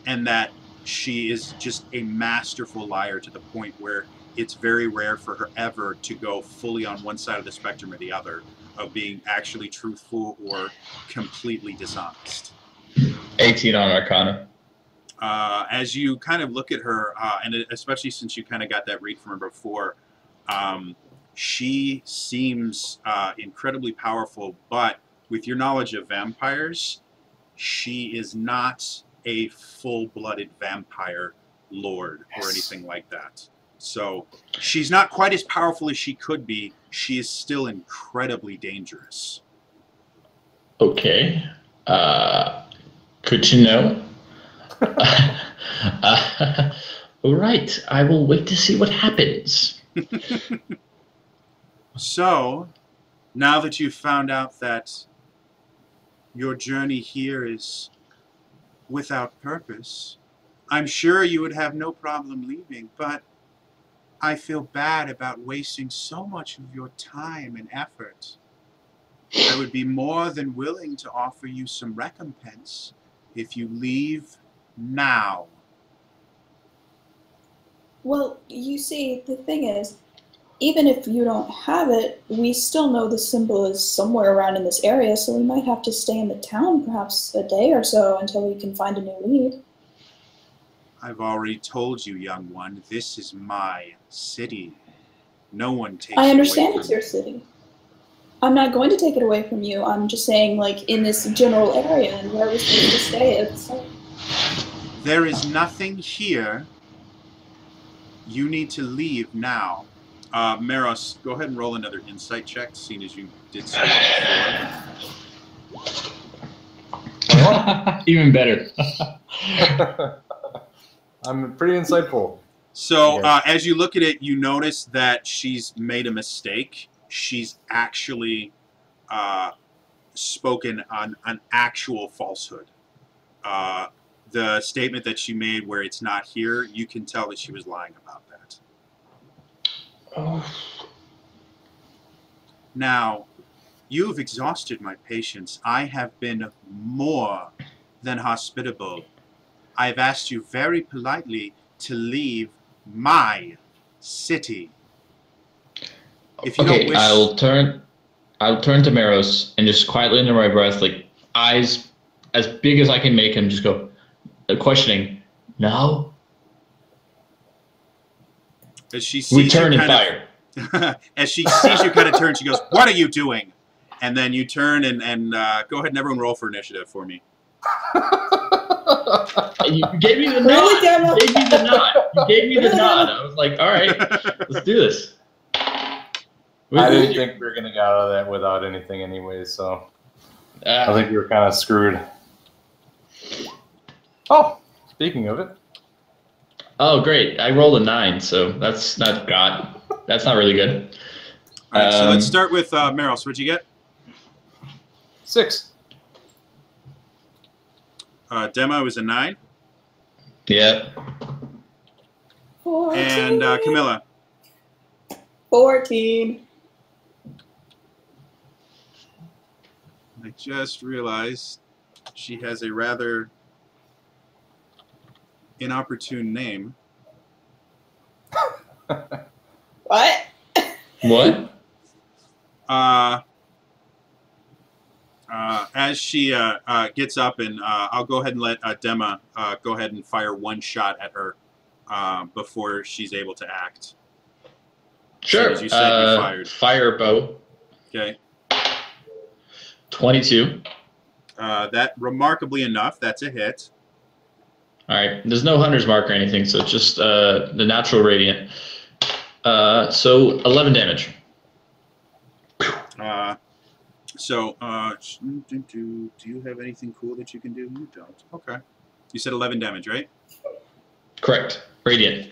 that she is just a masterful liar to the point where it's very rare for her ever to go fully on one side of the spectrum or the other of being actually truthful or completely dishonest. 18 on Arcana. As you kind of look at her, and especially since you kind of got that read from her before, she seems incredibly powerful, but with your knowledge of vampires, she is not a full-blooded vampire lord or anything like that. So she's not quite as powerful as she could be. She is still incredibly dangerous. Okay. Good to know. All right. I will wait to see what happens. So, now that you've found out that your journey here is without purpose, I'm sure you would have no problem leaving, but I feel bad about wasting so much of your time and effort. I would be more than willing to offer you some recompense if you leave now. Well, you see, the thing is, even if you don't have it, we still know the symbol is somewhere around in this area, so we might have to stay in the town perhaps a day or so until we can find a new lead. I've already told you, young one, this is my city. No one takes I it understand away it's from your city. I'm not going to take it away from you. I'm just saying, like, in this general area and where we're supposed to stay, it's... There is nothing here. You need to leave now. Maros, go ahead and roll another insight check, seeing as you did so before. Even better. I'm pretty insightful. So as you look at it, you notice that she's made a mistake. She's actually spoken on an actual falsehood. The statement that she made where it's not here, you can tell that she was lying about that. Oh. Now, you've exhausted my patience. I have been more than hospitable. I've asked you very politely to leave my city. If you don't wish... I'll turn to Maros and just quietly under my breath, like eyes as big as I can make, and just go questioning. No. As she sees we turn you and fire. As she sees you kind of turn, she goes, "What are you doing?" And then you turn and go ahead and everyone roll for initiative for me. You gave me the Really, nod. Demo? You gave me the nod. You gave me the nod. I was like, all right, let's do this. I didn't think we were going to get out of that without anything anyway, so I think we were kind of screwed. Oh, speaking of it. Oh, great. I rolled a 9, so that's not really good. All right, so let's start with Meryl. So what'd you get? 6. Demo was a 9. Yeah. And Camilla. 14. I just realized she has a rather inopportune name. What? What? As she gets up, and I'll go ahead and let Dema go ahead and fire one shot at her before she's able to act. Sure. As you said, you fired. Fire bow. Okay. 22. That remarkably enough, that's a hit. All right. There's no hunter's mark or anything, so it's just the natural radiant. So 11 damage. Do you have anything cool that you can do? You don't. Okay. You said 11 damage, right? Correct. Radiant.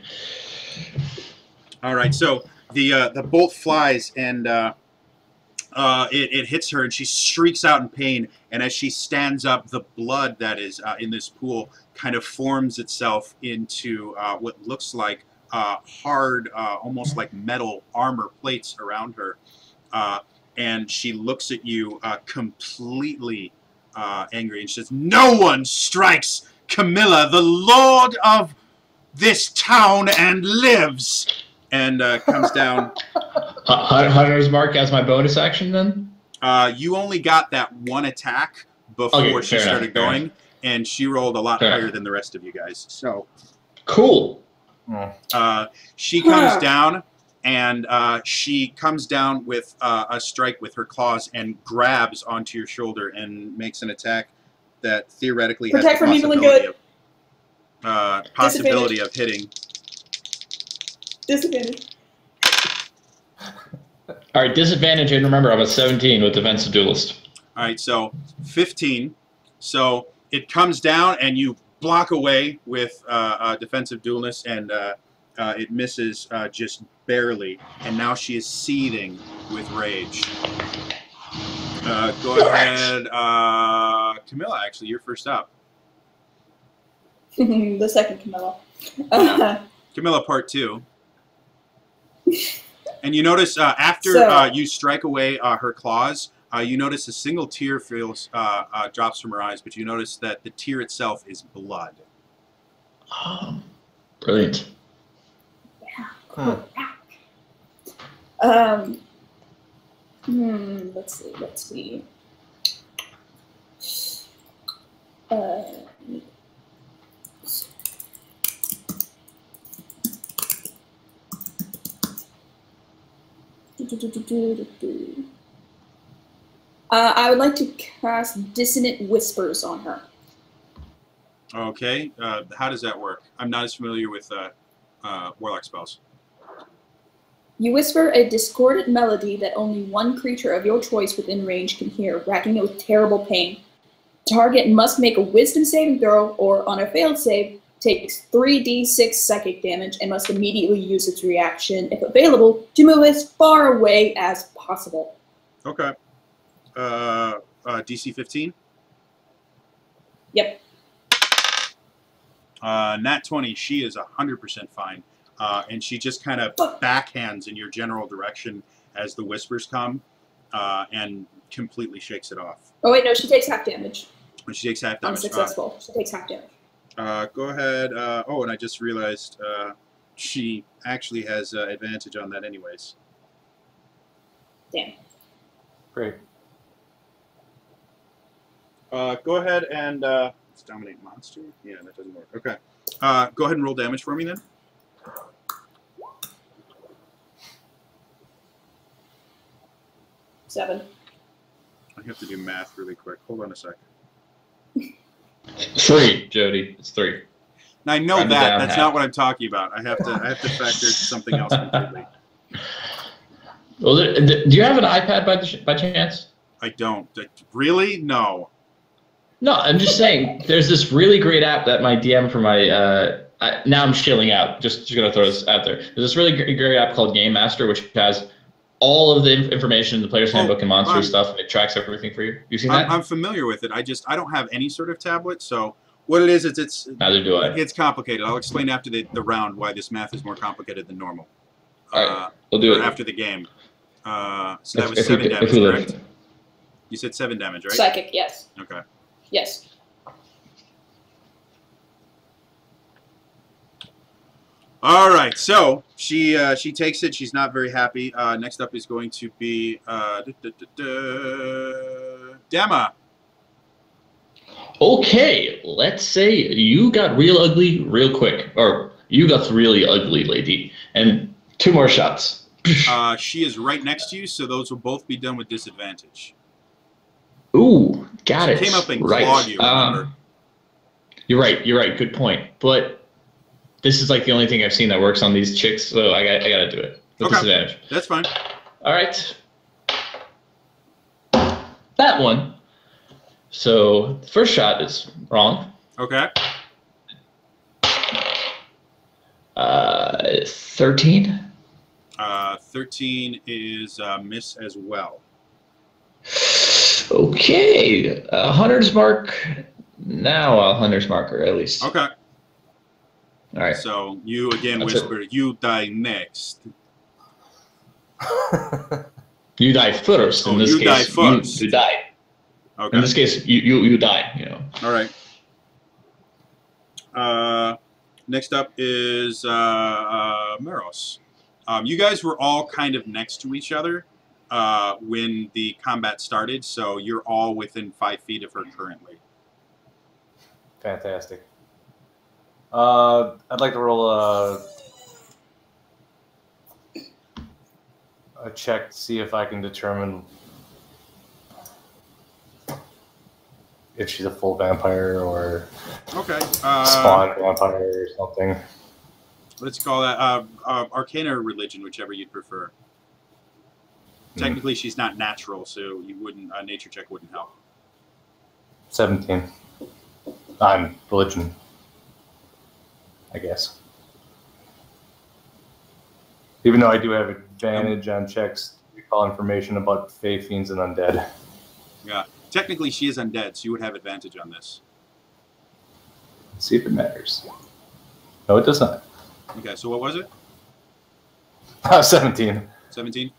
All right. So the bolt flies and it hits her, and she shrieks out in pain. And as she stands up, the blood that is in this pool kind of forms itself into what looks like hard, almost like metal armor plates around her. And she looks at you completely angry, and she says, "No one strikes Camilla, the lord of this town, and lives." And comes down. Hunter's mark as my bonus action, then? You only got that one attack before she started going, and she rolled a lot higher than the rest of you guys. So cool. She comes down. And she comes down with a strike with her claws and grabs onto your shoulder and makes an attack that theoretically has the possibility of hitting. Disadvantage. All right, disadvantage, and remember, I'm a 17 with Defensive Duelist. All right, so 15. So it comes down, and you block away with Defensive Duelist, and it misses just barely, and now she is seething with rage. Go ahead, Camilla, actually, you're first up. The second Camilla. Camilla part 2. And you notice after you strike away her claws, you notice a single tear drops from her eyes, but you notice that the tear itself is blood. Oh, brilliant. Let's see. I would like to cast Dissonant Whispers on her. Okay. How does that work? I'm not as familiar with Warlock spells. You whisper a discordant melody that only one creature of your choice within range can hear, racking it with terrible pain. Target must make a Wisdom saving throw, or on a failed save, takes 3d6 psychic damage and must immediately use its reaction, if available, to move as far away as possible. Okay. DC 15? Yep. Nat 20, she is 100% fine. And she just kind of backhands in your general direction as the whispers come and completely shakes it off. Oh, wait, no, she takes half damage. When she takes half damage. Unsuccessful. She takes half damage. Go ahead. Oh, and I just realized she actually has advantage on that anyways. Damn. Great. Go ahead and let's dominate monster. Yeah, that doesn't work. Okay. Go ahead and roll damage for me then. Seven. I have to do math really quick. Hold on a sec. 3, Jody. It's 3. Now, I know that. That's not what I'm talking about. I have to factor something else completely. Well, do you have an iPad by chance? I don't. Really? No. No, I'm just saying. There's this really great app that my DM for my now I'm shilling out. Just gonna throw this out there. There's this really great app called Game Master, which has all of the information in the player's handbook and monster stuff, and it tracks everything for you. You seen that? I'm familiar with it. I don't have any sort of tablet, so what it is, it's neither do I. It's complicated. I'll explain after the round why this math is more complicated than normal. All right, we'll do it after the game. So that was if 7 damage, we correct? live. You said 7 damage, right? Psychic, yes. Okay. Yes. All right, so she takes it. She's not very happy. Next up is going to be Dama. Okay, let's say you got real ugly real quick, or you got really ugly, lady, and 2 more shots. She is right next to you, so those will both be done with disadvantage. Ooh, got she it. Came up and right. clawed you. Remember? You're right. You're right. Good point. But this is like the only thing I've seen that works on these chicks, so I gotta do it with disadvantage. That's fine. All right. That one. So the first shot is wrong. Okay. 13. 13 is miss as well. Okay. Hunter's mark. Now a hunter's marker, at least. Okay. All right. So you again That's whisper, "You die next." You die first. In this you case, die first. You die. Okay. In this case, you die. You know. All right. Next up is Meros. You guys were all kind of next to each other when the combat started, so you're all within 5 feet of her currently. Fantastic. I'd like to roll a check to see if I can determine if she's a full vampire or Okay. spawn vampire or something. Let's call that Arcana or Religion, whichever you'd prefer. Technically, she's not natural, so you wouldn't. A nature check wouldn't help. 17. On Religion, I guess. Even though I do have advantage on checks, we call information about Fae, Fiends, and Undead. Yeah. Technically, she is undead, so you would have advantage on this. Let's see if it matters. No, it does not. Okay, so what was it? 17. 17.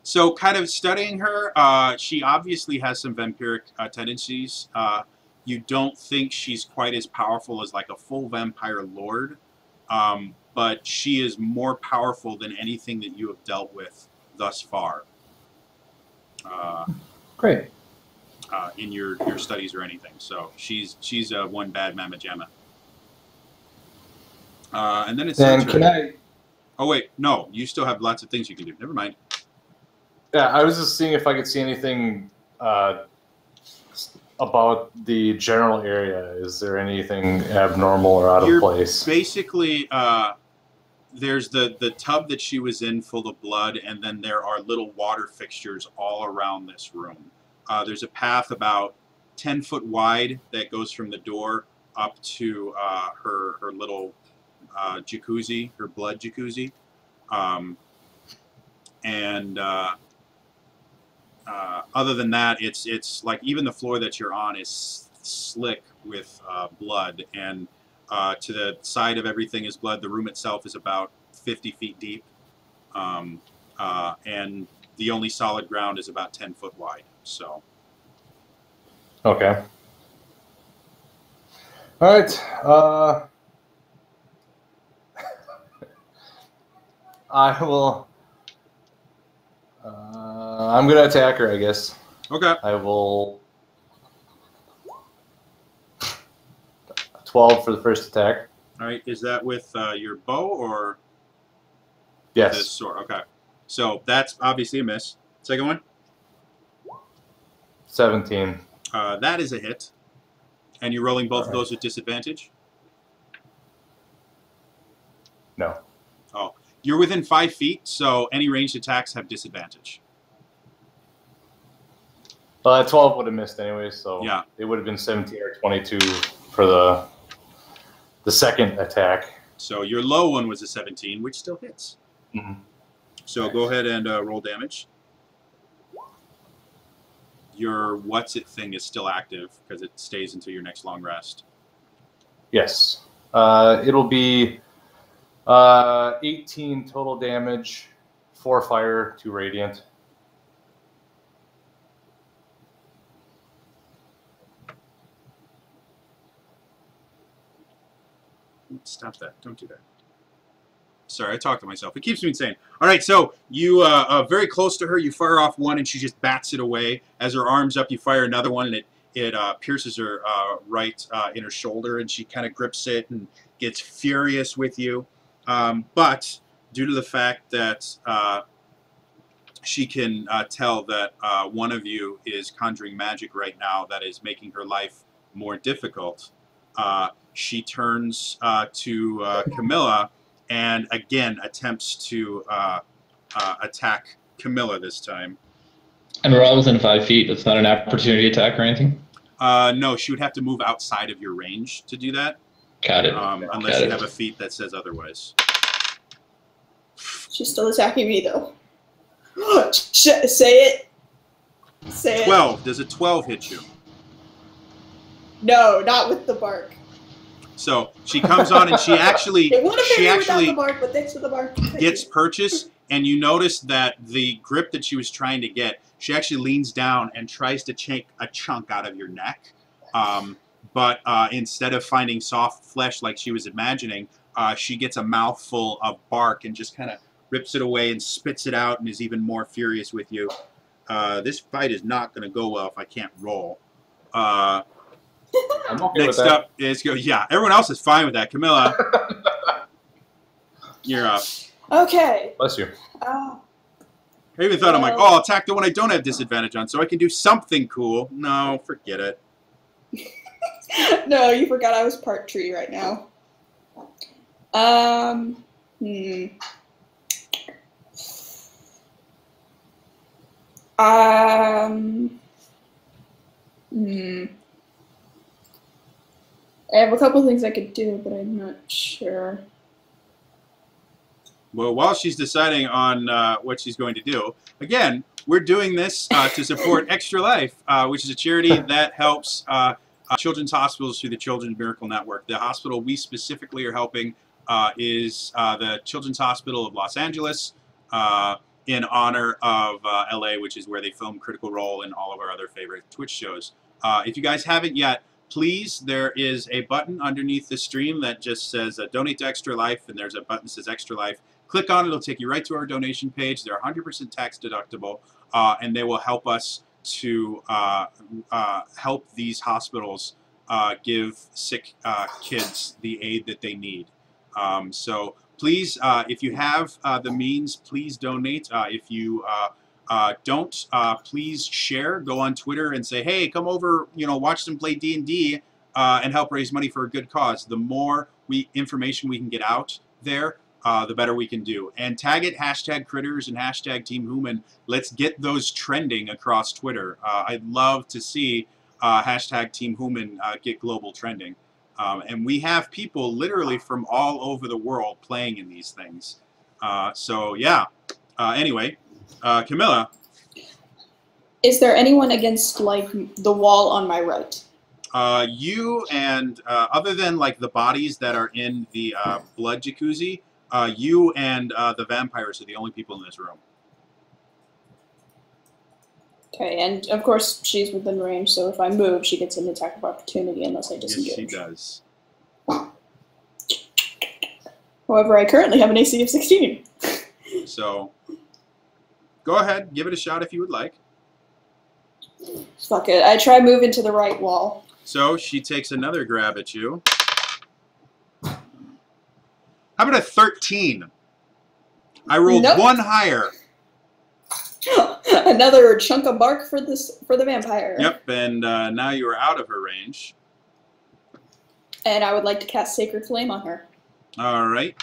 So kind of studying her, she obviously has some vampiric tendencies. You don't think she's quite as powerful as like a full vampire lord, but she is more powerful than anything that you have dealt with thus far. Great. In your studies or anything. So she's one bad mamma jamma. And then it's Then can I? Oh wait, no, you still have lots of things you can do. Never mind. Yeah, I was just seeing if I could see anything about the general area. Is there anything abnormal or out of place? Basically, there's the tub that she was in full of blood, and then there are little water fixtures all around this room. There's a path about 10 foot wide that goes from the door up to her little jacuzzi, her blood jacuzzi. Other than that, it's like even the floor that you're on is slick with blood, and to the side of everything is blood. The room itself is about 50 feet deep, and the only solid ground is about 10 foot wide. So. Okay. All right. I will. I'm gonna attack her, I guess. Okay. I will. 12 for the first attack. All right. Is that with your bow or? Yes. This sword. Okay. So that's obviously a miss. Second one. 17. That is a hit. And you're rolling both of those with disadvantage? No. Oh. You're within 5 feet, so any ranged attacks have disadvantage. 12 would have missed anyway, so yeah. It would have been 17 or 22 for the second attack. So your low one was a 17, which still hits. Mm-hmm. So go ahead and roll damage. Your what's it thing is still active because it stays until your next long rest. Yes. It'll be 18 total damage, 4 fire, 2 radiant. Stop that. Don't do that. Sorry, I talk to myself. It keeps me insane. All right, so you very close to her. You fire off one, and she just bats it away. As her arm's up, you fire another one, and it pierces her right in her shoulder, and she kind of grips it and gets furious with you. But due to the fact that she can tell that one of you is conjuring magic right now that is making her life more difficult, she turns to Camilla and again attempts to attack Camilla this time. And we're all within 5 feet. It's not an opportunity attack or anything? No, she would have to move outside of your range to do that. Got it. Unless you have a feat that says otherwise. She's still attacking me, though. Say it. Say it. 12. Does a 12 hit you? No, not with the bark. So she comes on and she actually the bark, but thanks for the bark. gets purchase, and you notice that the grip that she was trying to get, she actually leans down and tries to take a chunk out of your neck. But instead of finding soft flesh like she was imagining, she gets a mouthful of bark and just kind of rips it away and spits it out and is even more furious with you. This fight is not going to go well if I can't roll. I'm okay Next with that. up is yeah. Everyone else is fine with that. Camilla, you're up. Okay. Bless you. I even thought, I'm like, oh, I'll attack the one I don't have disadvantage on, so I can do something cool. No, forget it. No, you forgot I was part tree right now. I have a couple things I could do, but I'm not sure. Well, while she's deciding on what she's going to do, again, we're doing this to support Extra Life, which is a charity that helps children's hospitals through the Children's Miracle Network. The hospital we specifically are helping is the Children's Hospital of Los Angeles, in honor of LA, which is where they film Critical Role and all of our other favorite Twitch shows. If you guys haven't yet, please, there is a button underneath the stream that just says donate to Extra Life, and there's a button that says Extra Life. Click on it, it'll take you right to our donation page. They're 100% tax deductible, and they will help us to help these hospitals give sick kids the aid that they need. So please, if you have the means, please donate. If you don't, please share. Go on Twitter and say, hey, come over, watch them play D&D and help raise money for a good cause. The more information we can get out there, the better we can do. And tag it, #critters and #teamhuman. Let's get those trending across Twitter. I'd love to see #teamhuman get global trending. And we have people literally from all over the world playing in these things. So yeah, anyway, Camilla. Is there anyone against, like, the wall on my right? You and, other than, like, the bodies that are in the blood jacuzzi, you and the vampires are the only people in this room. Okay, and of course she's within range, so if I move, she gets an attack of opportunity unless I disengage. Yes, she does. However, I currently have an AC of 16. So, go ahead, give it a shot if you would like. Fuck it. I try moving to the right wall. So, she takes another grab at you. How about a 13? I rolled one higher. Another chunk of bark for the vampire. Yep, and now you are out of her range. And I would like to cast Sacred Flame on her. All right.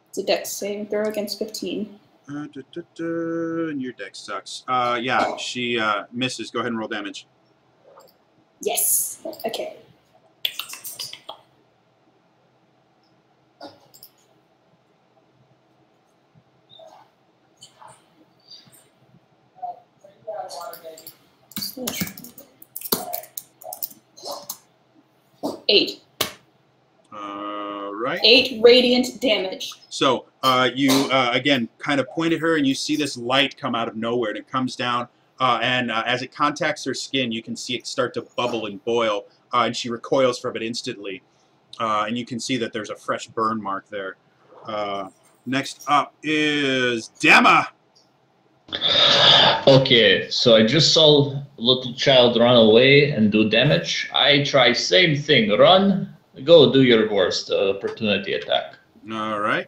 It's a dex saving throw against 15. And your dex sucks. Yeah, she misses. Go ahead and roll damage. Yes. Okay. /8. Right. 8 radiant damage. So you, again, kind of point at her, and you see this light come out of nowhere, and it comes down, and as it contacts her skin, you can see it start to bubble and boil, and she recoils from it instantly. And you can see that there's a fresh burn mark there. Next up is Dema. Okay, so I just saw a little child run away and do damage. I try same thing. Run, go do your worst opportunity attack. All right.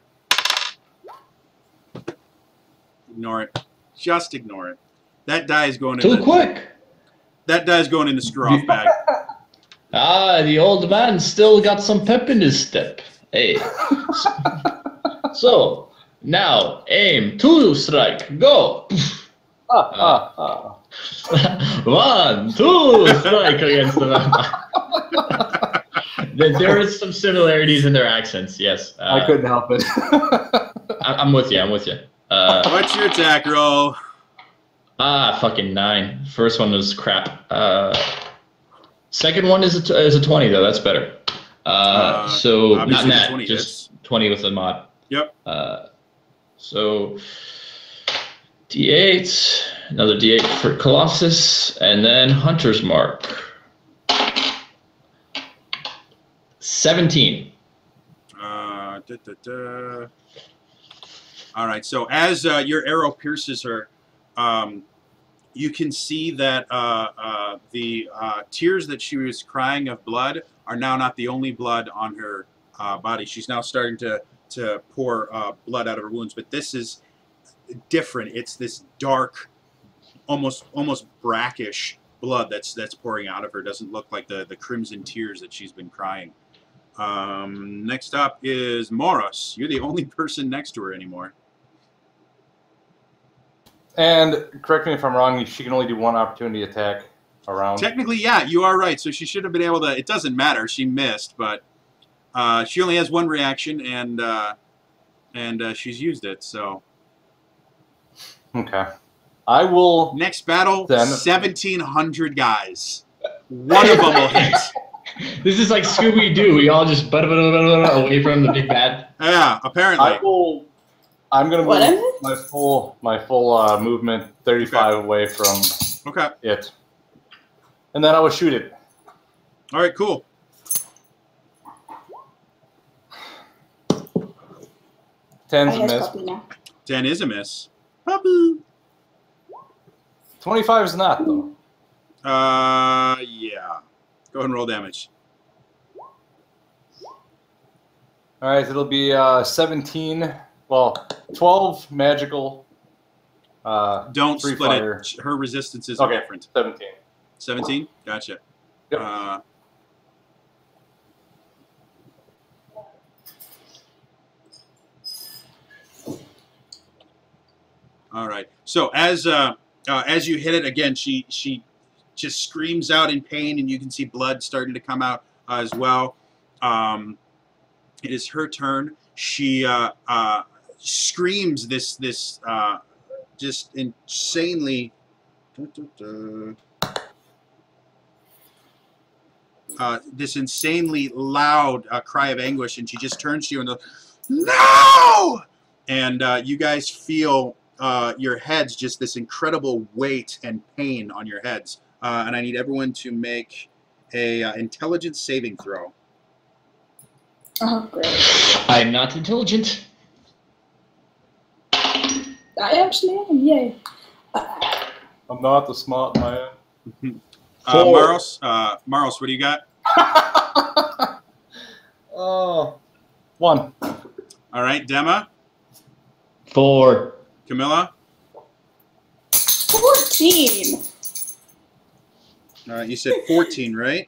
Ignore it. Just ignore it. That die is going in Too quick. That die is going in the screw-off bag. Ah, the old man still got some pep in his step. Hey. So, now, aim, 2 strike, go! 1, 2 strike against the man. There is some similarities in their accents, yes. I couldn't help it. I'm with you, What's your attack roll? Fucking 9. First one was crap. Second one is a 20, though. That's better. So, not that, 20 just hits. 20 with the mod. Yep. So, D8, another D8 for Colossus, and then Hunter's Mark. 17. All right, so as your arrow pierces her, you can see that the tears that she was crying of blood are now not the only blood on her body. She's now starting to pour blood out of her wounds, but this is different. It's this dark, almost brackish blood that's pouring out of her. It doesn't look like the crimson tears that she's been crying. Next up is Moros. You're the only person next to her anymore. And correct me if I'm wrong, she can only do 1 opportunity attack a round. Technically, yeah, you are right. So she should have been able to. It doesn't matter. She missed, but she only has 1 reaction, and she's used it. So okay, I will. Next battle, Then 1,700 guys. One of them will hit. This is like Scooby-Doo. We all just away from the big bad. Yeah, apparently. I'm gonna move my full movement 35 away from it, and then I will shoot it. All right, cool. 10's a miss. 10 is a miss. Puppy. 25 is not though. Yeah. Go ahead and roll damage. All right, it'll be 17. Well, 12 magical. Don't 3 split fire. it. Her resistances are different. 17. 17? Gotcha. Yep. All right. So as you hit it again, she just screams out in pain, and you can see blood starting to come out as well. It is her turn. She screams this just insanely this insanely loud cry of anguish, and she just turns to you and goes, "No!" And you guys feel your heads, just this incredible weight and pain on your heads. And I need everyone to make a intelligence saving throw. Oh, great. I'm not intelligent. I actually am, yay. I'm not the smart man. Maros, what do you got? Oh, 1. All right, Dema, 4. Camilla. 14. All right, you said 14, right?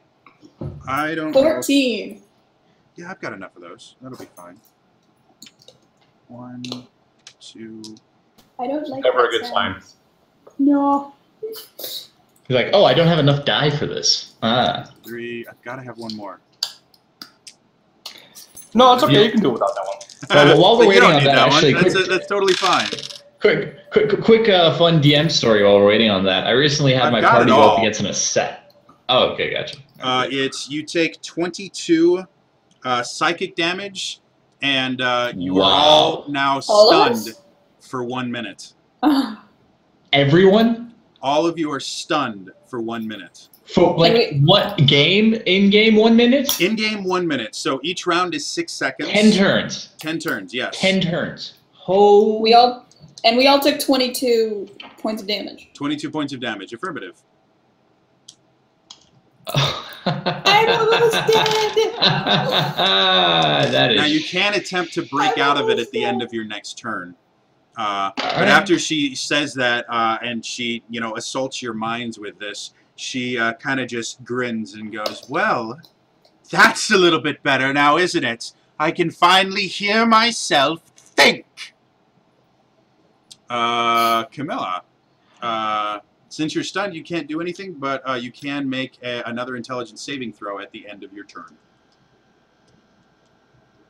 I don't. 14. Yeah, I've got enough of those. That'll be fine. 1, 2. I don't like Never a that good sign. sound. No. He's like, oh, I don't have enough die for this. 3. I've got to have one more. No, it's okay. Yeah. You can do it without that one. Well, while we're You waiting don't on need that, actually, one. That's totally fine. quick, fun DM story while we're waiting on that. I recently had I've my got party it go all. up against an set. Oh, okay, gotcha. It's you take 22 psychic damage, And you are Wow. all now All of stunned us? for 1 minute. Everyone? All of you are stunned for 1 minute. For like what game? In game 1 minute? In game 1 minute. So each round is 6 seconds. 10 turns. 10 turns, yes. 10 turns. Oh. we all took 22 points of damage. 22 points of damage. Affirmative. I'm almost dead. That is. Now you can attempt to break out of it at the end of your next turn. But after she says that and she, assaults your minds with this, she kind of just grins and goes, "Well, that's a little bit better now, isn't it? I can finally hear myself think." Camilla, since you're stunned, you can't do anything, but you can make another intelligence saving throw at the end of your turn.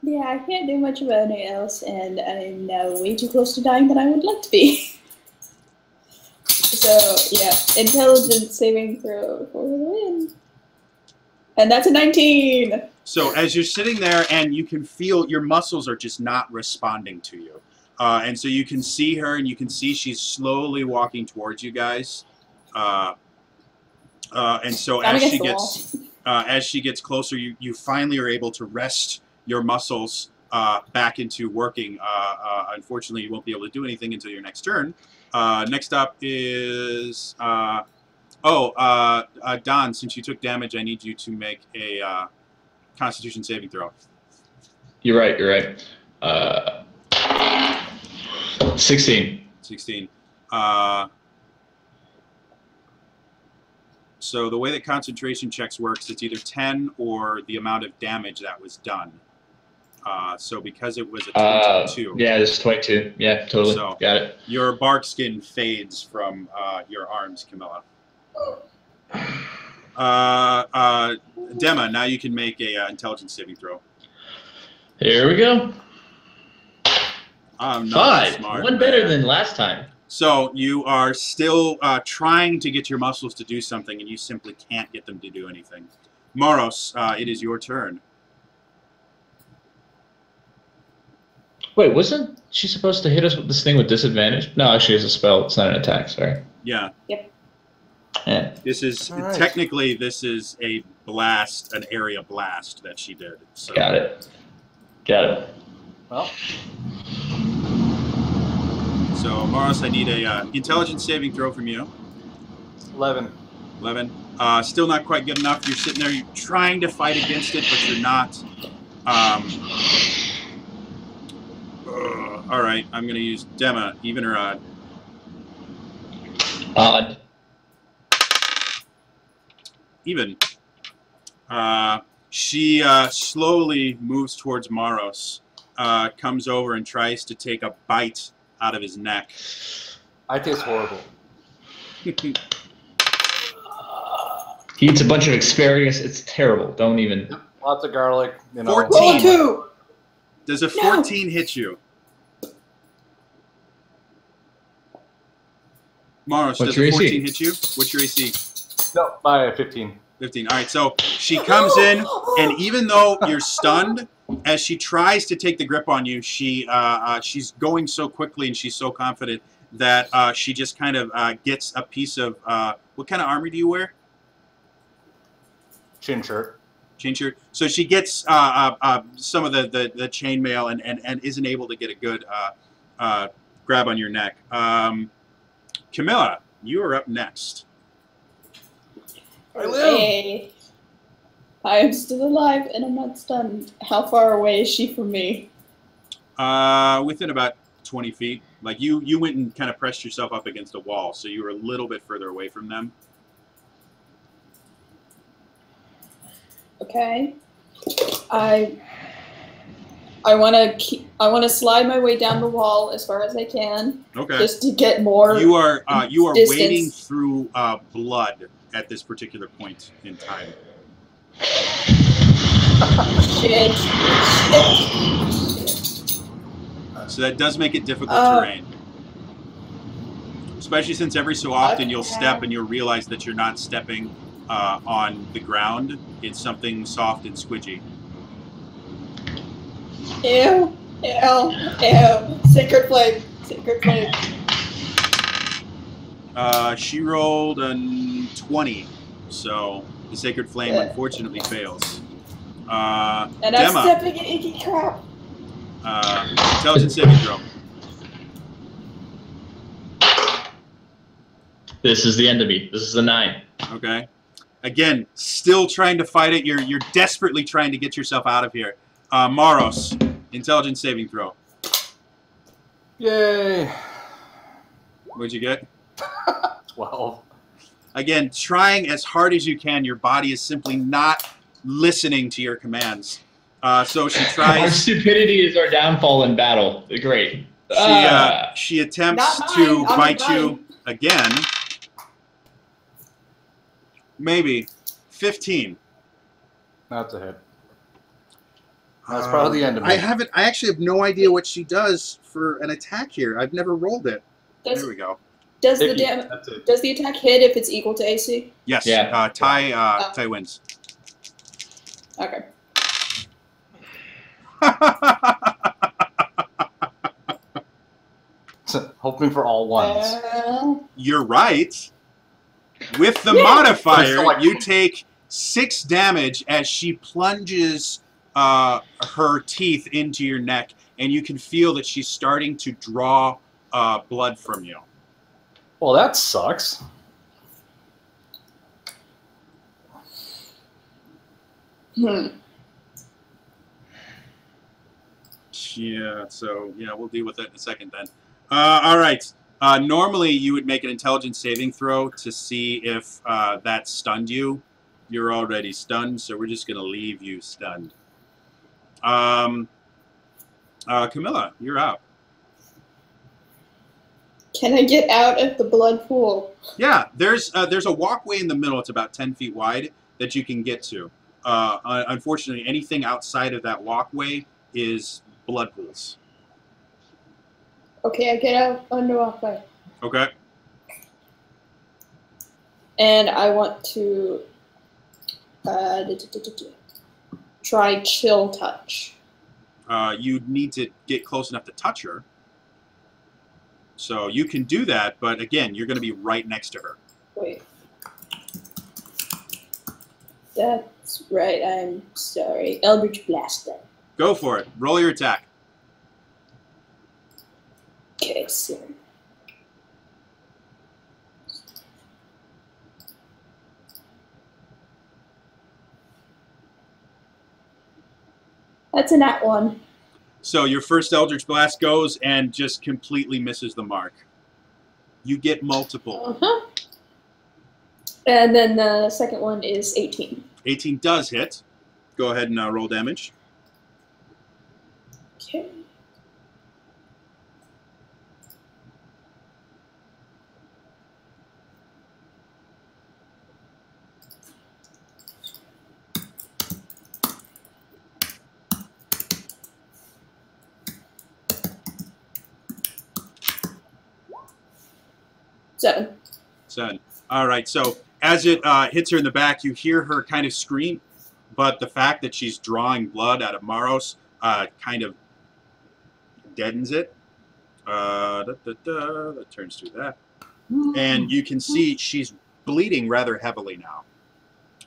Yeah, I can't do much about anything else, and I'm now way too close to dying than I would like to be. So, yeah, intelligence saving throw for the win. And that's a 19! So as you're sitting there and you can feel your muscles are just not responding to you. And so you can see her and you can see she's slowly walking towards you guys. And so as she gets closer, you finally are able to rest your muscles back into working. Unfortunately, you won't be able to do anything until your next turn. Next up is Don. Since you took damage, I need you to make a Constitution saving throw. You're right. 16. 16. So the way that concentration checks works, it's either 10 or the amount of damage that was done. So because it was a 22. Yeah, it's 22. Yeah, totally. So got it. Your bark skin fades from your arms, Camilla. Dema, now you can make a intelligence saving throw. Here we go. I'm not 5. smart, One better than last time. So you are still trying to get your muscles to do something, and you simply can't get them to do anything. Moros, it is your turn. Wait, wasn't she supposed to hit us with this thing with disadvantage? No, she has a spell. It's not an attack. Sorry. Yeah. Yep. Yeah. This is technically this is a blast, an area blast that she did. So. Got it. Well. So Moros, I need a intelligence saving throw from you. 11. 11. Still not quite good enough. You're sitting there, you're trying to fight against it, but you're not. All right, I'm going to use Dema, even or odd. Odd. Even. She slowly moves towards Moros, comes over and tries to take a bite out of his neck. I taste horrible. He eats a bunch of asparagus. It's terrible. Don't even. Lots of garlic. 14. Does a 14 hit you? Moros, does a 14 hit you? What's your AC? No, by 15. 15. All right, so she comes in, and even though you're stunned, as she tries to take the grip on you, she's going so quickly and she's so confident that she just kind of gets a piece of what kind of armor do you wear? Chin shirt. Chain shirt. So she gets some of the chainmail and isn't able to get a good grab on your neck. Camilla, you are up next. I live. Hey. I am still alive and I'm not stunned. How far away is she from me? Within about 20 feet. Like you went and kind of pressed yourself up against a wall, so you were a little bit further away from them. Okay. I want to slide my way down the wall as far as I can. Okay. Just to get more. You are distance. wading through blood at this particular point in time. Shit. So that does make it difficult terrain. Especially since every so often you'll step and you'll realize that you're not stepping on the ground. It's something soft and squidgy. Ew. Sacred flame. Sacred flame. She rolled a 20, so the sacred flame unfortunately fails. And I'm Gemma, stepping in icky crap. intelligence saving throw. This is the end of me. This is a 9. Okay. Again, still trying to fight it. You're desperately trying to get yourself out of here. Maros, intelligence saving throw. Yay. What'd you get? 12. Again, trying as hard as you can. Your body is simply not listening to your commands. So she Our tries. stupidity is our downfall in battle. Great. She attempts Not to mine. I'm bite mine. you again. Maybe 15. That's a hit. That's probably the end of it. I actually have no idea what she does for an attack here. I've never rolled it. There we go. Does the Icky. That's it. does the attack hit if it's equal to AC? Yes. Yeah. Ty wins. Okay. Hoping for all ones. You're right. With the Yeah. modifier, you take 6 damage as she plunges her teeth into your neck, and you can feel that she's starting to draw blood from you. Well, that sucks. Hmm. Yeah, so yeah, we'll deal with it in a second then. All right. Normally, you would make an intelligence saving throw to see if that stunned you. You're already stunned, so we're just going to leave you stunned. Camilla, you're up. Can I get out of the blood pool? Yeah, there's a walkway in the middle. It's about 10 feet wide that you can get to. Unfortunately, anything outside of that walkway is blood pools. Okay, I get out on the walkway. Okay. And I want to try chill touch. You'd need to get close enough to touch her. So you can do that, but again, you're going to be right next to her. Wait. That's right, I'm sorry. Eldritch Blast then. Go for it. Roll your attack. Okay, so. That's a nat 1. So your first Eldritch Blast goes and just completely misses the mark. You get multiple. Uh-huh. And then the second one is 18. 18 does hit. Go ahead and roll damage. Okay. Seven. 7. All right, so as it hits her in the back, you hear her kind of scream, but the fact that she's drawing blood out of Maros kind of deadens it. That turns through that. And you can see she's bleeding rather heavily now.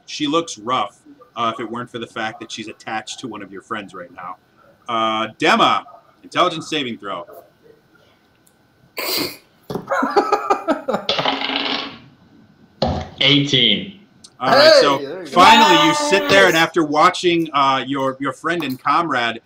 She looks rough if it weren't for the fact that she's attached to one of your friends right now. Dema, intelligence saving throw. 18. All right, Hey, so there you go. finally you sit there, and after watching your friend and comrade,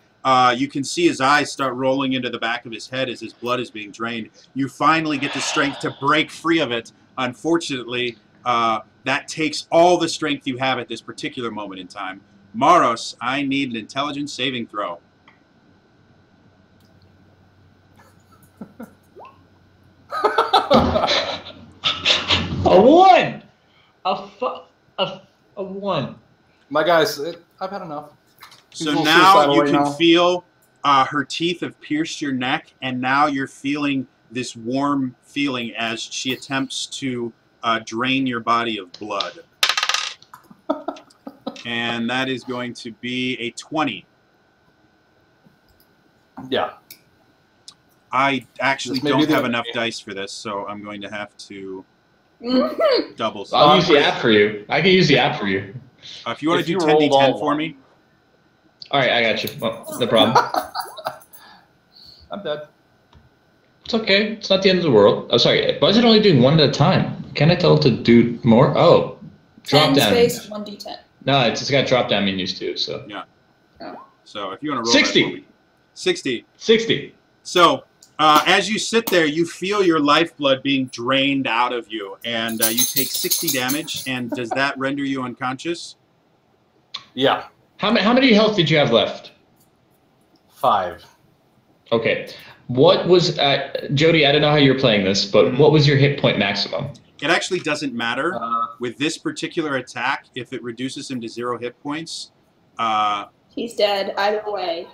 you can see his eyes start rolling into the back of his head as his blood is being drained. You finally get the strength to break free of it. Unfortunately, that takes all the strength you have at this particular moment in time. Maros, I need an intelligence saving throw. A 1! A 1. My guys, I've had enough. He's a So little now suicidal you right can now. feel her teeth have pierced your neck, and now you're feeling this warm feeling as she attempts to drain your body of blood. And that is going to be a 20. Yeah. I actually This may be don't the have end enough game. dice for this, so I'm going to have to double. I'll use the app for you. I can use the app for you. If you want If to do you rolled all 10d10 for me. All right, I got you. Well, no problem. I'm dead. It's okay. It's not the end of the world. Oh, sorry. Why is it only doing one at a time? Can I tell it to do more? Oh, drop 10 down. space 1d10. No, it's got drop down menus too. So Yeah. Oh. So if you want to roll 60. that for me. 60. 60. So as you sit there, you feel your lifeblood being drained out of you, and you take 60 damage. And does that render you unconscious? Yeah. How many health did you have left? 5. Okay. What was Jody? I don't know how you're playing this, but what was your hit point maximum? It actually doesn't matter. With this particular attack, if it reduces him to 0 hit points, He's dead either way.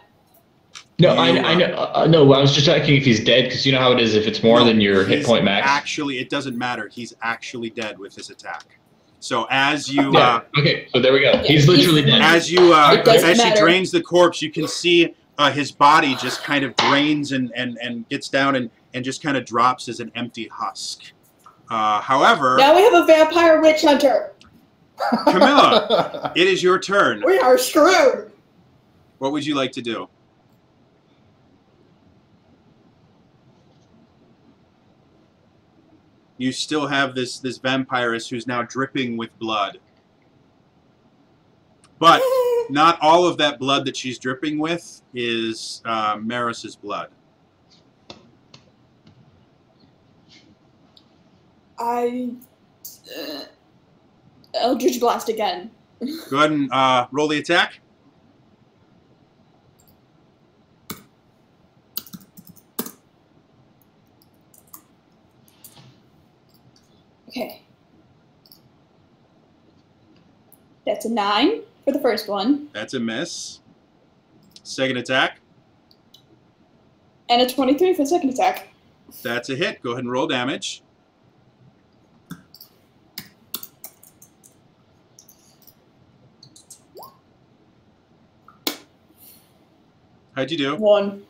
No, I know. No, I was just checking if he's dead, because you know how it is. If it's more than your hit point max. Actually, it doesn't matter. He's actually dead with this attack. So as you okay, so there we go. He's literally dead. As you as she matter. drains the corpse, you can see his body just kind of drains and gets down and just kind of drops as an empty husk. However, Now we have a vampire witch hunter. Camilla, it is your turn. We are screwed. What would you like to do? You still have this vampiress who's now dripping with blood. But not all of that blood that she's dripping with is Maris's blood. Eldritch Blast again. Go ahead and roll the attack. Okay. That's a 9 for the first one. That's a miss. Second attack. And a 23 for the second attack. That's a hit. Go ahead and roll damage. How'd you do? 1.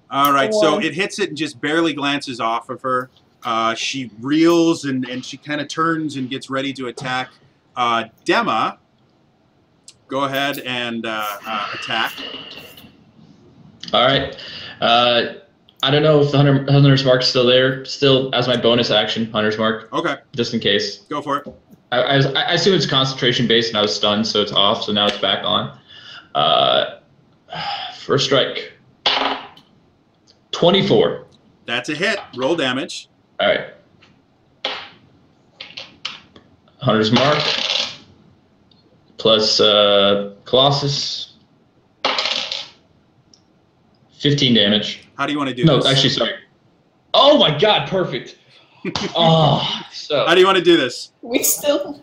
All right, so One. it hits it and just barely glances off of her. She reels and she kind of turns and gets ready to attack. Dema, go ahead and attack. All right. I don't know if the Hunter's Mark's still there. Still, as my bonus action, Hunter's Mark. Okay, Just in case. go for it. I assume it's concentration based, and I was stunned, so it's off. So now it's back on. First strike. 24. That's a hit. Roll damage. All right. Hunter's Mark plus Colossus. 15 damage. How do you want to do No, this? actually, sorry. Oh my God, perfect. Oh, so How do you want to do this? We still...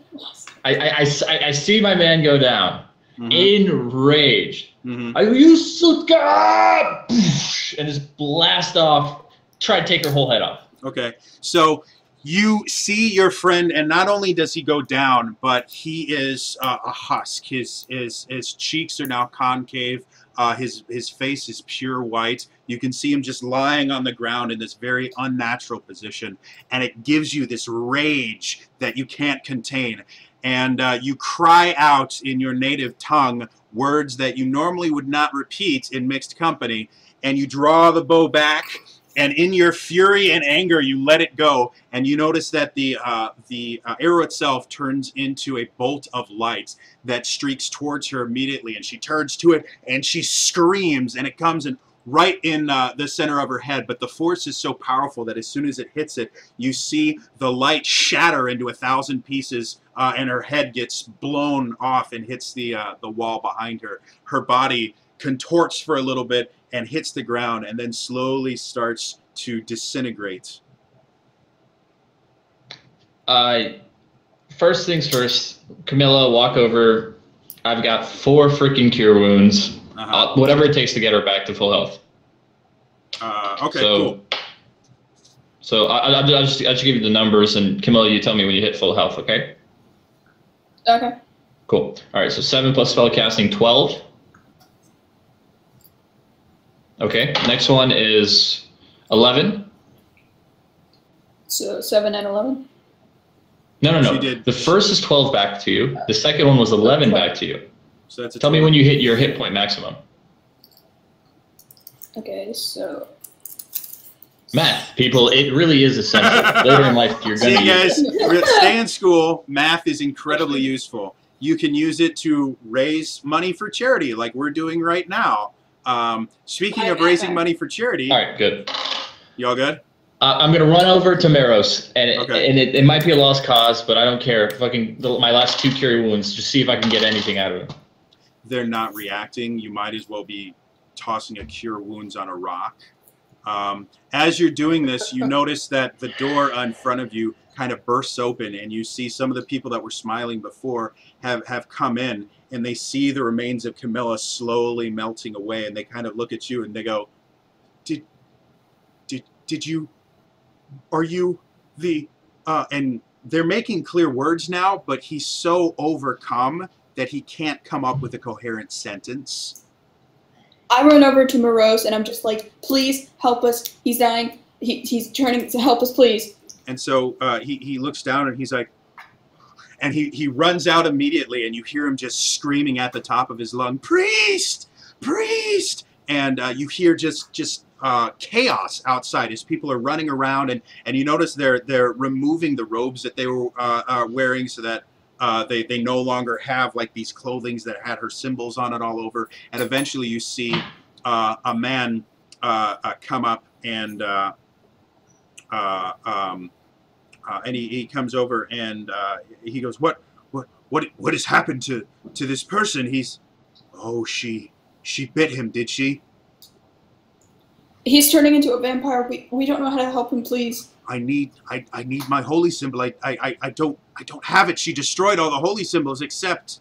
I see my man go down, enraged. Mm-hmm. I use God, and just blast off. Try to take her whole head off. Okay, so you see your friend, and not only does he go down, but he is a husk. His cheeks are now concave. His face is pure white. You can see him just lying on the ground in this very unnatural position, and it gives you this rage that you can't contain. And you cry out in your native tongue words that you normally would not repeat in mixed company, and you draw the bow back, and in your fury and anger you let it go, and you notice that the arrow itself turns into a bolt of light that streaks towards her immediately, and she turns to it and she screams, and it comes in right in the center of her head. But the force is so powerful that as soon as it hits it, you see the light shatter into 1,000 pieces, and her head gets blown off and hits the wall behind her. Her body contorts for a little bit and hits the ground, and then slowly starts to disintegrate. First things first, Camilla, walk over. I've got 4 freaking cure wounds. Whatever it takes to get her back to full health. Okay, So, cool. So I'll just give you the numbers, and Camilla, you tell me when you hit full health, okay? Okay. Cool. All right, so 7 plus spellcasting, 12. Okay. Next one is 11. So 7 and 11. No. She did. The first is 12 back to you. The second one was 11 back to you. So that's a Tell me when you hit your hit point maximum. Okay, so Math, people, it really is essential. Later in life, you're going to use it. See, guys, stay in school. Math is incredibly useful. You can use it to raise money for charity, like we're doing right now. Speaking of raising money for charity, All right, good. You all good? I'm going to run over to Meros, and, Okay. it might be a lost cause, but I don't care. My last 2 cure wounds, just see if I can get anything out of them. They're not reacting. You might as well be tossing a cure wounds on a rock. As you're doing this, you notice that the door in front of you kind of bursts open, and you see some of the people that were smiling before have come in, and they see the remains of Camilla slowly melting away, and they kind of look at you and they go, did you, are you the, and they're making clear words now, but he's so overcome that he can't come up with a coherent sentence. I run over to Morose and I'm just like, please help us. He's dying. He's turning to help us, please. And so he looks down and he's like, and he runs out immediately, and you hear him just screaming at the top of his lung, priest, priest, and you hear just chaos outside as people are running around, and you notice they're removing the robes that they were wearing so that they no longer have like these clothings that had her symbols on it all over. And eventually you see a man come up and he comes over and he goes, what has happened to this person? He's, oh, she bit him, did she? He's turning into a vampire. We don't know how to help him, please. I need my holy symbol. I don't have it. She destroyed all the holy symbols except,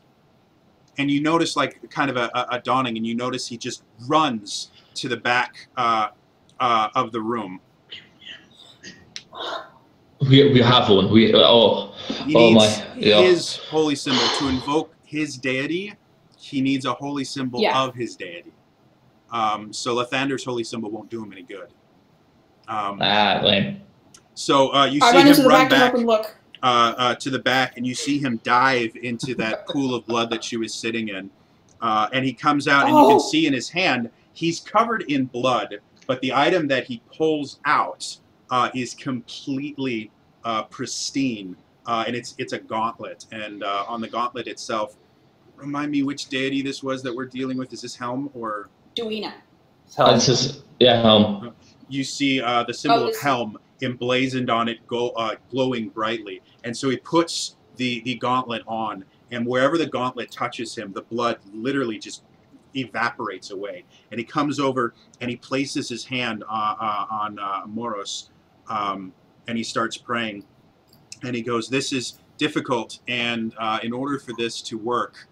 and you notice like kind of a dawning, and you notice he just runs to the back of the room. We have one. He needs yeah. his holy symbol to invoke his deity. He needs a holy symbol of his deity. So Lathander's holy symbol won't do him any good. Lame. So you see him run back look. To the back, and you see him dive into that pool of blood that she was sitting in. And he comes out, and you can see in his hand, he's covered in blood, but the item that he pulls out is completely pristine, and it's a gauntlet. And on the gauntlet itself, remind me which deity this was that we're dealing with. Is this Helm or Duina? This is, Helm. You see the symbol of Helm emblazoned on it, glowing brightly. And so he puts the gauntlet on, and wherever the gauntlet touches him, the blood literally just evaporates away. And he comes over and he places his hand on Moros, and he starts praying. And he goes, this is difficult, and in order for this to work,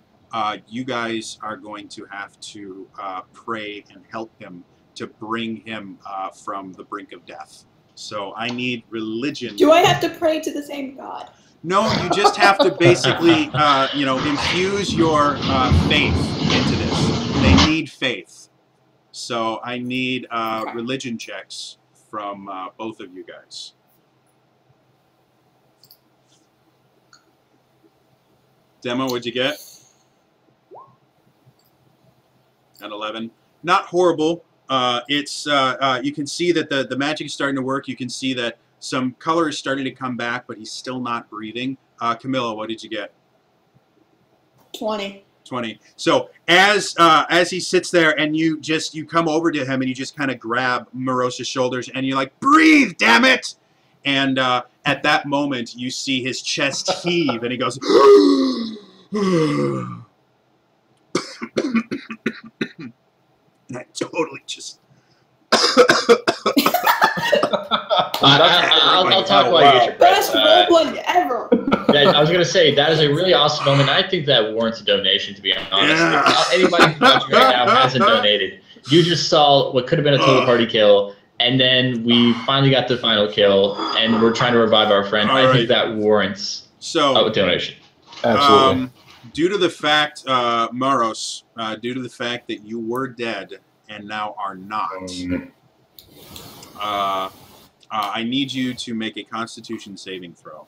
you guys are going to have to pray and help him to bring him from the brink of death. So I need religion. Do I have to pray to the same God? No, you just have to basically, infuse your faith into this. They need faith. So I need religion checks from both of you guys. Demo, what'd you get? At 11. Not horrible. It's you can see that the magic is starting to work. You can see that some color is starting to come back, but he's still not breathing. Camilla, what did you get? 20. 20. So as he sits there, and you come over to him and you just kind of grab Moros's shoulders and you're like, breathe, damn it! And at that moment you see his chest heave and he goes, and I totally just I'll talk while you get your breath. Best roleplay ever. I was going to say, that is a really awesome moment. I think that warrants a donation, to be honest. Yeah. Anybody who's watching right now hasn't donated. You just saw what could have been a total party kill, and then we finally got the final kill, and we're trying to revive our friend. I think that warrants a donation. Absolutely. Due to the fact, Maros, due to the fact that you were dead, and now are not. I need you to make a Constitution saving throw.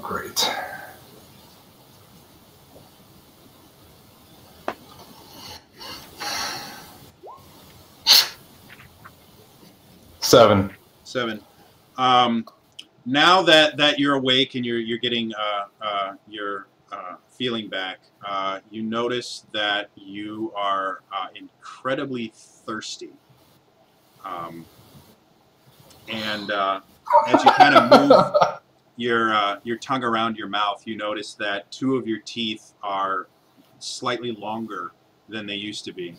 Great. Seven. Now that you're awake and you're getting your feeling back, you notice that you are incredibly thirsty. And as you kind of move your tongue around your mouth, you notice that 2 of your teeth are slightly longer than they used to be.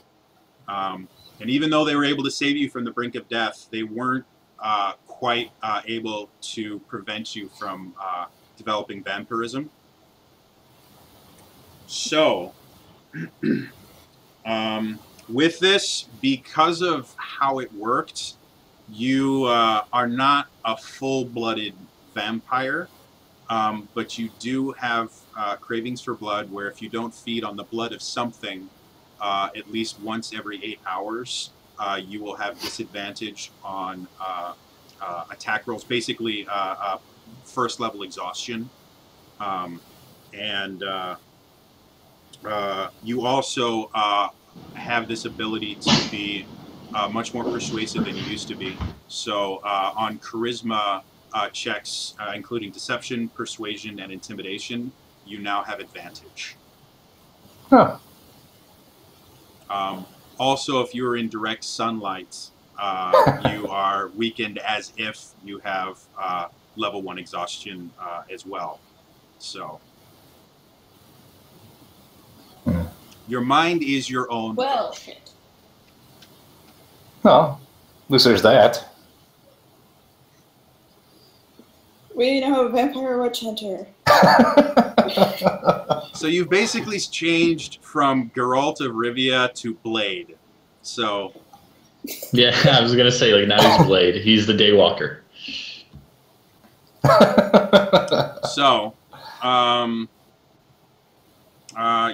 And even though they were able to save you from the brink of death, they weren't quite able to prevent you from developing vampirism. So, with this, because of how it worked, you are not a full-blooded vampire, but you do have cravings for blood, where if you don't feed on the blood of something at least once every 8 hours, you will have disadvantage on attack rolls, basically first level exhaustion. You also have this ability to be much more persuasive than you used to be. So on charisma checks, including deception, persuasion, and intimidation, you now have advantage. Huh. Also, if you're in direct sunlight, you are weakened as if you have level 1 exhaustion as well. So your mind is your own. Well, shit. Well, at least there's that. We now have a vampire witch hunter. So you've basically changed from Geralt of Rivia to Blade. So Yeah, I was gonna say, like, now he's Blade. He's the Daywalker. So,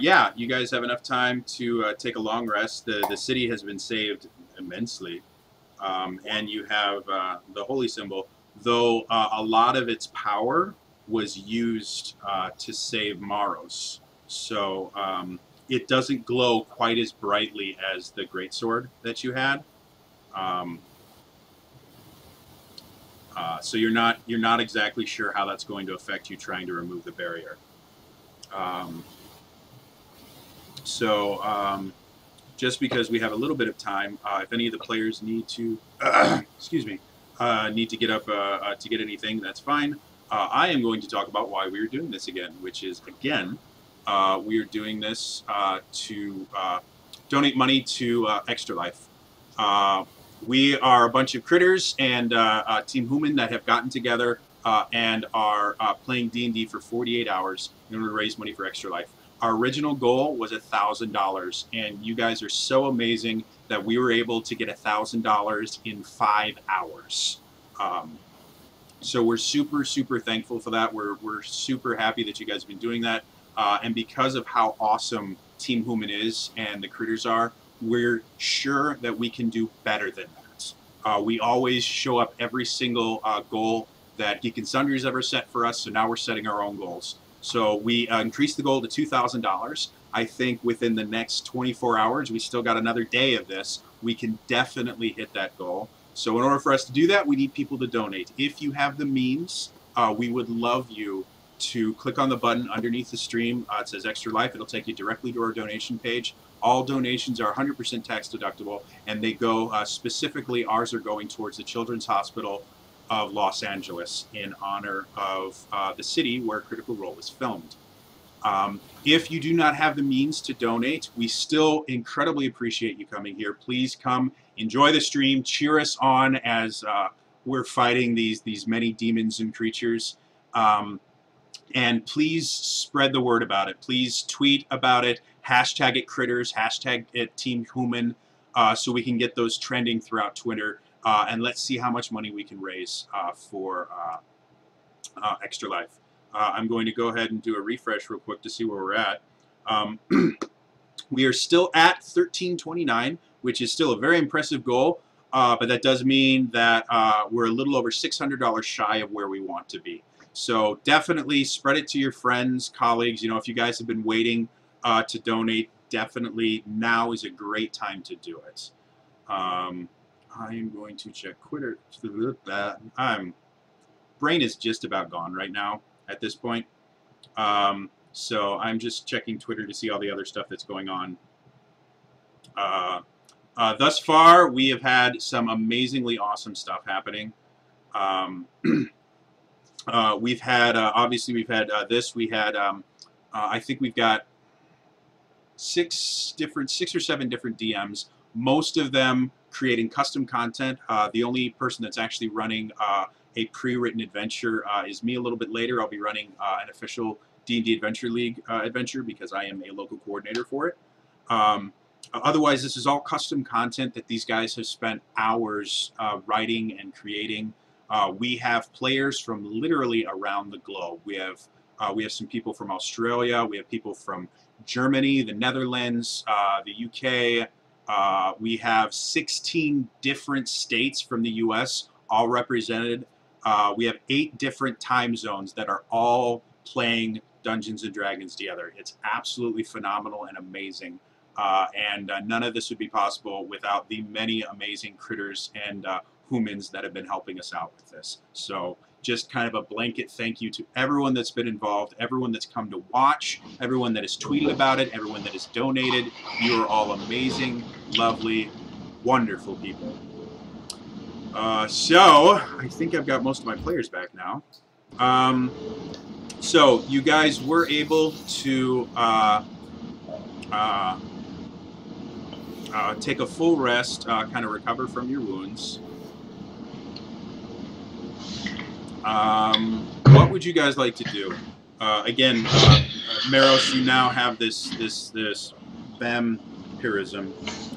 yeah, you guys have enough time to take a long rest. The city has been saved immensely, and you have the holy symbol, though a lot of its power was used to save Maros. So it doesn't glow quite as brightly as the greatsword that you had. So you're not exactly sure how that's going to affect you trying to remove the barrier. Just because we have a little bit of time, if any of the players need to, excuse me, need to get up to get anything, that's fine. I am going to talk about why we are doing this again, which is, again, we are doing this to donate money to Extra Life. We are a bunch of critters and Team Human that have gotten together and are playing D&D for 48 hours in order to raise money for Extra Life. Our original goal was $1,000, and you guys are so amazing that we were able to get $1,000 in 5 hours. So we're super, super thankful for that. We're super happy that you guys have been doing that. And because of how awesome Team Human is and the critters are, we're sure that we can do better than that. We always show up every single goal that Geek and Sundry's ever set for us, so now we're setting our own goals. So we increased the goal to $2,000. I think within the next 24 hours, we still got another day of this. We can definitely hit that goal. So in order for us to do that, we need people to donate. If you have the means, we would love you to click on the button underneath the stream. It says Extra Life. It'll take you directly to our donation page. All donations are 100% tax deductible, and they go specifically, ours are going towards the Children's Hospital of Los Angeles in honor of the city where Critical Role was filmed. If you do not have the means to donate, we still incredibly appreciate you coming here. Please come, enjoy the stream, cheer us on as we're fighting these many demons and creatures. And please spread the word about it. Please tweet about it, hashtag it critters, hashtag it Team Human, so we can get those trending throughout Twitter. And let's see how much money we can raise for Extra Life. I'm going to go ahead and do a refresh real quick to see where we're at. We are still at 1329, which is still a very impressive goal, but that does mean that we're a little over $600 shy of where we want to be. So definitely spread it to your friends, colleagues. You know, if you guys have been waiting to donate, definitely now is a great time to do it. I am going to check Twitter. Brain is just about gone right now at this point. So I'm just checking Twitter to see all the other stuff that's going on. Thus far, we have had some amazingly awesome stuff happening. We've had, obviously, we've had this. We had, I think we've got six or seven different DMs, most of them creating custom content. The only person that's actually running a pre-written adventure is me a little bit later. I'll be running an official D&D Adventure League adventure because I am a local coordinator for it. Otherwise, this is all custom content that these guys have spent hours writing and creating. We have players from literally around the globe. We have some people from Australia. We have people from Germany, the Netherlands, the UK. We have 16 different states from the US all represented. We have 8 different time zones that are all playing Dungeons and Dragons together. It's absolutely phenomenal and amazing. And none of this would be possible without the many amazing critters and humans that have been helping us out with this. So just kind of a blanket thank you to everyone that's been involved, everyone that's come to watch, everyone that has tweeted about it, everyone that has donated. You are all amazing, lovely, wonderful people. So I think I've got most of my players back now. So you guys were able to take a full rest, kind of recover from your wounds. What would you guys like to do? Again, Meros, you now have this vampirism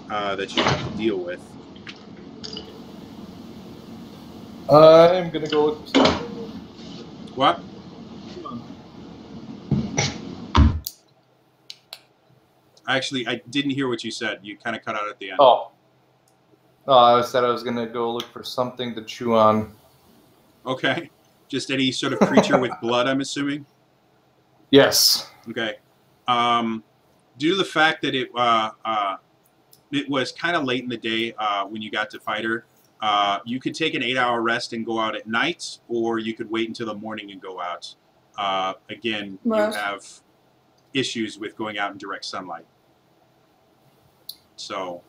that you have to deal with. I'm gonna go look for something. What? Actually, I didn't hear what you said. You kind of cut out at the end. Oh. No, I said I was going to go look for something to chew on. Okay. Just any sort of creature with blood, I'm assuming? Yes. Okay. Due to the fact that it was kind of late in the day when you got to fight her, you could take an 8-hour rest and go out at night, or you could wait until the morning and go out. Again, you have issues with going out in direct sunlight. So,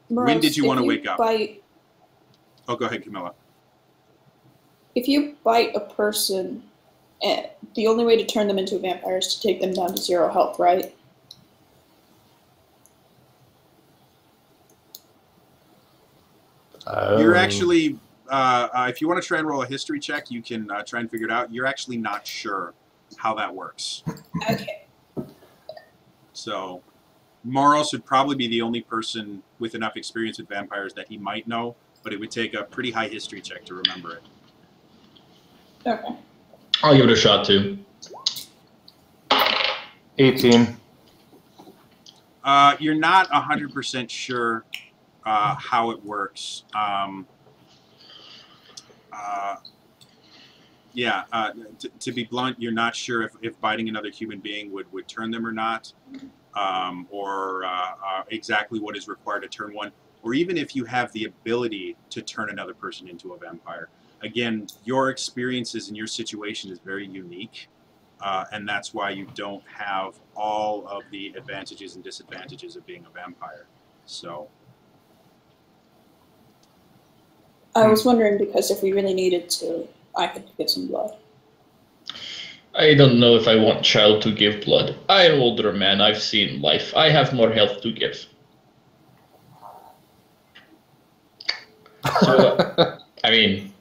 when did you want to wake up? Oh, go ahead, Camilla. If you bite a person, the only way to turn them into a vampire is to take them down to 0 health, right? You're actually, if you want to try and roll a history check, you can try and figure it out. You're actually not sure how that works. Okay. So, Moros would probably be the only person with enough experience with vampires that he might know, but it would take a pretty high history check to remember it. Okay. I'll give it a shot too. 18. You're not 100% sure how it works. Yeah, to be blunt, you're not sure if biting another human being would turn them or not, or exactly what is required to turn one, or even if you have the ability to turn another person into a vampire. Again, your experiences in your situation is very unique, and that's why you don't have all of the advantages and disadvantages of being a vampire. So, I was wondering because if we really needed to, I could get some blood. I don't know if I want child to give blood. I'm an older man. I've seen life. I have more health to give. So, I mean,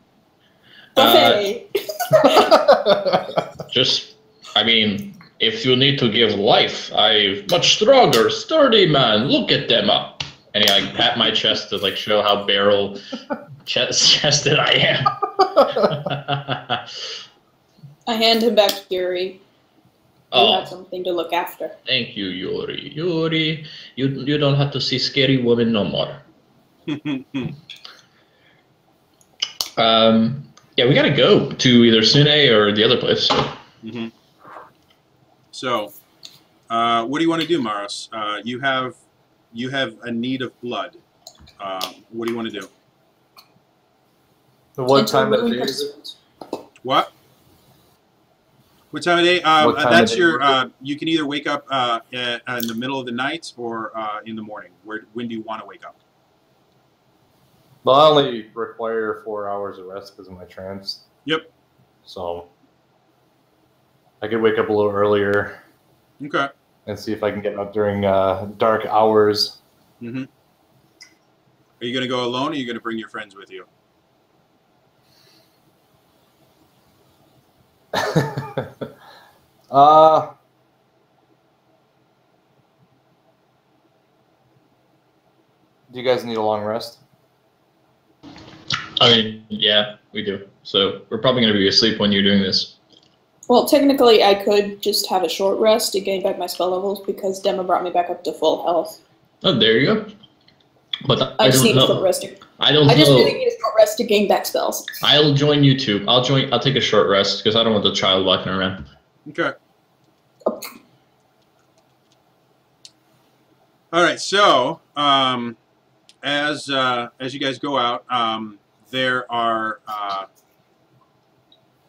if you need to give life, I'm much stronger, sturdy man. Look at them up. And I pat my chest to like show how barrel chested I am. I hand him back to Yuri. Oh, have something to look after. thank you, Yuri. Yuri, you don't have to see scary women no more. Yeah, we gotta go to either Sune or the other place. So. Mm-hmm. So, what do you want to do, Maros? You have a need of blood. What do you want to do? What time of day is it? What? What time of day? That's your. You can either wake up in the middle of the night or in the morning. When do you want to wake up? Well, I only require 4 hours of rest because of my trance. Yep. So I could wake up a little earlier. Okay. And see if I can get up during dark hours. Mm-hmm. Are you going to go alone, or are you going to bring your friends with you? Do you guys need a long rest? I mean, yeah, we do. So we're probably going to be asleep when you're doing this. Well, technically, I could just have a short rest to gain back my spell levels because Dema brought me back up to full health. Oh, there you go. But I just need a short rest. I don't know. I just really need a short rest to gain back spells. I'll join you too. I'll take a short rest because I don't want the child walking around. Okay. All right. So, as you guys go out, there are.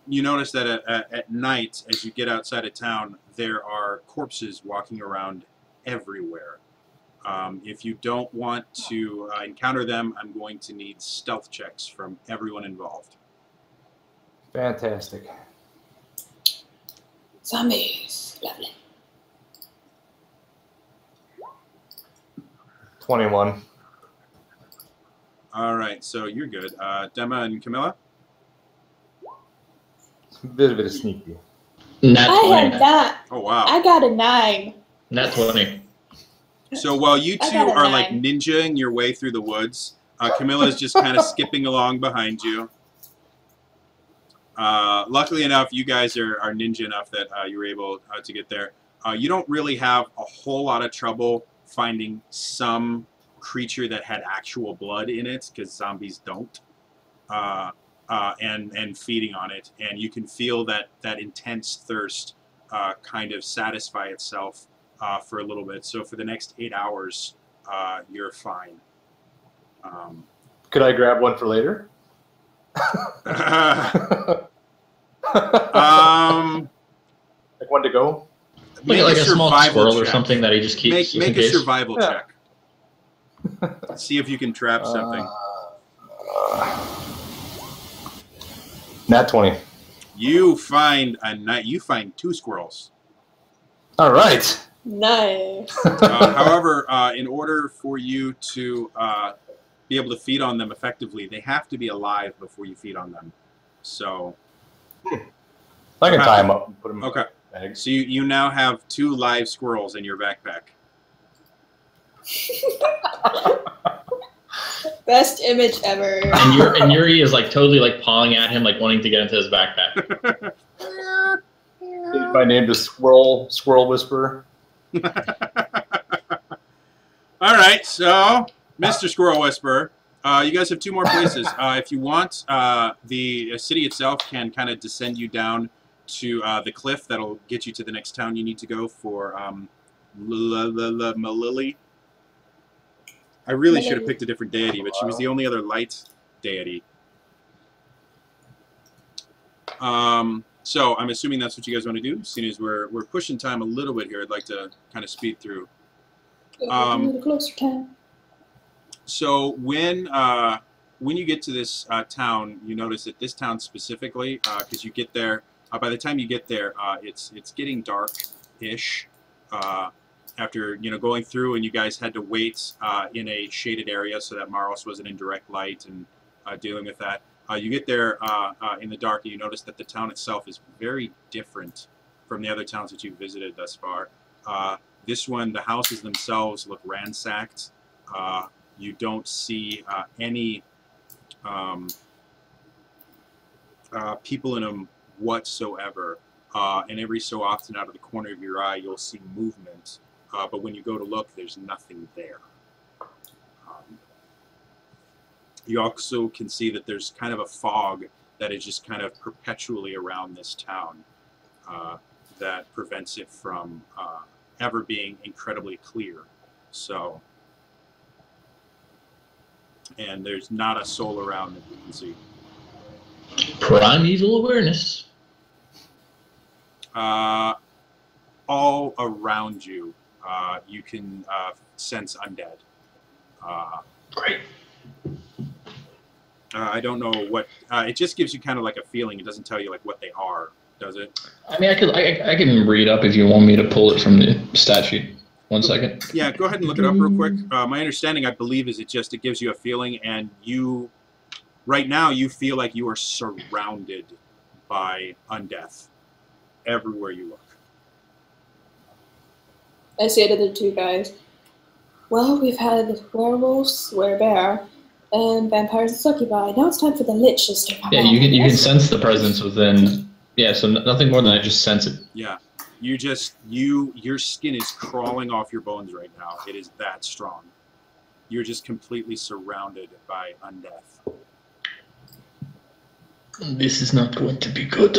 You notice that at night, as you get outside of town, there are corpses walking around everywhere. If you don't want to encounter them, I'm going to need stealth checks from everyone involved. Fantastic. Zombies. Lovely. 21. All right, so you're good. Dema and Camilla? A bit of a sneaky. Nat 20. I had that. Oh, wow. I got a 9. Nat 20. So while you two got a are like 9. ninjaing your way through the woods, Camilla's just kind of skipping along behind you. Luckily enough, you guys are ninja enough that you were able to get there. You don't really have a whole lot of trouble finding some creature that had actual blood in it, because zombies don't, and feeding on it. And you can feel that intense thirst kind of satisfy itself for a little bit. So for the next 8 hours, you're fine. Could I grab one for later? Like one to go? Make Like a small squirrel check. or something that he just keeps. Make a survival Yeah. check. See if you can trap something. Nat 20. You find 2 squirrels. All right. Nice. However, in order for you to be able to feed on them effectively, they have to be alive before you feed on them. So I can tie them up and put them okay. in bags. So you now have 2 live squirrels in your backpack. Best image ever. And Yuri is like totally like pawing at him, like wanting to get into his backpack. Changed my name to Squirrel Whisperer. All right, so Mr. Squirrel Whisperer, you guys have 2 more places. If you want, the city itself can kind of descend you down to the cliff that'll get you to the next town you need to go for Malili. I really should have picked a different deity, but she was the only other light deity. So I'm assuming that's what you guys want to do. Seeing as we're pushing time a little bit here, I'd like to kind of speed through. A little closer time. So when you get to this town, you notice that this town specifically, because you get there, by the time you get there, it's getting dark-ish. After going through, and you guys had to wait in a shaded area so that Maros wasn't in direct light and dealing with that. You get there in the dark, and you notice that the town itself is very different from the other towns that you've visited thus far. This one, the houses themselves look ransacked. You don't see any people in them whatsoever. and every so often out of the corner of your eye you'll see movement, but when you go to look, there's nothing there. You also can see that there's kind of a fog that is just kind of perpetually around this town that prevents it from ever being incredibly clear. So, and there's not a soul around that you can see. Primeval awareness. All around you, you can sense undead. Great. I don't know what. It just gives you kind of like a feeling. It doesn't tell you like what they are, does it? I mean, I can read up if you want me to pull it from the stat sheet. 1 second. Yeah, go ahead and look it up real quick. My understanding, I believe, is it gives you a feeling, and you, right now, you feel like you are surrounded by undeath everywhere you look. I say to the two guys, well, we've had werewolves, werebear, and vampires and succubi. Now it's time for the liches to come out. You can sense the presence within. Yeah, so nothing more than I just sense it. Yeah, your skin is crawling off your bones right now. It is that strong. You're just completely surrounded by undeath. This is not going to be good.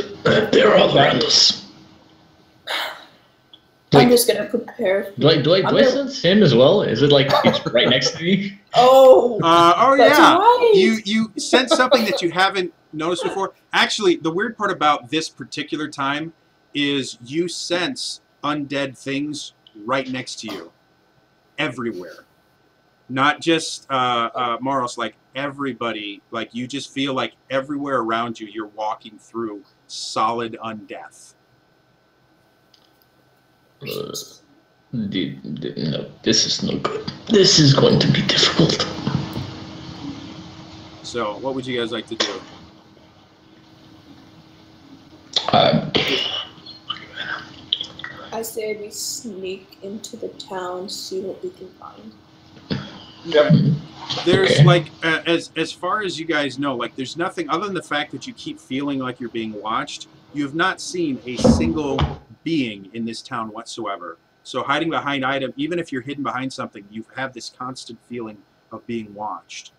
They're all around us. I'm just gonna prepare. Do I sense him as well? Is it like he's right next to me? Oh. That's yeah. right. You sense something that you haven't noticed before. Actually, the weird part about this particular time is you sense undead things right next to you, everywhere. Not just Moros, like everybody. Like you just feel like everywhere around you, you're walking through solid undeath. No, this is no good. This is going to be difficult. So, what would you guys like to do? I say we sneak into the town, see what we can find. Yep. There's Okay. like, as far as you guys know, like there's nothing other than the fact that you keep feeling like you're being watched. You have not seen a single being in this town whatsoever. So hiding behind item, even if you're hidden behind something, you have this constant feeling of being watched.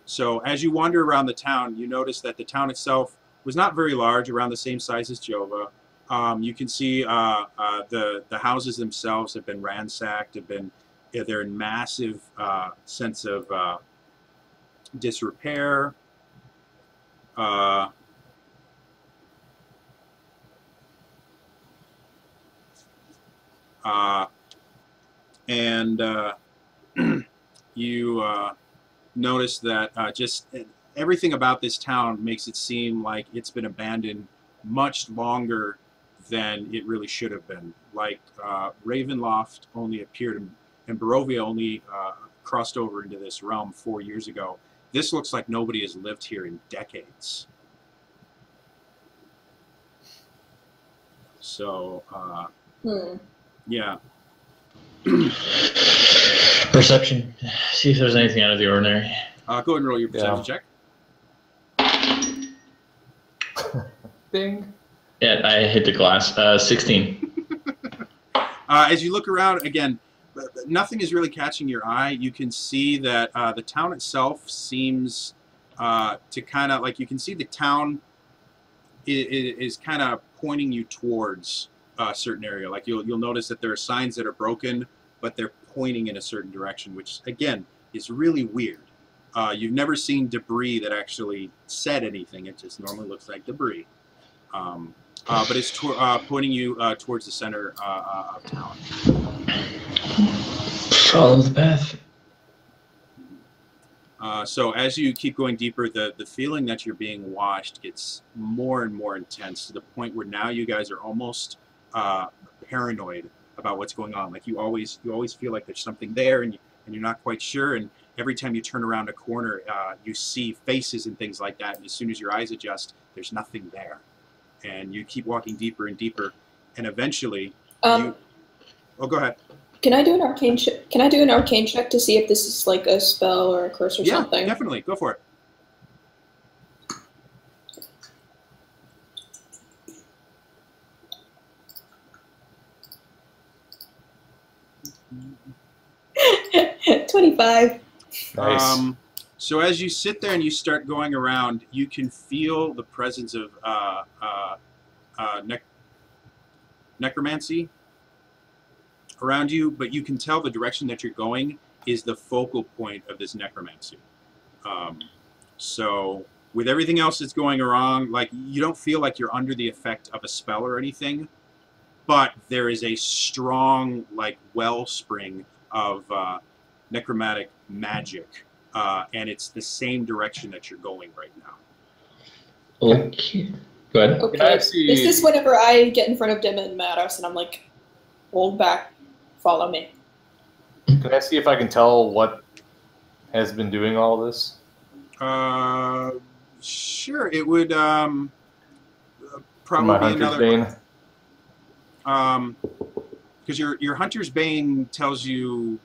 So as you wander around the town, you notice that the town itself was not very large, around the same size as Jova. You can see the houses themselves have been ransacked, they're in massive sense of disrepair. And you notice that just everything about this town makes it seem like it's been abandoned much longer than it really should have been. Like Ravenloft only appeared and Barovia only crossed over into this realm 4 years ago. This looks like nobody has lived here in decades. So, yeah. Perception. See if there's anything out of the ordinary. Go ahead and roll your perception check. Bing. Yeah, I hit the glass. 16. As you look around, again, nothing is really catching your eye. You can see that the town itself seems to kind of, like, you can see the town is kind of pointing you towards a certain area. Like, you'll notice that there are signs that are broken, but they're pointing in a certain direction, which, again, is really weird. You've never seen debris that actually said anything. It just normally looks like debris. But it's pointing you towards the center of town. Follow the path. So as you keep going deeper, the feeling that you're being watched gets more and more intense, to the point where now you guys are almost paranoid about what's going on. Like you always feel like there's something there, and you're not quite sure. And every time you turn around a corner, you see faces and things like that. And as soon as your eyes adjust, there's nothing there. And you keep walking deeper and deeper, and eventually, oh, go ahead. Can I do an arcane check? Can I do an arcane check to see if this is like a spell or a curse or something? Yeah, definitely. Go for it. 25. Nice. So as you sit there and you start going around, you can feel the presence of necromancy around you, but you can tell the direction that you're going is the focal point of this necromancy. So with everything else that's going wrong, like you don't feel like you're under the effect of a spell or anything, but there is a strong like wellspring of necromantic magic, and it's the same direction that you're going right now. Okay. Go ahead. Okay. Can I see- Is this whenever I get in front of Dim and Matos and I'm like, hold back, follow me? Can I see if I can tell what has been doing all this? Sure. It would My probably be Hunter's another. Bane. Because your Hunter's Bane tells you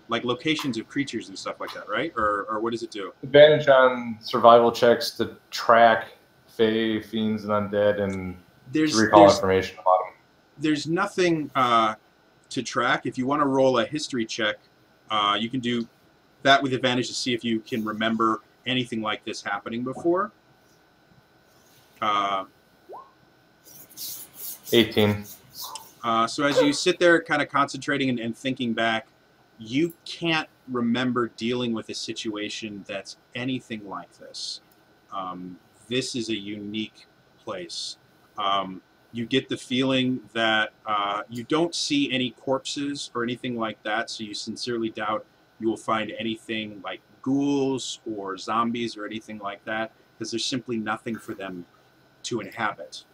like locations of creatures and stuff like that, right? Or what does it do? Advantage on survival checks to track Fae, fiends, and undead, and to recall information about them. There's nothing to track. If you want to roll a history check, you can do that with advantage to see if you can remember anything like this happening before. 18. So as you sit there kind of concentrating and thinking back, you can't remember dealing with a situation that's anything like this. This is a unique place. You get the feeling that you don't see any corpses or anything like that, so you sincerely doubt you will find anything like ghouls or zombies or anything like that, because there's simply nothing for them to inhabit.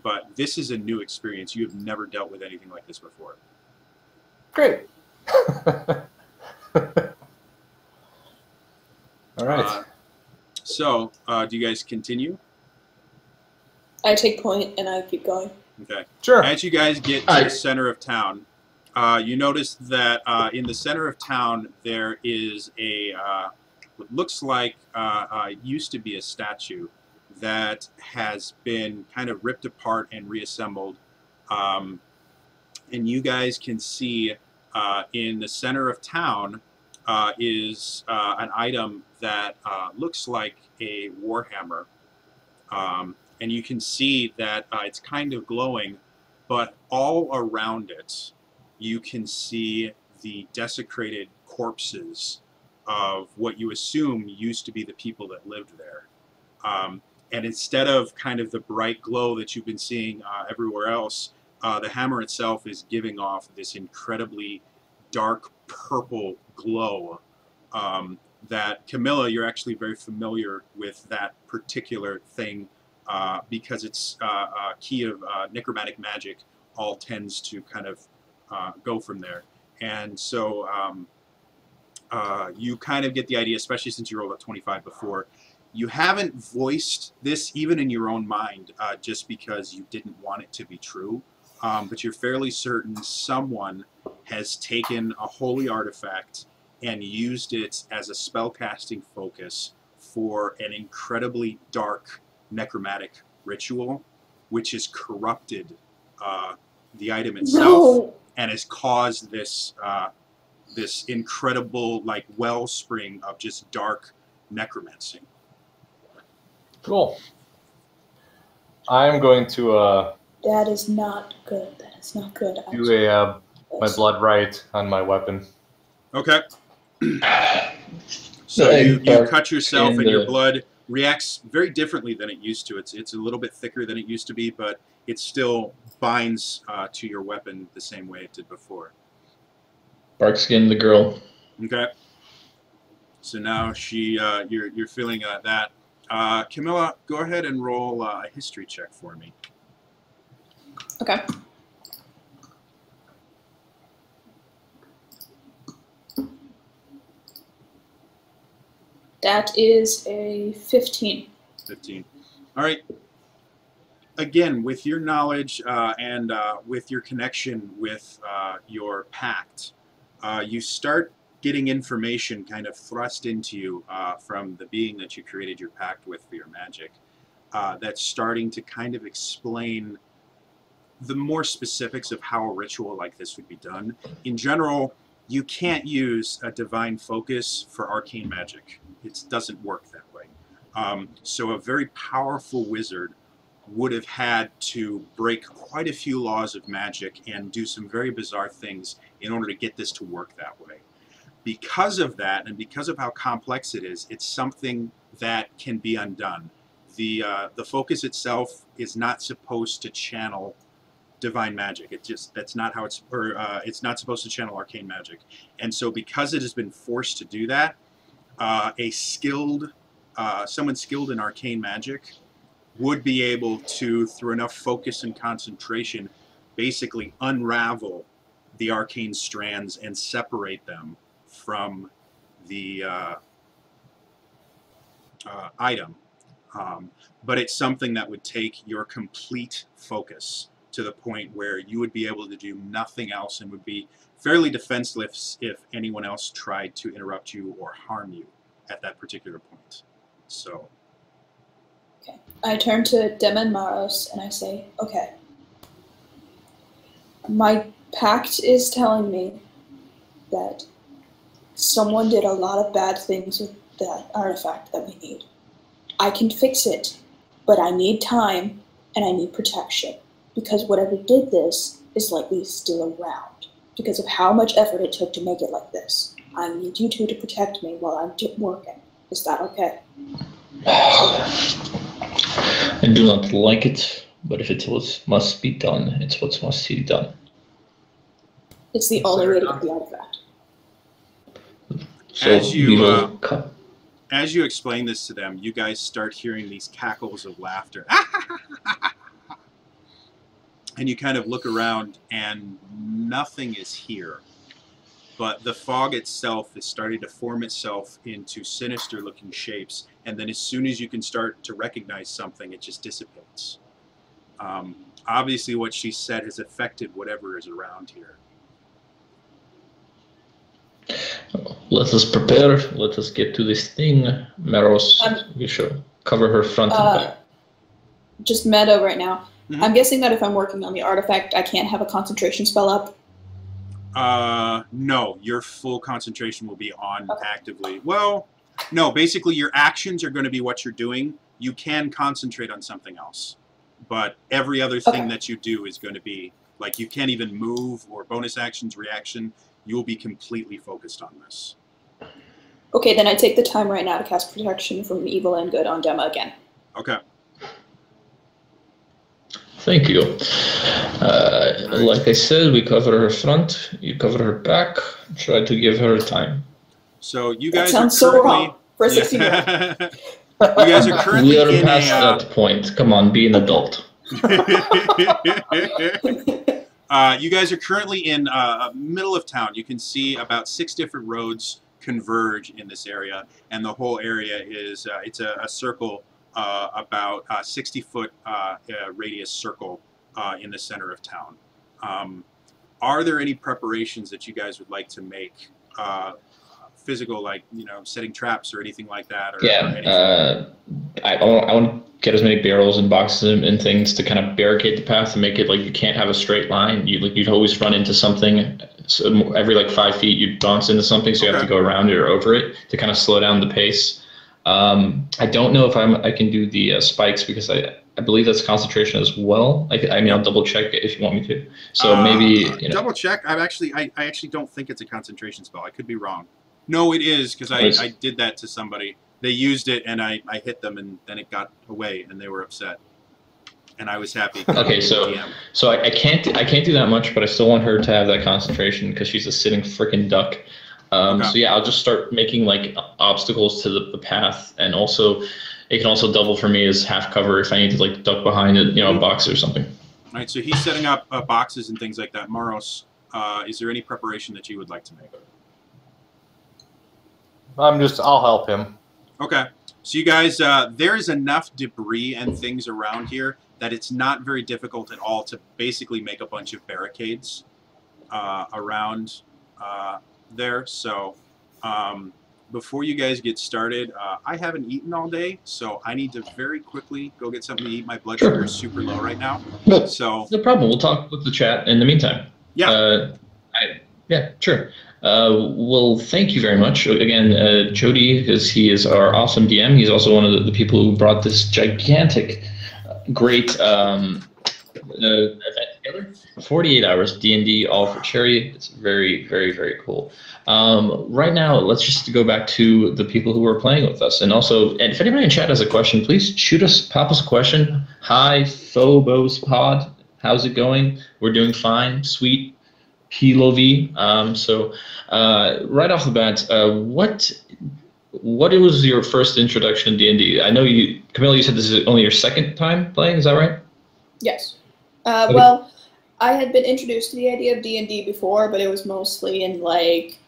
But this is a new experience. You have never dealt with anything like this before. Great. All right. So, do you guys continue? I take point and I keep going. Okay. Sure. As you guys get to the center of town, you notice that in the center of town there is a what looks like used to be a statue that has been kind of ripped apart and reassembled. And you guys can see in the center of town is an item that looks like a warhammer. And you can see that it's kind of glowing, but all around it you can see the desecrated corpses of what you assume used to be the people that lived there. And instead of kind of the bright glow that you've been seeing everywhere else, the hammer itself is giving off this incredibly dark purple glow. That Camilla, you're actually very familiar with that particular thing because it's key of necromantic magic all tends to kind of go from there. And so you kind of get the idea, especially since you rolled a 25 before. You haven't voiced this even in your own mind just because you didn't want it to be true, but you're fairly certain someone has taken a holy artifact and used it as a spellcasting focus for an incredibly dark necromantic ritual, which has corrupted the item itself and has caused this this incredible like wellspring of just dark necromancy. Cool. I'm going to That is not good. That is not good. do my blood right on my weapon. Okay. So you cut yourself and your blood reacts very differently than it used to. It's a little bit thicker than it used to be, but it still binds to your weapon the same way it did before. Barkskin the girl. Okay. So now you're feeling that. Camilla, go ahead and roll a history check for me. Okay. That is a 15. 15. All right. Again, with your knowledge and with your connection with your pact, you start getting information kind of thrust into you from the being that you created your pact with for your magic that's starting to kind of explain the more specifics of how a ritual like this would be done. In general, you can't use a divine focus for arcane magic. It doesn't work that way. So a very powerful wizard would have had to break quite a few laws of magic and do some very bizarre things in order to get this to work that way. Because of that, and because of how complex it is, it's something that can be undone. The focus itself is not supposed to channel divine magic. That's not how it's not supposed to channel arcane magic. And so because it has been forced to do that, someone skilled in arcane magic would be able to, through enough focus and concentration, basically unravel the arcane strands and separate them from the item. But it's something that would take your complete focus to the point where you would be able to do nothing else and would be fairly defenseless if anyone else tried to interrupt you or harm you at that particular point. So. Okay. I turn to Dema and Maros and I say, okay, my pact is telling me that someone did a lot of bad things with that artifact that we need. I can fix it, but I need time and I need protection because whatever did this is likely still around because of how much effort it took to make it like this. I need you two to protect me while I'm working. Is that okay? I do not like it, but if it must be done, it's what must be done. It's the only way to get the artifact. So as you explain this to them, you guys start hearing these cackles of laughter. And you kind of look around and nothing is here. But the fog itself is starting to form itself into sinister looking shapes, and then as soon as you can start to recognize something, it just dissipates. Obviously what she said has affected whatever is around here. Let us prepare, let us get to this thing. Maros, we should cover her front and back. Just meta right now. Mm-hmm. I'm guessing that if I'm working on the artifact, I can't have a concentration spell up. No, your full concentration will be on actively. Well, no, basically your actions are going to be what you're doing. You can concentrate on something else, but every other thing that you do is going to be, like, you can't even move or bonus actions, reaction. You will be completely focused on this. Okay, then I take the time right now to cast protection from evil and good on Dema again. Okay. Thank you. Like I said, we cover her front, you cover her back, try to give her time. So you guys sounds so wrong for a 16-year-old. You guys are currently we are past that point. Come on, be an adult. You guys are currently in middle of town. You can see about 6 different roads converge in this area, and the whole area is it's a circle, about 60-foot radius circle in the center of town. Are there any preparations that you guys would like to make? Physical, like, you know, setting traps or anything like that? Or, yeah, I want to get as many barrels and boxes and things to kind of barricade the path and make it like you can't have a straight line. You'd always run into something. So every like 5 feet you'd bounce into something, so you have to go around it or over it to kind of slow down the pace. I don't know if I can do the spikes because I believe that's concentration as well. I mean, I'll double check it if you want me to. So maybe double check. I actually don't think it's a concentration spell. I could be wrong. No, it is, because I did that to somebody. They used it, and I hit them, and then it got away, and they were upset, and I was happy. Okay, so I can't do that much, but I still want her to have that concentration because she's a sitting freaking duck. So yeah, I'll just start making like obstacles to the path, and also it can also double for me as half cover if I need to like duck behind it, a box or something. All right, so he's setting up boxes and things like that. Maros, is there any preparation that you would like to make? I'll help him. Okay. So you guys, there is enough debris and things around here that it's not very difficult at all to basically make a bunch of barricades around there. So before you guys get started, I haven't eaten all day, so I need to very quickly go get something to eat. My blood sugar is super low right now. No, so no problem. We'll talk with the chat in the meantime. Yeah. Yeah, sure. Well, thank you very much. Again, Jody, because he is our awesome DM. He's also one of the people who brought this gigantic, great event together. 48 hours D&D, all for charity. It's very, very, very cool. Right now, let's just go back to the people who are playing with us. And also, and if anybody in chat has a question, please pop us a question. Hi, Phobos Pod. How's it going? We're doing fine. Sweet. P-L-O-V. So right off the bat, what was your first introduction to D&D? I know Camilla, you said this is only your second time playing. Is that right? Yes. Well, I had been introduced to the idea of D&D before, but it was mostly in like,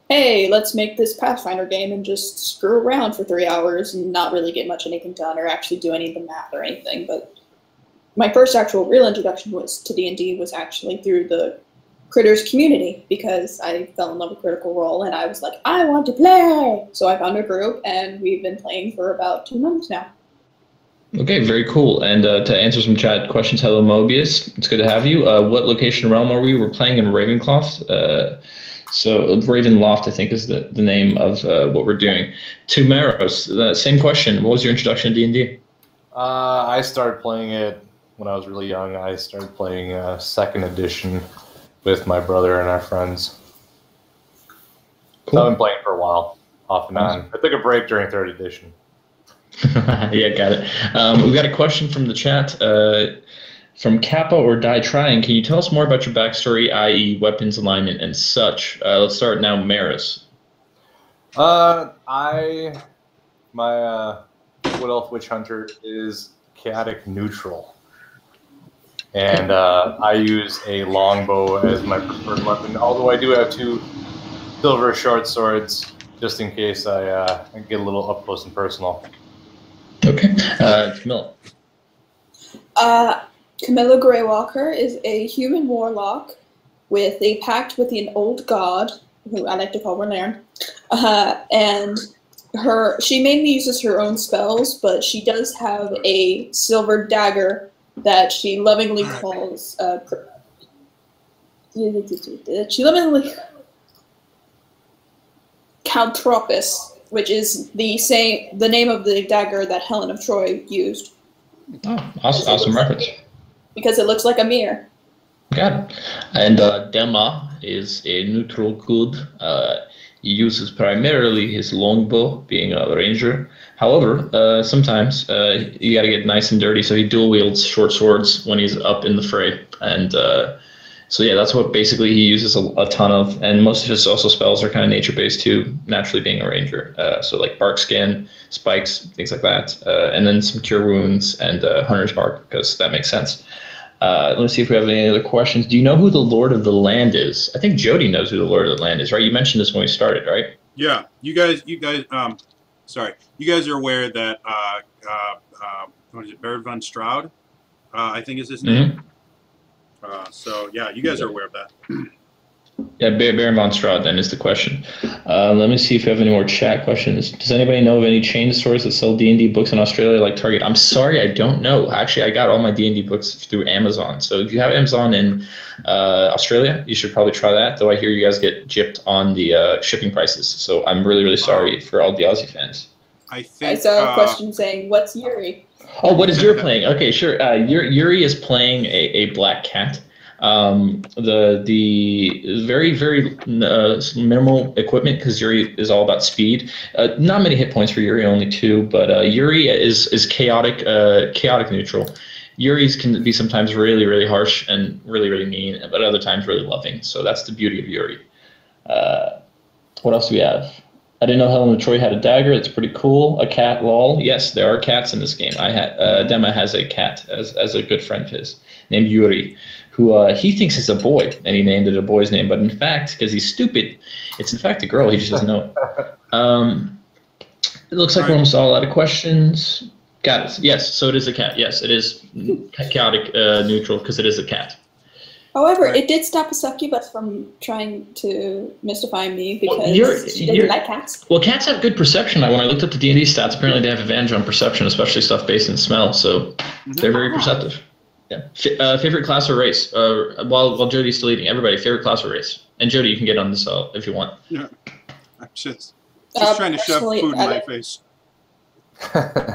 hey, let's make this Pathfinder game and just screw around for 3 hours and not really get much anything done or actually do any of the math or anything. But my first actual real introduction to D&D was actually through the Critters community, because I fell in love with Critical Role and I was like, I want to play! So I found a group and we've been playing for about 2 months now. Okay, very cool. And to answer some chat questions, hello Mobius, it's good to have you. What location realm are we? We're playing in Ravenloft. So Ravenloft, I think, is the name of what we're doing. To Maros, same question. What was your introduction to D&D? I started playing it when I was really young. I started playing 2nd edition with my brother and our friends. Cool. So I've been playing for a while, off and on. I took a break during 3rd edition. Yeah, got it. We've got a question from the chat from Kappa or Die Trying. Can you tell us more about your backstory, i.e. weapons alignment and such? Let's start now, Maris. My Wood Elf Witch Hunter is chaotic neutral. And I use a longbow as my preferred weapon, although I do have 2 silver short swords, just in case I get a little up close and personal. Okay. Camilla. Camilla Greywalker is a human warlock with a pact with an old god, who I like to call Renern. And she mainly uses her own spells, but she does have a silver dagger that she lovingly calls Caltropis, which is the name of the dagger that Helen of Troy used. Oh, awesome reference. Because it looks like a mirror. Got it. And Dema is a neutral good. He uses primarily his longbow, being a ranger. However, sometimes you got to get nice and dirty, so he dual wields short swords when he's up in the fray. And so yeah, that's what basically he uses a ton of. And most of his also spells are kind of nature-based too, naturally being a ranger. So like bark skin, spikes, things like that. And then some cure wounds and hunter's mark, because that makes sense. Let me see if we have any other questions. Do you know who the Lord of the Land is? I think Jody knows who the Lord of the Land is, right? You mentioned this when we started, right? Yeah, you guys, sorry, you guys are aware that what is it, Baron von Stroud, I think is his name. So yeah, you guys are aware of that. Yeah, Baron von Stroud then is the question. Let me see if we have any more chat questions. Does anybody know of any chain stores that sell D&D books in Australia like Target? I'm sorry, I don't know. Actually, I got all my D&D books through Amazon. So if you have Amazon in Australia, you should probably try that. Though I hear you guys get gypped on the shipping prices. So I'm really, really sorry for all the Aussie fans. I saw a question saying, what's Yuri? Oh, what is Yuri playing? Okay, sure. Yuri is playing a black cat. The very, very minimal equipment, because Yuri is all about speed. Not many hit points for Yuri, only 2, but Yuri is chaotic neutral. Yuri's can be sometimes really, really harsh and really, really mean, but other times really loving. So that's the beauty of Yuri. What else do we have? I didn't know Helen of Troy had a dagger. It's pretty cool. A cat, lol. Yes, there are cats in this game. Dema has a cat as a good friend of his named Yuri, who he thinks is a boy, and he named it a boy's name. But in fact, because he's stupid, it's in fact a girl. He just doesn't know it. It looks like we almost saw a lot of questions. Got it. Yes, so it is a cat. Yes, it is chaotic neutral because it is a cat. However, Right. it did stop a succubus from trying to mystify me because Well, she didn't like cats. Well, cats have good perception. When I looked up the D&D stats, apparently they have advantage on perception, especially stuff based in smell. So they're very perceptive. Yeah. Favorite class or race? While Jody's still eating, everybody, favorite class or race? And Jody, you can get on this if you want. Yeah. I'm just trying to shove personally, food in my face.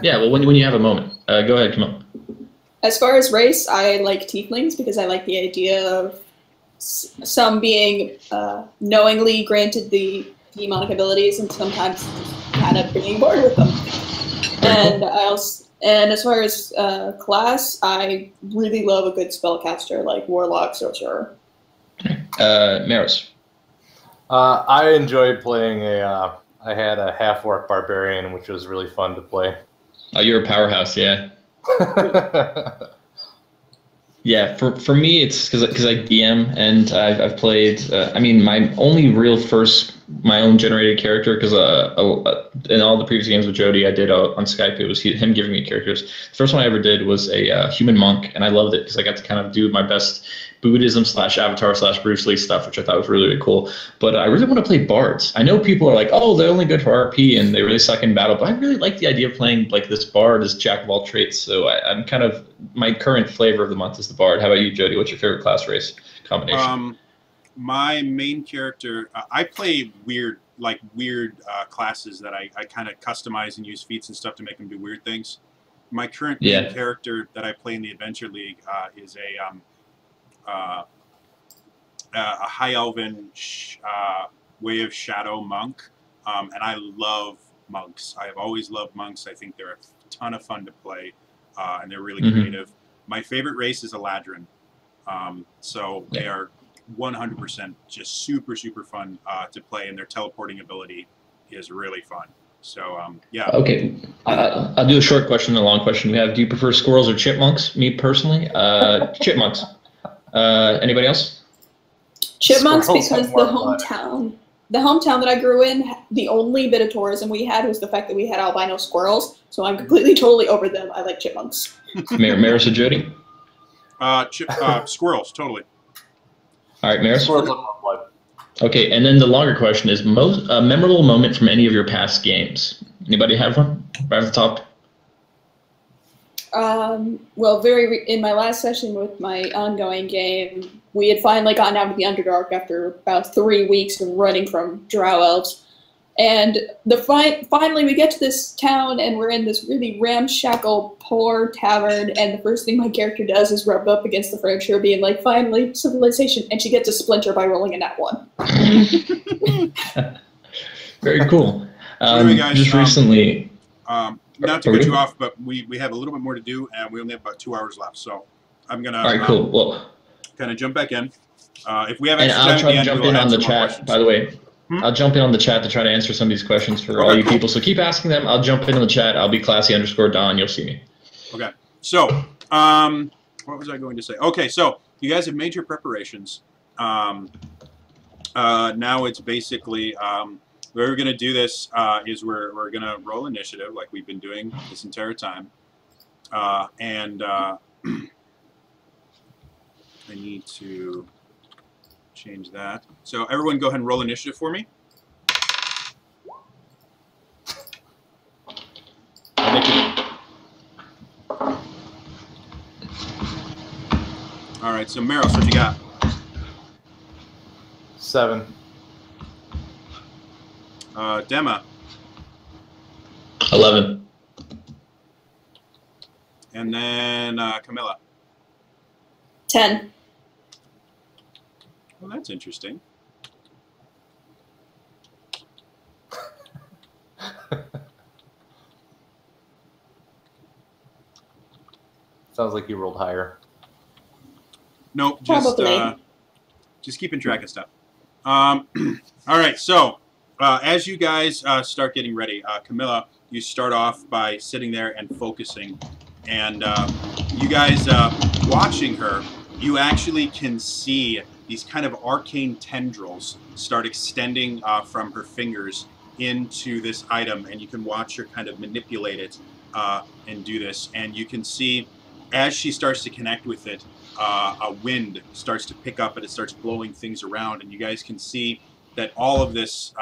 Yeah, well, when you have a moment. Go ahead, come on. As far as race, I like tieflings because I like the idea of some being knowingly granted the demonic abilities and sometimes kind of being bored with them. And and as far as class, I really love a good spellcaster like warlock, sorcerer. Maris. I enjoyed playing I had a half-orc barbarian, which was really fun to play. Oh, you're a powerhouse, yeah. Yeah, for me, it's because I DM and I've played. I mean, my only real my own generated character, because in all the previous games with Jody I did on Skype, it was him giving me characters. The first one I ever did was a human monk, and I loved it because I got to kind of do my best Buddhism / Avatar / Bruce Lee stuff, which I thought was really, really cool. But I really want to play bards. I know people are like, oh, they're only good for RP and they really suck in battle, but I really like the idea of playing like this bard as jack of all traits. So I'm kind of, my current flavor of the month is the bard. How about you, Jody? What's your favorite class race combination? My main character, I play weird classes that I kind of customize and use feats and stuff to make them do weird things. My current main character that I play in the Adventure League is a high elven way of shadow monk, and I love monks. I have always loved monks. I think they're a ton of fun to play, and they're really creative. My favorite race is Eladrin, so they are 100% just super fun to play, and their teleporting ability is really fun. So yeah. Okay, I'll do a short question and a long question. We have: do you prefer squirrels or chipmunks? Me personally, chipmunks. Anybody else? Chipmunks, Squirrels because have more the hometown that I grew in, the only bit of tourism we had was the fact that we had albino squirrels. So I'm completely, totally over them. I like chipmunks. Maris or Jody? Squirrels, totally. All right, Maris. Squirrels have more blood. Okay, and then the longer question is most memorable moment from any of your past games. Anybody have one right at the top? Well, in my last session with my ongoing game, we had finally gotten out of the Underdark after about 3 weeks of running from drow elves. And finally we get to this town and we're in this really ramshackle, poor tavern, and the first thing my character does is rub up against the furniture being like, finally, civilization, and she gets a splinter by rolling a nat 1. Very cool. Anyway, guys, just recently... not to cut you off, but we have a little bit more to do, and we only have about 2 hours left, so I'm going to cool. Well, kind of jump back in. If we have and extra I'll time try at the to end, jump we'll in on answer the more chat, questions. by the way. I'll jump in on the chat to try to answer some of these questions for all you people. So keep asking them. I'll jump in on the chat. I'll be classy_Don. You'll see me. Okay. So, what was I going to say? Okay, so you guys have made your preparations. Now it's basically, the way we're going to do this is we're going to roll initiative like we've been doing this entire time. And I need to change that. So everyone go ahead and roll initiative for me. All right, so Meryl, what you got? 7. Dema. 11. And then Camilla. 10. Well, that's interesting. Sounds like you rolled higher. Nope, just keeping track of stuff. All right, so as you guys start getting ready, Camilla, you start off by sitting there and focusing. And you guys watching her, you actually can see these kind of arcane tendrils start extending from her fingers into this item, and you can watch her kind of manipulate it and do this. And you can see as she starts to connect with it, a wind starts to pick up and it starts blowing things around, and you guys can see that all of this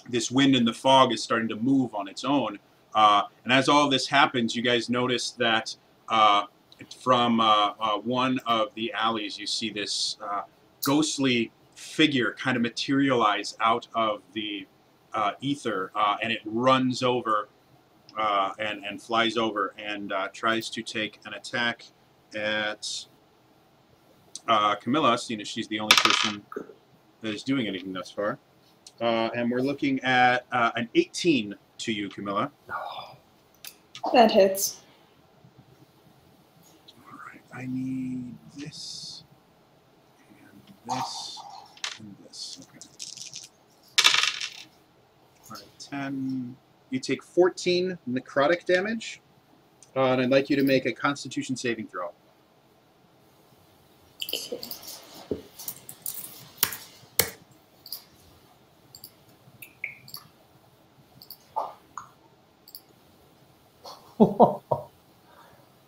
this wind and the fog is starting to move on its own. And as all of this happens, you guys notice that from one of the alleys, you see this ghostly figure kind of materialize out of the ether, and it runs over and flies over and tries to take an attack at Camilla, seeing as she's the only person that is doing anything thus far. And we're looking at an 18 to you, Camilla. That hits. All right, I need this, and this, and this. Okay. All right, 10. You take 14 necrotic damage, and I'd like you to make a Constitution saving throw. Okay.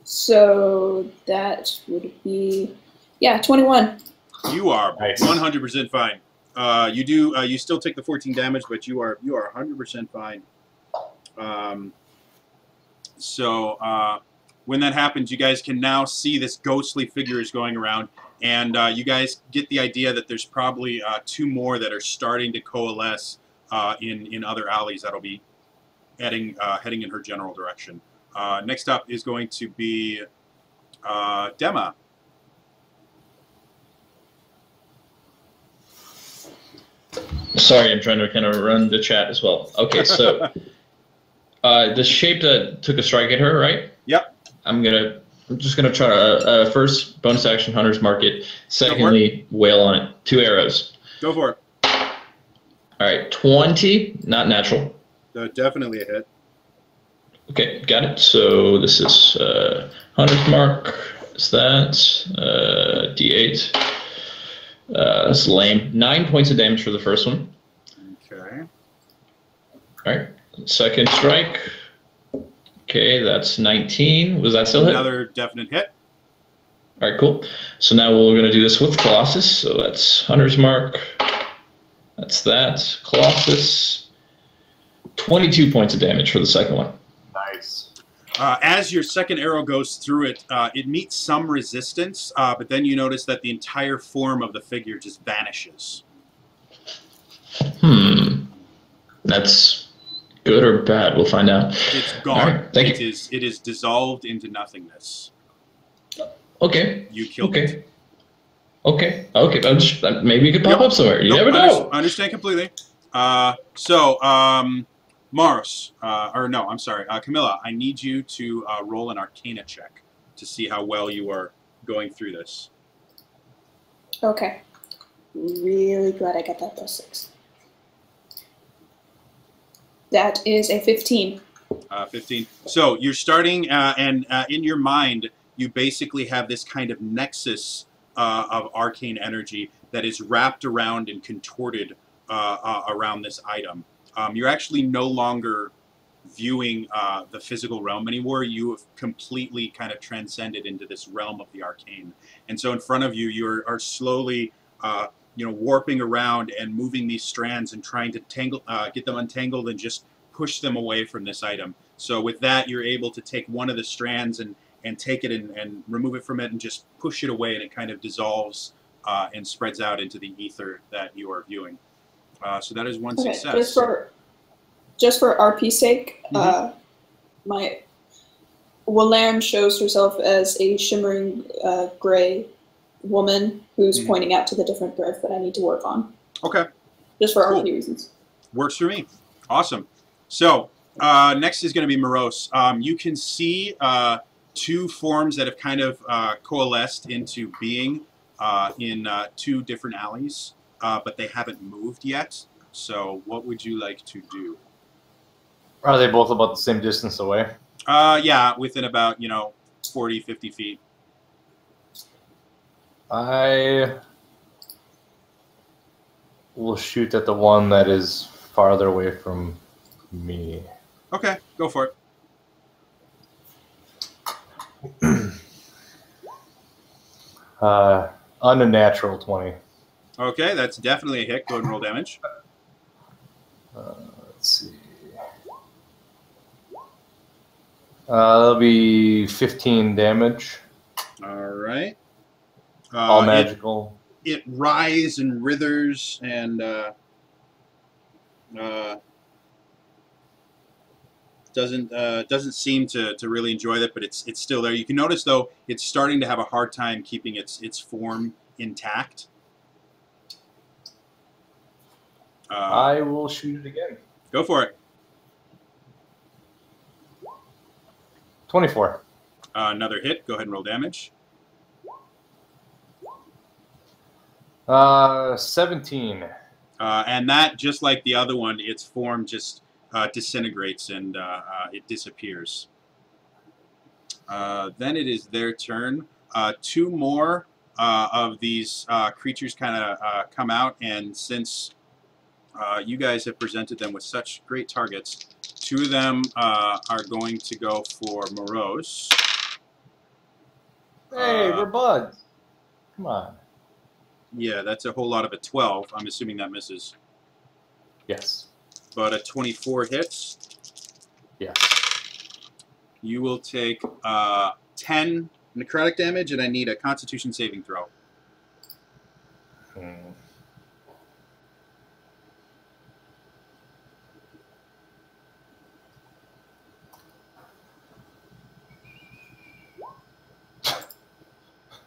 So that would be, yeah, 21. You are Nice. 100% fine. You still take the 14 damage, but you are 100% fine. So when that happens, you guys can now see this ghostly figure is going around, and you guys get the idea that there's probably 2 more that are starting to coalesce in other alleys that'll be heading in her general direction. Next up is going to be Dema. Sorry, I'm trying to kind of run the chat as well. Okay, so the shape that took a strike at her, right? Yep. I'm just gonna try to first bonus action Hunter's Mark it. Secondly, wail on it. 2 arrows. Go for it. All right, 20, not natural. Definitely a hit. Okay, got it. So this is Hunter's Mark. Is that D8? That's lame. 9 points of damage for the first one. Okay. All right, second strike. Okay, that's 19. Was that still hit? Another definite hit. All right, cool. So now we're going to do this with Colossus. So that's Hunter's Mark. That's that. Colossus. 22 points of damage for the second one. Nice. As your second arrow goes through it, it meets some resistance, but then you notice that the entire form of the figure just vanishes. That's good or bad? We'll find out. It's gone. All right, thank you. It is dissolved into nothingness. Okay. You killed it. Okay. Maybe it could pop up somewhere. You never know. I understand completely. Maros, or no, I'm sorry, Camilla, I need you to roll an Arcana check to see how well you are going through this. Okay. Really glad I got that +6. That is a 15. 15. So you're starting, and in your mind, you basically have this kind of nexus of arcane energy that is wrapped around and contorted around this item. You're actually no longer viewing the physical realm anymore. You have completely kind of transcended into this realm of the arcane. And so in front of you, you are slowly warping around and moving these strands and trying to get them untangled and just push them away from this item. So with that, you're able to take one of the strands and take it and remove it from it and just push it away, and it kind of dissolves and spreads out into the ether that you are viewing. So that is one success. Just for RP's sake, my Walern shows herself as a shimmering gray woman who's pointing out to the different growth that I need to work on. Okay. Just for RP reasons. Works for me. Awesome. So next is going to be Morose. You can see 2 forms that have kind of coalesced into being in 2 different alleys, but they haven't moved yet. So what would you like to do? Are they both about the same distance away? Yeah, within about, 40, 50 feet. I will shoot at the one that is farther away from me. Okay, go for it. Unnatural 20. Okay, that's definitely a hit. Go ahead and roll damage. Let's see. That'll be 15 damage. All right. All magical. It writhes and writhers and doesn't seem to really enjoy that, but it's still there. You can notice though it's starting to have a hard time keeping its form intact. I will shoot it again. Go for it. 24. Another hit. Go ahead and roll damage. 17. And that, just like the other one, its form just disintegrates and it disappears. Then it is their turn. Two more of these creatures kind of come out, and since you guys have presented them with such great targets, two of them are going to go for Morose. Hey, we're buds. Come on. Yeah, that's a whole lot of a 12. I'm assuming that misses. Yes. But a 24 hits. Yes. You will take 10 necrotic damage, and I need a Constitution saving throw.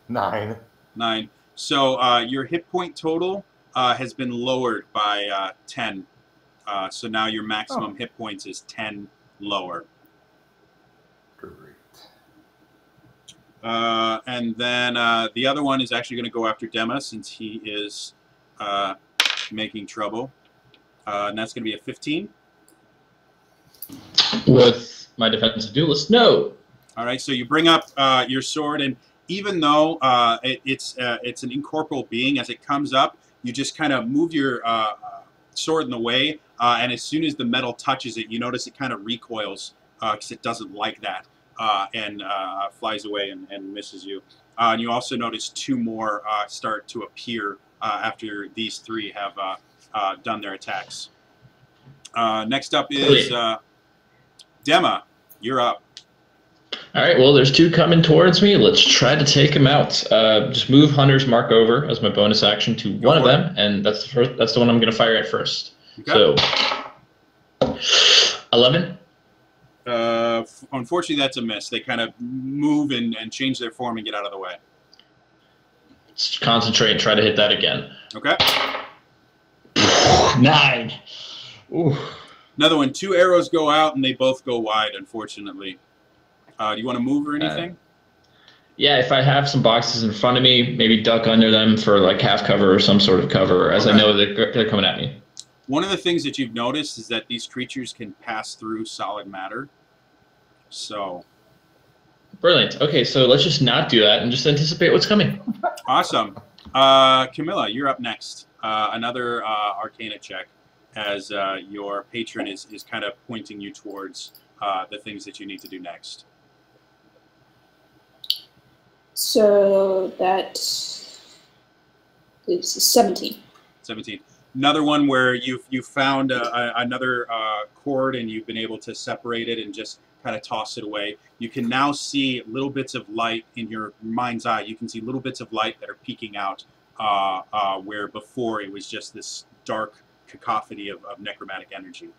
9. 9. So your hit point total has been lowered by 10. So now your maximum hit points is 10 lower. Great. And then the other one is actually going to go after Dema, since he is making trouble. And that's going to be a 15. With my defensive duelist, no. All right, so you bring up your sword, and even though it's an incorporeal being, as it comes up, you just kind of move your sword in the way, and as soon as the metal touches it, you notice it kind of recoils because it doesn't like that, and flies away and misses you. And you also notice two more start to appear after these three have done their attacks. Next up is Dema. You're up. All right, well, there's two coming towards me. Let's try to take them out. Just move Hunter's Mark over as my bonus action to one of them, and that's the first. That's the one I'm going to fire at first. Okay. So, 11. Unfortunately, that's a miss. They kind of move and change their form and get out of the way. Let's concentrate and try to hit that again. Okay. 9. Ooh. Another one. 2 arrows go out, and they both go wide, unfortunately. Do you want to move or anything? Yeah, if I have some boxes in front of me, maybe duck under them for like half cover or some sort of cover, as I know they're coming at me. One of the things that you've noticed is that these creatures can pass through solid matter. So. Brilliant. Okay, so let's just not do that and just anticipate what's coming. Awesome. Camilla, you're up next. Another Arcana check, as your patron is kind of pointing you towards the things that you need to do next. So that is 17. 17. Another one where you've found another cord, and you've been able to separate it and just kind of toss it away. You can now see little bits of light in your mind's eye. You can see little bits of light that are peeking out where before it was just this dark cacophony of necromantic energy.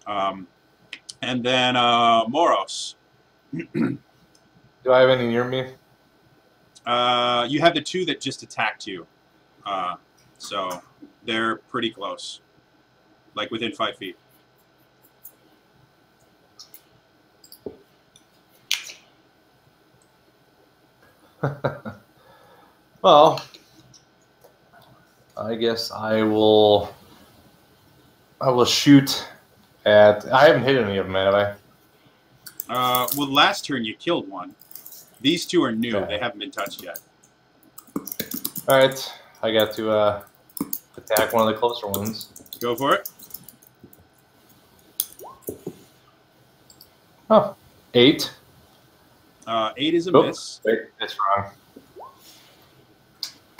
And then Moros. Do I have any near me? You have the 2 that just attacked you. So they're pretty close. Like within 5 feet. Well, I guess I will shoot at... I haven't hit any of them, have I? Well, last turn you killed one. These 2 are new. Okay. They haven't been touched yet. All right. I got to attack one of the closer ones. Go for it. Oh, 8. 8 is a miss. Wait, that's wrong.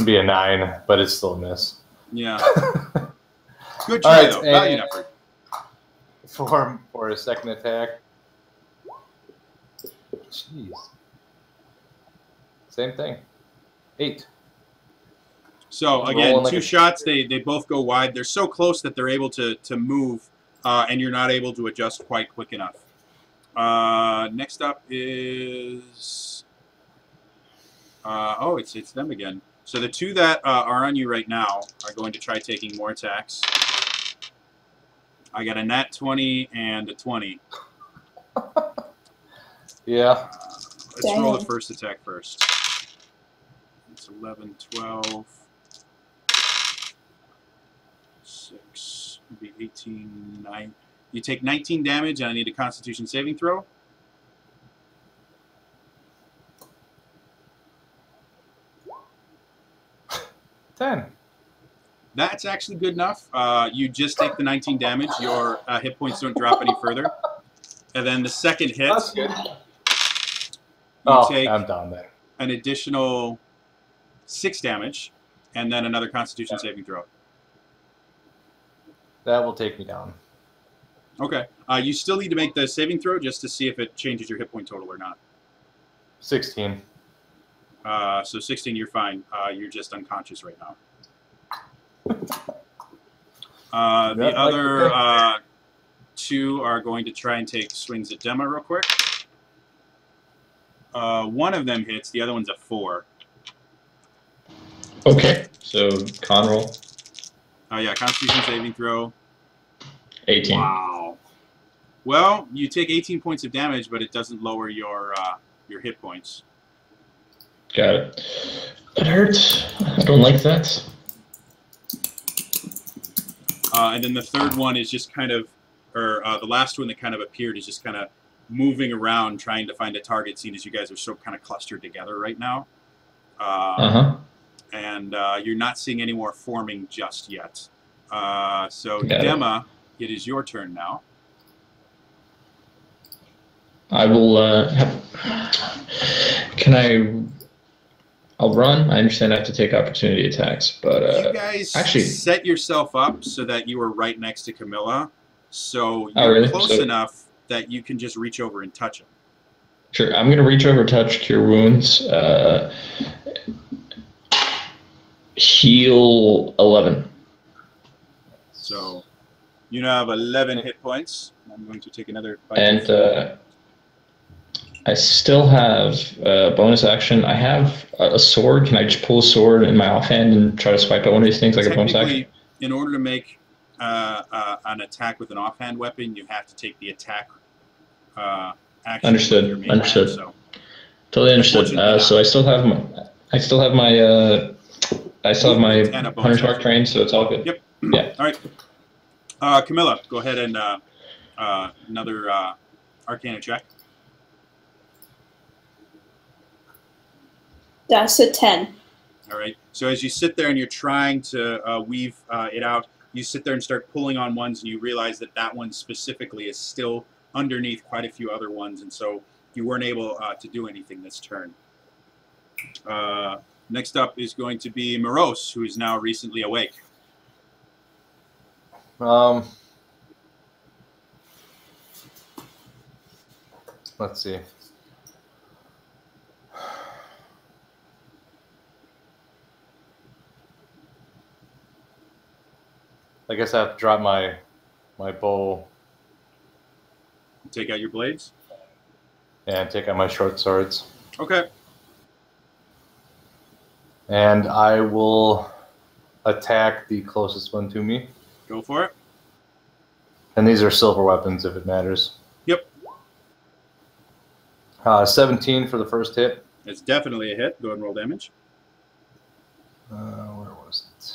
be a 9, but it's still a miss. Yeah. Good try, right, though. Valiant effort. For a second attack. Jeez. Same thing. 8. So, I'm again, rolling like 2 a- shots. They both go wide. They're so close that they're able to move, and you're not able to adjust quite quick enough. Next up is... oh, it's them again. So the 2 that are on you right now are going to try taking more attacks. I got a nat 20 and a 20. Yeah. Let's roll the first attack first. It's 11, 12, 6, maybe 18, 9. You take 19 damage, and I need a Constitution saving throw. That's actually good enough. You just take the 19 damage. Your hit points don't drop any further. And then the second hit, That's good. you take I'm down there. an additional 6 damage, and then another Constitution saving throw. That will take me down. Okay. You still need to make the saving throw just to see if it changes your hit point total or not. 16. So 16, you're fine. You're just unconscious right now. The other 2 are going to try and take swings at Dema real quick. One of them hits. The other one's a 4. Okay, so con roll. Yeah, Constitution saving throw. 18. Wow. Well, you take 18 points of damage, but it doesn't lower your hit points. Got it. That hurts. I don't like that. And then the third one is just kind of, or the last one that kind of appeared is just kind of moving around trying to find a target, seeing as you guys are so kind of clustered together right now. And you're not seeing any more forming just yet. So Dema, it is your turn now. I will, I'll run. I understand I have to take opportunity attacks, but you guys actually set yourself up so that you were right next to Camilla, so you're close enough that you can just reach over and touch him. Sure, I'm going to reach over, touch, cure wounds, heal 11. So you now have 11 hit points. I'm going to take another bite. And I still have bonus action. I have a sword. Can I just pull a sword in my offhand and try to swipe at one of these things like a bonus action? In order to make an attack with an offhand weapon, you have to take the attack action. Understood. Understood. So. Totally understood. So I still have my Hunter's Mark train, so it's all good. Yep. Yeah. All right. Camilla, go ahead and another Arcana check. That's a 10. All right. So as you sit there and you're trying to weave it out, you sit there and start pulling on ones, and you realize that that one specifically is still underneath quite a few other ones, and so you weren't able to do anything this turn. Next up is going to be Morose, who is now recently awake. Let's see. I guess I have to drop my bow. Take out your blades? And take out my short swords. Okay. And I will attack the closest one to me. Go for it. And these are silver weapons, if it matters. Yep. 17 for the first hit. It's definitely a hit. Go ahead and roll damage. Where was it?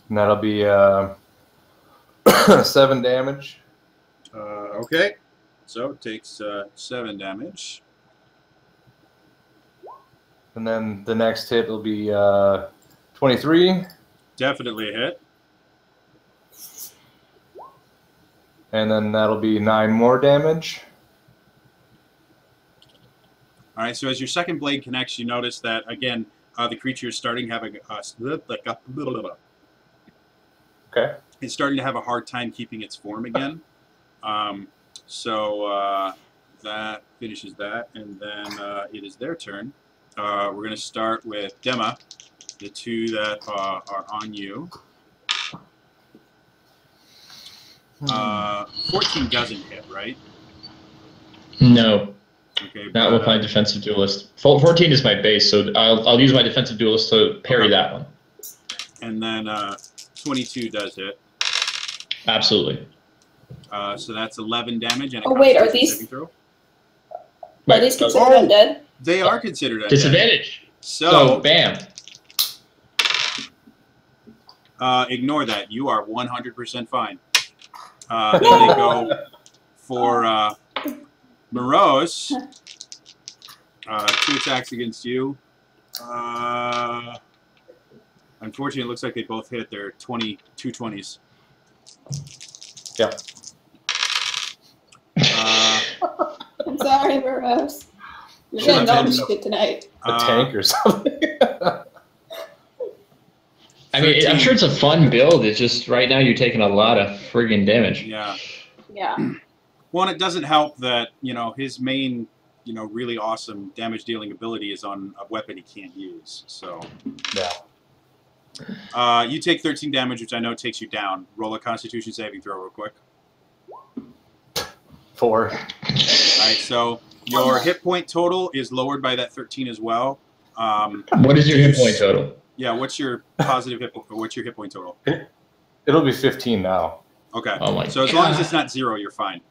And that'll be 7 damage. Okay. So it takes 7 damage. And then the next hit will be 23. Definitely a hit. And then that'll be 9 more damage. All right, so as your second blade connects, you notice that, again, the creature is starting to have Okay. it's starting to have a hard time keeping its form again. So that finishes that, and then it is their turn. We're going to start with Dema, the two that are on you. 14 doesn't hit, right? No. Okay, Not with my defensive duelist. 14 is my base, so I'll use my defensive duelist to parry that one. And then 22 does hit. Absolutely. So that's 11 damage and a Oh wait, are Constitution these saving throw. are these considered undead? They are considered undead. Disadvantage. So bam. Ignore that. You are 100% fine. Then they go for Morose. 2 attacks against you. Unfortunately, it looks like they both hit. They're 2 20s. Yep. I'm sorry, Burroughs. You're getting all this shit tonight. A tank or something. I mean, I'm sure it's a fun build. It's just right now you're taking a lot of friggin' damage. Yeah. Yeah. Well, and it doesn't help that, you know, his main, you know, really awesome damage dealing ability is on a weapon he can't use. So. Yeah. You take 13 damage, which I know takes you down. Roll a Constitution saving throw real quick. 4. All right, so your hit point total is lowered by that 13 as well. What is your hit point total? Yeah, what's your positive hit? What's your hit point total? It'll be 15 now. Okay. Oh my so as long as it's not 0, you're fine.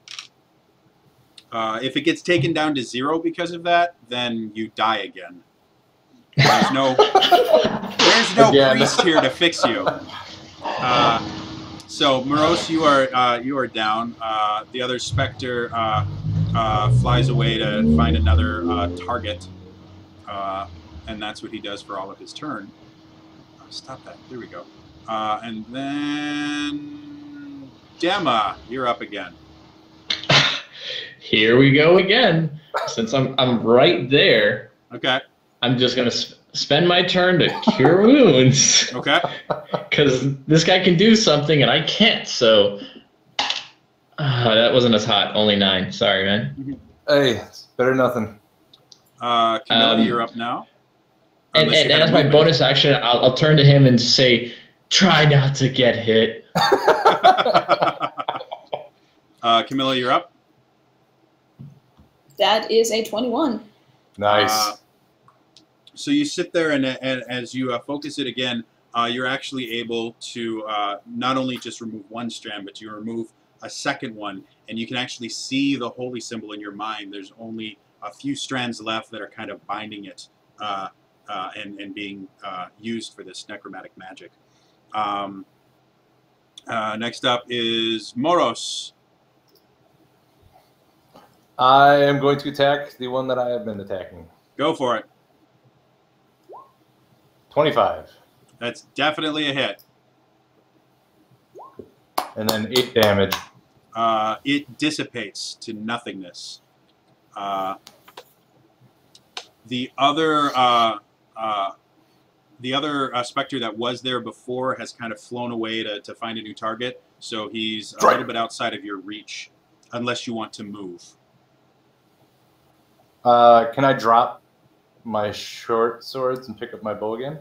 If it gets taken down to 0 because of that, then you die again. There's no priest here to fix you. So Morose, you are down. The other specter flies away to find another target, and that's what he does for all of his turn. Stop that. There we go. And then Dema, you're up again. Here we go again. Since I'm right there. Okay. I'm just gonna spend my turn to cure wounds. Okay. Because this guy can do something and I can't. So that wasn't as hot. Only 9. Sorry, man. Hey, it's better than nothing. Camilla, you're up now. And as my bonus action, I'll turn to him and say, "Try not to get hit." Camilla, you're up. That is a 21. Nice. So you sit there, and as you focus it again, you're actually able to not only just remove one strand, but you remove a second one, and you can actually see the holy symbol in your mind. There's only a few strands left that are kind of binding it and being used for this necromantic magic. Next up is Moros. I am going to attack the one that I have been attacking. Go for it. 25. That's definitely a hit. And then 8 damage. It dissipates to nothingness. The other specter that was there before has kind of flown away to find a new target, so he's a little bit outside of your reach, unless you want to move. Can I drop my short swords and pick up my bow again?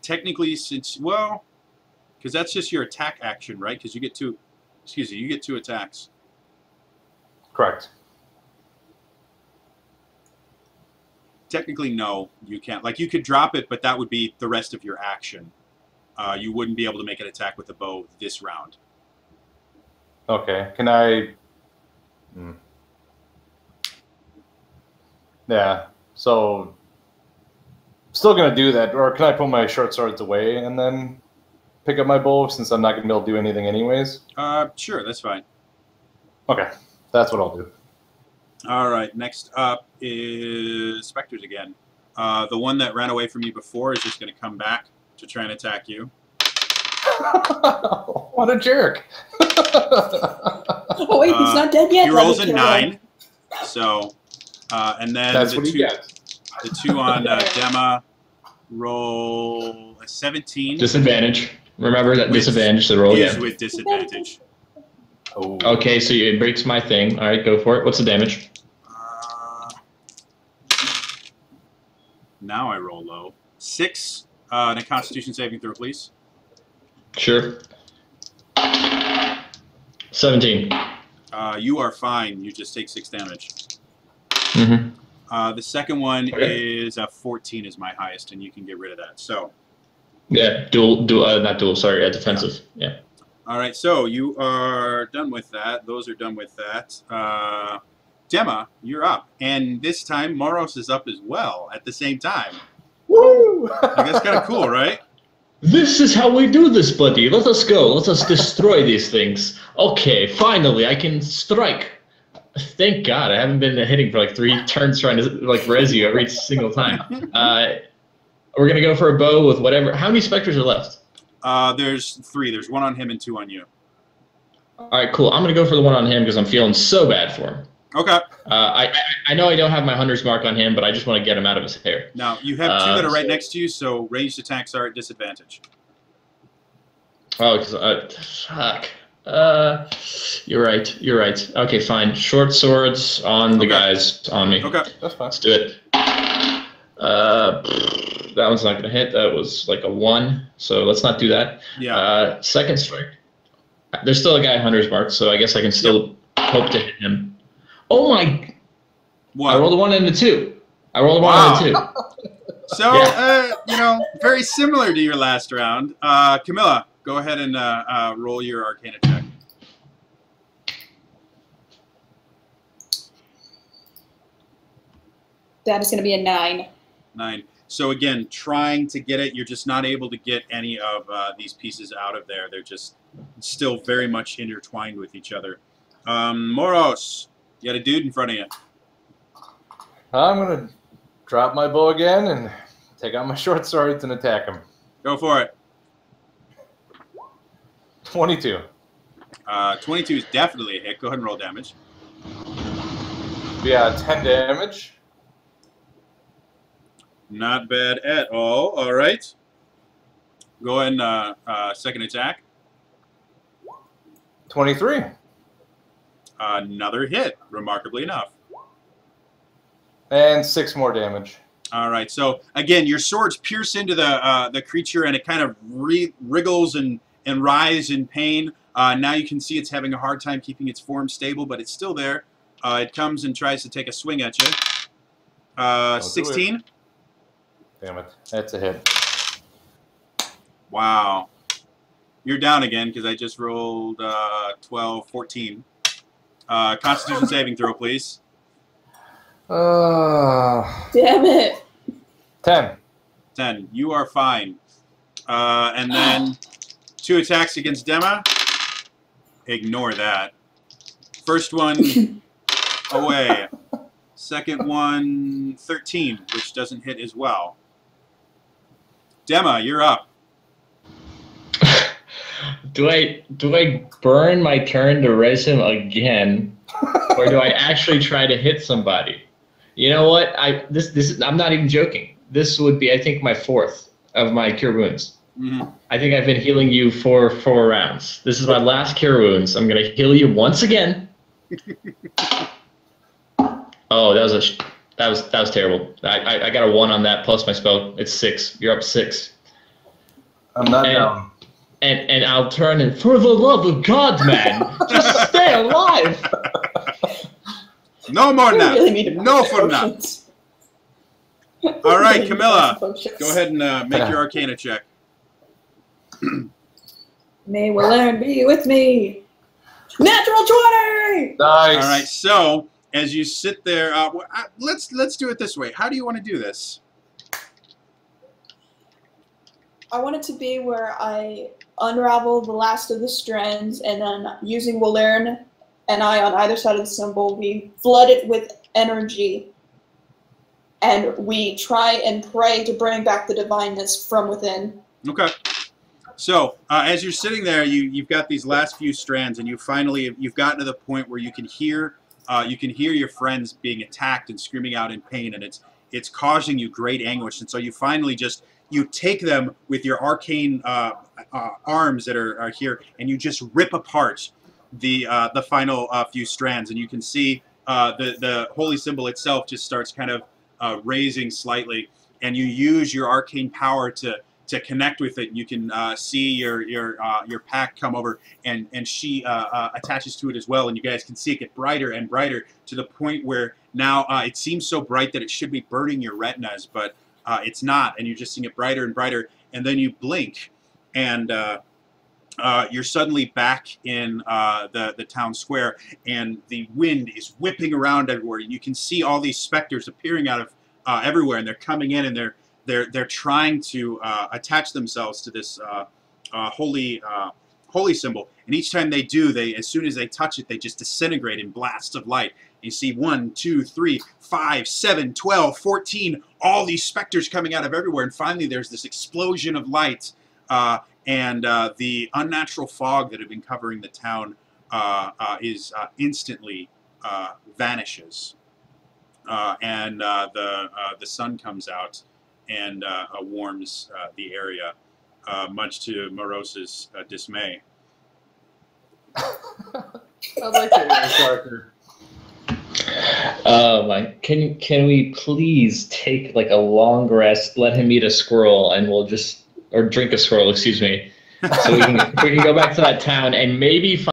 Technically, because that's just your attack action, right? Because you get 2. Excuse me, you get 2 attacks. Correct. Technically, no, you can't. Like, you could drop it, but that would be the rest of your action. You wouldn't be able to make an attack with the bow this round. Okay. Can I... Yeah. So, still going to do that. Or can I pull my short swords away and then pick up my bow, since I'm not going to be able to do anything anyways? Sure, that's fine. Okay. That's what I'll do. All right, next up is Spectres again. The one that ran away from you before is just going to come back to try and attack you. What a jerk. Oh, wait, he's not dead yet. He rolls a 9, so And then That's the what he gets. The 2 on Dema roll a 17. Disadvantage. Remember that Which disadvantage to roll is again. with disadvantage. Oh. Okay, so it breaks my thing. All right, go for it. What's the damage? Now I roll low. 6 and a Constitution saving throw, please. Sure. 17. You are fine. You just take 6 damage. Mm-hmm. The second one is a 14 is my highest, and you can get rid of that. So. Yeah, not dual. Sorry, defensive. Yeah. All right, so you are done with that. Those are done with that. Dema, you're up, and this time Moros is up as well at the same time. Woo! That's kind of cool, right? This is how we do this, buddy. Let us go. Let us destroy these things. Okay, finally, I can strike. Thank God, I haven't been hitting for like 3 turns trying to like res you every single time. We're gonna go for a bow with whatever. How many specters are left? There's 3. There's 1 on him and 2 on you. All right, cool. I'm gonna go for the one on him because I'm feeling so bad for him. Okay. I know I don't have my hunter's mark on him, but I just want to get him out of his hair. Now, you have 2 that are right next to you, so ranged attacks are at disadvantage. Oh, because fuck. You're right. You're right. Okay, fine. Short swords on the guys on me. Okay. That's fine. Let's do it. That one's not gonna hit. That was like a 1, so let's not do that. Yeah. Second strike. There's still a guy hunter's mark, so I guess I can still hope to hit him. Oh my! What? I rolled a 1 and a 2. I rolled a 1 and a 2. So, Yeah. you know, very similar to your last round. Camilla, go ahead and roll your Arcana check. That is going to be a 9. 9. So again, trying to get it, you're just not able to get any of these pieces out of there. They're just still very much intertwined with each other. Moros, you got a dude in front of you. I'm going to drop my bow again and take out my short swords and attack him. Go for it. 22. 22 is definitely a hit. Go ahead and roll damage. Yeah, 10 damage. Not bad at all. All right. Go ahead and second attack. 23. Another hit, remarkably enough. And 6 more damage. All right. So again, your swords pierce into the creature, and it kind of wriggles and writhes in pain. Now you can see it's having a hard time keeping its form stable, but it's still there. It comes and tries to take a swing at you. 16. Damn it. That's a hit. Wow. You're down again because I just rolled 12, 14. Constitution saving throw, please. Damn it. 10. 10. You are fine. And then 2 attacks against Dema. Ignore that. First one away. Second one, 13, which doesn't hit as well. Dema, you're up. Do I burn my turn to res him again, or do I actually try to hit somebody? You know what? I'm not even joking. This would be, I think, my 4th of my cure wounds. Mm-hmm. I think I've been healing you for 4 rounds. This is my last cure wounds. I'm gonna heal you once again. Oh, that was terrible. I got a 1 on that plus my spell. It's 6. You're up 6. I'm not down. And I'll turn and, for the love of God, man, just stay alive. No more now. Really No for now. All right, Camilla, go ahead and make your Arcana check. May Willern be with me. Natural 20! Nice. All right, so as you sit there, let's do it this way. How do you want to do this? I want it to be where I unravel the last of the strands, and then using Willern and I on either side of the symbol, we flood it with energy, and we try and pray to bring back the divineness from within. Okay. So as you're sitting there, you've got these last few strands, and you've gotten to the point where you can hear you can hear your friends being attacked and screaming out in pain, and it's causing you great anguish. And so you finally you take them with your arcane arms that are here, and you just rip apart the final few strands, and you can see the holy symbol itself just starts kind of raising slightly, and you use your arcane power to connect with it. You can see your pack come over, and she attaches to it as well, and you guys can see it get brighter and brighter to the point where now it seems so bright that it should be burning your retinas, but it's not, and you're just seeing it brighter and brighter, and then you blink, and you're suddenly back in the town square, and the wind is whipping around everywhere, and you can see all these specters appearing out of everywhere, and they're coming in, and they're trying to attach themselves to this holy symbol. And each time they do, as soon as they touch it, they just disintegrate in blasts of light. You see 1, 2, 3, 5, 7, 12, 14, all these specters coming out of everywhere. And finally, there's this explosion of light, and the unnatural fog that had been covering the town is instantly vanishes. And the sun comes out and warms the area, much to Morose's dismay. I'd like to hear Parker. Oh my! Can we please take like a long rest? Let him eat a squirrel, and we'll or drink a squirrel. Excuse me. So we can go back to that town and maybe find